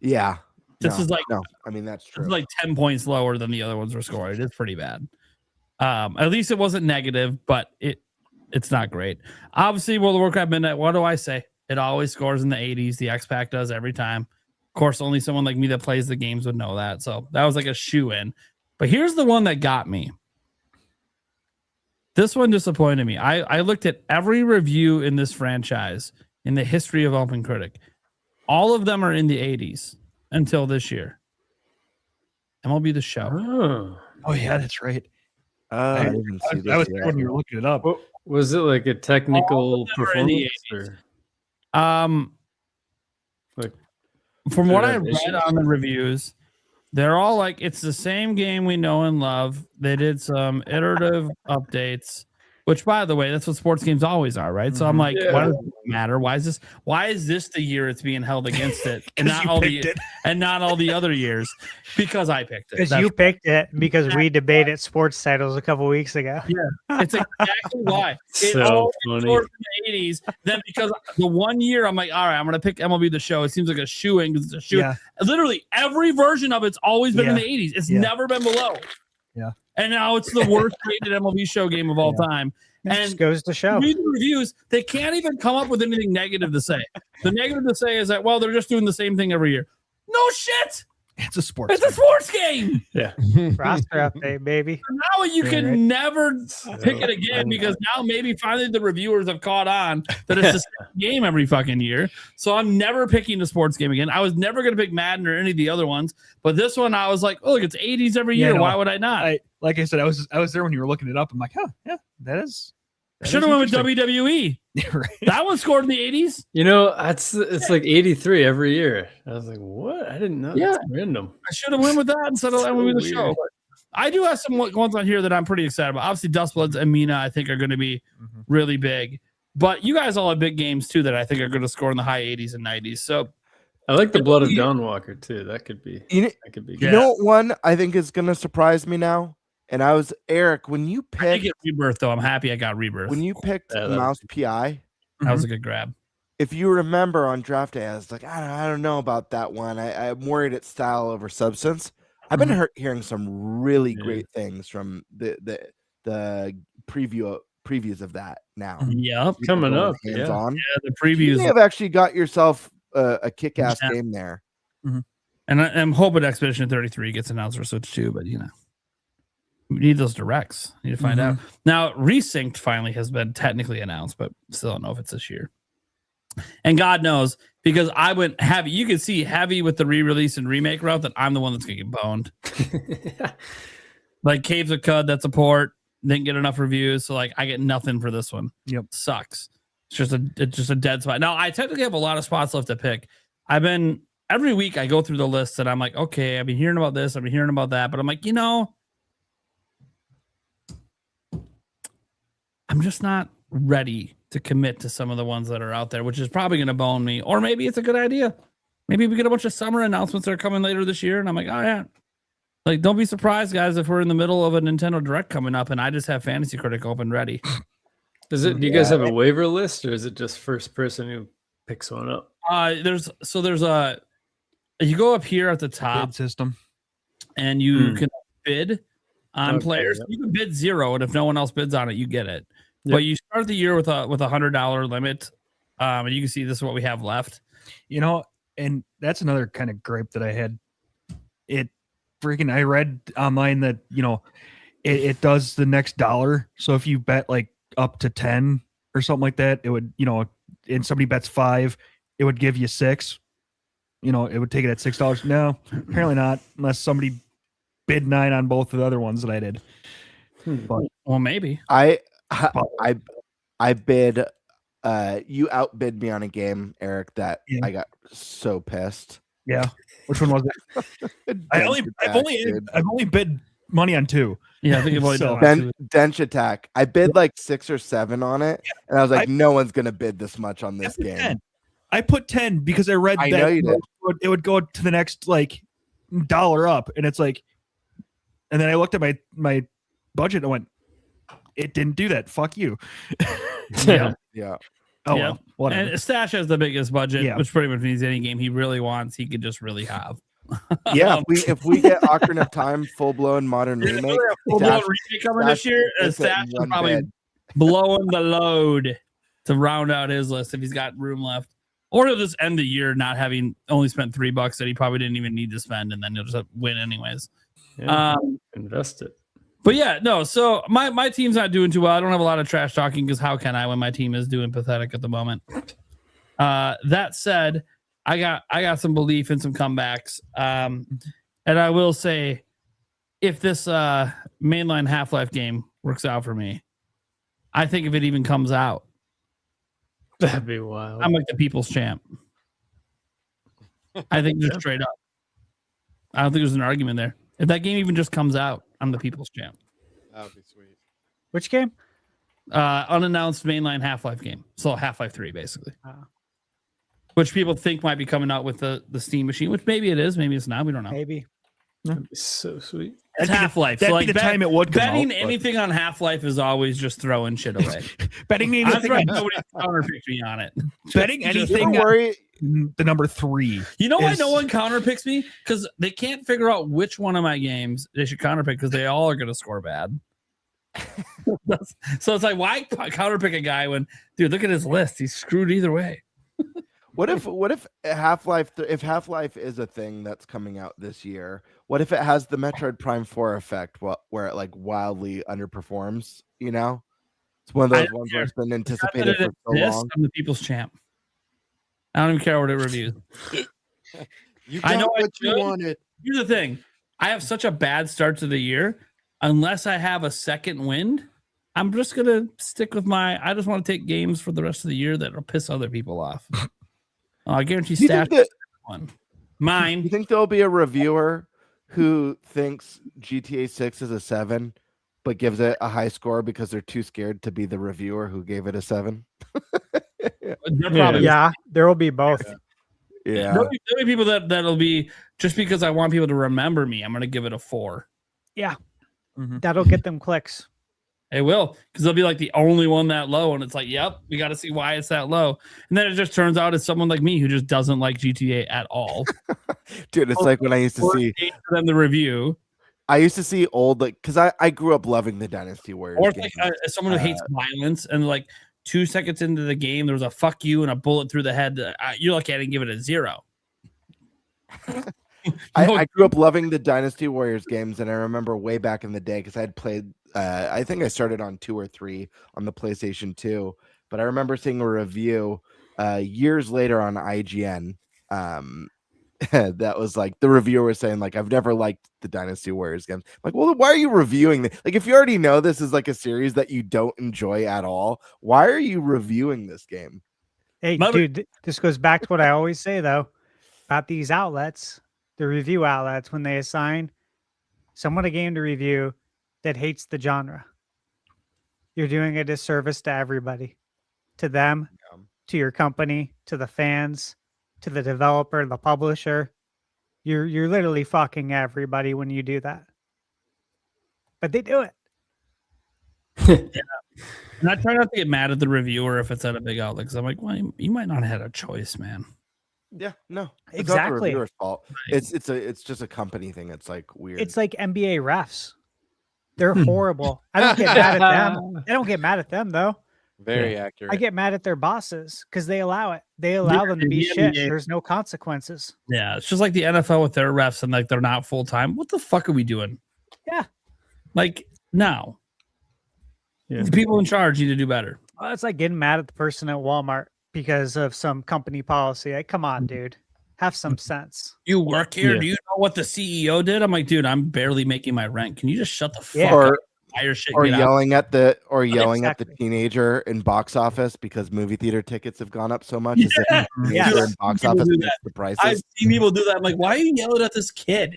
Yeah, this is like no. I mean that's true. It's like 10 points lower than the other ones were scored. It's pretty bad. At least it wasn't negative, but it's not great. Obviously, World of Warcraft Midnight. What do I say? It always scores in the 80s. The X-Pack does every time. Of course, only someone like me that plays the games would know that. So that was like a shoe-in. But here's the one that got me. This one disappointed me. I looked at every review in this franchise in the history of Open Critic. All of them are in the 80s until this year. MLB The Show. Oh yeah, that's right. I didn't see this was yet. when you were looking it up. Was it like a technical performance? Or? Like, from what I read on the reviews, they're all like, it's the same game we know and love. They did some iterative updates, which, by the way, that's what sports games always are, right? So I'm like, why does it matter? Why is this the year it's being held against it, and not all the other years? Because I picked it. Because you picked it. Because we debated sports titles a couple weeks ago. Yeah, it's exactly why. It So all funny. scored in the 80s. Then because the one year I'm like, all right, I'm gonna pick MLB The Show. It seems like a shoe-in because it's a shoe. Yeah. Literally every version of it's always been in the 80s. It's never been below. Yeah. And now it's the worst rated MLB Show game of all time. It And just goes to show. read the reviews, they can't even come up with anything negative to say. The negative to say is that, well, they're just doing the same thing every year. No shit. It's a sports. It's a sports game. Yeah. Roster update, baby. Now you can never pick it again because now maybe finally the reviewers have caught on that it's the same game every fucking year. So I'm never picking the sports game again. I was never going to pick Madden or any of the other ones, but this one I was like, oh, look, it's 80s every year. no, Why would I not? Like I said, I was there when you were looking it up. I'm like, yeah, that is. Should have went with WWE. Right. That one scored in the 80s. You know, it's like 83 every year. I was like, what? I didn't know. Yeah. That's random. I should have went with that instead of MLB The Show. I do have some ones on here that I'm pretty excited about. Obviously, Dustbloods and Mina, I think, are going to be really big. But you guys all have big games, too, that I think are going to score in the high 80s and 90s. So I like the Blood of Dawn Walker, too. That could be You good. know what one I think is going to surprise me now? And I was, Eric, when you I did picked, get Rebirth, though. I'm happy I got Rebirth. when you picked Yeah, that Mouse PI, That was a good grab. if you remember on draft day, I was like, I don't know about that one. I'm worried it's style over substance. I've been hearing some really great things from the previews of that now. Yep. Coming up. Hands on. Yeah, the You previews. may have actually got yourself a kick-ass game there. And I'm hoping Expedition 33 gets announced for Switch 2, but, we need those directs. Need to find out. Now, Resynced finally has been technically announced, but still don't know if it's this year. And God knows, because I went heavy. You can see heavy with the re-release and remake route that I'm the one that's going to get boned. Like Caves of Cud, that's a port. Didn't get enough reviews, so like I get nothing for this one. Yep. Sucks. It's just a dead spot. Now, I technically have a lot of spots left to pick. Every week I go through the list and I'm like, okay, I've been hearing about this, I've been hearing about that, but I'm like, I'm just not ready to commit to some of the ones that are out there, which is probably going to bone me. Or maybe it's a good idea. Maybe we get a bunch of summer announcements that are coming later this year, and I'm like, oh, yeah. Like, don't be surprised, guys, if we're in the middle of a Nintendo Direct coming up and I just have Fantasy Critic open ready. Do you guys have a waiver list, or is it just first person who picks one up? There's a you go up here at the top Bid system, and you can bid on players. Yep. You can bid 0, and if no one else bids on it, you get it. Yep. But you start the year with a $100 limit, and you can see this is what we have left. you know, and that's another kind of gripe that I had. I read online that, it does the next dollar. So if you bet like up to 10 or something like that, it would, and somebody bets 5, it would give you 6. It would take it at $6. No, apparently not, unless somebody bid 9 on both of the other ones that I did. But, well, maybe I bid. You outbid me on a game, Eric. That I got so pissed. Yeah, which one was it? I've only bid money on 2. Yeah, I think you've only done Dench Attack. I bid like 6 or 7 on it, and I was like, no one's gonna bid this much on this game. 10. I put 10 because I read that know you did. it would go to the next like dollar up, and it's like, and then I looked at my budget and went, it didn't do that. Fuck you. Yeah. Yeah. Oh, yeah. well, whatever. And Stash has the biggest budget, Yeah. which pretty much means any game he really wants, he could just really have. Yeah, if we get Ocarina of Time full blown modern remake, Full-blown remake coming this year, and Stash is probably blowing the load to round out his list if he's got room left. Or he'll just end the year not having only spent $3 that he probably didn't even need to spend, and then he'll just win anyways. Yeah, invest it. But yeah, no. So my team's not doing too well. I don't have a lot of trash talking because how can I when my team is doing pathetic at the moment? That said, I got some belief and some comebacks. And I will say, if this mainline Half-Life game works out for me, I think if it even comes out, That'd be wild. I'm like the people's champ. I think just straight up. I don't think there's an argument there. If that game even just comes out, I'm the people's champ. That would be sweet. Which game? Unannounced mainline Half-Life game. So Half-Life 3, basically. Which people think might be coming out with the Steam machine, which maybe it is, maybe it's not. We don't know. Maybe. That'd be so sweet. It's Half-Life. That'd So be the time it would come betting out, anything on Half-Life is always just throwing shit away. Betting I'm anything, surprised nobody counterpicked me on it. betting anything. Don't worry. The number 3. You know why no one counterpicks me? Because they can't figure out which one of my games they should counterpick because they all are going to score bad. So it's like, why counterpick a guy when, dude, look at his list. He's screwed either way. What if Half-Life is a thing that's coming out this year? What if it has the Metroid Prime 4 effect where it like wildly underperforms, It's one of those ones where it's been anticipated for so long. I'm the people's champ. I don't even care what it reviews. I know what you wanted. Here's the thing. I have such a bad start to the year. Unless I have a second wind, I'm just going to stick with I just want to take games for the rest of the year that will piss other people off. I guarantee Stash one. Mine. You think there'll be a reviewer who thinks GTA 6 is a 7, but gives it a high score because they're too scared to be the reviewer who gave it a 7? Yeah, there will be both. Yeah. There'll be people that'll be just because I want people to remember me. I'm going to give it a 4. Yeah. That'll get them clicks. It will, because they'll be like the only one that low, and it's like, yep, we got to see why it's that low. And then it just turns out it's someone like me who just doesn't like GTA at all. Dude, it's like when I used to see them the review. I used to see old because I grew up loving the Dynasty Warriors. Or it's like someone who hates violence, and like 2 seconds into the game, there was a fuck you and a bullet through the head. You're lucky I didn't give it a 0. I grew up loving the Dynasty Warriors games, and I remember way back in the day because I had played. I think I started on 2 or 3 on the PlayStation 2, but I remember seeing a review years later on IGN. That was like the reviewer was saying like, I've never liked the Dynasty Warriors games. I'm like, well, why are you reviewing this? Like, if you already know this is like a series that you don't enjoy at all, why are you reviewing this game? Hey, dude, this goes back to what I always say though about these outlets, the review outlets, when they assign someone a game to review that hates the genre. You're doing a disservice to everybody, to them, to your company, to the fans, to the developer, the publisher. You're literally fucking everybody when you do that. But they do it. And I try not to get mad at the reviewer if it's at a big outlet because I'm like, well, you might not have had a choice, man. Yeah, no, it's not the Exactly. reviewer's fault. It's just a company thing. It's like weird. It's like NBA refs. They're horrible. I don't get mad at them. I don't get mad at them though. Very accurate. I get mad at their bosses because they allow it. They allow them to be shit. There's no consequences. Yeah, it's just like the NFL with their refs and like they're not full time. What the fuck are we doing? Yeah. Like, no. Yeah. The people in charge need to do better. Well, it's like getting mad at the person at Walmart because of some company policy. Like, come on, dude. Have some sense. You work here? Yeah. Do you know what the CEO did? I'm like, dude, I'm barely making my rent. Can you just shut the fuck Or- up? Hire shit, or get out. yelling at the Exactly. teenager in box office because movie theater tickets have gone up so much. As if Yeah. the Yes. teenager in box People office do makes that. the prices. I've seen people do that. I'm like, why are you yelling at this kid?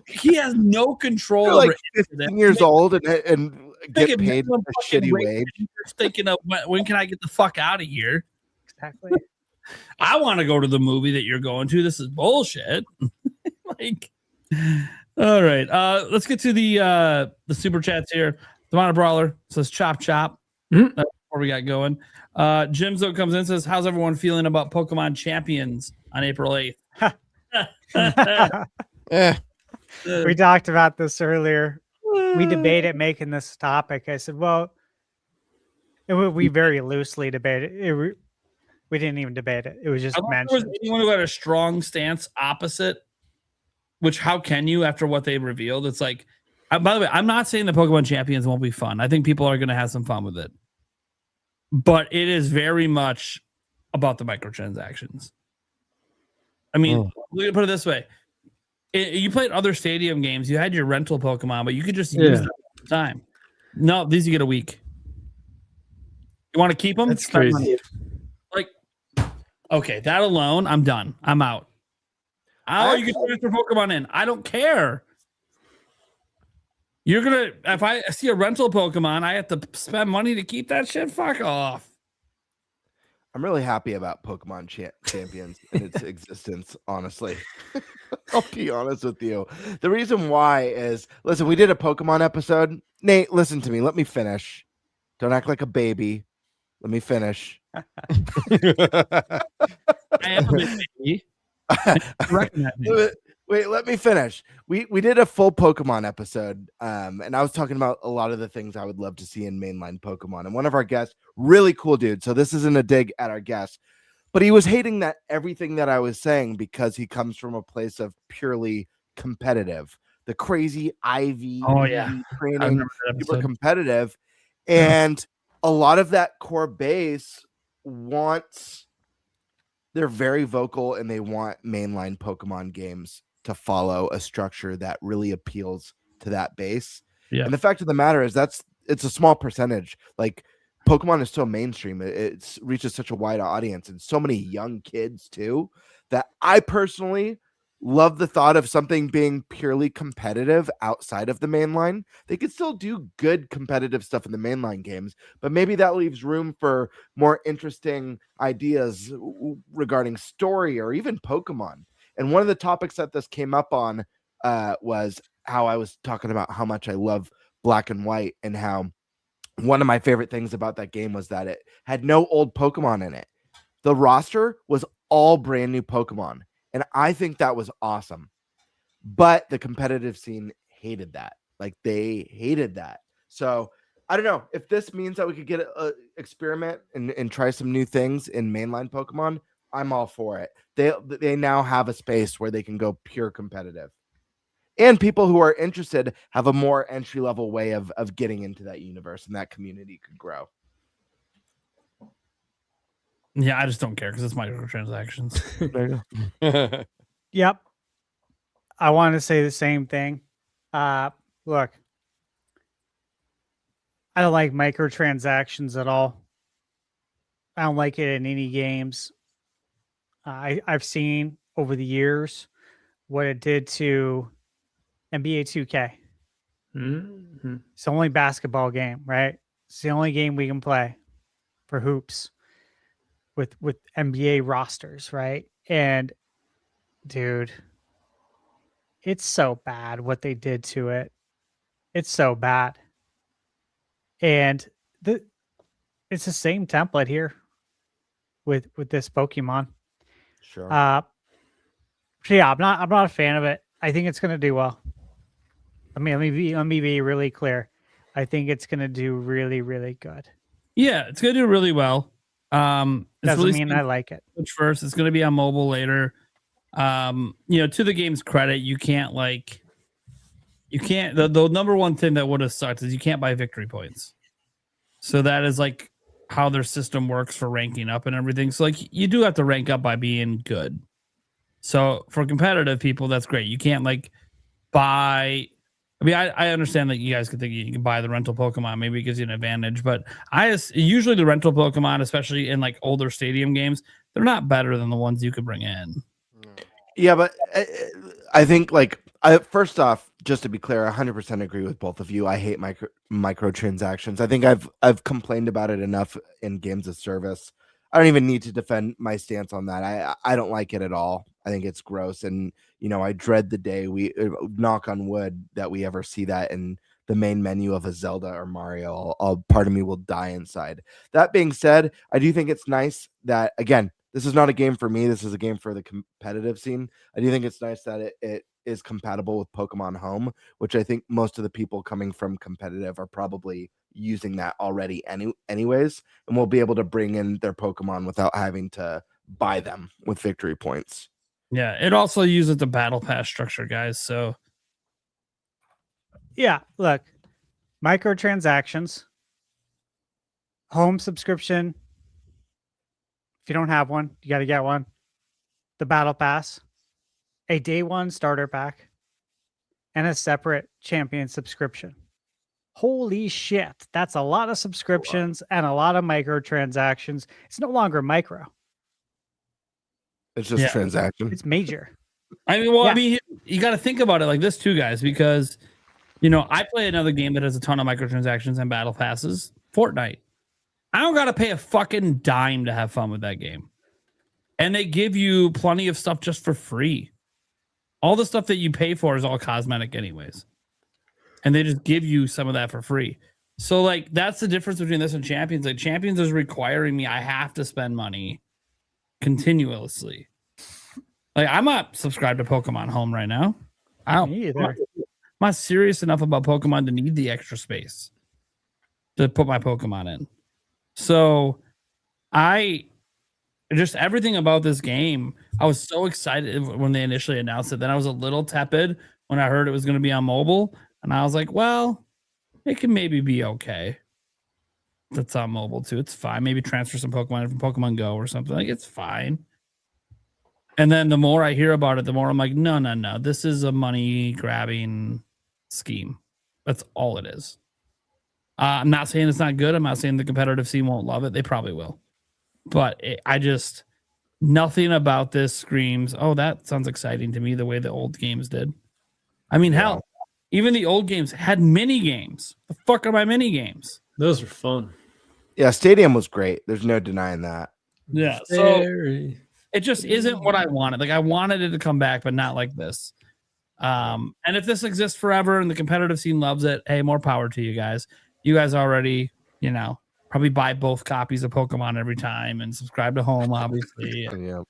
He has no control You're over like any of 15 that. years old and Make get it paid minimum a fucking shitty wage. wage. You're just thinking of when can I get the fuck out of here? Exactly. I want to go to the movie that you're going to. This is bullshit. Like, all right. Let's get to the super chats here. The Mono Brawler says chop chop. Mhm. That's before we got going. Jimzo comes in and says, how's everyone feeling about Pokemon Champions on April 8th? We talked about this earlier. We debated making this topic. I said, well, we very loosely debated it. We didn't even debate it. It was just I don't think there was mentioned. anyone who had a strong stance opposite, which how can you after what they revealed? It's like, by the way, I'm not saying the Pokemon Champions won't be fun. I think people are going to have some fun with it. But it is very much about the microtransactions. I mean, let me put it this way. You played other stadium games. You had your rental Pokemon, but you could just use them all the time. No, these you get a week. You want to keep them? That's crazy. Like, okay, that alone, I'm done. I'm out. Oh, you can transfer Pokemon in. I don't care. You're gonna, if I see a rental Pokemon, I have to spend money to keep that shit. Fuck off. I'm really happy about Pokemon Champions and its existence, honestly. I'll be honest with you. The reason why is, listen, we did a Pokemon episode. Nate, listen to me. Let me finish. Don't act like a baby. Let me finish. I am a big baby. Recognize me. Wait, let me finish. We did a full Pokemon episode, and I was talking about a lot of the things I would love to see in mainline Pokemon. And one of our guests, really cool dude, so this isn't a dig at our guest, but he was hating that everything that I was saying because he comes from a place of purely competitive. The crazy IV training, super competitive, and a lot of that core base wants. They're very vocal and they want mainline Pokemon games to follow a structure that really appeals to that base. Yeah. And the fact of the matter is it's a small percentage. Like Pokemon is so mainstream. It reaches such a wide audience and so many young kids too, that I personally love the thought of something being purely competitive outside of the mainline. They could still do good competitive stuff in the mainline games, but maybe that leaves room for more interesting ideas regarding story or even Pokemon. And one of the topics that this came up on was how I was talking about how much I love Black and White and how one of my favorite things about that game was that it had no old Pokemon in it. The roster was all brand new Pokemon. And I think that was awesome. But the competitive scene hated that. Like they hated that. So I don't know if this means that we could get a experiment and try some new things in mainline Pokemon. I'm all for it. They now have a space where they can go pure competitive. And people who are interested have a more entry-level way of getting into that universe, and that community could grow. Yeah, I just don't care because it's microtransactions. Yep. I want to say the same thing. Look, I don't like microtransactions at all. I don't like it in any games. I've seen over the years what it did to NBA 2K. Mm-hmm. It's the only basketball game, right? It's the only game we can play for hoops with NBA rosters, right? And dude, It's so bad what they did to it. It's so bad. And it's the same template here with this Pokemon. Sure. So yeah, I'm not a fan of it. I think it's gonna do well. Let me be really clear. I think it's gonna do really, really good. Yeah, it's gonna do really well. It's Doesn't released mean I like it. Switch first. It's gonna be on mobile later. To the game's credit, you can't the number one thing that would have sucked is you can't buy victory points. So that is like how their system works for ranking up and everything. So like you do have to rank up by being good. So for competitive people, that's great. You can't like buy. I mean, I understand that you guys could think you can buy the rental Pokemon. Maybe it gives you an advantage, but usually the rental Pokemon, especially in like older stadium games, they're not better than the ones you could bring in. Yeah, but I think first off, just to be clear, I 100% agree with both of you. I hate microtransactions. I think I've complained about it enough in games of service. I don't even need to defend my stance on that. I don't like it at all. I think it's gross, and I dread the day we knock on wood that we ever see that in the main menu of a Zelda or Mario. Part of me will die inside. That being said, I do think it's nice that, again, this is not a game for me. This is a game for the competitive scene. I do think it's nice that it is compatible with Pokemon Home, which I think most of the people coming from competitive are probably using that already anyways, and will be able to bring in their Pokemon without having to buy them with victory points. Yeah, it also uses the battle pass structure, guys. So Yeah, look, microtransactions, home subscription. If you don't have one, you got to get one. The battle pass, a day one starter pack, and a separate champion subscription. Holy shit. That's a lot of subscriptions and a lot of microtransactions. It's no longer micro. It's just transaction. It's major. I mean, you got to think about it like this too, guys, because I play another game that has a ton of microtransactions and battle passes, Fortnite. I don't got to pay a fucking dime to have fun with that game. And they give you plenty of stuff just for free. All the stuff that you pay for is all cosmetic anyways. And they just give you some of that for free. So like that's the difference between this and Champions. Like Champions is requiring me, I have to spend money continuously. Like I'm not subscribed to Pokemon Home right now. I don't either. I'm not serious enough about Pokemon to need the extra space to put my Pokemon in. So everything about this game, I was so excited when they initially announced it. Then I was a little tepid when I heard it was going to be on mobile. And I was like, well, it can maybe be okay. That's on mobile too. It's fine. Maybe transfer some Pokemon from Pokemon Go or something. Like it's fine. And then the more I hear about it, the more I'm like, no. This is a money grabbing scheme. That's all it is. I'm not saying it's not good. I'm not saying the competitive scene won't love it. They probably will. But nothing about this screams, oh, that sounds exciting to me the way the old games did. I mean, hell, even the old games had mini games. The fuck are my mini games? Those are fun. Yeah, Stadium was great. There's no denying that. Yeah, so it just isn't what I wanted. Like I wanted it to come back, but not like this. And if this exists forever and the competitive scene loves it, hey, more power to you guys. You guys already, probably buy both copies of Pokemon every time and subscribe to Home, obviously. Yeah.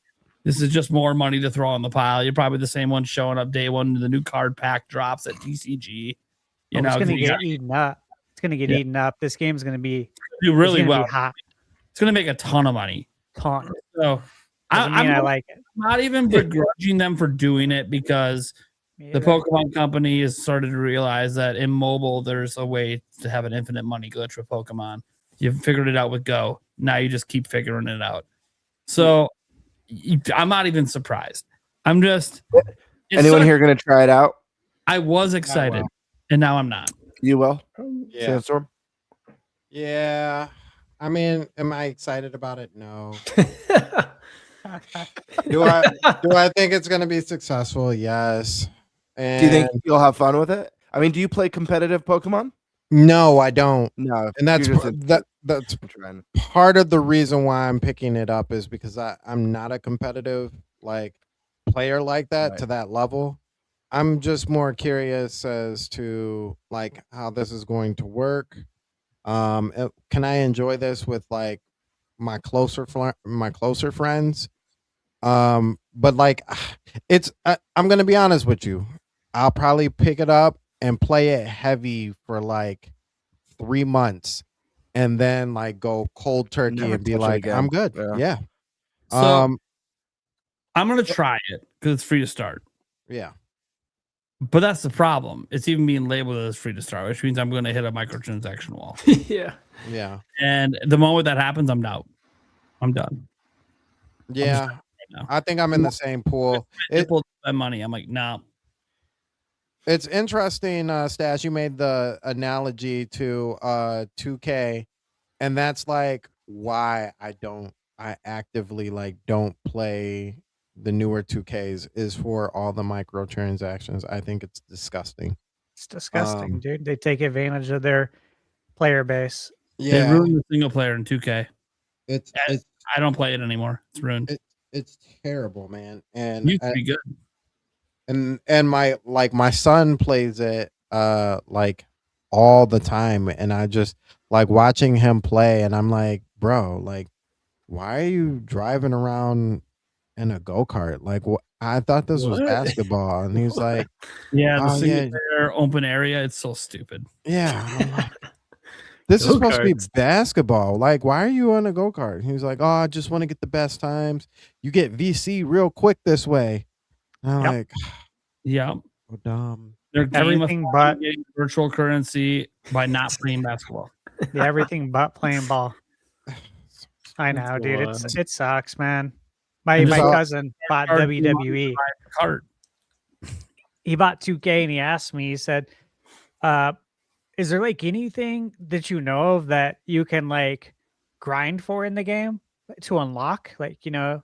This is just more money to throw on the pile. You're probably the same one showing up day one. The new card pack drops at TCG. It's going to get eaten up. It's going to get eaten up. This game's going to do really well. Hot. It's going to make a ton of money. So I like it. I'm not even begrudging them for doing it because the Pokemon company has started to realize that in mobile, there's a way to have an infinite money glitch with Pokemon. You've figured it out with Go. Now you just keep figuring it out. So I'm not even surprised. I'm just. Anyone here going to try it out? I was excited, and now I'm not. You will? Yeah. Sandstorm? Yeah. I mean, am I excited about it? No. Do I think it's going to be successful? Yes. And do you think you'll have fun with it? I mean, do you play competitive Pokemon? No, I don't. No, and that's part of the reason why I'm picking it up is because I'm not a competitive player like that to that level. I'm just more curious as to like how this is going to work. Can I enjoy this with like my closer friends? But like, it's I'm gonna be honest with you. I'll probably pick it up and play it heavy for like 3 months, and then like go cold turkey Never and be touch it like, again. I'm good. Yeah. Yeah. So Um. I'm gonna try it because it's free to start. Yeah. But that's the problem. It's even being labeled as free to start, which means I'm going to hit a microtransaction wall. Yeah. Yeah. And the moment that happens, I'm out. I'm done. Yeah. Right now. I think I'm in the same pool. People spend money. I'm like, no. It's interesting, Stash. You made the analogy to 2K, and that's like why I actively like don't play the newer 2Ks is for all the microtransactions. I think it's disgusting. It's disgusting, dude. They take advantage of their player base. They ruined the single player in 2K. It's I don't play it anymore. It's ruined. It's terrible, man. It And used to be good. and my son plays it like all the time, and I just like watching him play, and I'm like, bro, like, why are you driving around in a go-kart? Like, I thought this was What? basketball, and he's like, Yeah, the oh, single yeah. player open area. It's so stupid. Yeah, I'm like, this is supposed to be Go-karts. basketball. Like, why are you on a go-kart? He was like, oh, I just want to get the best times. You get VC real quick this way. And I'm Yep. like, Yeah. oh, dumb. They're Everything gamifying but- getting virtual currency by not playing basketball. Yeah, everything but playing ball. I know, That's dude. wild. It sucks, man. My And my just- cousin bought Hard to WWE. Cart. He bought 2K and he asked me, he said, is there like anything that you know of that you can like grind for in the game to unlock? Like, you know,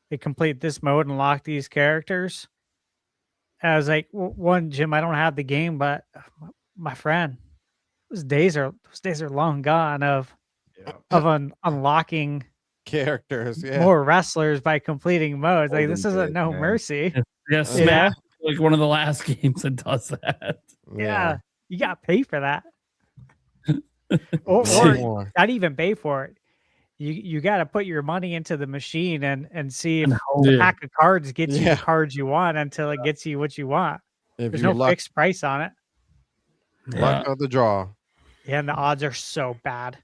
they complete this mode and unlock these characters. And I was like, one, Jim, I don't have the game, but my friend, those days are long gone of unlocking Characters, yeah. more wrestlers by completing modes. Like, this Olden isn't days, no man. mercy. Yeah, You Smash know? like one of the last games that does that. Yeah, you got to pay for that. Or or more. not even pay for it. You got to put your money into the machine and see if And the Yeah. pack of cards gets you Yeah. the cards you want until it gets you what you want. If There's you no luck, fixed price on it. luck of the draw. Yeah, and the odds are so bad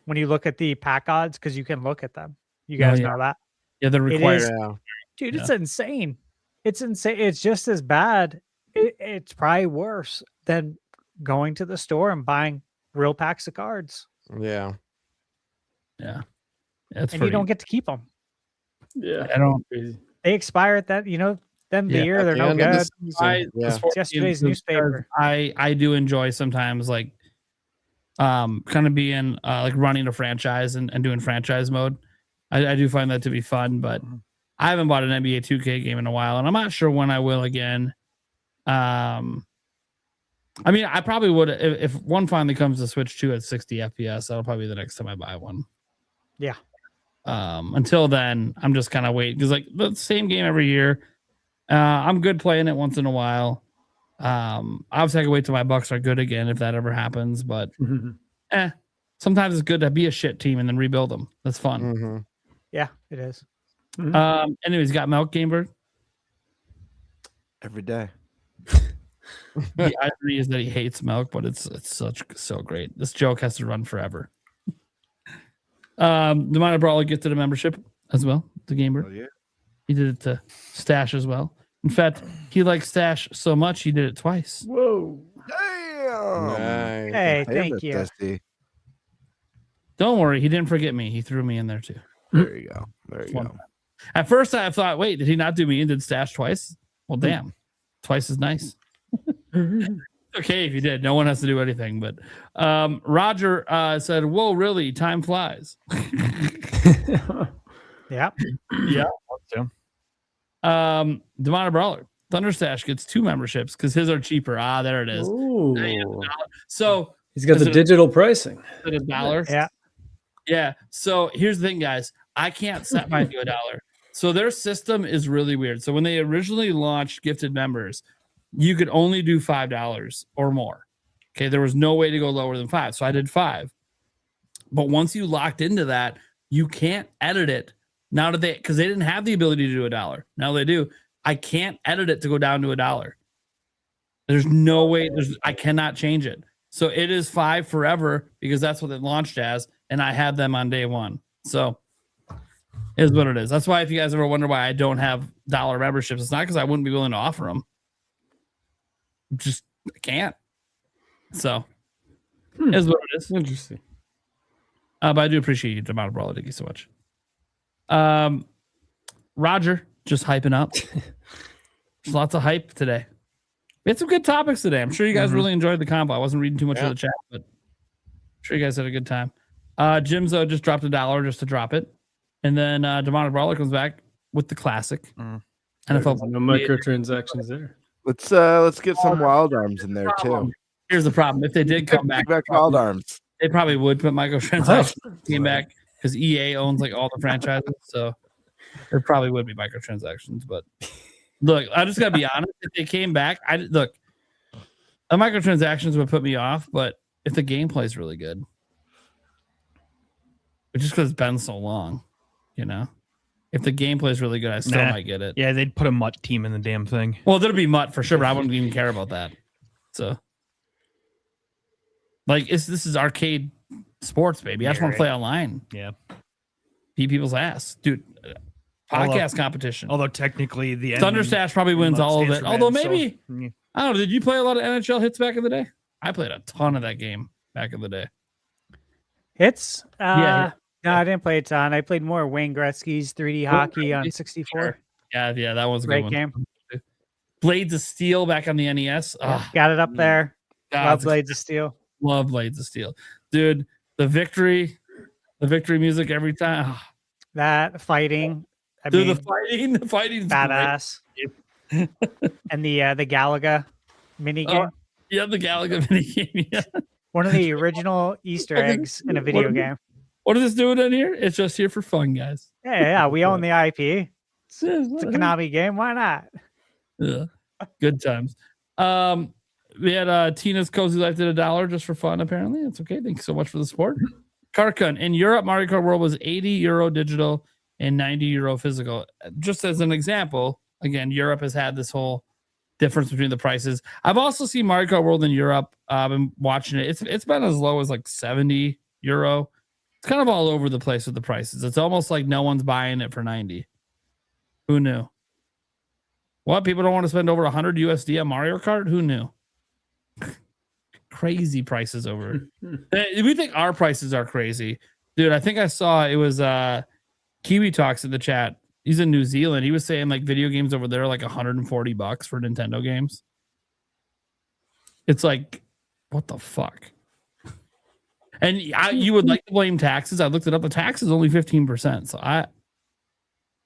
when you look at the pack odds because you can look at them. You guys yeah. know that, Yeah, they're It required. is- Yeah. dude. It's insane. It's insane. It's just as bad. It's probably worse than going to the store and buying real packs of cards, Yeah. Yeah. That's and you don't get to keep them. Yeah. I don't. Crazy. They expire at that. You know, them the Yeah, year At they're the no end of the good. season, yeah. Sports Yesterday's games, because newspaper. I do enjoy sometimes like kind of being like running a franchise and doing franchise mode. I do find that to be fun, but I haven't bought an NBA 2K game in a while, and I'm not sure when I will again. I mean, I probably would if one finally comes to Switch 2 at 60 FPS. That'll probably be the next time I buy one. Yeah. Until then, I'm just kind of waiting because like the same game every year. I'm good playing it once in a while. Obviously, I can wait till my Bucks are good again if that ever happens. But sometimes it's good to be a shit team and then rebuild them. That's fun. Mhm. Yeah, it is. Anyways, got Milk Gamer. Every day. The irony is that he hates milk, but it's so great. This joke has to run forever. The Minor Brawler gifted a membership as well to Gamer. Oh, yeah. He did it to Stash as well. In fact, he likes Stash so much he did it twice. Whoa. Damn. Nice. Hey, Favorite thank you. Dusty. Don't worry, he didn't forget me. He threw me in there too. There you go. There you One go. time. At first, I thought, wait, did he not do me and did Stash twice? Well, damn, twice is nice. Okay, if you did, no one has to do anything. But Roger said, "Whoa, really? Time flies." Yeah. Yeah. Demonic Brawler. Thunderstash gets 2 memberships because his are cheaper. There it is. Ooh. So He's got Is the it- digital pricing. is it $1? Yeah. Yeah. So here's the thing, guys. I can't set mine to $1. So their system is really weird. So when they originally launched gifted members, you could only do $5 or more. Okay, there was no way to go lower than $5, so I did $5. But once you locked into that, you can't edit it. Now that because they didn't have the ability to do $1. Now they do. I can't edit it to go down to $1. There's no way. I cannot change it. So it is $5 forever because that's what it launched as, and I had them on day one. So it is what it is. That's why if you guys ever wonder why I don't have dollar memberships, it's not because I wouldn't be willing to offer them. Just I can't. So it is what it is. Interesting. But I do appreciate you, Demonic Brawler. Thank you so much. Roger, just hyping up. There's lots of hype today. We had some good topics today. I'm sure you guys really enjoyed the combo. I wasn't reading too much of the chat, but I'm sure you guys had a good time. Jimzo just dropped $1 just to drop it. And then Demonic Brawler comes back with the classic. NFL. No microtransactions there. Let's get some wild arms in there too. Here's the problem. If they did come back wild arms, they probably would put microtransactions came back because EA owns like all the franchises. So there probably would be microtransactions. But look, I just gotta be honest. If they came back, the microtransactions would put me off, but if the gameplay is really good, but just because it's been so long, if the gameplay is really good, I still might get it. Yeah, they'd put a MUT team in the damn thing. Well, there'll be MUT for sure, but I wouldn't even care about that. So, this is arcade sports, baby. I just want to play online. Yeah, beat people's ass, dude. Podcast competition. Although technically the Thunderstash probably wins all of it. Although maybe I don't know. Did you play a lot of NHL hits back in the day? I played a ton of that game back in the day. Hits? No, I didn't play a ton. I played more Wayne Gretzky's 3D hockey on 64. Yeah, that was a great good game. Blades of Steel back on the NES. Got it up there. Love Blades of Steel. Love Blades of Steel, dude. The victory music every time. That fighting. The fighting, badass. And the Galaga mini game. Yeah, the Galaga mini game. Yeah. One of the original Easter eggs in a video game. What is this doing in here? It's just here for fun, guys. Yeah, we own the IP. It's a Konami game. Why not? Yeah, good times. We had Tina's Cozy Life did $1 just for fun. Apparently, it's okay. Thank you so much for the support. Karkun, in Europe, Mario Kart World was €80 digital and €90 physical. Just as an example, again, Europe has had this whole difference between the prices. I've also seen Mario Kart World in Europe. I've been watching it. It's been as low as like €70. It's kind of all over the place with the prices. It's almost like no one's buying it for 90. Who knew? What? People don't want to spend over 100 USD on Mario Kart? Who knew? Crazy prices over. We think our prices are crazy. Dude, I think I saw it was Kiwi Talks in the chat. He's in New Zealand. He was saying like video games over there are like $140 for Nintendo games. It's like, what the fuck? And you would like to blame taxes. I looked it up. The tax is only 15%. So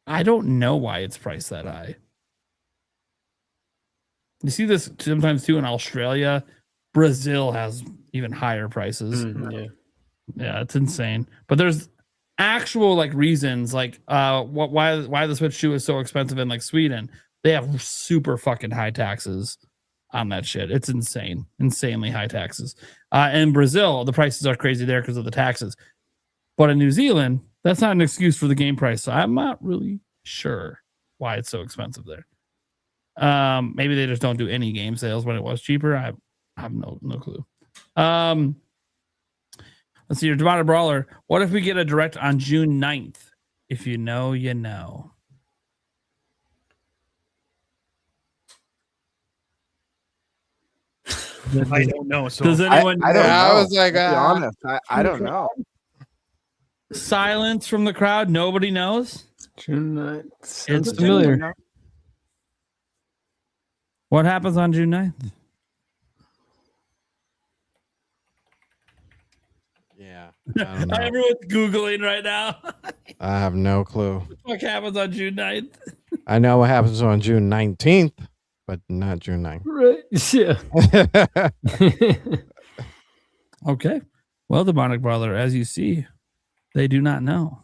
I don't know why it's priced that high. You see this sometimes too in Australia. Brazil has even higher prices. Yeah, it's insane. But there's actual like reasons like why the Switch 2 is so expensive in like Sweden. They have super fucking high taxes on that shit. It's insane. Insanely high taxes. In Brazil, the prices are crazy there because of the taxes. But in New Zealand, that's not an excuse for the game price. So I'm not really sure why it's so expensive there. Maybe they just don't do any game sales when it was cheaper. I have no clue. Let's see your Demonic Brawler. What if we get a direct on June 9th? If you know, you know. I don't know. So does anyone know? I don't know. I was like, to be honest, I don't know. Silence from the crowd. Nobody knows. June 9th. It's Sounds familiar. What happens on June 9th? Yeah. I don't know. Everyone's Googling right now. I have no clue. What happens on June 9th? I know what happens on June 19th, but not June 9th. Right. Yeah. Okay. Well, Demonic Brawler, as you see, they do not know.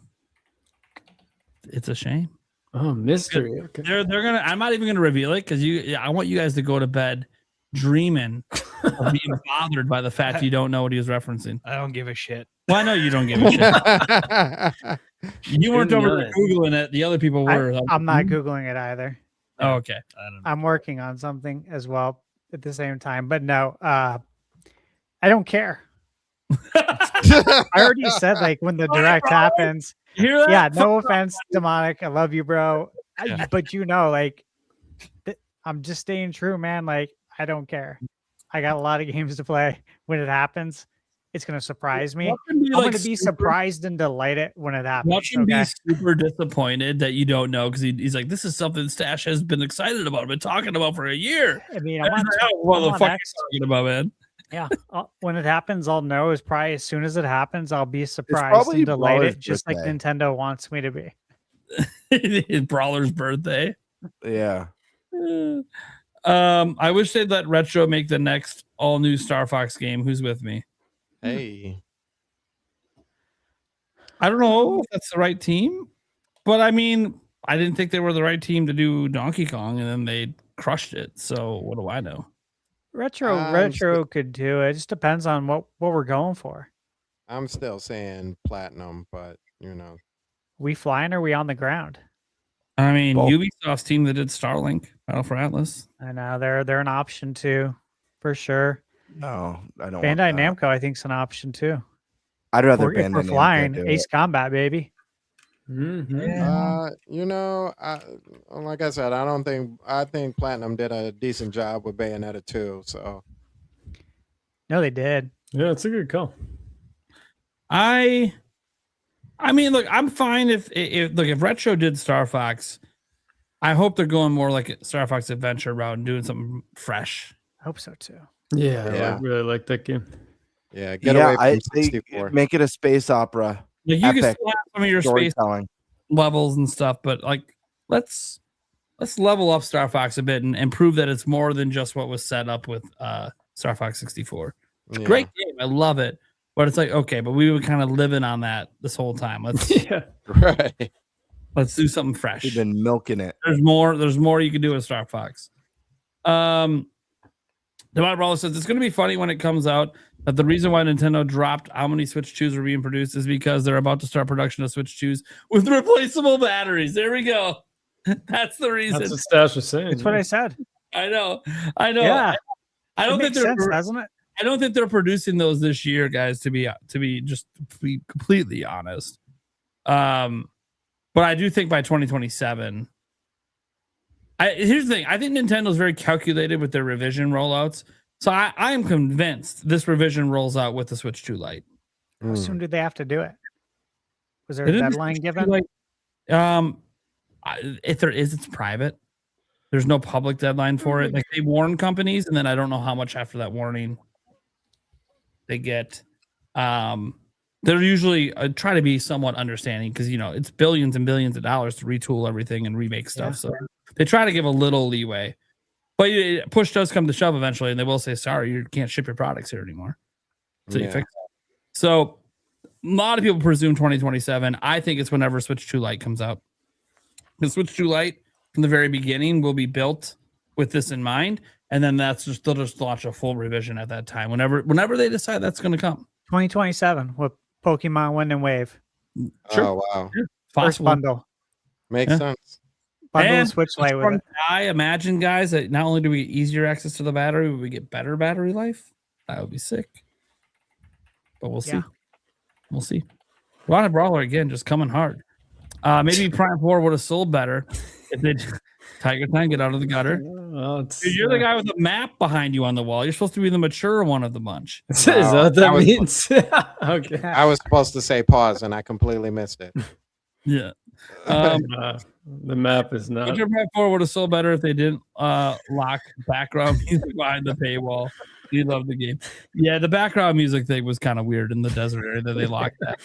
It's a shame. Oh, mystery. Okay. They're gonna. I'm not even gonna reveal it because I want you guys to go to bed dreaming of being bothered by the fact you don't know what he was referencing. I don't give a shit. Well, I know you don't give a shit. You weren't over there Googling it. The other people were. I'm not Googling it either. Oh, okay. I'm working on something as well at the same time. But no, I don't care. I already said, like, when the direct happens. You hear that? Yeah, no offense, Demonic. I love you, bro. Yeah. But you know, like, I'm just staying true, man. Like, I don't care. I got a lot of games to play. When it happens, it's gonna surprise me. I'm gonna be surprised and delighted when it happens. Watch him be super disappointed that you don't know, because he's like, this is something Stash has been excited about, been talking about for a year. I mean, what the fuck are you talking about, man? Yeah, when it happens, I'll know. Is probably as soon as it happens, I'll be surprised and delighted, just like Nintendo wants me to be. Brawler's birthday. Yeah. I wish they'd let Retro make the next all new Star Fox game. Who's with me? Hey. I don't know if that's the right team, but I mean, I didn't think they were the right team to do Donkey Kong, and then they crushed it. So what do I know? Retro could do it. It just depends on what we're going for. I'm still saying Platinum, but you know, We flying or we on the ground? I mean, Ubisoft's team that did Starlink, Battle for Atlas. I know they're an option too, for sure. No, I don't. Bandai Namco, I think, is an option too. I'd rather if we're flying Ace Combat, baby. Mm-hmm. You know, like I said, I think Platinum did a decent job with Bayonetta 2. So, no, they did. Yeah, it's a good call. I mean, look, I'm fine if Retro did Star Fox. I hope they're going more like a Star Fox Adventure route and doing something fresh. I hope so too. Yeah, I really like that game. Yeah, get away from 64. Make it a space opera. Like, you can still have some of your space levels and stuff, but like let's level up Star Fox a bit and prove that it's more than just what was set up with Star Fox 64. It's a great game. I love it. But it's like, okay, but we were kind of living on that this whole time. Let's right. Let's do something fresh. We've been milking it. There's more you can do with Star Fox. Divine Brawler says it's going to be funny when it comes out that the reason why Nintendo dropped how many Switch 2s are being produced is because they're about to start production of Switch 2s with replaceable batteries. There we go. That's the reason. That's what Stash was saying. That's what I said. I know. Yeah. I don't think they're doesn't it? I don't think they're producing those this year, guys, to be completely honest. But I do think by 2027. Here's the thing. I think Nintendo's very calculated with their revision rollouts. So I am convinced this revision rolls out with the Switch 2 Lite. How soon did they have to do it? Was there a deadline given? If there is, it's private. There's no public deadline for it. Like, they warn companies, and then I don't know how much after that warning they get. They're usually try to be somewhat understanding because, you know, it's billions and billions of dollars to retool everything and remake stuff. So they try to give a little leeway. But push does come to shove eventually, and they will say, sorry, you can't ship your products here anymore. So you fix it. So a lot of people presume 2027. I think it's whenever Switch 2 Lite comes out. The Switch 2 Lite from the very beginning will be built with this in mind, and then they'll just launch a full revision at that time. Whenever they decide that's going to come. 2027 with Pokemon Wind and Wave. Sure. Oh wow! Yeah, first bundle makes sense. Bundle and Switch Lite with it. I imagine, guys, that not only do we get easier access to the battery, but we get better battery life. That would be sick. But we'll see. We'll see. Wanted Brawler again, just coming hard. Maybe Prime 4 would have sold better if they Tiger Time, get out of the gutter. Dude, you're the guy with the map behind you on the wall. You're supposed to be the mature one of the bunch. Is that what that means? Okay. I was supposed to say pause, and I completely missed it. Yeah. The map is not. Prime 4 would have sold better if they didn't lock background music behind the paywall. You love the game. Yeah, the background music thing was kind of weird in the desert area that they locked that.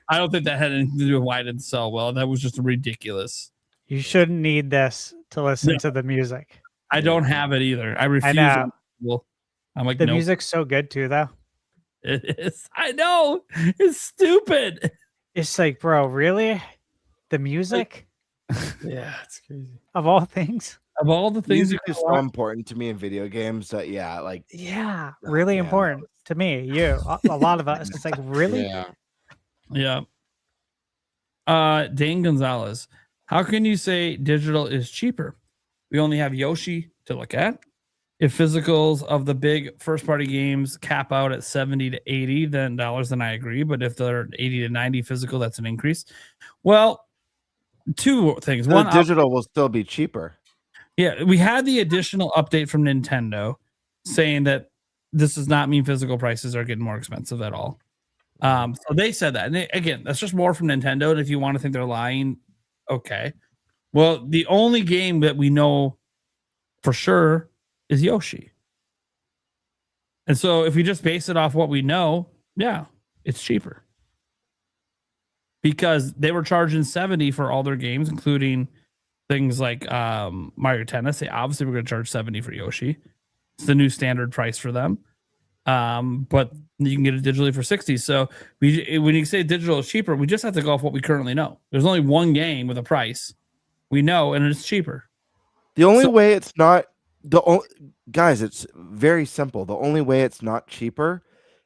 I don't think that had anything to do with why it didn't sell well. That was just You ridiculous. shouldn't need this to listen to the music. I don't have it either. I refuse. I know. I'm like, the nope. music's so good too, though. It is. I know. It's stupid. It's like, bro, really? The music? Yeah, it's crazy. Of all things. Of all the things Music is so important to me in video games that like Yeah, really man, important to me. You, a lot of us. It's like really. Yeah. Dane Gonzalez, how can you say digital is cheaper? We only have Yoshi to look at. If physicals of the big first party games cap out at 70 to 80 then I agree. But if they're 80 to 90 physical, that's an increase. Well, two things. The One, digital will still be cheaper. yeah, we had the additional update from Nintendo saying that this does not mean physical prices are getting more expensive at all. So they said that. And again, that's just more from Nintendo. And if you want to think they're lying, okay. Well, the only game that we know for sure is Yoshi. And so if we just base it off what we know, yeah, it's cheaper. Because they were charging 70 for all their games, including things like Mario Tennis. They obviously were going to charge 70 for Yoshi. It's the new standard price for them. But you can get it digitally for 60. So when you say digital is cheaper, we just have to go off what we currently know. There's only one game with a price we know, and it's cheaper. The only way it's not guys, it's very simple. The only way it's not cheaper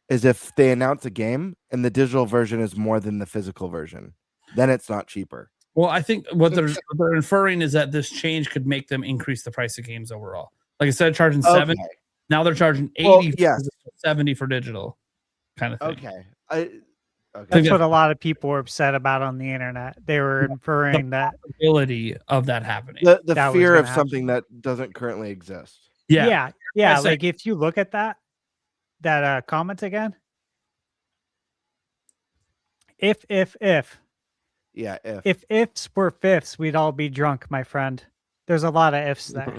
is if they announce a game and the digital version is more than the physical version. Then it's not cheaper. Well, I think what they're inferring is that this change could make them increase the price of games overall. Like instead of charging 70, now they're charging 80 for 70 for digital kind of thing. Okay. That's what a lot of people were upset about on the internet. They were inferring that possibility of that happening. The fear of something that doesn't currently exist. Yeah. Like if you look at that comment again, if yeah, if ifs were fifths, we'd all be drunk, my friend. There's a lot of ifs there.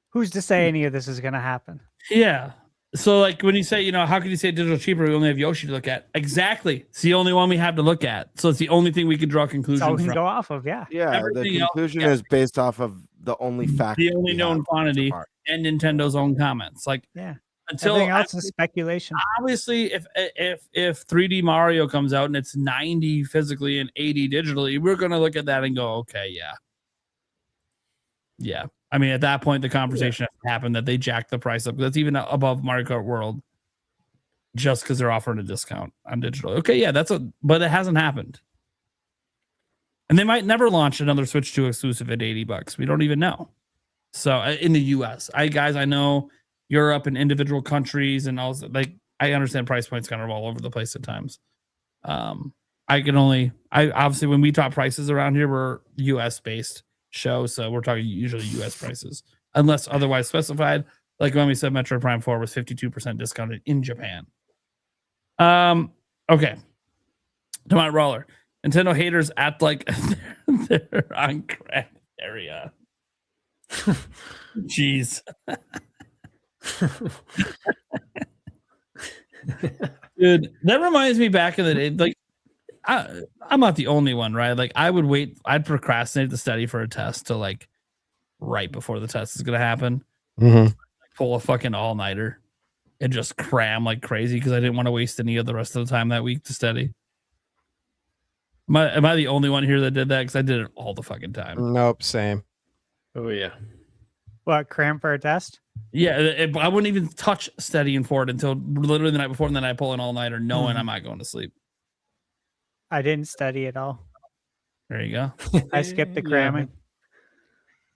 Who's to say any of this is going to happen? Yeah. So, like, when you say, how can you say digital cheaper? We only have Yoshi to look at. Exactly. It's the only one we have to look at. So, it's the only thing we can draw conclusions from. All we can go off of, yeah. Yeah, Everything the conclusion is based off of the only fact. The only known quantity and Nintendo's own comments. Like, until everything else is speculation. Obviously, if 3D Mario comes out and it's 90 physically and 80 digitally, we're going to look at that and go, okay, yeah. I mean, at that point, the conversation has happened that they jacked the price up. That's even above Mario Kart World, just because they're offering a discount on digital. Okay, yeah, but it hasn't happened, and they might never launch another Switch 2 exclusive at $80. We don't even know. So in the U.S., I know Europe and individual countries and also I understand price points kind of all over the place at times. Obviously when we talk prices around here, we're U.S. based show, so we're talking usually US prices unless otherwise specified, like when we said Metroid Prime 4 was 52% discounted in Japan. Okay, to my roller, Nintendo haters act like they're on crack area. Jeez. Dude, that reminds me back in the day, like I'm not the only one, right? Like I'd procrastinate the study for a test to like right before the test is gonna happen. Pull a fucking all-nighter and just cram like crazy because I didn't want to waste any of the rest of the time that week to study. Am I the only one here that did that? Because I did it all the fucking time. Nope, same. Oh yeah. What, cram for a test? Yeah, I wouldn't even touch studying for it until literally the night before, and then I pull an all-nighter knowing I'm not going to sleep. I didn't study at all. There you go. I skipped the cramming.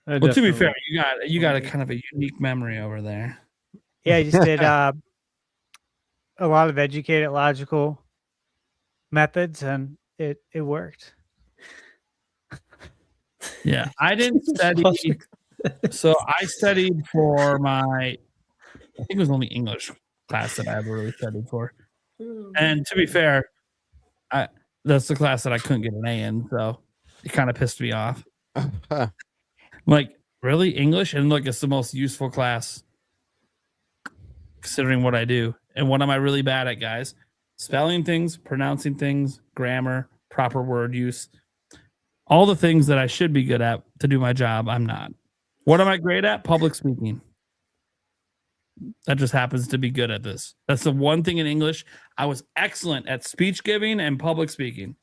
Well, to be fair, you got a kind of a unique memory over there. Yeah, I just did a lot of educated logical methods, and it worked. Yeah, I didn't study. So I studied for I think it was only English class that I ever really studied for. And to be fair, that's the class that I couldn't get an A in, so it kind of pissed me off. Like, really? English? And look, it's the most useful class considering what I do. And what am I really bad at, guys? Spelling things, pronouncing things, grammar, proper word use. All the things that I should be good at to do my job, I'm not. What am I great at? Public speaking. That just happens to be good at this. That's the one thing in English. I was excellent at speech giving and public speaking.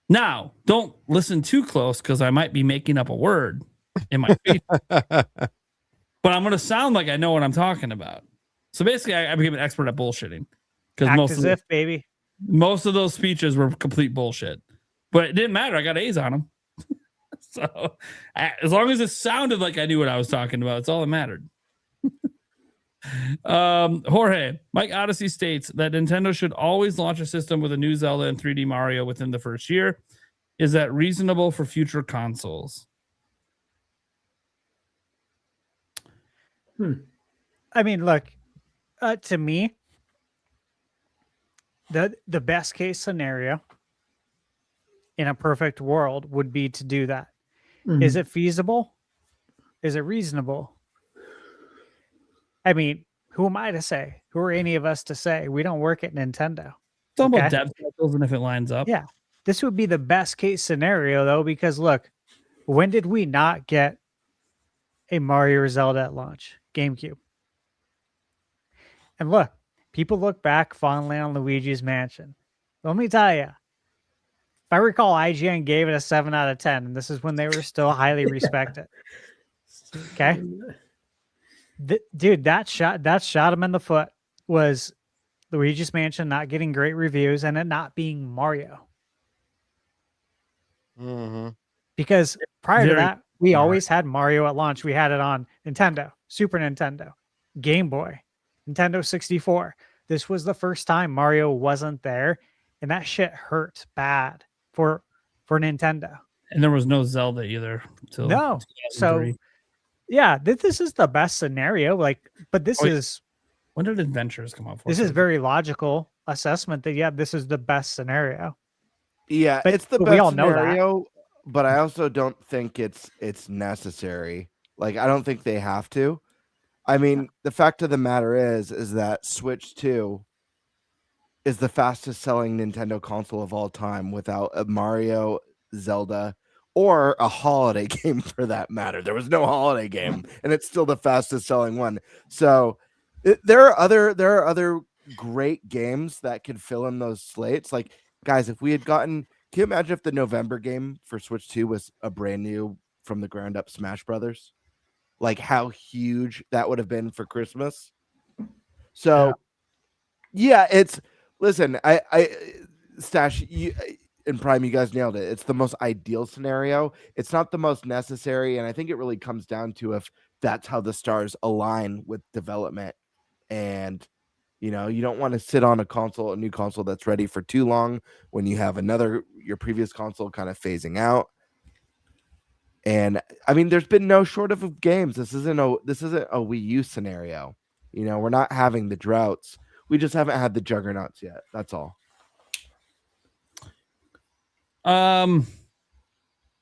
Now, don't listen too close because I might be making up a word in my speech, but I'm going to sound like I know what I'm talking about. So basically, I became an expert at bullshitting because Act as if, baby. most of those speeches were complete bullshit, but it didn't matter. I got A's on them. So as long as it sounded like I knew what I was talking about, it's all that mattered. Jorge, Mike Odyssey states that Nintendo should always launch a system with a new Zelda and 3D Mario within the first year. Is that reasonable for future consoles? I mean, look, to me, the best case scenario in a perfect world would be to do that. Is it feasible? Is it reasonable? I mean, who am I to say? Who are any of us to say? We don't work at Nintendo. It's all about dev cycles and if it lines up. Yeah. This would be the best case scenario, though, because look, when did we not get a Mario or Zelda at launch? GameCube. And look, people look back fondly on Luigi's Mansion. Let me tell you, if I recall, IGN gave it a 7 out of 10, and this is when they were still highly respected. Okay? Dude, that shot him in the foot was Luigi's Mansion not getting great reviews and it not being Mario. Because prior to that, we always had Mario at launch. We had it on Nintendo, Super Nintendo, Game Boy, Nintendo 64. This was the first time Mario wasn't there, and that shit hurt bad for Nintendo. And there was no Zelda either. No. So yeah, this is the best scenario. Like, but this is when did Adventures come out for? This is very logical assessment that this is the best scenario. Yeah, but, it's the best we all know scenario, but I also don't think it's necessary. Like, I don't think they have to. I mean, the fact of the matter is that Switch 2 is the fastest selling Nintendo console of all time without a Mario, Zelda, or a holiday game for that matter. There was no holiday game, and it's still the fastest selling one. So there are other great games that could fill in those slates. Like, guys, if we had gotten, can you imagine if the November game for Switch 2 was a brand new from the ground up Smash Brothers? Like how huge that would have been for Christmas. So yeah, it's, listen, I Stash, you in Prime, you guys nailed it. It's the most ideal scenario. It's not the most necessary, and I think it really comes down to if that's how the stars align with development. And you know, you don't want to sit on a new console that's ready for too long when you have your previous console kind of phasing out. And I mean, there's been no shortage of games. This isn't a Wii U scenario. You know, we're not having the droughts. We just haven't had the juggernauts yet. That's all.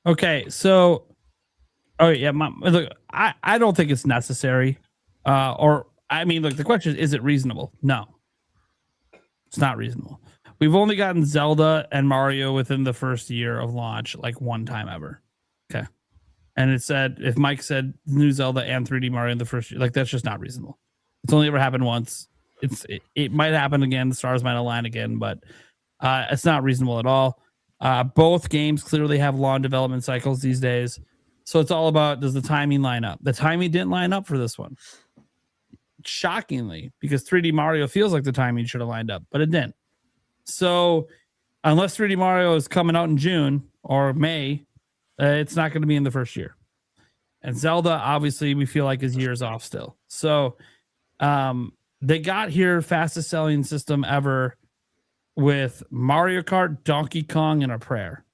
Okay, so look, I don't think it's necessary. Or I mean, look, the question is it reasonable? No. It's not reasonable. We've only gotten Zelda and Mario within the first year of launch, like one time ever. Okay. And it said, if Mike said new Zelda and 3D Mario in the first year, like that's just not reasonable. It's only ever happened once. It might happen again. The stars might align again, but it's not reasonable at all. Both games clearly have long development cycles these days. So it's all about, does the timing line up? The timing didn't line up for this one. Shockingly, because 3D Mario feels like the timing should have lined up, but it didn't. So unless 3D Mario is coming out in June or May, it's not going to be in the first year. And Zelda, obviously, we feel like is years off still. So they got here fastest selling system ever with Mario Kart, Donkey Kong, and a prayer.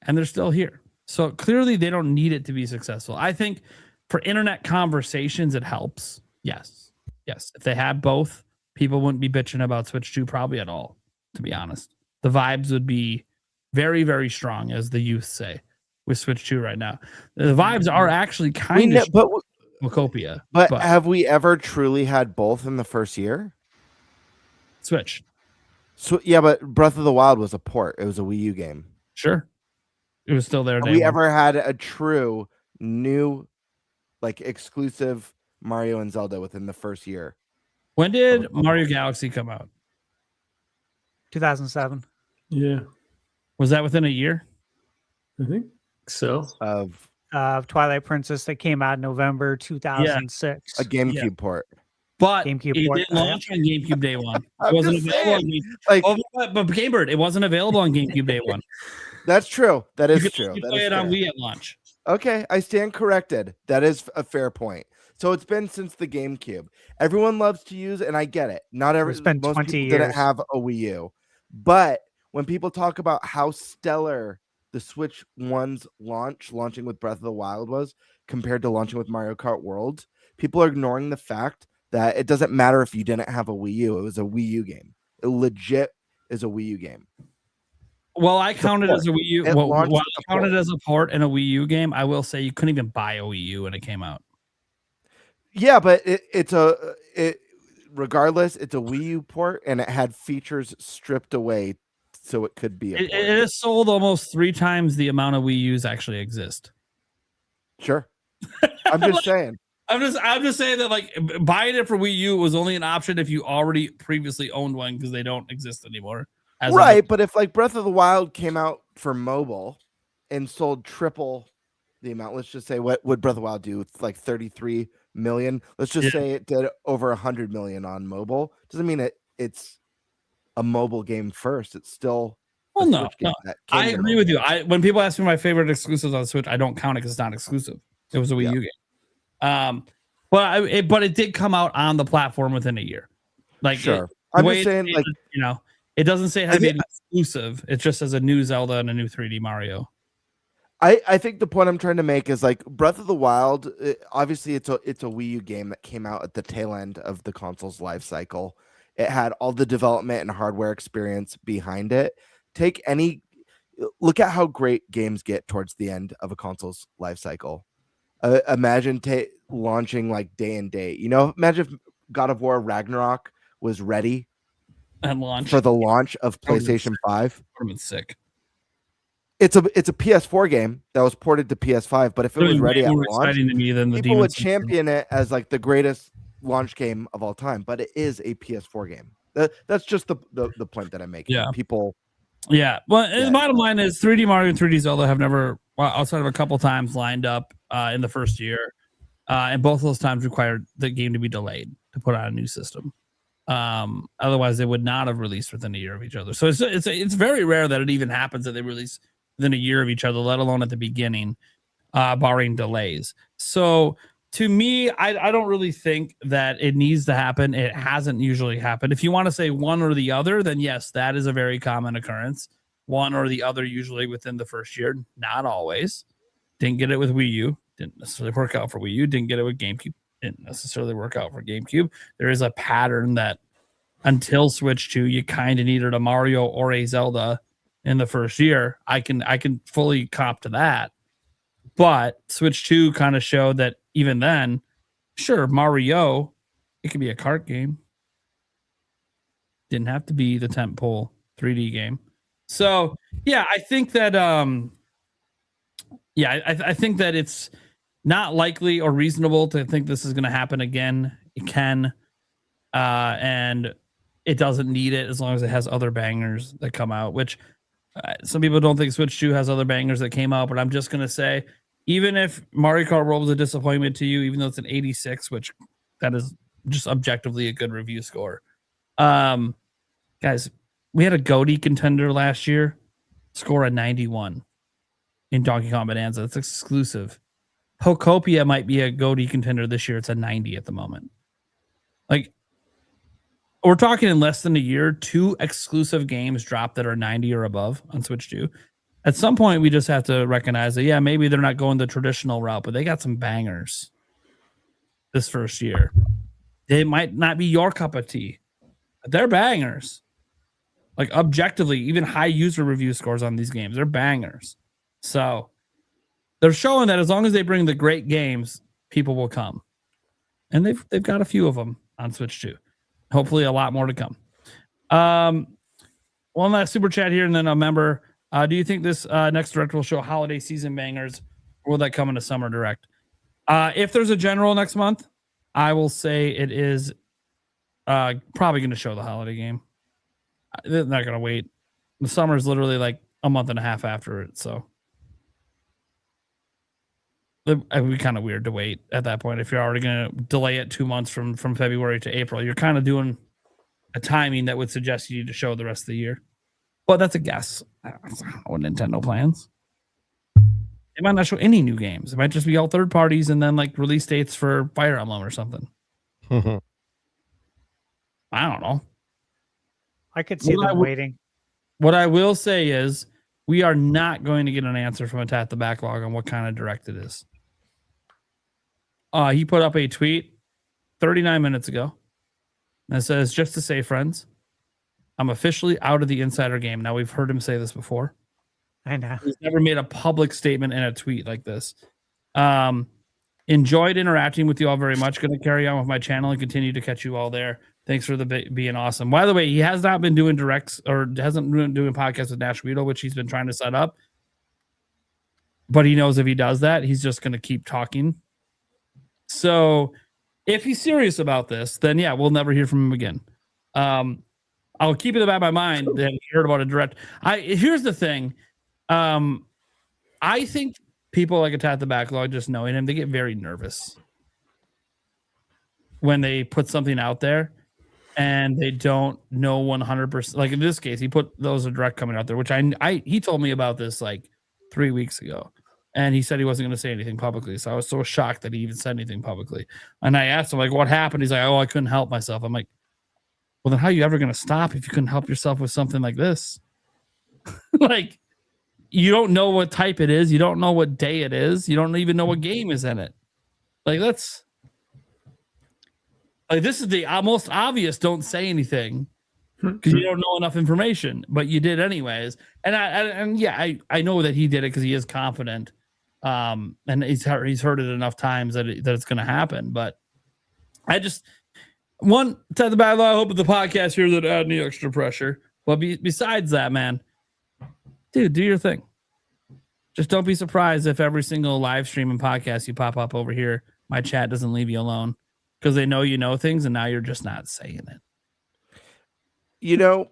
And they're still here. So clearly they don't need it to be successful. I think for internet conversations, it helps. Yes. If they had both, people wouldn't be bitching about Switch 2 probably at all, to be honest. The vibes would be very, very strong, as the youth say, with Switch 2 right now. The vibes are actually kind of Wacopia. But have we ever truly had both in the first year? Switch. So yeah, but Breath of the Wild was a port. It was a Wii U game. Sure. It was still there. Have we ever had a true new, like, exclusive Mario and Zelda within the first year? When did Mario Galaxy come out? 2007. Yeah, Was that within a year? I think so. Of Twilight Princess that came out in November 2006. a GameCube port. But GameCube it port, didn't launch on GameCube day one. It I'm wasn't just available on saying, GameCube. like But Gamebird, it wasn't available on GameCube day one. that's true. That You is could true. only That play is it on fair. Wii at launch. Okay, I stand corrected. That is a fair point. So it's been since the GameCube. Everyone loves to use, and I get it. Not every It's been most 20 people didn't years. have a Wii U, but when people talk about how stellar the Switch One's launching with Breath of the Wild was compared to launching with Mario Kart World, people are ignoring the fact that it doesn't matter if you didn't have a Wii U. It was a Wii U game. It legit is a Wii U game. Well, I counted as a Wii U. It Well, launched while with I a counted port. as a port in a Wii U game, I will say you couldn't even buy a Wii U when it came out. Yeah, but regardless, it's a Wii U port, and it had features stripped away, so it could be a It port. is sold almost 3 times the amount of Wii U's actually exist. Sure, I'm just saying. I'm just saying that like buying it for Wii U was only an option if you already previously owned one because they don't exist anymore. Right, but if like Breath of the Wild came out for mobile and sold triple the amount, let's just say what would Breath of the Wild do? It's like 33 million. Let's just say it did over 100 million on mobile. Doesn't mean it's a mobile game first. It's still Well, no. that I came to agree with you. When people ask me my favorite exclusives on Switch, I don't count it because it's not exclusive. It was a Wii U game. But it did come out on the platform within a year. Like, sure. I'm just saying, like, it doesn't say it has to be an exclusive. It just says a new Zelda and a new 3D Mario. I think the point I'm trying to make is like Breath of the Wild. Obviously, it's a Wii U game that came out at the tail end of the console's life cycle. It had all the development and hardware experience behind it. Look at how great games get towards the end of a console's life cycle. Imagine launching like day and date. Imagine if God of War Ragnarok was ready and launch for the launch of PlayStation 5. Would have been sick. It's a PS4 game that was ported to PS5, but if it was ready at launch, to me than the people would Demon's champion it as like the greatest launch game of all time. But it is a PS4 game. That's just the point that I'm making. Yeah. People. Yeah. Well, the bottom line is 3D Mario and 3D Zelda have never, outside of a couple times, lined up in the first year. And both of those times required the game to be delayed to put on a new system. Otherwise, they would not have released within a year of each other. So it's very rare that it even happens that they release within a year of each other, let alone at the beginning, barring delays. So to me, I don't really think that it needs to happen. It hasn't usually happened. If you want to say one or the other, then yes, that is a very common occurrence. One or the other usually within the first year. Not always. Didn't get it with Wii U. Didn't necessarily work out for Wii U. Didn't get it with GameCube. Didn't necessarily work out for GameCube. There is a pattern that until Switch 2, you kind of needed a Mario or a Zelda in the first year. I can fully cop to that. But Switch 2 kind of showed that even then, sure, Mario, it could be a kart game. Didn't have to be the tentpole 3D game. So, yeah, I think that I think that it's not likely or reasonable to think this is going to happen again. It can, and it doesn't need it as long as it has other bangers that come out, which some people don't think Switch 2 has other bangers that came out, but I'm just going to say, even if Mario Kart World was a disappointment to you, even though it's an 86, which that is just objectively a good review score. Guys, we had a GOTY contender last year, score a 91 in Donkey Kong Bonanza. That's exclusive. Pokopia might be a GOTY contender this year. It's a 90 at the moment. Like, we're talking in less than a year, 2 exclusive games dropped that are 90 or above on Switch 2. At some point, we just have to recognize that, yeah, maybe they're not going the traditional route, but they got some bangers this first year. They might not be your cup of tea, but they're bangers. Like, objectively, even high user review scores on these games, they're bangers. So they're showing that as long as they bring the great games, people will come. And they've got a few of them on Switch 2. Hopefully a lot more to come. One last super chat here, and then a member. Do you think this next direct will show holiday season bangers, or will that come in a summer direct? If there's a general next month, I will say it is probably going to show the holiday game. They're not going to wait The summer is literally like a month and a half after it, so it would be kind of weird to wait at that point. If you're already going to delay it 2 months from February to April, you're kind of doing a timing that would suggest you need to show the rest of the year. But that's a guess. That's what Nintendo plans. They might not show any new games. It might just be all third parties and then like release dates for Fire Emblem or something. I don't know. I could see them waiting. What I will say is we are not going to get an answer from Attack the Backlog on what kind of direct it is. He put up a tweet 39 minutes ago that says, just to say, friends, I'm officially out of the insider game. Now, we've heard him say this before. I know. He's never made a public statement in a tweet like this. Enjoyed interacting with you all very much. Going to carry on with my channel and continue to catch you all there. Thanks for being awesome. By the way, he has not been doing directs or hasn't been doing podcasts with Nash Weedle, which he's been trying to set up. But he knows if he does that, he's just going to keep talking. So if he's serious about this, then yeah, we'll never hear from him again. I'll keep it in the back of my mind that he heard about a direct. Here's the thing. I think people like Attack the Backlog, just knowing him, they get very nervous when they put something out there and they don't know 100%. Like in this case, he put those a direct coming out there, which he told me about this like 3 weeks ago. And he said he wasn't going to say anything publicly. So I was so shocked that he even said anything publicly. And I asked him, like, what happened? He's like, oh, I couldn't help myself. I'm like, well, then how are you ever going to stop if you couldn't help yourself with something like this? Like, you don't know what type it is. You don't know what day it is. You don't even know what game is in it. Like, this is the most obvious don't say anything because you don't know enough information, but you did anyways. And I know that he did it because he is confident. And he's heard it enough times that it's going to happen. But I just to the battle. I hope with the podcast here that add any extra pressure. But besides that, man, dude, do your thing. Just don't be surprised if every single live stream and podcast you pop up over here, my chat doesn't leave you alone because they know you know things and now you're just not saying it. You know,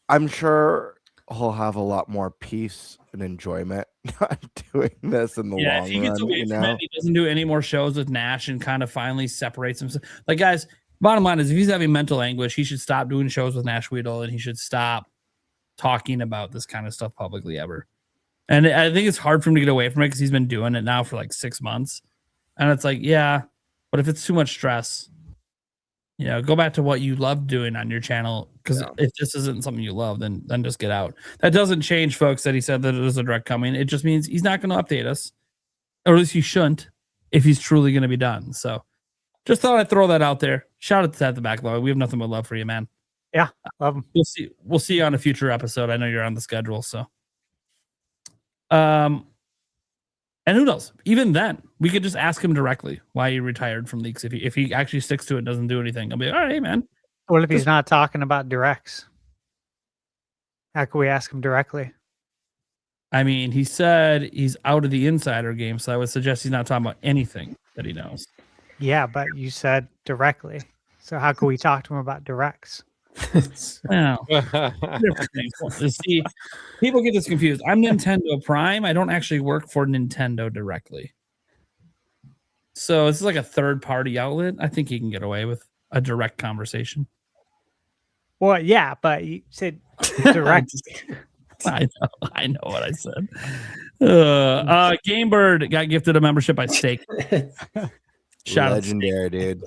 I'm sure he'll have a lot more peace and enjoyment not doing this in the long if he gets run. away from it, he doesn't do any more shows with Nash and kind of finally separates himself. Like, guys, bottom line is if he's having mental anguish, he should stop doing shows with Nash Weedle and he should stop talking about this kind of stuff publicly ever. And I think it's hard for him to get away from it because he's been doing it now for like 6 months. And it's like, yeah, but if it's too much stress, go back to what you love doing on your channel. Because if this isn't something you love, then just get out. That doesn't change, folks, that he said that it is a direct coming. It just means he's not going to update us. Or at least he shouldn't if he's truly going to be done. So just thought I'd throw that out there. Shout out to the Backlog. We have nothing but love for you, man. Yeah, love him. We'll see you on a future episode. I know you're on the schedule, so. And who knows? Even then, we could just ask him directly why he retired from leaks. If he actually sticks to it, doesn't do anything, I'll be like, all right, man. What if he's not talking about directs? How can we ask him directly? I mean, he said he's out of the insider game, so I would suggest he's not talking about anything that he knows. Yeah, but you said directly. So how can we talk to him about directs? Well, see, people get this confused. I'm Nintendo Prime. I don't actually work for Nintendo directly. So this is like a third-party outlet. I think he can get away with a direct conversation. Well, yeah, but you said direct. I know what I said. Gamebird got gifted a membership by Steak. Shout legendary, dude.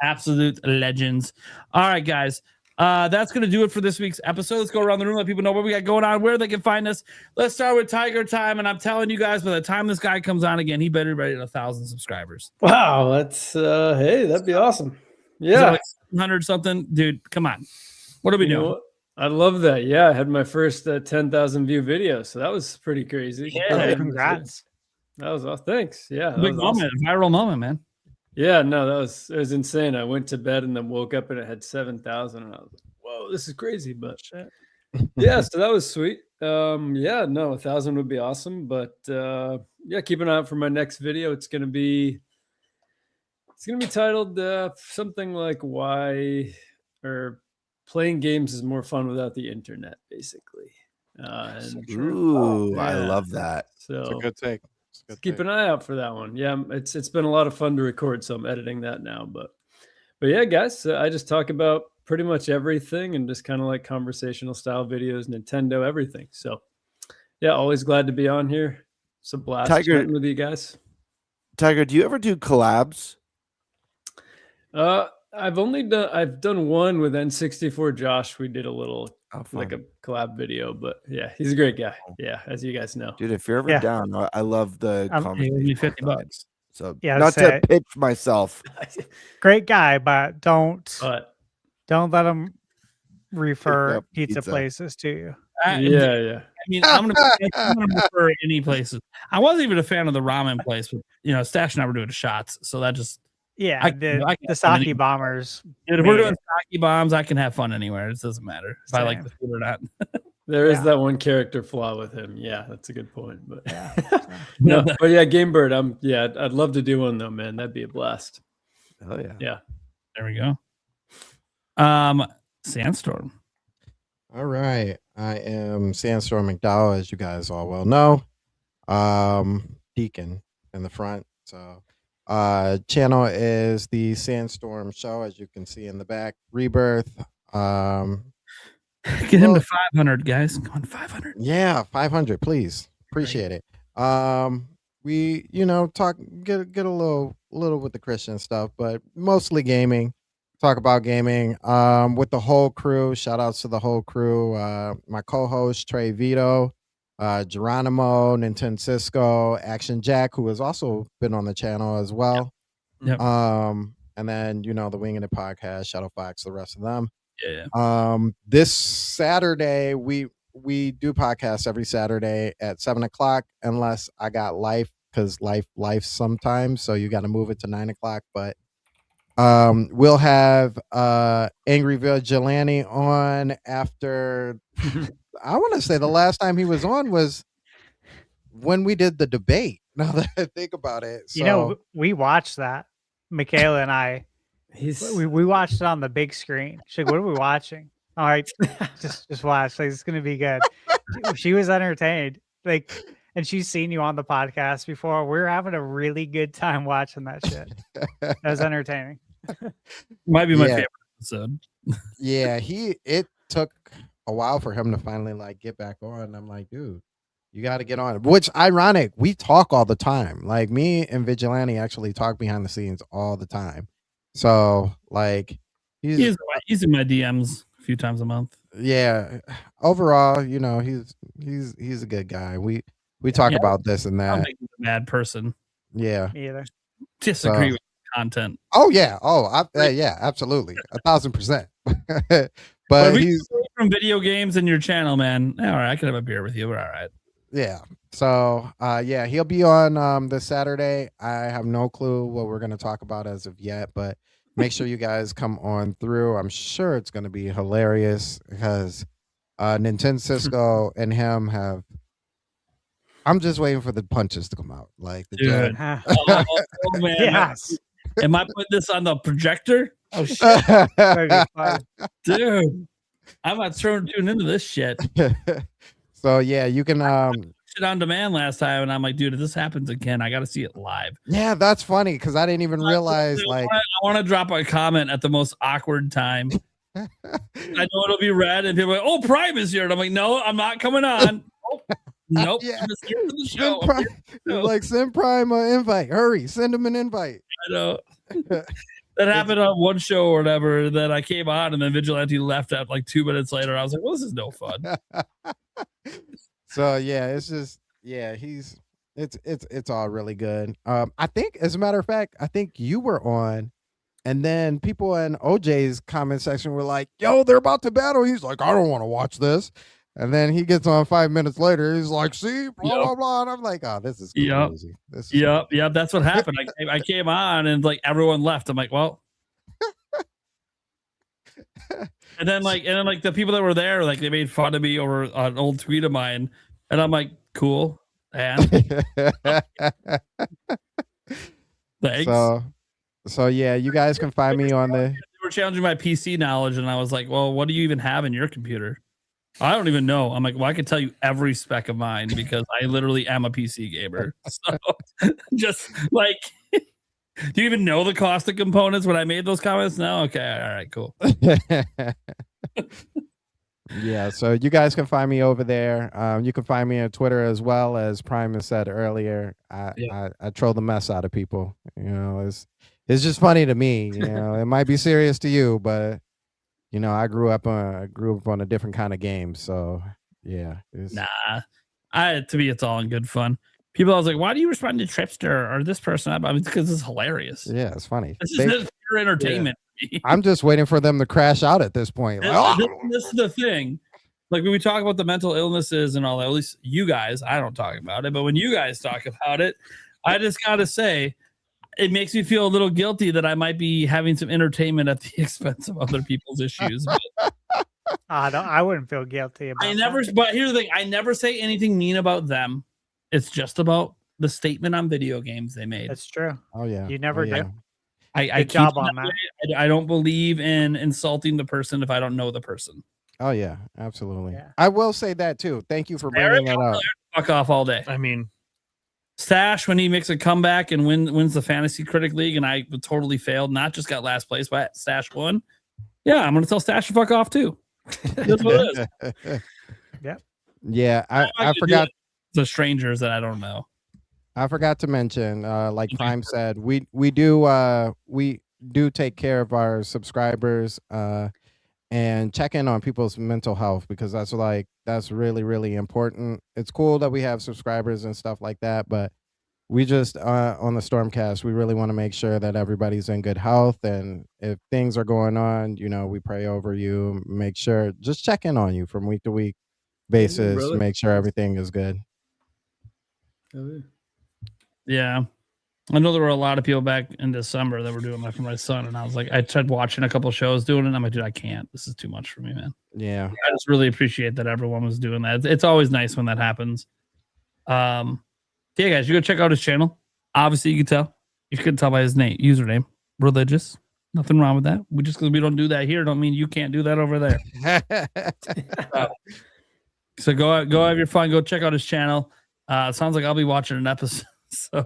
Absolute legends. All right, guys. That's going to do it for this week's episode. Let's go around the room, let people know what we got going on, where they can find us. Let's start with Tiger Time. And I'm telling you guys, by the time this guy comes on again, he better be ready to 1,000 subscribers. Wow. That's, hey, that'd be awesome. Yeah. Like 100 something. Dude, come on. What are we doing? I love that. Yeah. I had my first 10,000 view video. So that was pretty crazy. Yeah. Congrats. That was thanks. Yeah. Big moment. Awesome. Viral moment, man. Yeah, no, it was insane. I went to bed and then woke up and it had 7,000 and I was like, whoa, this is crazy. But yeah, so that was sweet. Yeah, no, 1,000 would be awesome. But yeah, keep an eye out for my next video. It's gonna be titled something like why or playing games is more fun without the internet, basically. Ooh, I love that. So It's a good take. keep an eye out for that one. Yeah, it's been a lot of fun to record, so I'm editing that now. But yeah, guys, I just talk about pretty much everything and just kind of like conversational style videos, Nintendo, everything. So yeah, always glad to be on here. It's a blast chatting with you guys. Tiger, do you ever do collabs? I've done one with N64 Josh. We did a little like a collab video, but yeah, he's a great guy. Yeah, as you guys know, dude. If you're ever down, I love the conversation. $50. So Yeah, not to pitch myself. Great guy, but don't let him refer pizza places to you. Yeah. I mean, I'm gonna refer any places. I wasn't even a fan of the ramen place, but Stash and I were doing shots, so that just the sake bombers. Dude, if we're doing sake bombs, I can have fun anywhere. It doesn't matter if I like the food or not. There is that one character flaw with him. Yeah, that's a good point. But but yeah, Game Bird. I'd love to do one though, man. That'd be a blast. Oh yeah. Yeah. There we go. Sandstorm. All right. I am Sandstorm McDowell, as you guys all well know. Deacon in the front. So channel is the Sandstorm Show, as you can see in the back. Rebirth. Get him to 500, guys. Come on, 500. Yeah, 500, please. Appreciate it. We talk get a little with the Christian stuff, but mostly gaming. Talk about gaming with the whole crew. Shout outs to the whole crew. My co-host Trey Vito, Geronimo, Nintendo Cisco, Action Jack, who has also been on the channel as well. Yep. And then the Winging It podcast, Shadow Fox, the rest of them. Yeah. This Saturday we do podcasts every Saturday at 7:00, unless I got life, because life sometimes, so you got to move it to 9:00. But we'll have Angry Vigilante on after. I want to say the last time he was on was when we did the debate. Now that I think about it, so, we watched that. Michaela and I. We watched it on the big screen. She's like, "What are we watching?" All right, just watch. Like, it's gonna be good. She was entertained. And she's seen you on the podcast before. We're having a really good time watching that shit. That was entertaining. Might be my favorite episode. Yeah, it took a while for him to finally get back on. I'm like, dude, you got to get on. Which ironic, we talk all the time. Like, me and Vigilante actually talk behind the scenes all the time. So he's in my DMs a few times a month. Yeah, overall, he's a good guy. We talk about this and that. I'm a bad person. Yeah. Me either. Disagree with content. Oh yeah. Yeah, absolutely. 1,000%. But he's from video games in your channel, man. All right, I could have a beer with you. We're all right. Yeah. So he'll be on this Saturday. I have no clue what we're going to talk about as of yet, but make sure you guys come on through. I'm sure it's going to be hilarious because Nintendo Cisco and him have. I'm just waiting for the punches to come out. Like the dude. Oh man. Yes. Am I putting this on the projector? Oh shit. Dude. I'm about to tune into this shit. So yeah, you can shit on demand last time, and I'm like, dude, if this happens again, I gotta see it live. Yeah, that's funny because I didn't even realize I want to drop a comment at the most awkward time. I know it'll be read and people are like, oh, Prime is here. And I'm like, no, I'm not coming on. Nope. Yeah. I'm just here for the show. Send Prime an invite. Hurry, send him an invite. I know. That happened on one show or whatever that I came on and then Vigilante left at 2 minutes later. I was like, well, this is no fun. So yeah, it's just it's all really good. I think, as a matter of fact, I think you were on, and then people in OJ's comment section were like, yo, they're about to battle. He's like, I don't want to watch this. And then he gets on 5 minutes later. He's like, see, blah, blah, blah. And I'm like, oh, this is crazy. Yep. That's what happened. I came on and everyone left. I'm like, well. And then the people that were there, they made fun of me over an old tweet of mine. And I'm like, cool. And thanks. So yeah, you guys can find me on the. They were were challenging my PC knowledge, and I was like, "Well, what do you even have in your computer?" I don't even know. I'm like, "Well, I can tell you every spec of mine because I literally am a PC gamer." So, just like, do you even know the cost of components when I made those comments? No, okay, all right, cool. Yeah, so you guys can find me over there. You can find me on Twitter as well, as Prime has said earlier. I troll the mess out of people. You know, it's just funny to me. You know, it might be serious to you, but you know, I grew up on a different kind of game. So yeah, Nah, to me, it's all in good fun. People always like, "Why do you respond to Tripster or this person?" I mean, because it's hilarious. Yeah, it's funny. This is pure entertainment. Yeah. I'm just waiting for them to crash out at this point. Like, this is the thing. Like when we talk about the mental illnesses and all that, at least you guys, I don't talk about it, but when you guys talk about it, I just gotta say, it makes me feel a little guilty that I might be having some entertainment at the expense of other people's issues. But I wouldn't feel guilty about but here's the thing, I never say anything mean about them. It's just about the statement on video games they made. That's true. Oh yeah. You never do. I job on that. I don't believe in insulting the person if I don't know the person. Oh yeah, absolutely. Yeah. I will say that too. Thank you for bringing Eric, that up. Fuck off all day. I mean, Stash, when he makes a comeback and wins the Fantasy Critic League, and I totally failed, not just got last place, but Stash won. Yeah, I'm gonna tell Stash to fuck off too. That's what it is. Yep. Yeah, I forgot the strangers that I don't know. I forgot to mention, like Prime said, we do take care of our subscribers and check in on people's mental health, because that's really, really important. It's cool that we have subscribers and stuff like that, but we just on the Stormcast, we really want to make sure that everybody's in good health, and if things are going on, you know, we pray over you, make sure, just check in on you from week to week basis, make sure everything is good. Yeah. I know there were a lot of people back in December that were doing that for my son, and I was like, I tried watching a couple shows doing it, and I'm like, dude, I can't. This is too much for me, man. Yeah. I just really appreciate that everyone was doing that. It's always nice when that happens. Yeah, guys, you go check out his channel. Obviously, you can tell. You couldn't tell by his username. Religious. Nothing wrong with that. Just because we don't do that here, don't mean you can't do that over there. So go have your fun. Go check out his channel. It sounds like I'll be watching an episode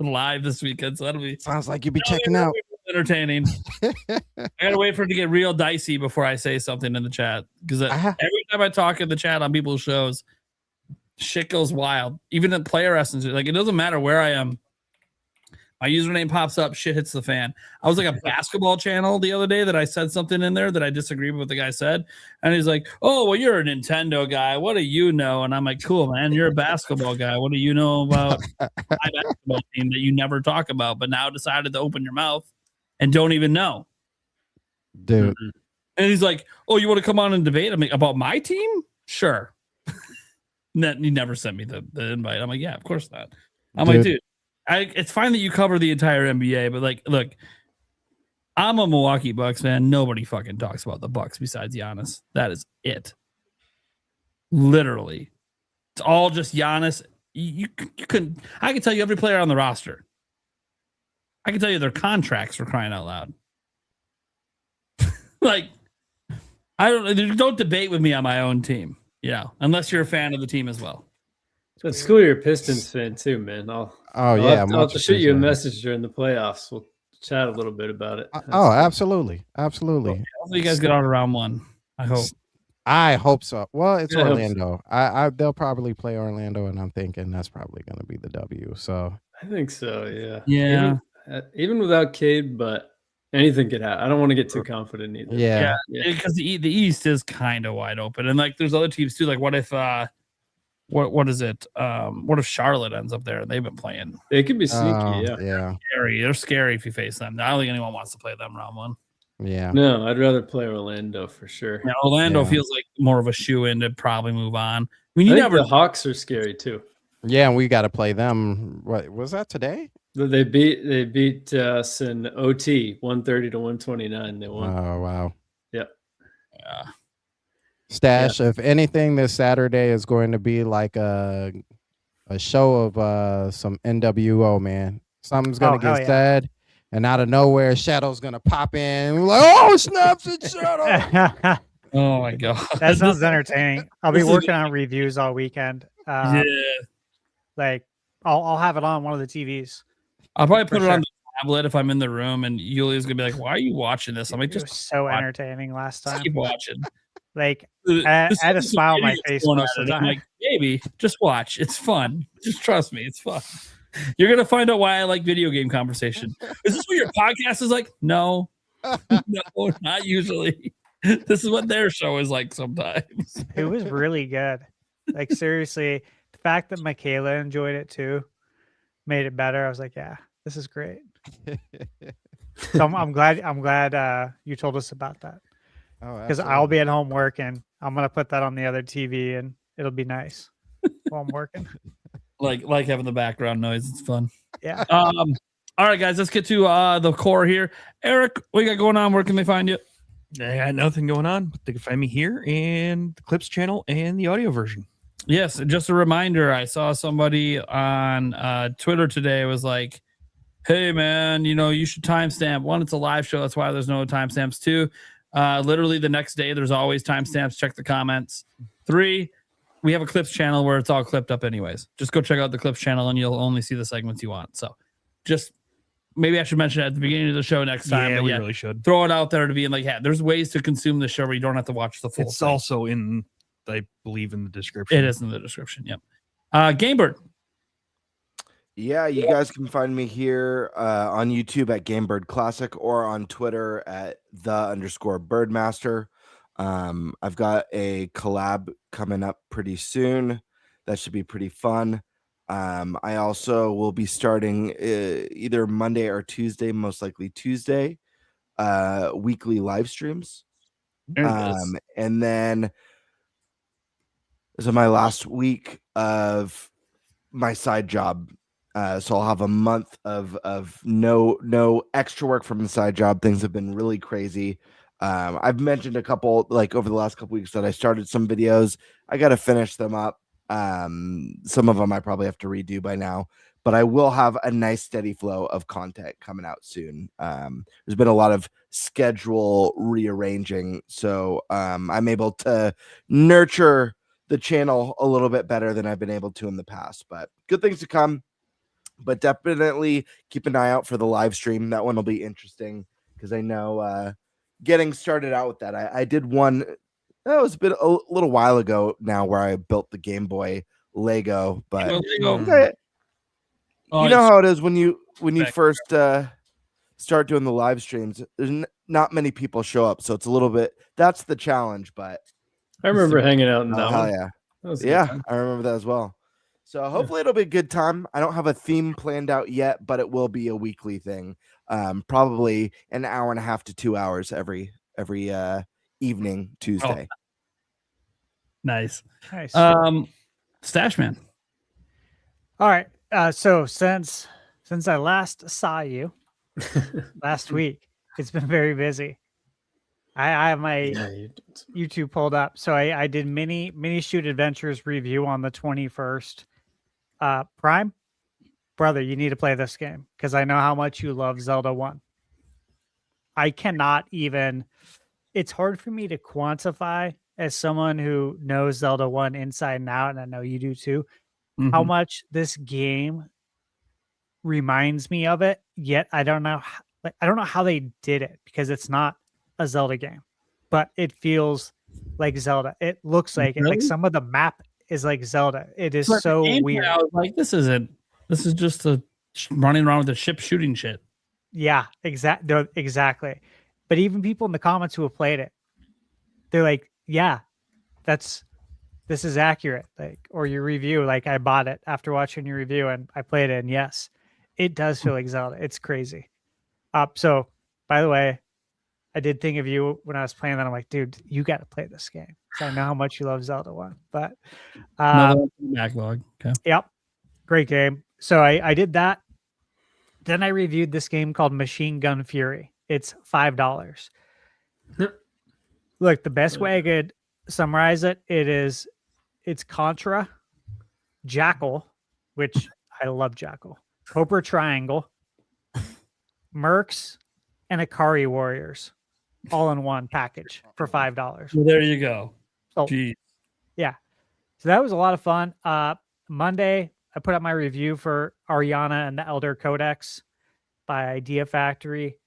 live this weekend, so that'll be sounds like you'll be checking out. Entertaining. I gotta wait for it to get real dicey before I say something in the chat, because every time I talk in the chat on people's shows, shit goes wild. Even in player essence, like it doesn't matter where I am. My username pops up, shit hits the fan. I was like a basketball channel the other day that I said something in there that I disagreed with what the guy said. And he's like, "Oh, well, you're a Nintendo guy. What do you know?" And I'm like, "Cool, man. You're a basketball guy. What do you know about my basketball team that you never talk about, but now decided to open your mouth and don't even know?" Dude. And he's like, "Oh, you want to come on and debate?" I'm like, "About my team? Sure." He never sent me the invite. I'm like, "Yeah, of course not." I'm like, dude. It's fine that you cover the entire NBA, but like, look, I'm a Milwaukee Bucks fan. Nobody fucking talks about the Bucks besides Giannis. That is it. Literally, it's all just Giannis. You couldn't. I can tell you every player on the roster. I can tell you their contracts, for crying out loud. Like, don't debate with me on my own team. Yeah, unless you're a fan of the team as well. So it's cool you're a Pistons fan too, man. I'll have to shoot you a message during the playoffs. We'll chat a little bit about it. Oh, absolutely. Hopefully you guys get out of round one. I hope so. Well, it's Orlando. They'll probably play Orlando, and I'm thinking that's probably going to be the W. So I think so. Yeah. Yeah. Even without Cade, but anything could happen. I don't want to get too confident either. Yeah. Because the East is kind of wide open, and like there's other teams too. Like what if what is it? What if Charlotte ends up there and they've been playing? They could be sneaky. Yeah. They're scary if you face them. I don't think anyone wants to play them round one. Yeah. No, I'd rather play Orlando for sure. Yeah, Orlando feels like more of a shoe-in to probably move on. I mean, the Hawks are scary too. Yeah, and we got to play them. What was that today? They beat us in OT 130 to 129. They won. Oh wow. Yep. Yeah. Stash, if anything, this Saturday is going to be like a show of some NWO, man. Something's gonna get said, and out of nowhere, Shadow's gonna pop in. We're like, oh, snaps! It's Shadow. Oh my god, That sounds entertaining. I'll be this is- working on reviews all weekend. yeah. Like I'll have it on one of the TVs. I'll probably put For it on sure. the tablet if I'm in the room, and Yulia's gonna be like, "Why are you watching this?" I'm like, It was "Just so watch- entertaining last just time. keep watching." Like This I had a is smile on my idiots face going most at of it. the I'm time. like, "Baby, just watch. It's fun. Just trust me, it's fun." You're gonna find out why I like video game conversation. Is this what your podcast is like? No, no, not usually. This is what their show is like sometimes. It was really good. Like seriously, the fact that Michaela enjoyed it too made it better. I was like, yeah, this is great. So I'm glad you told us about that. Oh, Because I'll be at home working. I'm gonna put that on the other TV and it'll be nice while I'm working. Like having the background noise. It's fun. Yeah. All right, guys, let's get to the core here. Eric, what you got going on? Where can they find you? I got nothing going on, but they can find me here and the Clips channel and the audio version. Yes, just a reminder. I saw somebody on Twitter today was like, "Hey, man, you should timestamp. One, it's a live show. That's why there's no timestamps. Two, literally the next day, there's always timestamps. Check the comments. 3, we have a Clips channel where it's all clipped up anyways. Just go check out the Clips channel and you'll only see the segments you want. So just maybe I should mention it at the beginning of the show next time. Yeah, but we really should. throw it out there to be like, yeah, there's ways to consume the show where you don't have to watch the full It's thing. also in, I believe, in the description. It is in the description. Yep. Gamebird. Yeah, you guys can find me here on YouTube at GameBird Classic or on Twitter at _Birdmaster. I've got a collab coming up pretty soon. That should be pretty fun. I also will be starting either Monday or Tuesday, most likely Tuesday, weekly live streams. And then this is my last week of my side job. So I'll have a month of no extra work from the side job. Things have been really crazy. I've mentioned a couple, like over the last couple weeks, that I started some videos. I got to finish them up. Some of them I probably have to redo by now, but I will have a nice steady flow of content coming out soon. There's been a lot of schedule rearranging, so I'm able to nurture the channel a little bit better than I've been able to in the past, but good things to come. But definitely keep an eye out for the live stream. That one will be interesting because I know getting started out with that. I did one. That was a little while ago now, where I built the Game Boy Lego. But Lego. You know how it is when you first start doing the live streams. There's not many people show up, so it's a little bit. That's the challenge. But I remember hanging out in that hell one. yeah, That was a good yeah, time. I remember that as well. So hopefully it'll be a good time. I don't have a theme planned out yet, but it will be a weekly thing. Probably an hour and a half to 2 hours every evening Tuesday. Nice. Stash Man. All right. So since I last saw you last week, it's been very busy. I have my YouTube pulled up. So I did mini shoot adventures review on the 21st. Prime, brother, you need to play this game because I know how much you love Zelda 1. I cannot even. It's hard for me to quantify as someone who knows Zelda 1 inside and out, and I know you do too, how much this game reminds me of it. Yet I don't know. I don't know how they did it because it's not a Zelda game, but it feels like Zelda. It looks like it. Like some of the map is like Zelda. It is so weird. I was like, this is just a running around with a ship shooting shit. Yeah, exactly. But even people in the comments who have played it, they're like, yeah, this is accurate. Like, or your review, like I bought it after watching your review and I played it, and yes, it does feel like Zelda. It's crazy. So by the way, I did think of you when I was playing that. I'm like, dude, you got to play this game. So I know how much you love Zelda 1. But backlog. Okay. Yep. Great game. So I did that. Then I reviewed this game called Machine Gun Fury. It's $5. Look, the best way I could summarize it's Contra, Jackal, which I love Jackal, Cobra Triangle, Mercs, and Akari Warriors, all in one package for $5. Well, there you go. So, Jeez. yeah. So that was a lot of fun. Monday, I put up my review for Ariana and the Elder Codex by Idea Factory.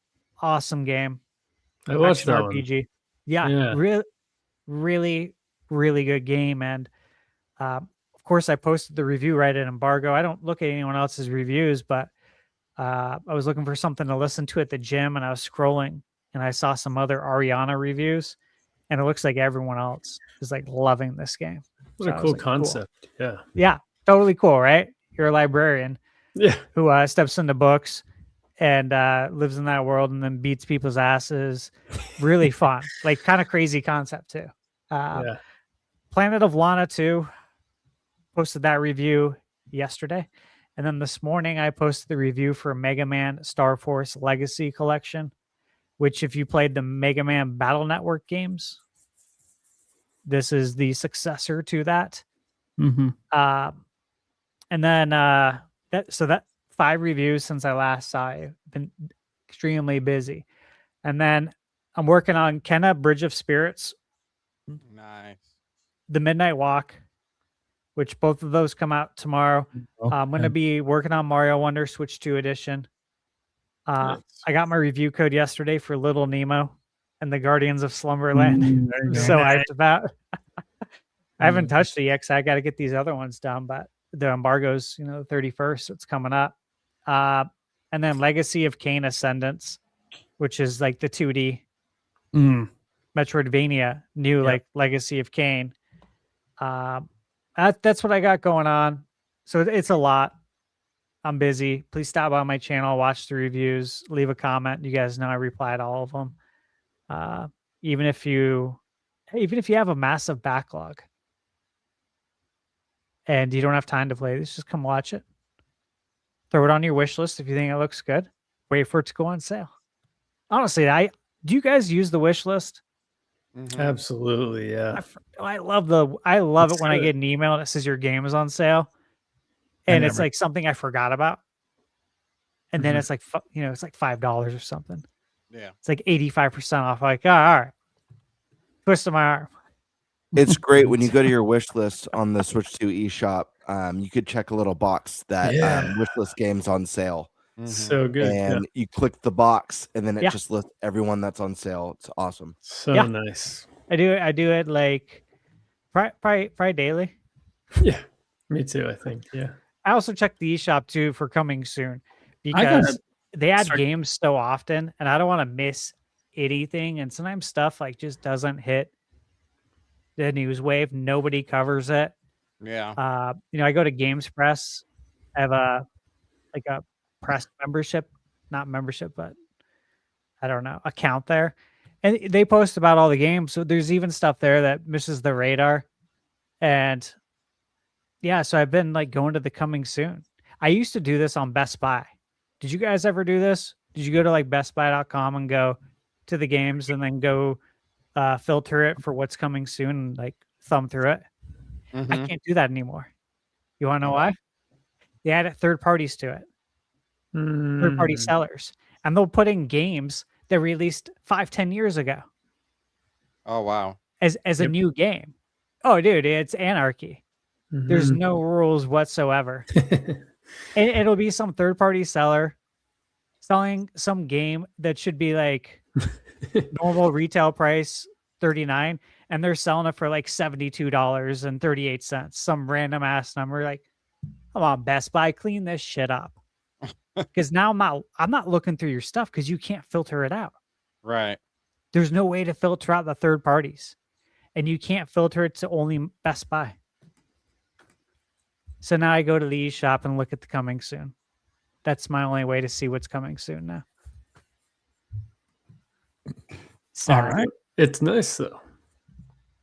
Awesome game. I watched that one. RPG. Yeah. Really, really good game. And of course, I posted the review right at embargo. I don't look at anyone else's reviews, but I was looking for something to listen to at the gym, and I was scrolling, and I saw some other Ariana reviews, and it looks like everyone else is like loving this game. What So a I cool was like, concept. Yeah. Yeah, totally cool, right? You're a librarian who steps into books and lives in that world and then beats people's asses. Really fun, like kind of crazy concept too. Planet of Lana 2, posted that review yesterday. And then this morning I posted the review for Mega Man Star Force Legacy Collection, which if you played the Mega Man Battle Network games, this is the successor to that. Mm-hmm. And then that 5 reviews since I last saw you. Been extremely busy. And then I'm working on Kenna Bridge of Spirits. Nice. The Midnight Walk, which both of those come out tomorrow. I'm going to be working on Mario Wonder Switch 2 edition. I got my review code yesterday for Little Nemo and the Guardians of Slumberland. I'm so hyped about. I haven't touched it yet because I got to get these other ones done, but the embargo's, the 31st, so it's coming up. And then Legacy of Kain Ascendance, which is like the 2D Metroidvania, new like Legacy of Kain. That's what I got going on. So it's a lot. I'm busy. Please stop by my channel, watch the reviews, leave a comment. You guys know I reply to all of them. Even if you have a massive backlog and you don't have time to play this, just come watch it. Throw it on your wish list if you think it looks good. Wait for it to go on sale. Honestly, do you guys use the wish list? Mm-hmm. Absolutely, yeah. I love it when I get an email that says your game is on sale, and it's like something I forgot about, and then it's like it's like $5 or something. Yeah, it's like 85% off. Like, all right, twist of my arm. It's great when you go to your wish list on the Switch 2 eShop. You could check a little box that wish list games on sale. So good. And you click the box, and then it just lists everyone that's on sale. It's awesome. So nice. I do it like probably daily. Yeah, me too. I think. Yeah. I also check the eShop too for coming soon because they add games so often, and I don't want to miss anything. And sometimes stuff like just doesn't hit the news wave. Nobody covers it. Yeah. I go to Games Press. I have a press membership, not membership, but I don't know, account there. And they post about all the games. So there's even stuff there that misses the radar. And yeah, so I've been like going to the coming soon. I used to do this on Best Buy. Did you guys ever do this? Did you go to like bestbuy.com and go to the games and then go filter it for what's coming soon and like thumb through it? Mm-hmm. I can't do that anymore. You want to know why? They added third parties to it. Third-party sellers, and they'll put in games that released 5-10 years ago. Oh wow! As a new game. Oh, dude, it's anarchy. There's no rules whatsoever, and it'll be some third-party seller selling some game that should be like normal retail price $39, and they're selling it for like $72.38. Some random ass number. Like, come on, Best Buy, clean this shit up. Because now I'm not looking through your stuff because you can't filter it out. Right. There's no way to filter out the third parties, and you can't filter it to only Best Buy. So now I go to the eShop and look at the coming soon. That's my only way to see what's coming soon now. All right. It's nice though.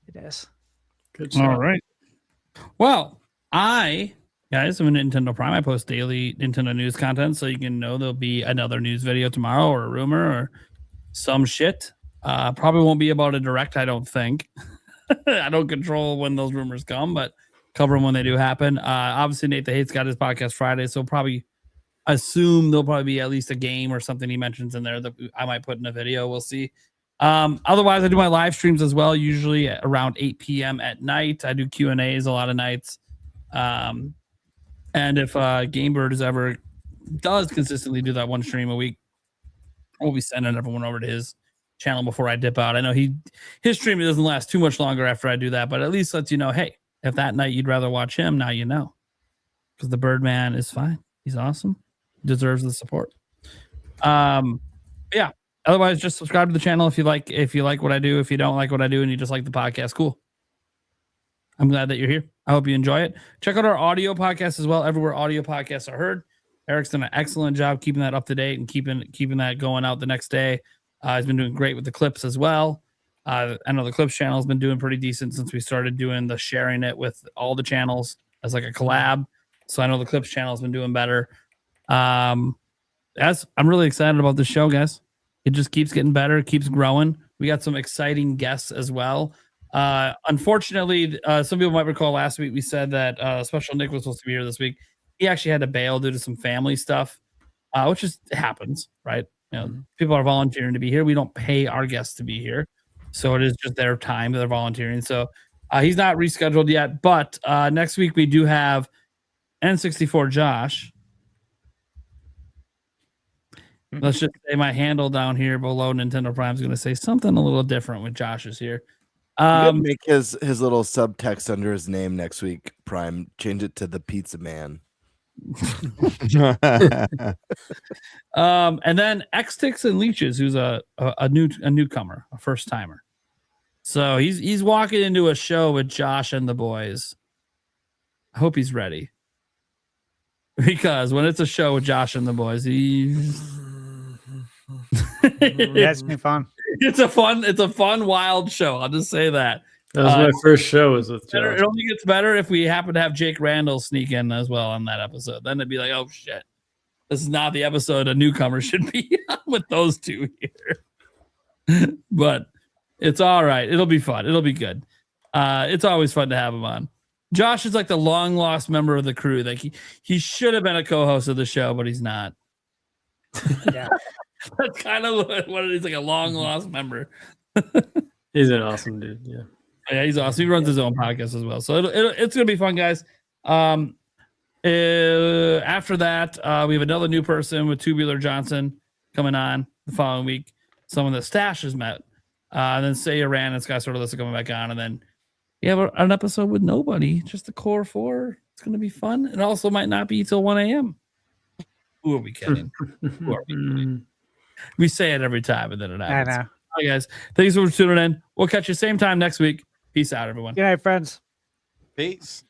It is. Good job. All right. Well, guys, I'm a Nintendo Prime. I post daily Nintendo news content, so you can know there'll be another news video tomorrow, or a rumor, or some shit. Probably won't be about a direct, I don't think. I don't control when those rumors come, but cover them when they do happen. Obviously, Nate the Hate's got his podcast Friday, so probably I assume there'll probably be at least a game or something he mentions in there that I might put in a video. We'll see. Otherwise, I do my live streams as well, usually around 8 p.m. at night. I do Q&As a lot of nights. And if Gamebird does consistently do that one stream a week, we'll be sending everyone over to his channel before I dip out. I know his stream doesn't last too much longer after I do that, but at least lets you know, hey, if that night you'd rather watch him, now you know. Because the Birdman is fine. He's awesome. Deserves the support. Yeah. Otherwise, just subscribe to the channel if you like what I do. If you don't like what I do and you just like the podcast, cool. I'm glad that you're here. I hope you enjoy it. Check out our audio podcast as well. Everywhere audio podcasts are heard. Eric's done an excellent job keeping that up to date and keeping that going out the next day. He's been doing great with the clips as well. I know the clips channel has been doing pretty decent since we started doing the sharing it with all the channels as like a collab. So I know the clips channel has been doing better. I'm really excited about this show, guys. It just keeps getting better, keeps growing. We got some exciting guests as well. Unfortunately, some people might recall last week we said that Special Nick was supposed to be here this week. He actually had to bail due to some family stuff, which just happens, right? You know, people are volunteering to be here. We don't pay our guests to be here, so it is just their time that they're volunteering. So he's not rescheduled yet, but next week we do have N64 Josh. Let's just say my handle down here below Nintendo Prime is going to say something a little different when Josh is here. Make his little subtext under his name next week, Prime. Change it to the Pizza Man. And then X-Tix and Leeches, who's a newcomer, a first timer. So he's walking into a show with Josh and the boys. I hope he's ready. Because when it's a show with Josh and the boys, That's been fun. It's a fun, wild show. I'll just say that. That was my first show. Was with Josh. It only gets better if we happen to have Jake Randall sneak in as well on that episode. Then it'd be like, oh shit, this is not the episode a newcomer should be on with those two here. But it's all right. It'll be fun. It'll be good. It's always fun to have him on. Josh is like the long lost member of the crew. Like he should have been a co-host of the show, but he's not. Yeah. That's kind of what it is, like a long lost member. He's an awesome dude. Yeah, he's awesome. He runs his own podcast as well. So it's going to be fun, guys. After that, we have another new person with Tubular Johnson coming on the following week. Someone that Stash has met. And then Say Iran and Sky Sort of List coming back on. And then we have an episode with nobody, just the core four. It's going to be fun. It also might not be till 1 a.m. Who are we kidding? Who are we kidding? We say it every time, and then it happens. I know. All right, guys. Thanks for tuning in. We'll catch you same time next week. Peace out, everyone. Good night, friends. Peace.